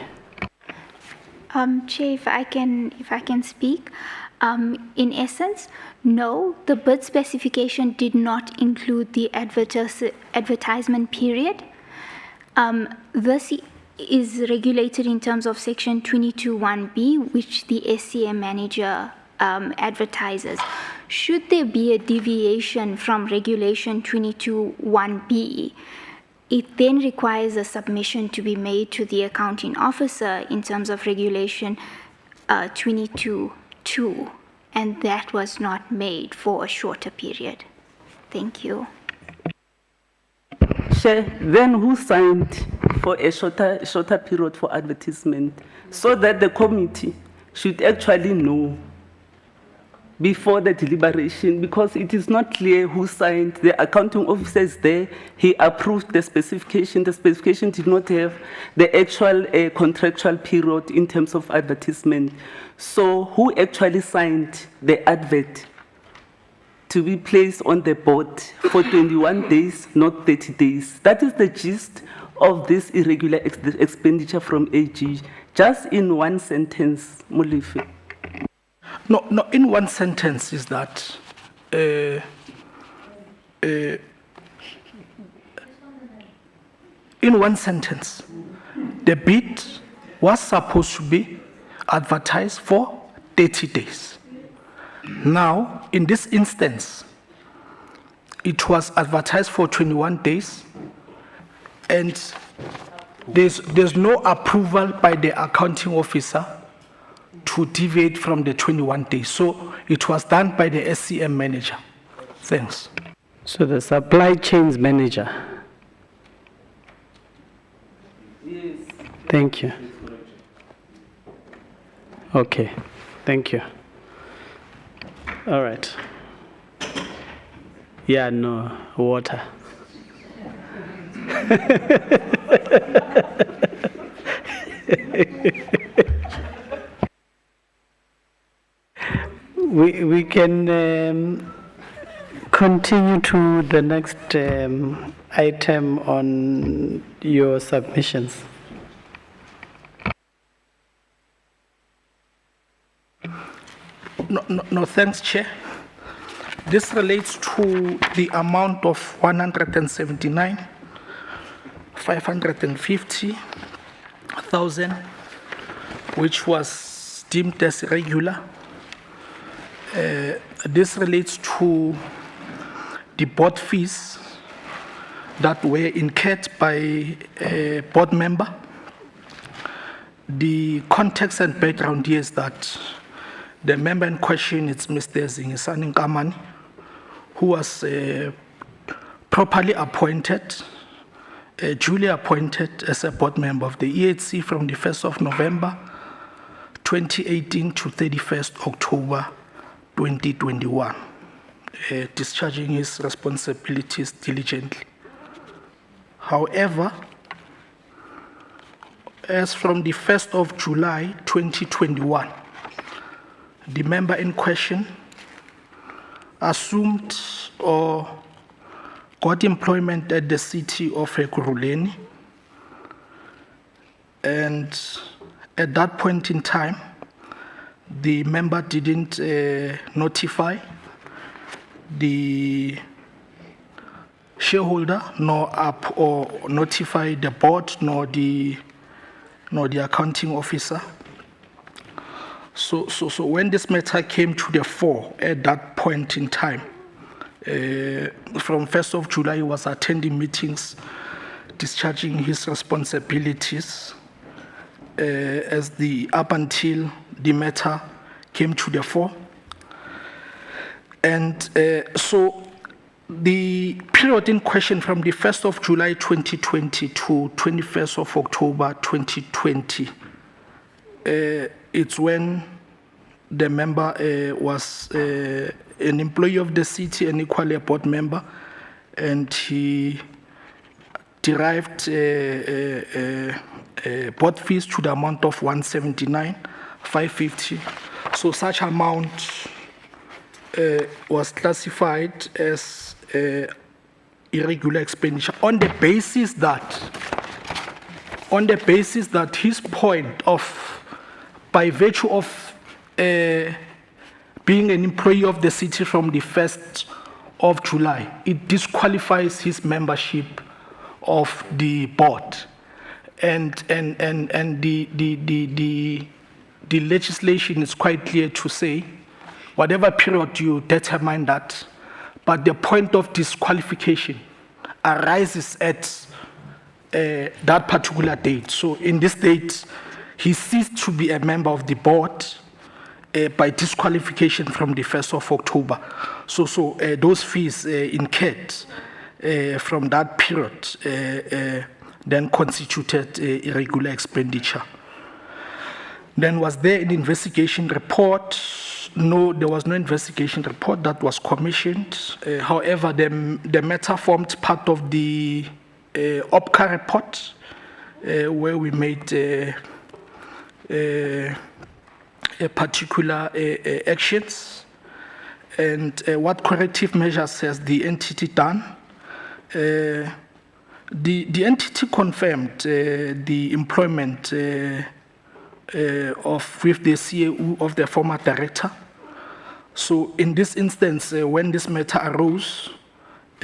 Chair, if I can speak, in essence, no, the bid specification did not include the advertisement period. This is regulated in terms of section 22(1)(b), which the SCM manager advertises. Should there be a deviation from regulation 22(1)(b), it then requires a submission to be made to the accounting officer in terms of regulation 22(2), and that was not made for a shorter period. Thank you. Chair, then who signed for a shorter period for advertisement, so that the committee should actually know before the deliberation, because it is not clear who signed. The accounting officer is there, he approved the specification did not have the actual contractual period in terms of advertisement. So who actually signed the advert to be placed on the board for 21 days, not 30 days? That is the gist of this irregular expenditure from AG. Just in one sentence, Molefe. No, in one sentence is that in one sentence, the bid was supposed to be advertised for 30 days. Now, in this instance, it was advertised for 21 days, and there's no approval by the accounting officer to deviate from the 21 days. So it was done by the SCM manager. Thanks. So the supply chains manager. Yes. Thank you. Okay, thank you. All right. Yeah, no, water. We can continue to the next item on your submissions. No, thanks, Chair. This relates to the amount of 179,550,000, which was deemed as irregular. This relates to the board fees that were incurred by a board member. The context and background here is that the member in question is Mr. Zingisani Nkamani, who was properly appointed, duly appointed as a board member of the EHC from the 1st of November 2018 to 31st October 2021, discharging his responsibilities diligently. However, as from the 1st of July 2021, the member in question assumed or got employment at the city of Ekurhuleni, and at that point in time, the member didn't notify the shareholder, or notify the board, nor the accounting officer. So when this matter came to the fore at that point in time, from 1st of July, he was attending meetings, discharging his responsibilities up until the matter came to the fore. And so the period in question from the 1st of July 2020 to 21st of October 2020, it's when the member was an employee of the city and equally a board member, and he derived board fees to the amount of 179,550. So such amount was classified as irregular expenditure on the basis that his point of, by virtue of being an employee of the city from the 1st of July, it disqualifies his membership of the board. And the legislation is quite clear to say, whatever period you determine that, but the point of disqualification arises at that particular date. So in this date, he ceased to be a member of the board by disqualification from the 1st of October. So those fees incurred from that period then constituted irregular expenditure. Then was there an investigation report? No, there was no investigation report that was commissioned. However, the matter formed part of the OPCA report, where we made a particular actions, and what corrective measures has the entity done. The entity confirmed the employment with the CAO of the former director. So in this instance, when this matter arose,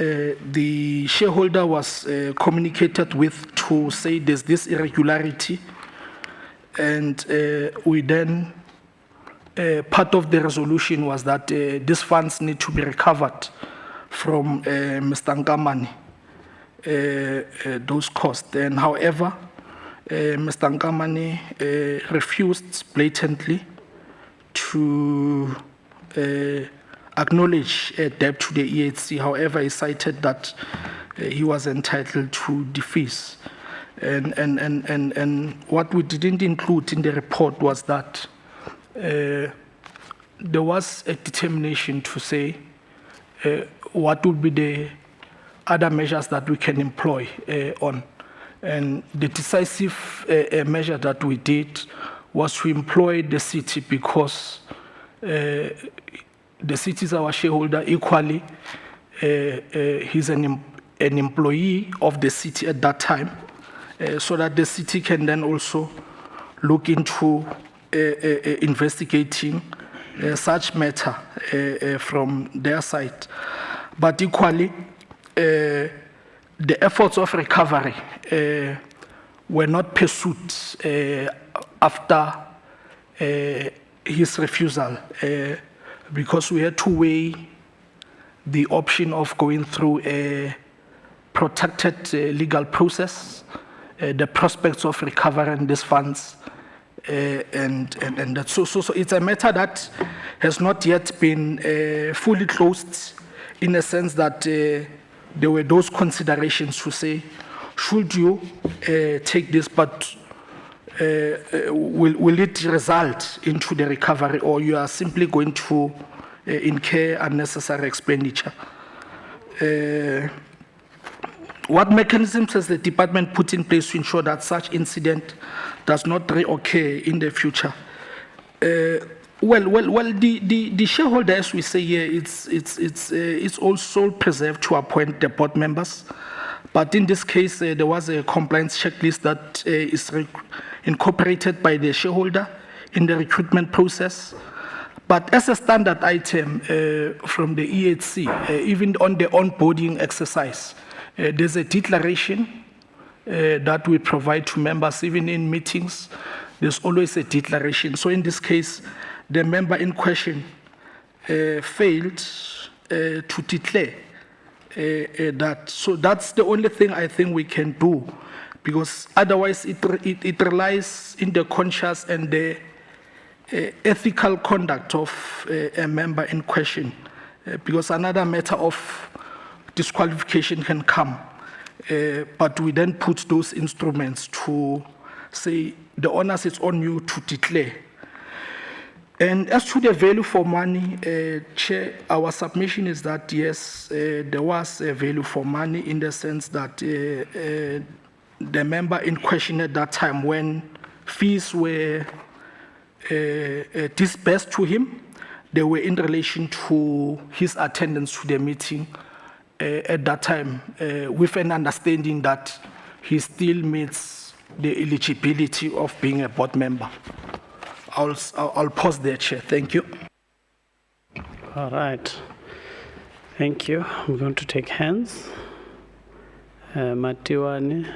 the shareholder was communicated with to say there's this irregularity, and we then, part of the resolution was that these funds need to be recovered from Mr. Nkamane, those costs. And however, Mr. Nkamane refused blatantly to acknowledge a debt to the EHC. However, he cited that he was entitled to the fees. And what we didn't include in the report was that there was a determination to say what would be the other measures that we can employ on. And the decisive measure that we did was to employ the city, because the city is our shareholder equally. He's an employee of the city at that time, so that the city can then also look into investigating such matter from their side. But equally, the efforts of recovery were not pursued after his refusal, because we had to weigh the option of going through a protracted legal process, the prospects of recovering these funds, and that. So it's a matter that has not yet been fully closed, in a sense that there were those considerations to say, should you take this, but will it result into the recovery, or you are simply going to incur unnecessary expenditure? What mechanisms has the department put in place to ensure that such incident does not reoccur in the future? Well, the shareholder, as we say here, it's also preserved to appoint the board members. But in this case, there was a compliance checklist that is incorporated by the shareholder in the recruitment process. But as a standard item from the EHC, even on the onboarding exercise, there's a declaration that we provide to members. Even in meetings, there's always a declaration. So in this case, the member in question failed to declare that. So that's the only thing I think we can do, because otherwise it relies in the conscious and the ethical conduct of a member in question, because another matter of disqualification can come, but we then put those instruments to say the onus is on you to declare. And as to the value for money, Chair, our submission is that yes, there was a value for money, in the sense that the member in question at that time, when fees were disbursed to him, they were in relation to his attendance to the meeting at that time, with an understanding that he still meets the eligibility of being a board member. I'll pause there, Chair. Thank you. All right. Thank you. I'm going to take hands. Matiwani.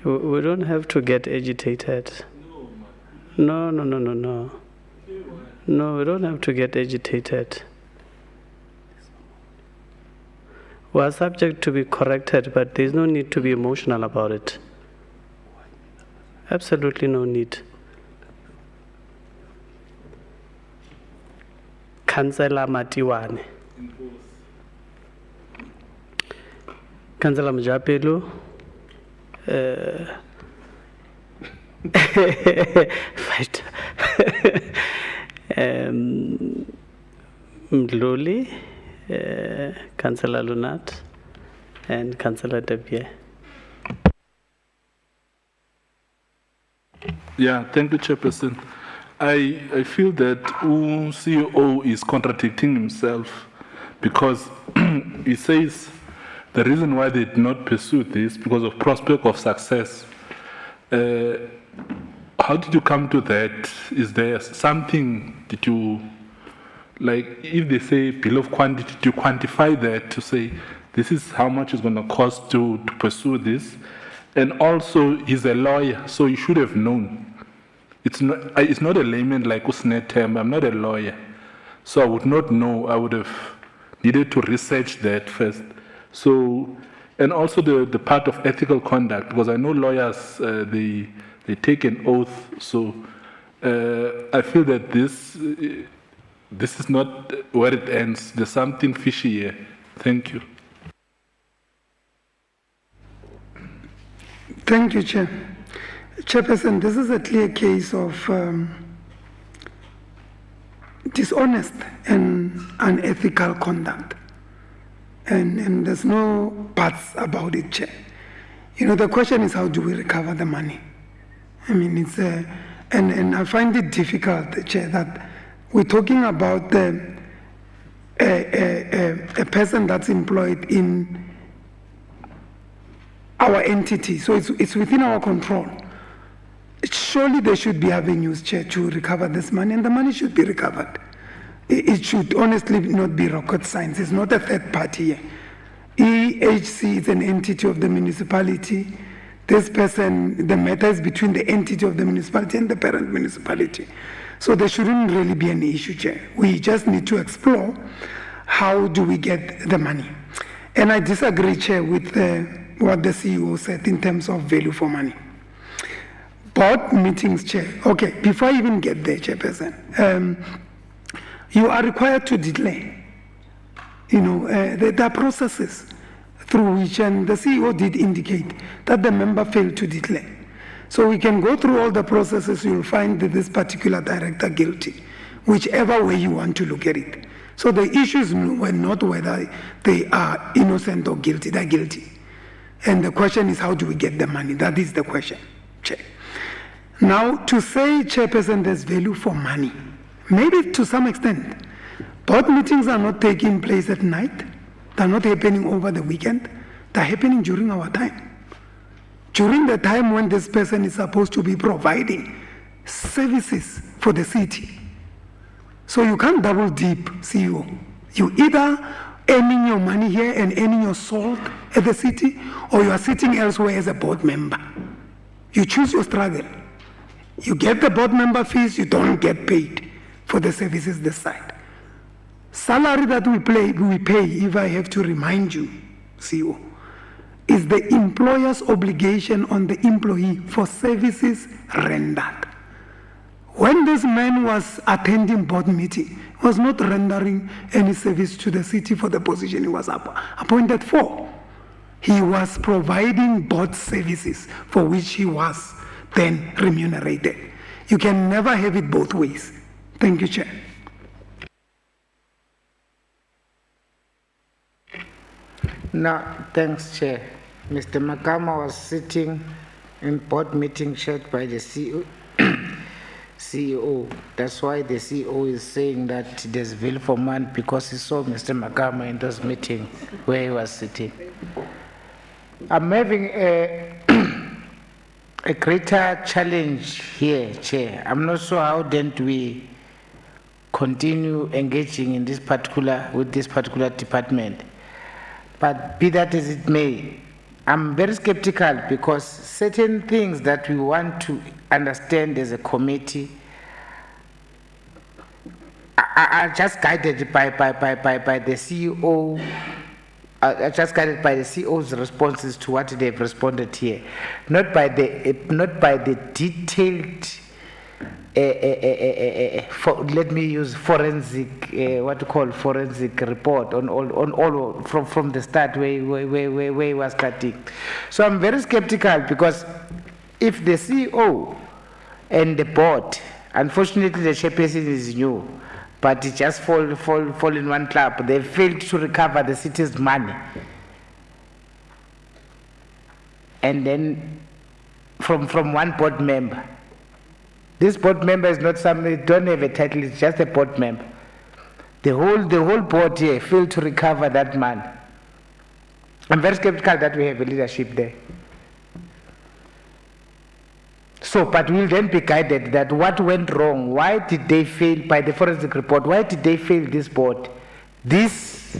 We don't have to get agitated. No. No, we don't have to get agitated. We are subject to be corrected, but there's no need to be emotional about it. Absolutely no need. Councillor Matiwane. Councillor Mjapelo. Fight. Mdluli, Councillor Lunat, and Councillor Debier. Yeah, thank you, Chairperson. I feel that CEO is contradicting himself, because he says the reason why they did not pursue this because of prospect of success. How did you come to that? Is there something, did you, like if they say bill of quantity, did you quantify that to say this is how much it's going to cost to pursue this? And also he's a lawyer, so he should have known. It's not a layman like Usnetem, I'm not a lawyer. So I would not know, I would have needed to research that first. So, and also the part of ethical conduct, because I know lawyers, they take an oath. So I feel that this is not where it ends. There's something fishy here. Thank you. Thank you, Chair. Chairperson, this is a clear case of dishonest and unethical conduct. And there's no buts about it, Chair. You know, the question is how do we recover the money? I mean, it's and I find it difficult, Chair, that we're talking about a person that's employed in our entity, so it's within our control. Surely there should be avenues, Chair, to recover this money, and the money should be recovered. It should honestly not be rocket science. It's not a third party. EHC is an entity of the municipality. This person, the matter is between the entity of the municipality and the parent municipality. So there shouldn't really be an issue, Chair. We just need to explore how do we get the money. And I disagree, Chair, with what the CEO said in terms of value for money. Board meetings, Chair. Okay, before I even get there, Chairperson, you are required to declare. You know, there are processes through which, and the CEO did indicate that the member failed to declare. So we can go through all the processes, you'll find that this particular director guilty, whichever way you want to look at it. So the issues were not whether they are innocent or guilty, they're guilty. And the question is, how do we get the money? That is the question, Chair. Now, to say, Chairperson, there's value for money, maybe to some extent. Board meetings are not taking place at night. They're not happening over the weekend. They're happening during our time. During the time when this person is supposed to be providing services for the city. So you can't double dip, CEO. You either earning your money here and earning your salt at the city, or you are sitting elsewhere as a board member. You choose your struggle. You get the board member fees, you don't get paid for the services this side. Salary that we pay, if I have to remind you, CEO, is the employer's obligation on the employee for services rendered. When this man was attending board meeting, he was not rendering any service to the city for the position he was appointed for. He was providing board services for which he was then remunerated. You can never have it both ways. Thank you, Chair. Now, thanks, Chair. Mr. Makama was sitting in board meeting chaired by the CEO. That's why the CEO is saying that there's value for money, because he saw Mr. Makama in those meetings where he was sitting. I'm having a greater challenge here, Chair. I'm not sure how then do we continue engaging in with this particular department. But be that as it may, I'm very skeptical, because certain things that we want to understand as a committee are just guided by the CEO, are just guided by the CEO's responses to what they've responded here, not by the detailed. Let me use forensic, forensic report on all from the start where he was starting. So I'm very skeptical, because if the CEO and the board, unfortunately the chairperson is new, but it just fall in one club, they failed to recover the city's money. And then from one board member. This board member is not somebody, don't have a title, it's just a board member. The whole board here failed to recover that money. I'm very skeptical that we have a leadership there. So, but we'll then be guided that what went wrong, why did they fail by the forensic report, why did they fail this board? This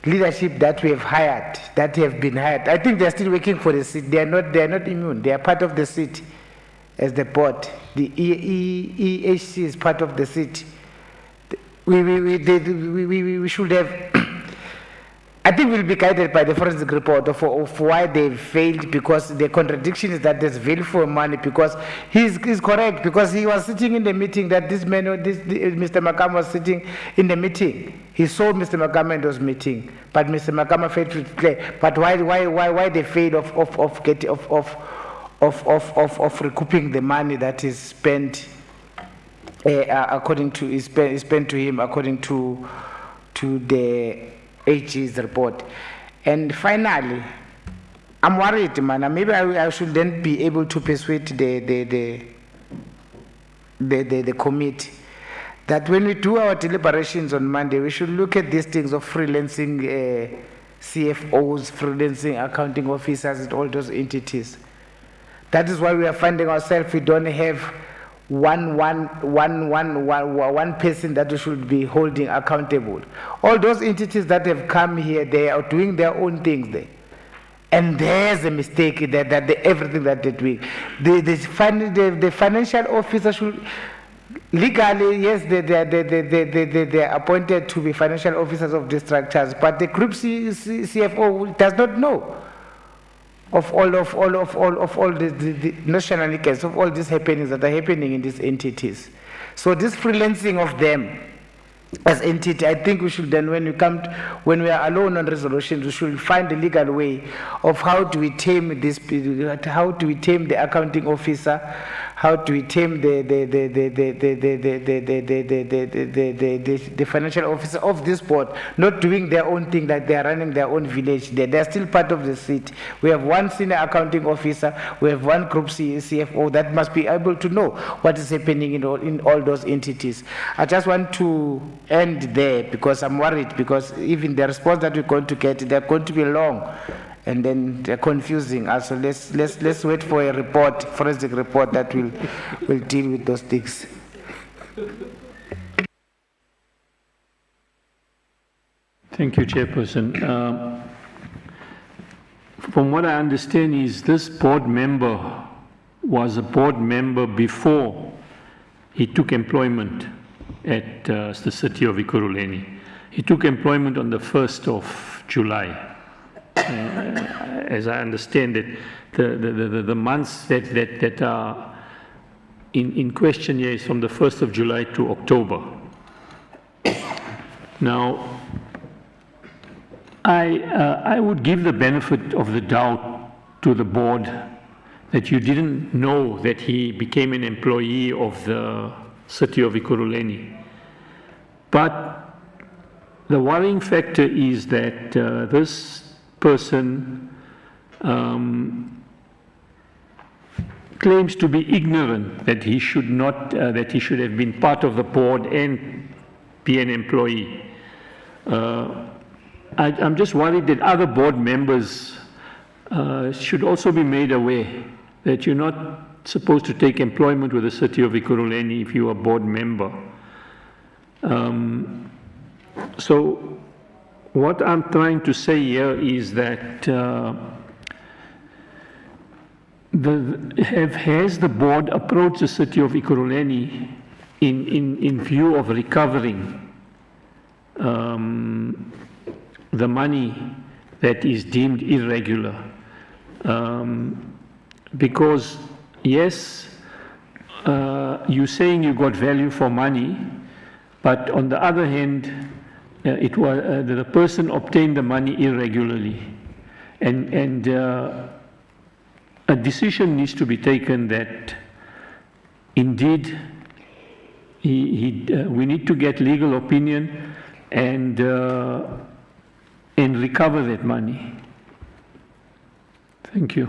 leadership that we have hired, that have been hired, I think they're still working for the city. They are not immune. They are part of the city as the board. The EHC is part of the city. We should have, I think we'll be guided by the forensic report of why they failed, because the contradiction is that there's value for money, because he's correct, because he was sitting in the meeting that Mr. Makama was sitting in the meeting. He saw Mr. Makama in those meeting, but Mr. Makama failed to play. But why they failed of recouping the money that is spent according to is spent to him according to the AG's report. And finally, I'm worried, man. Maybe I should then be able to persuade the committee that when we do our deliberations on Monday, we should look at these things of freelancing CFOs, freelancing accounting officers, and all those entities. That is why we are finding ourselves, we don't have one person that we should be holding accountable. All those entities that have come here, they are doing their own things there. And there's a mistake that everything that they're doing. The financial officer should, legally, yes, they are appointed to be financial officers of these structures, but the group CFO does not know of all the nationalities, of all these happenings that are happening in these entities. So this freelancing of them as entity, I think we should then, when we are alone on resolutions, we should find a legal way of how do we tame this, how do we tame the accounting officer, how do we tame the financial officer of this board, not doing their own thing, like they are running their own village. They're still part of the city. We have one senior accounting officer, we have one group CFO that must be able to know what is happening in all those entities. I just want to end there because I'm worried, because even the response that we're going to get, they're going to be long. And then they're confusing us. So let's wait for a report, forensic report that will deal with those things. Thank you, Chairperson. From what I understand is this board member was a board member before he took employment at the city of Ekurhuleni. He took employment on the 1st of July. As I understand it, the months that are in question here is from the 1st of July to October. Now, I would give the benefit of the doubt to the board that you didn't know that he became an employee of the city of Ekurhuleni. But the worrying factor is that this person claims to be ignorant that he should not, that he should have been part of the board and be an employee. I'm just worried that other board members should also be made aware that you're not supposed to take employment with the city of Ekurhuleni if you're a board member. So what I'm trying to say here is that has the board approached the city of Ekurhuleni in view of recovering the money that is deemed irregular? Because yes, you're saying you got value for money, but on the other hand, it was the person obtained the money irregularly, and a decision needs to be taken that indeed we need to get legal opinion and recover that money. Thank you.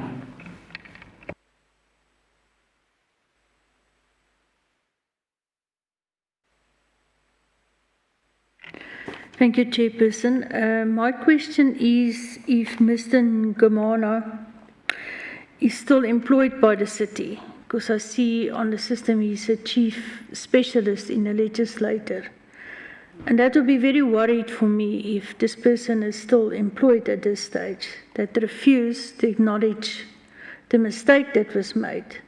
Thank you, Chairperson. My question is if Mr. Ngamana is still employed by the city, because I see on the system he's a chief specialist in a legislator. And that would be very worried for me if this person is still employed at this stage, that refused to acknowledge the mistake that was made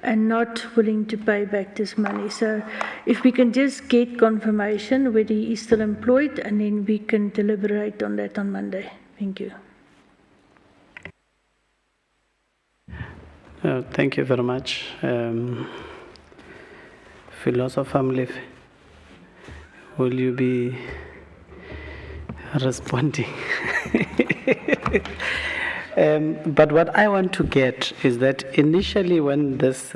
and not willing to pay back this money. So if we can just get confirmation whether he is still employed, and then we can deliberate on that on Monday. Thank you. Thank you very much. Philosopher Mlefe, will you be responding? But what I want to get is that initially when this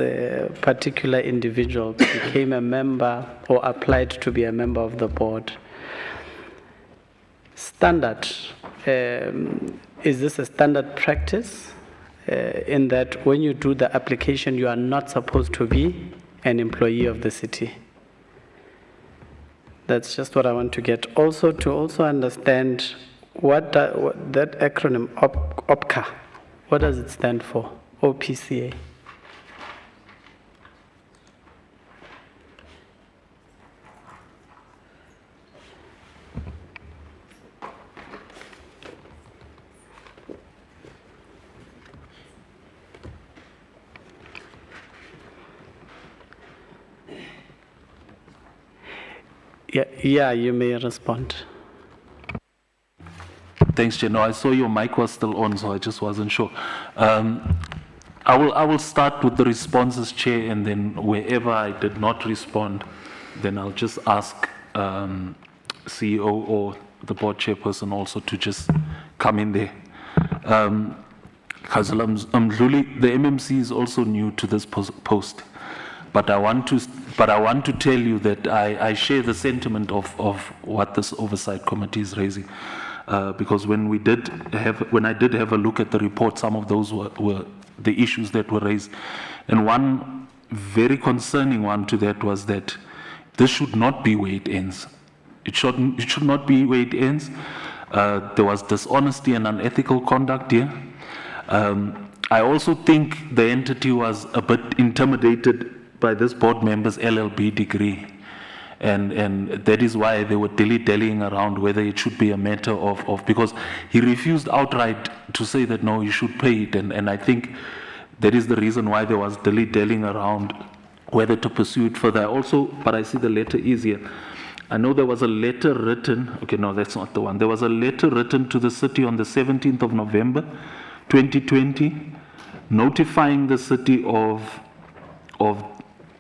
particular individual became a member or applied to be a member of the board, standard, is this a standard practice in that when you do the application, you are not supposed to be an employee of the city? That's just what I want to get. Also, to also understand what that acronym OPCA, what does it stand for? OPCA. Yeah, you may respond. Thanks, Chair. No, I saw your mic was still on, so I just wasn't sure. I will start with the responses, Chair, and then wherever I did not respond, then I'll just ask CEO or the board chairperson also to just come in there. Councillor Mdluli, the MMC is also new to this post, but I want to tell you that I share the sentiment of what this oversight committee is raising. Because when I did have a look at the report, some of those were the issues that were raised. And one very concerning one to that was that this should not be where it ends. It should not be where it ends. There was dishonesty and unethical conduct here. I also think the entity was a bit intimidated by this board member's LLB degree. And that is why they were dilly-dallying around whether it should be a matter of because he refused outright to say that no, you should pay it. And I think that is the reason why there was dilly-dallying around whether to pursue it further. But I see the letter is here. I know there was a letter written, okay, no, that's not the one. There was a letter written to the city on the 17th of November, 2020, notifying the city of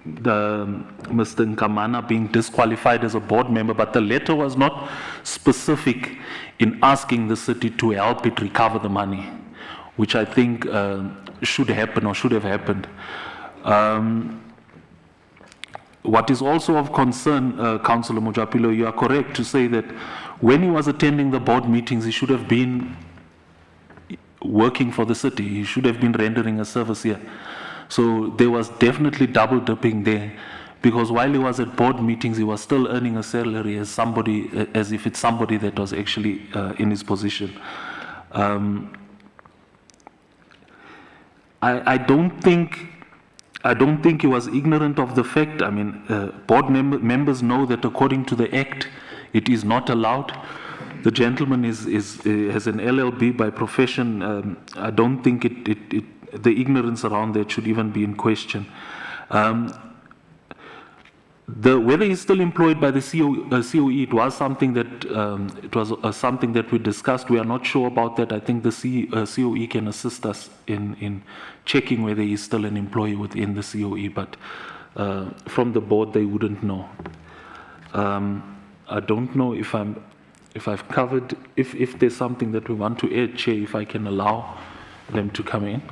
the Mr. Nkamana being disqualified as a board member, but the letter was not specific in asking the city to help it recover the money, which I think should happen or should have happened. What is also of concern, Councillor Mojapilo, you are correct to say that when he was attending the board meetings, he should have been working for the city. He should have been rendering a service here. So there was definitely double dipping there, because while he was at board meetings, he was still earning a salary as somebody, as if it's somebody that was actually in his position. I don't think he was ignorant of the fact. I mean, board members know that according to the Act, it is not allowed. The gentleman has an LLB by profession. I don't think the ignorance around that should even be in question. Whether he's still employed by the COE, it was something that something that we discussed. We are not sure about that. I think the COE can assist us in checking whether he's still an employee within the COE, but from the board they wouldn't know. I don't know if I've covered. If there's something that we want to add, Chair, if I can allow them to come in.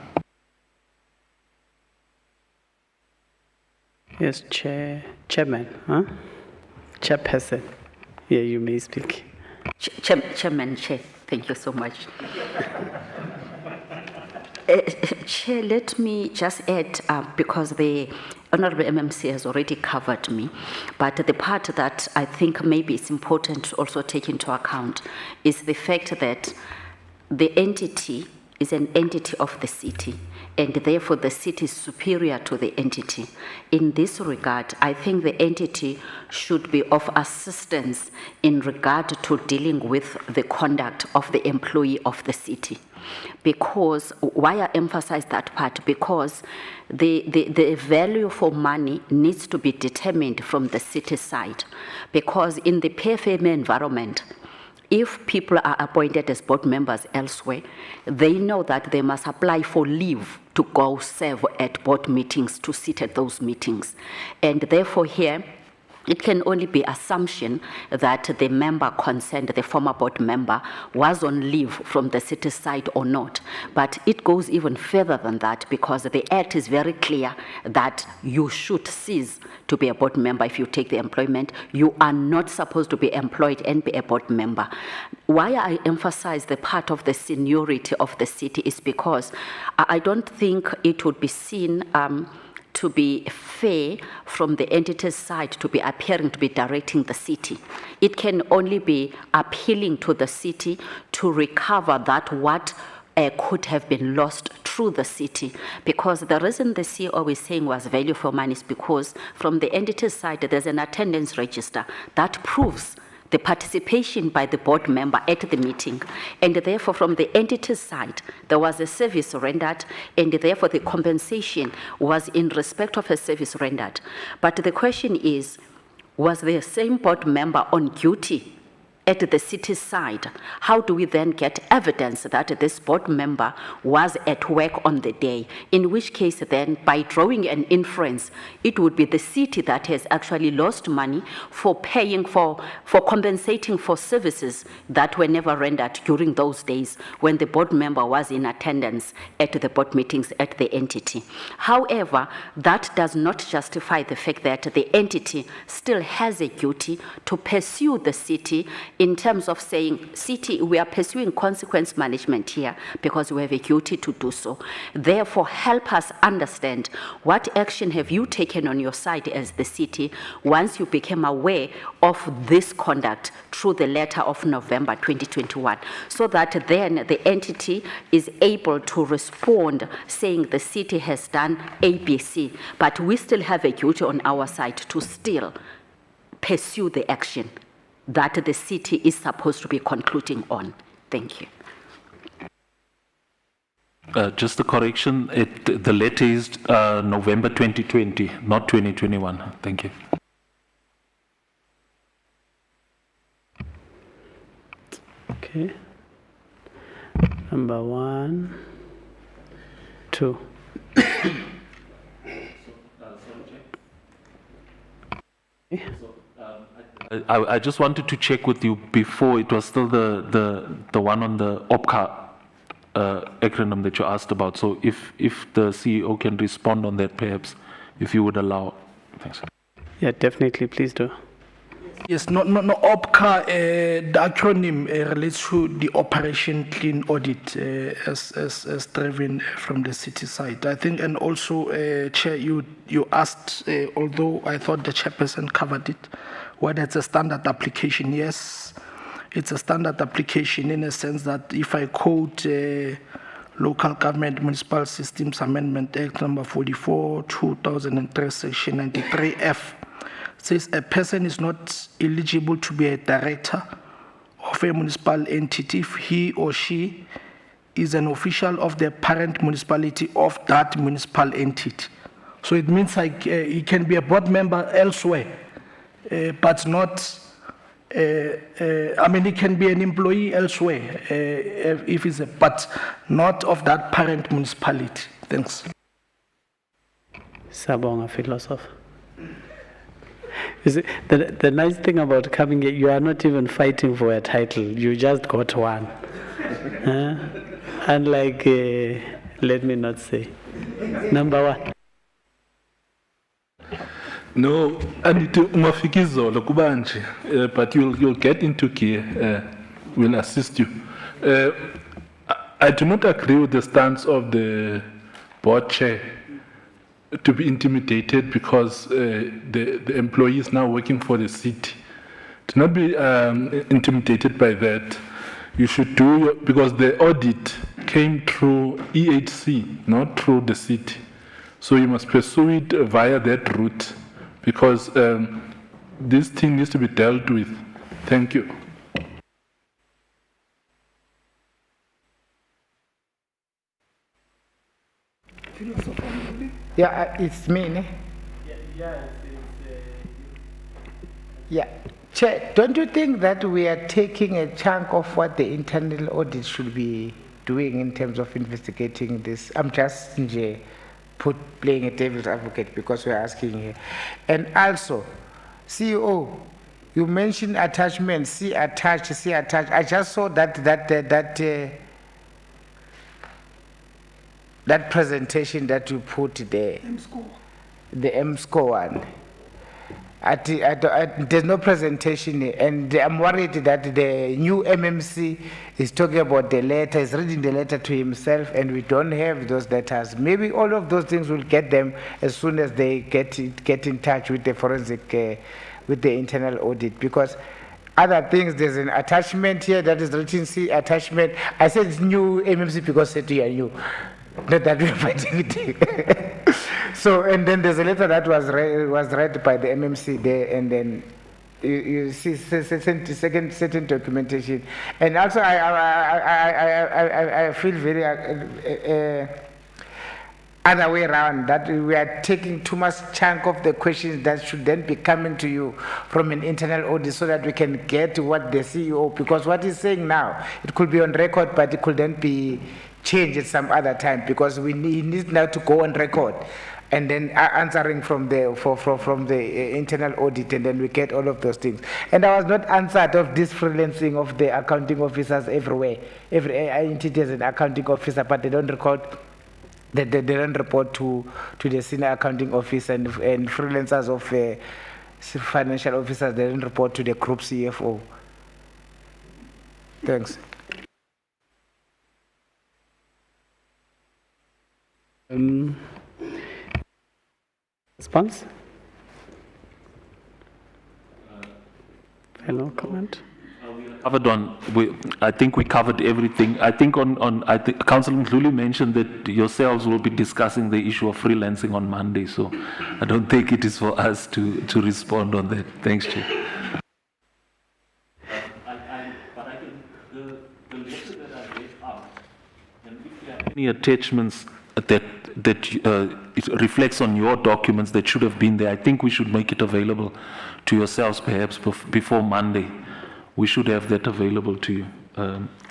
Yes, Chairman, huh? Chairperson. Yeah, you may speak. Chairman, Chair, thank you so much. Chair, let me just add, because the Honorable MMC has already covered me, but the part that I think maybe it's important to also take into account is the fact that the entity is an entity of the city, and therefore the city is superior to the entity. In this regard, I think the entity should be of assistance in regard to dealing with the conduct of the employee of the city. Because, why I emphasize that part, because the value for money needs to be determined from the city side. Because in the PFM environment, if people are appointed as board members elsewhere, they know that they must apply for leave to go serve at board meetings, to sit at those meetings. And therefore here, it can only be assumption that the member concerned, the former board member, was on leave from the city side or not. But it goes even further than that, because the Act is very clear that you should cease to be a board member if you take the employment. You are not supposed to be employed and be a board member. Why I emphasize the part of the seniority of the city is because I don't think it would be seen to be fair from the entity's side to be appearing to be directing the city. It can only be appealing to the city to recover that what could have been lost through the city. Because the reason the CEO is saying was value for money is because from the entity's side, there's an attendance register that proves the participation by the board member at the meeting. And therefore, from the entity's side, there was a service rendered, and therefore the compensation was in respect of a service rendered. But the question is, was the same board member on duty at the city side? How do we then get evidence that this board member was at work on the day? In which case then, by drawing an inference, it would be the city that has actually lost money for paying for compensating for services that were never rendered during those days when the board member was in attendance at the board meetings at the entity. However, that does not justify the fact that the entity still has a duty to pursue the city in terms of saying, city, we are pursuing consequence management here because we have a duty to do so. Therefore, help us understand what action have you taken on your side as the city once you became aware of this conduct through the letter of November 2021, so that then the entity is able to respond saying the city has done ABC, but we still have a duty on our side to still pursue the action that the city is supposed to be concluding on. Thank you. Just a correction, the letter is November 2020, not 2021. Thank you. Okay. Number 1, 2. I just wanted to check with you before. It was still the one on the OPCA acronym that you asked about. So if the CEO can respond on that, perhaps, if you would allow. Thanks. Yeah, definitely. Please do. Yes, no, OPCA, the acronym relates to the Operation Clean Audit as driven from the city side. I think, and also, Chair, you asked, although I thought the chairperson covered it, whether it's a standard application. Yes, it's a standard application in a sense that if I quote Local Government Municipal Systems Amendment Act number 44, 2003, section 93F, says a person is not eligible to be a director of a municipal entity if he or she is an official of the parent municipality of that municipal entity. So it means like he can be a board member elsewhere, but not, I mean, he can be an employee elsewhere if he's but not of that parent municipality. Thanks. Sabonga philosopher. You see, the nice thing about coming here, you are not even fighting for a title. You just got one. Unlike, let me not say. Number 1. No, Anita Umafikizolo Kubanchi, but you'll get into gear. We'll assist you. I do not agree with the stance of the board chair to be intimidated because the employee is now working for the city. Do not be intimidated by that. You should do because the audit came through EHC, not through the city. So you must pursue it via that route because this thing needs to be dealt with. Thank you. Yeah, it's me, ne? Yeah. Chair, don't you think that we are taking a chunk of what the internal audit should be doing in terms of investigating this? I'm just playing a devil's advocate because we're asking here. And also, CEO, you mentioned attachments, see attached. I just saw that presentation that you put there, the M-score one. There's no presentation here, and I'm worried that the new MMC is talking about the letter, is reading the letter to himself, and we don't have those letters. Maybe all of those things will get them as soon as they get in touch with the forensic, with the internal audit, because other things, there's an attachment here that is written, see attachment. I said it's new MMC because I said you are new. Not that we're fighting it. So, and then there's a letter that was read by the MMC there, and then you see certain documentation. And also, I feel very other way around, that we are taking too much chunk of the questions that should then be coming to you from an internal audit so that we can get to what the CEO, because what he's saying now, it could be on record, but it could then be changed at some other time, because he needs now to go on record and then answering from the internal audit, and then we get all of those things. And I was not answered of this freelancing of the accounting officers everywhere. Every entity has an accounting officer, but they don't record. They don't report to the senior accounting office, and freelancers of financial officers, they don't report to the group CFO. Thanks. Response? Final comment? Covered on, I think we covered everything. I think I think Councillor Mdluli mentioned that yourselves will be discussing the issue of freelancing on Monday, so I don't think it is for us to respond on that. Thanks, Chair. The letter that I read out, and if there are any attachments that it reflects on your documents that should have been there, I think we should make it available to yourselves perhaps before Monday. We should have that available to you.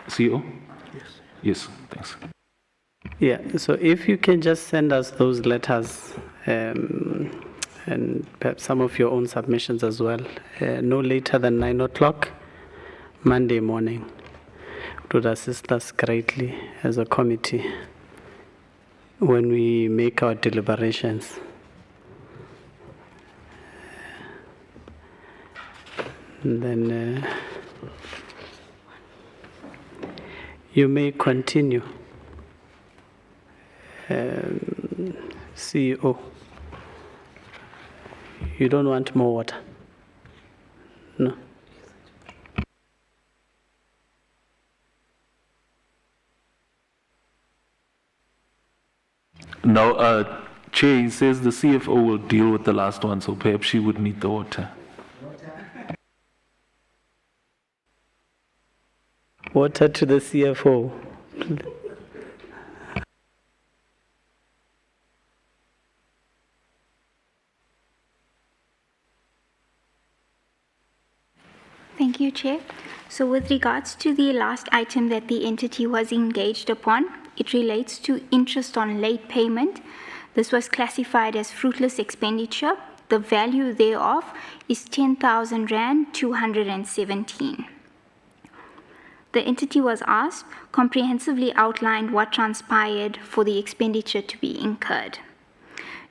CEO? Yes. Yes, thanks. Yeah, so if you can just send us those letters and perhaps some of your own submissions as well, no later than 9 o'clock Monday morning, it would assist us greatly as a committee when we make our deliberations. And then you may continue. CEO, you don't want more water? No? Now, Chair, he says the CFO will deal with the last one, so perhaps she would need the water. Water to the CFO. Thank you, Chair. So with regards to the last item that the entity was engaged upon, it relates to interest on late payment. This was classified as fruitless expenditure. The value thereof is 10,000 Rand 217. The entity was asked, comprehensively outlined what transpired for the expenditure to be incurred.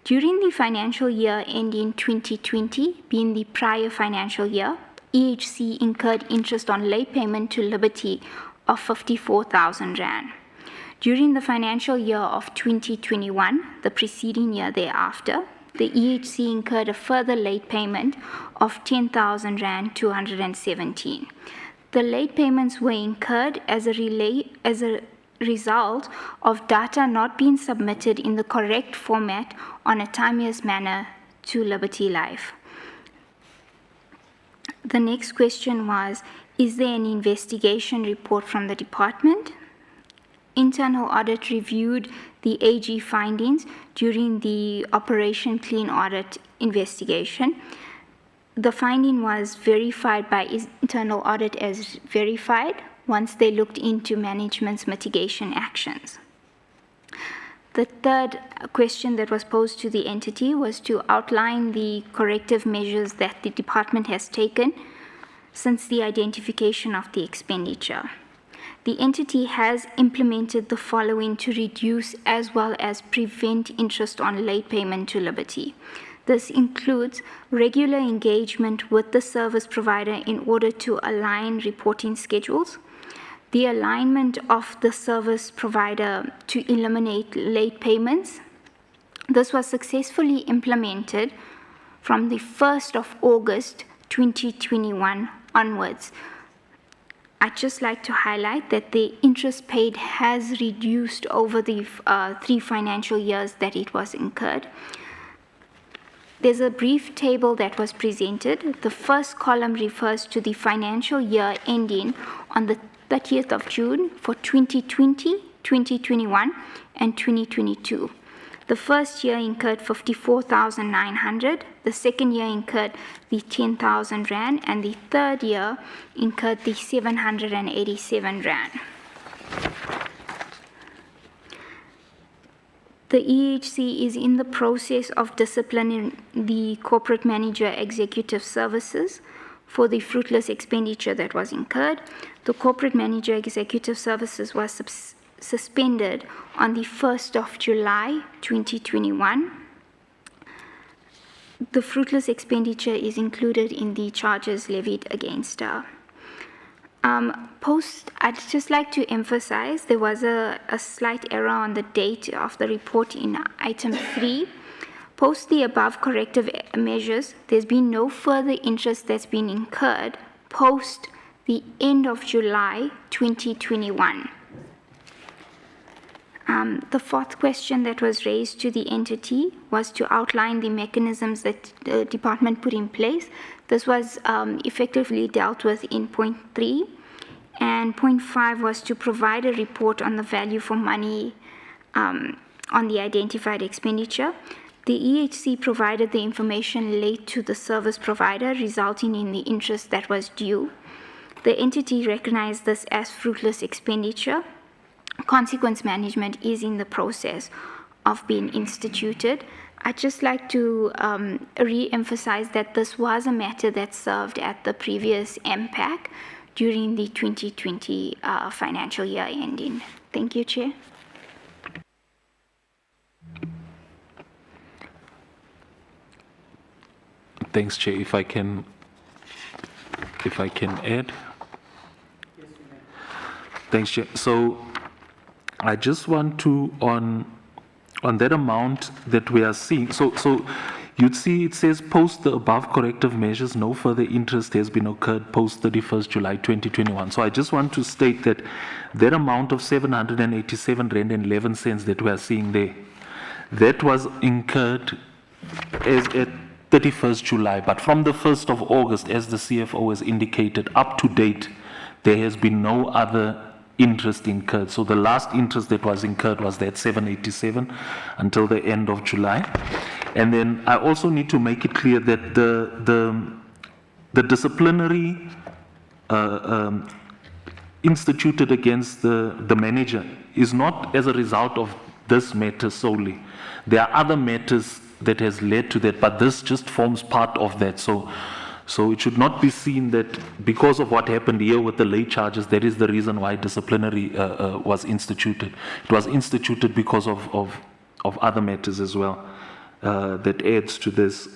During the financial year ending 2020, being the prior financial year, EHC incurred interest on late payment to Liberty of 54,000 Rand. During the financial year of 2021, the preceding year thereafter, the EHC incurred a further late payment of 10,000 Rand 217. The late payments were incurred as a result of data not being submitted in the correct format on a timeous manner to Liberty Life. The next question was, is there an investigation report from the department? Internal audit reviewed the AG findings during the Operation Clean Audit investigation. The finding was verified by internal audit as verified once they looked into management's mitigation actions. The third question that was posed to the entity was to outline the corrective measures that the department has taken since the identification of the expenditure. The entity has implemented the following to reduce as well as prevent interest on late payment to Liberty. This includes regular engagement with the service provider in order to align reporting schedules, the alignment of the service provider to eliminate late payments. This was successfully implemented from the 1st of August 2021 onwards. I'd just like to highlight that the interest paid has reduced over the 3 financial years that it was incurred. There's a brief table that was presented. The first column refers to the financial year ending on the 30th of June for 2020, 2021, and 2022. The first year incurred 54,900, the second year incurred the 10,000 Rand, and the third year incurred the 787 Rand. The EHC is in the process of disciplining the corporate manager executive services for the fruitless expenditure that was incurred. The corporate manager executive services was suspended on the 1st of July 2021. The fruitless expenditure is included in the charges levied against her. I'd just like to emphasize there was a slight error on the date of the report in item 3. Post the above corrective measures, there's been no further interest that's been incurred post the end of July 2021. The fourth question that was raised to the entity was to outline the mechanisms that the department put in place. This was effectively dealt with in point 3, and point 5 was to provide a report on the value for money on the identified expenditure. The EHC provided the information late to the service provider, resulting in the interest that was due. The entity recognized this as fruitless expenditure. Consequence management is in the process of being instituted. I'd just like to re-emphasize that this was a matter that served at the previous MPAC during the 2020 financial year ending. Thank you, Chair. Thanks, Chair. If I can add. Thanks, Chair. So I just want to, on that amount that we are seeing, so you'd see it says post the above corrective measures, no further interest has been occurred post 31st July 2021. So I just want to state that that amount of 787 Rand and 11 cents that we are seeing there, that was incurred as at 31st July, but from the 1st of August, as the CFO has indicated, up to date, there has been no other interest incurred. So the last interest that was incurred was that 787 until the end of July. And then I also need to make it clear that the disciplinary instituted against the manager is not as a result of this matter solely. There are other matters that has led to that, but this just forms part of that. So it should not be seen that because of what happened here with the late charges, that is the reason why disciplinary was instituted. It was instituted because of other matters as well that adds to this.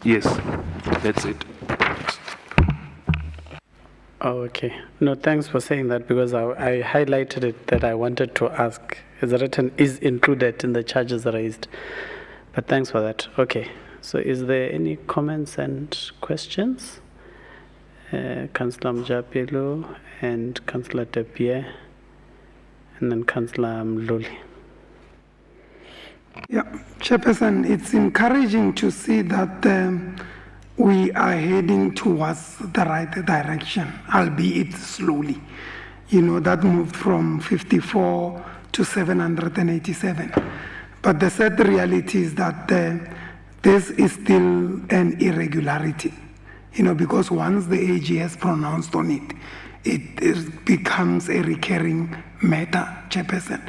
Yes, that's it. Oh, okay. No, thanks for saying that because I highlighted it that I wanted to ask. Is written is included in the charges raised. But thanks for that. Okay. So is there any comments and questions? Councillor Mjapelo and Councillor Tapia and then Councillor Mluli. Yeah, Chairperson, it's encouraging to see that we are heading towards the right direction, albeit slowly. You know, that moved from 54 to 787. But the sad reality is that this is still an irregularity, you know, because once the AG has pronounced on it, it becomes a recurring matter, Chairperson.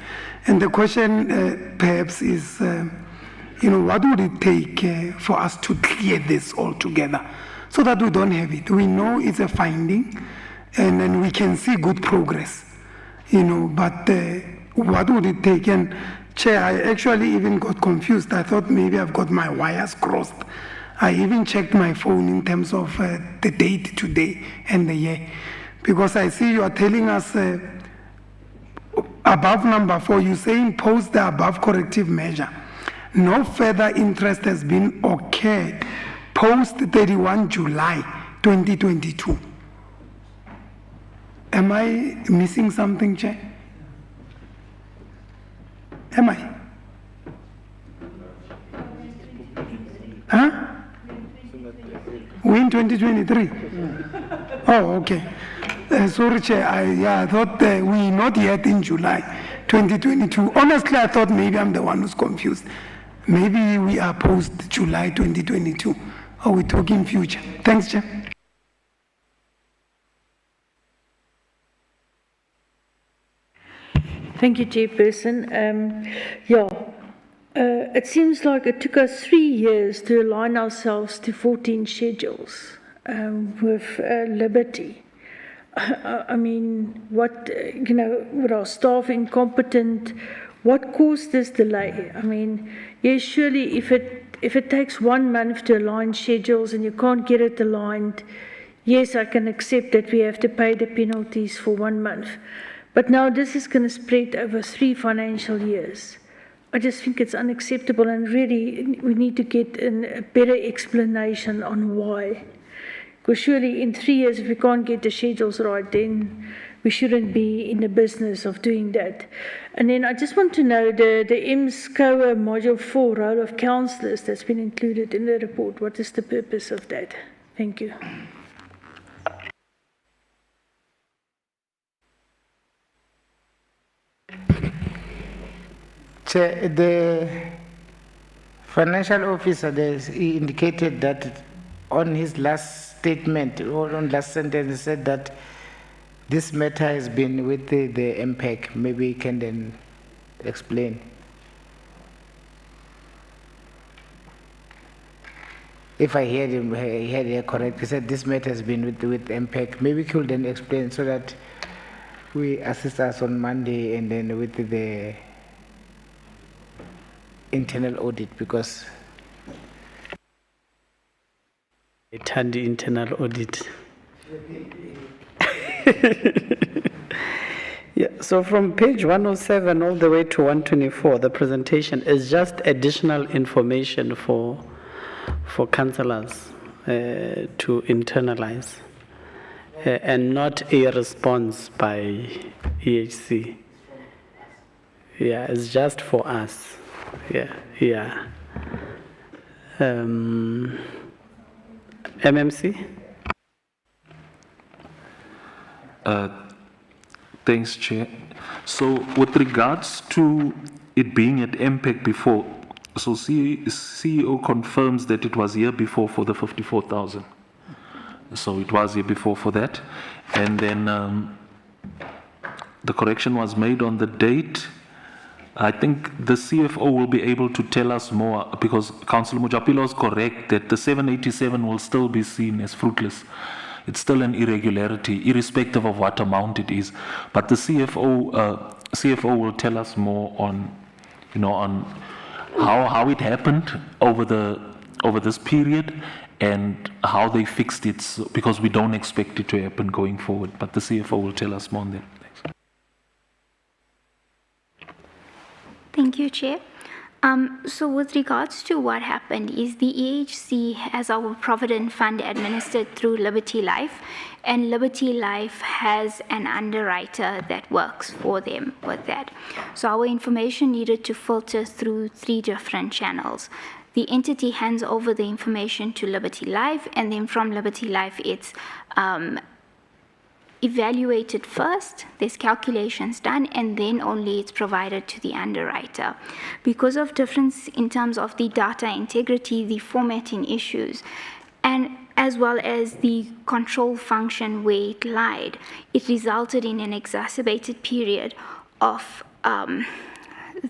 And the question perhaps is, you know, what would it take for us to clear this altogether so that we don't have it? We know it's a finding and then we can see good progress, you know, but what would it take? And Chair, I actually even got confused. I thought maybe I've got my wires crossed. I even checked my phone in terms of the date today and the year, because I see you are telling us above number 4, you're saying post the above corrective measure. No further interest has been occurred post 31 July 2022. Am I missing something, Chair? Am I? Huh? We in 2023? Oh, okay. Sorry, Chair. I thought we not yet in July 2022. Honestly, I thought maybe I'm the one who's confused. Maybe we are post July 2022. Or we're talking future. Thanks, Chair. Thank you, Chairperson. It seems like it took us 3 years to align ourselves to 14 schedules with Liberty. I mean, what, you know, with our staff incompetent, what caused this delay? I mean, yes, surely if it takes 1 month to align schedules and you can't get it aligned, yes, I can accept that we have to pay the penalties for 1 month. But now this is going to spread over 3 financial years. I just think it's unacceptable, and really we need to get a better explanation on why. Because surely in 3 years, if we can't get the schedules right, then we shouldn't be in the business of doing that. And then I just want to know the MSCOA Module 4 role of councillors that's been included in the report. What is the purpose of that? Thank you. Chair, the financial officer he indicated that on his last statement, or on last sentence, he said that this matter has been with the MPAC. Maybe he can then explain. If I heard him correct, he said this matter has been with MPAC. Maybe he could then explain so that we assist us on Monday and then with the internal audit, because it had the internal audit. Yeah, so from page 107 all the way to 124, the presentation is just additional information for councillors to internalize, and not a response by EHC. Yeah, it's just for us. Yeah. MMC? Thanks, Chair. So with regards to it being at MPAC before, so CEO confirms that it was here before for the 54,000. So it was here before for that. And then the correction was made on the date. I think the CFO will be able to tell us more, because Councillor Mujapilo is correct that the 787 will still be seen as fruitless. It's still an irregularity, irrespective of what amount it is. But the CFO will tell us more on, on how it happened over this period, and how they fixed it, because we don't expect it to happen going forward. But the CFO will tell us more on that. Thanks. Thank you, Chair. So with regards to what happened is the EHC has our Provident Fund administered through Liberty Life, and Liberty Life has an underwriter that works for them with that. So our information needed to filter through 3 different channels. The entity hands over the information to Liberty Life, and then from Liberty Life it's evaluated first, there's calculations done, and then only it's provided to the underwriter. Because of difference in terms of the data integrity, the formatting issues, and as well as the control function where it lied, it resulted in an exacerbated period of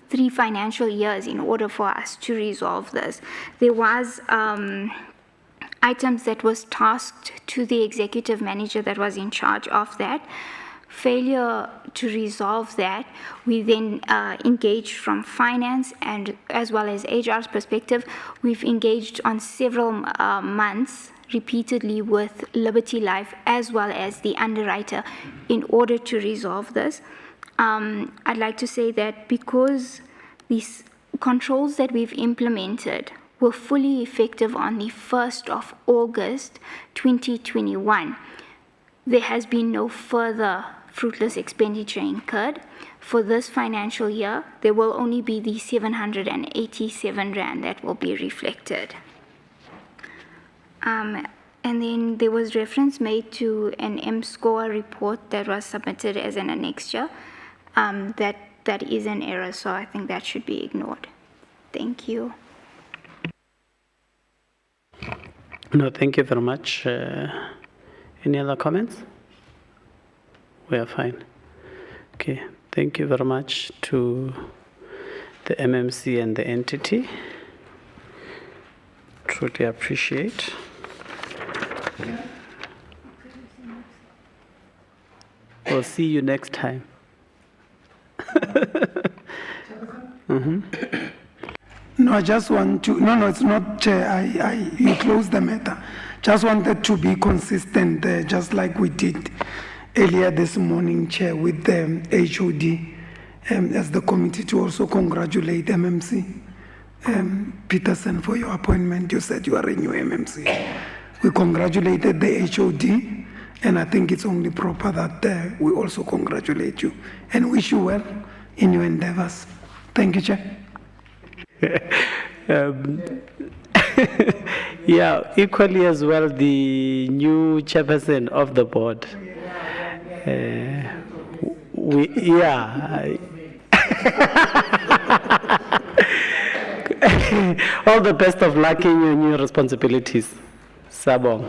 3 financial years in order for us to resolve this. There was items that was tasked to the executive manager that was in charge of that. Failure to resolve that, we then engaged from finance and as well as HR's perspective. We've engaged on several months repeatedly with Liberty Life as well as the underwriter in order to resolve this. I'd like to say that because these controls that we've implemented were fully effective on the 1st of August 2021. There has been no further fruitless expenditure incurred. For this financial year, there will only be the 787 Rand that will be reflected. And then there was reference made to an M-score report that was submitted as an annexure. That is an error, so I think that should be ignored. Thank you. No, thank you very much. Any other comments? We are fine. Okay, thank you very much to the MMC and the entity. Truly appreciate. We'll see you next time. No, I just want to, no, it's not, Chair, you closed the matter. Just wanted to be consistent, just like we did earlier this morning, Chair, with the HOD, as the committee, to also congratulate MMC Peterson for your appointment. You said you are a new MMC. We congratulated the HOD, and I think it's only proper that we also congratulate you and wish you well in your endeavors. Thank you, Chair. Yeah, equally as well, the new chairperson of the board. All the best of luck in your new responsibilities, Sabong.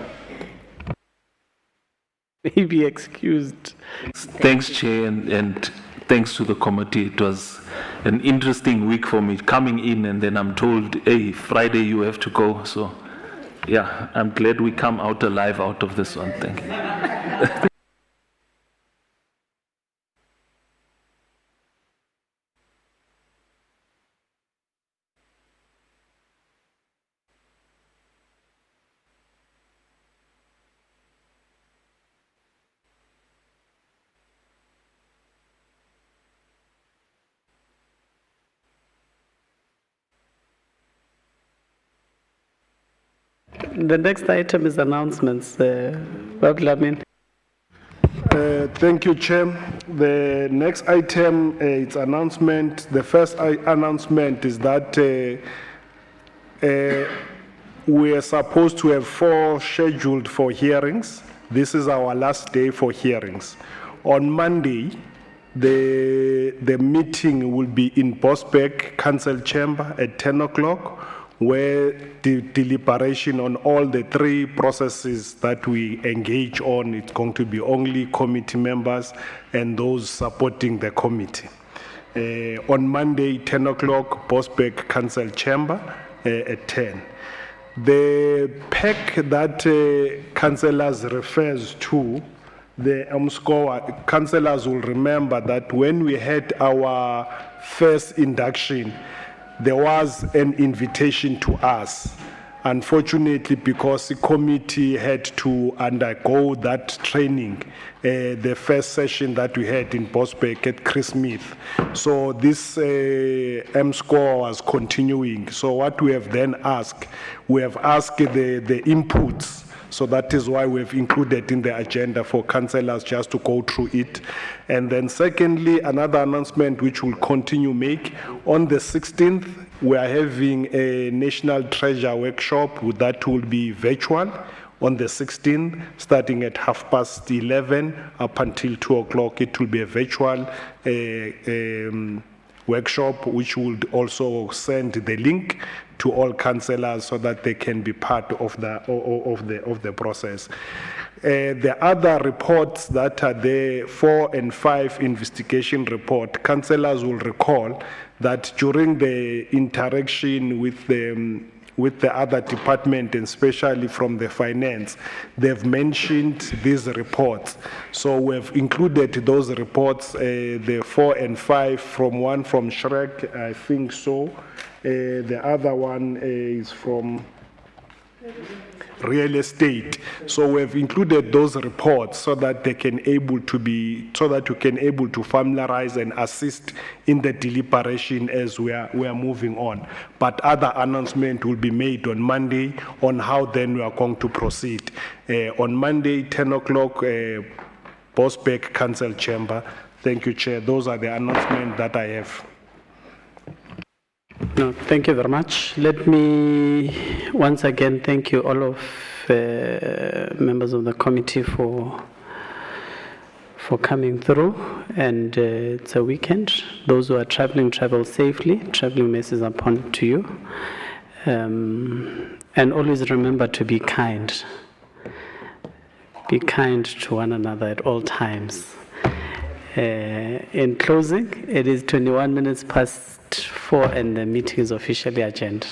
May be excused. Thanks, Chair, and thanks to the committee. It was an interesting week for me, coming in and then I'm told, hey, Friday you have to go. So, yeah, I'm glad we come out alive out of this one. Thank you. The next item is announcements. Thank you, Chair. The next item is announcement. The first announcement is that we are supposed to have 4 scheduled for hearings. This is our last day for hearings. On Monday, the meeting will be in Bosbeck Council Chamber at 10 o'clock, where the deliberation on all the 3 processes that we engage on, it's going to be only committee members and those supporting the committee. On Monday, 10 o'clock, Bosbeck Council Chamber at 10. The pack that councillors refers to, the MSCOA, councillors will remember that when we had our first induction, there was an invitation to us Unfortunately, because the committee had to undergo that training, the first session that we had in Bosbeck at Chris Smith. So this M-score was continuing. So what we have then asked, we have asked the inputs. So that is why we've included in the agenda for councillors just to go through it. And then secondly, another announcement which we'll continue make, on the 16th, we are having a National Treasure workshop. That will be virtual on the 16th, starting at 11:30 up until 2 o'clock. It will be a virtual workshop, which will also send the link to all councillors so that they can be part of the process. The other reports that are there, 4 and 5 investigation report, councillors will recall that during the interaction with the other department, and especially from the finance, they've mentioned these reports. So we've included those reports, the 4 and 5, one from Shrek, I think so. The other one is from real estate. So we've included those reports so that they can able to be, so that you can able to familiarize and assist in the deliberation as we are moving on. But other announcement will be made on Monday on how then we are going to proceed. On Monday, 10 o'clock, Bosbeck Council Chamber. Thank you, Chair. Those are the announcements that I have. No, thank you very much. Let me once again thank you all of members of the committee for coming through. And it's a weekend. Those who are traveling, travel safely. Traveling messages upon to you. And always remember to be kind. Be kind to one another at all times. In closing, it is 21 minutes past 4 and the meeting is officially adjourned.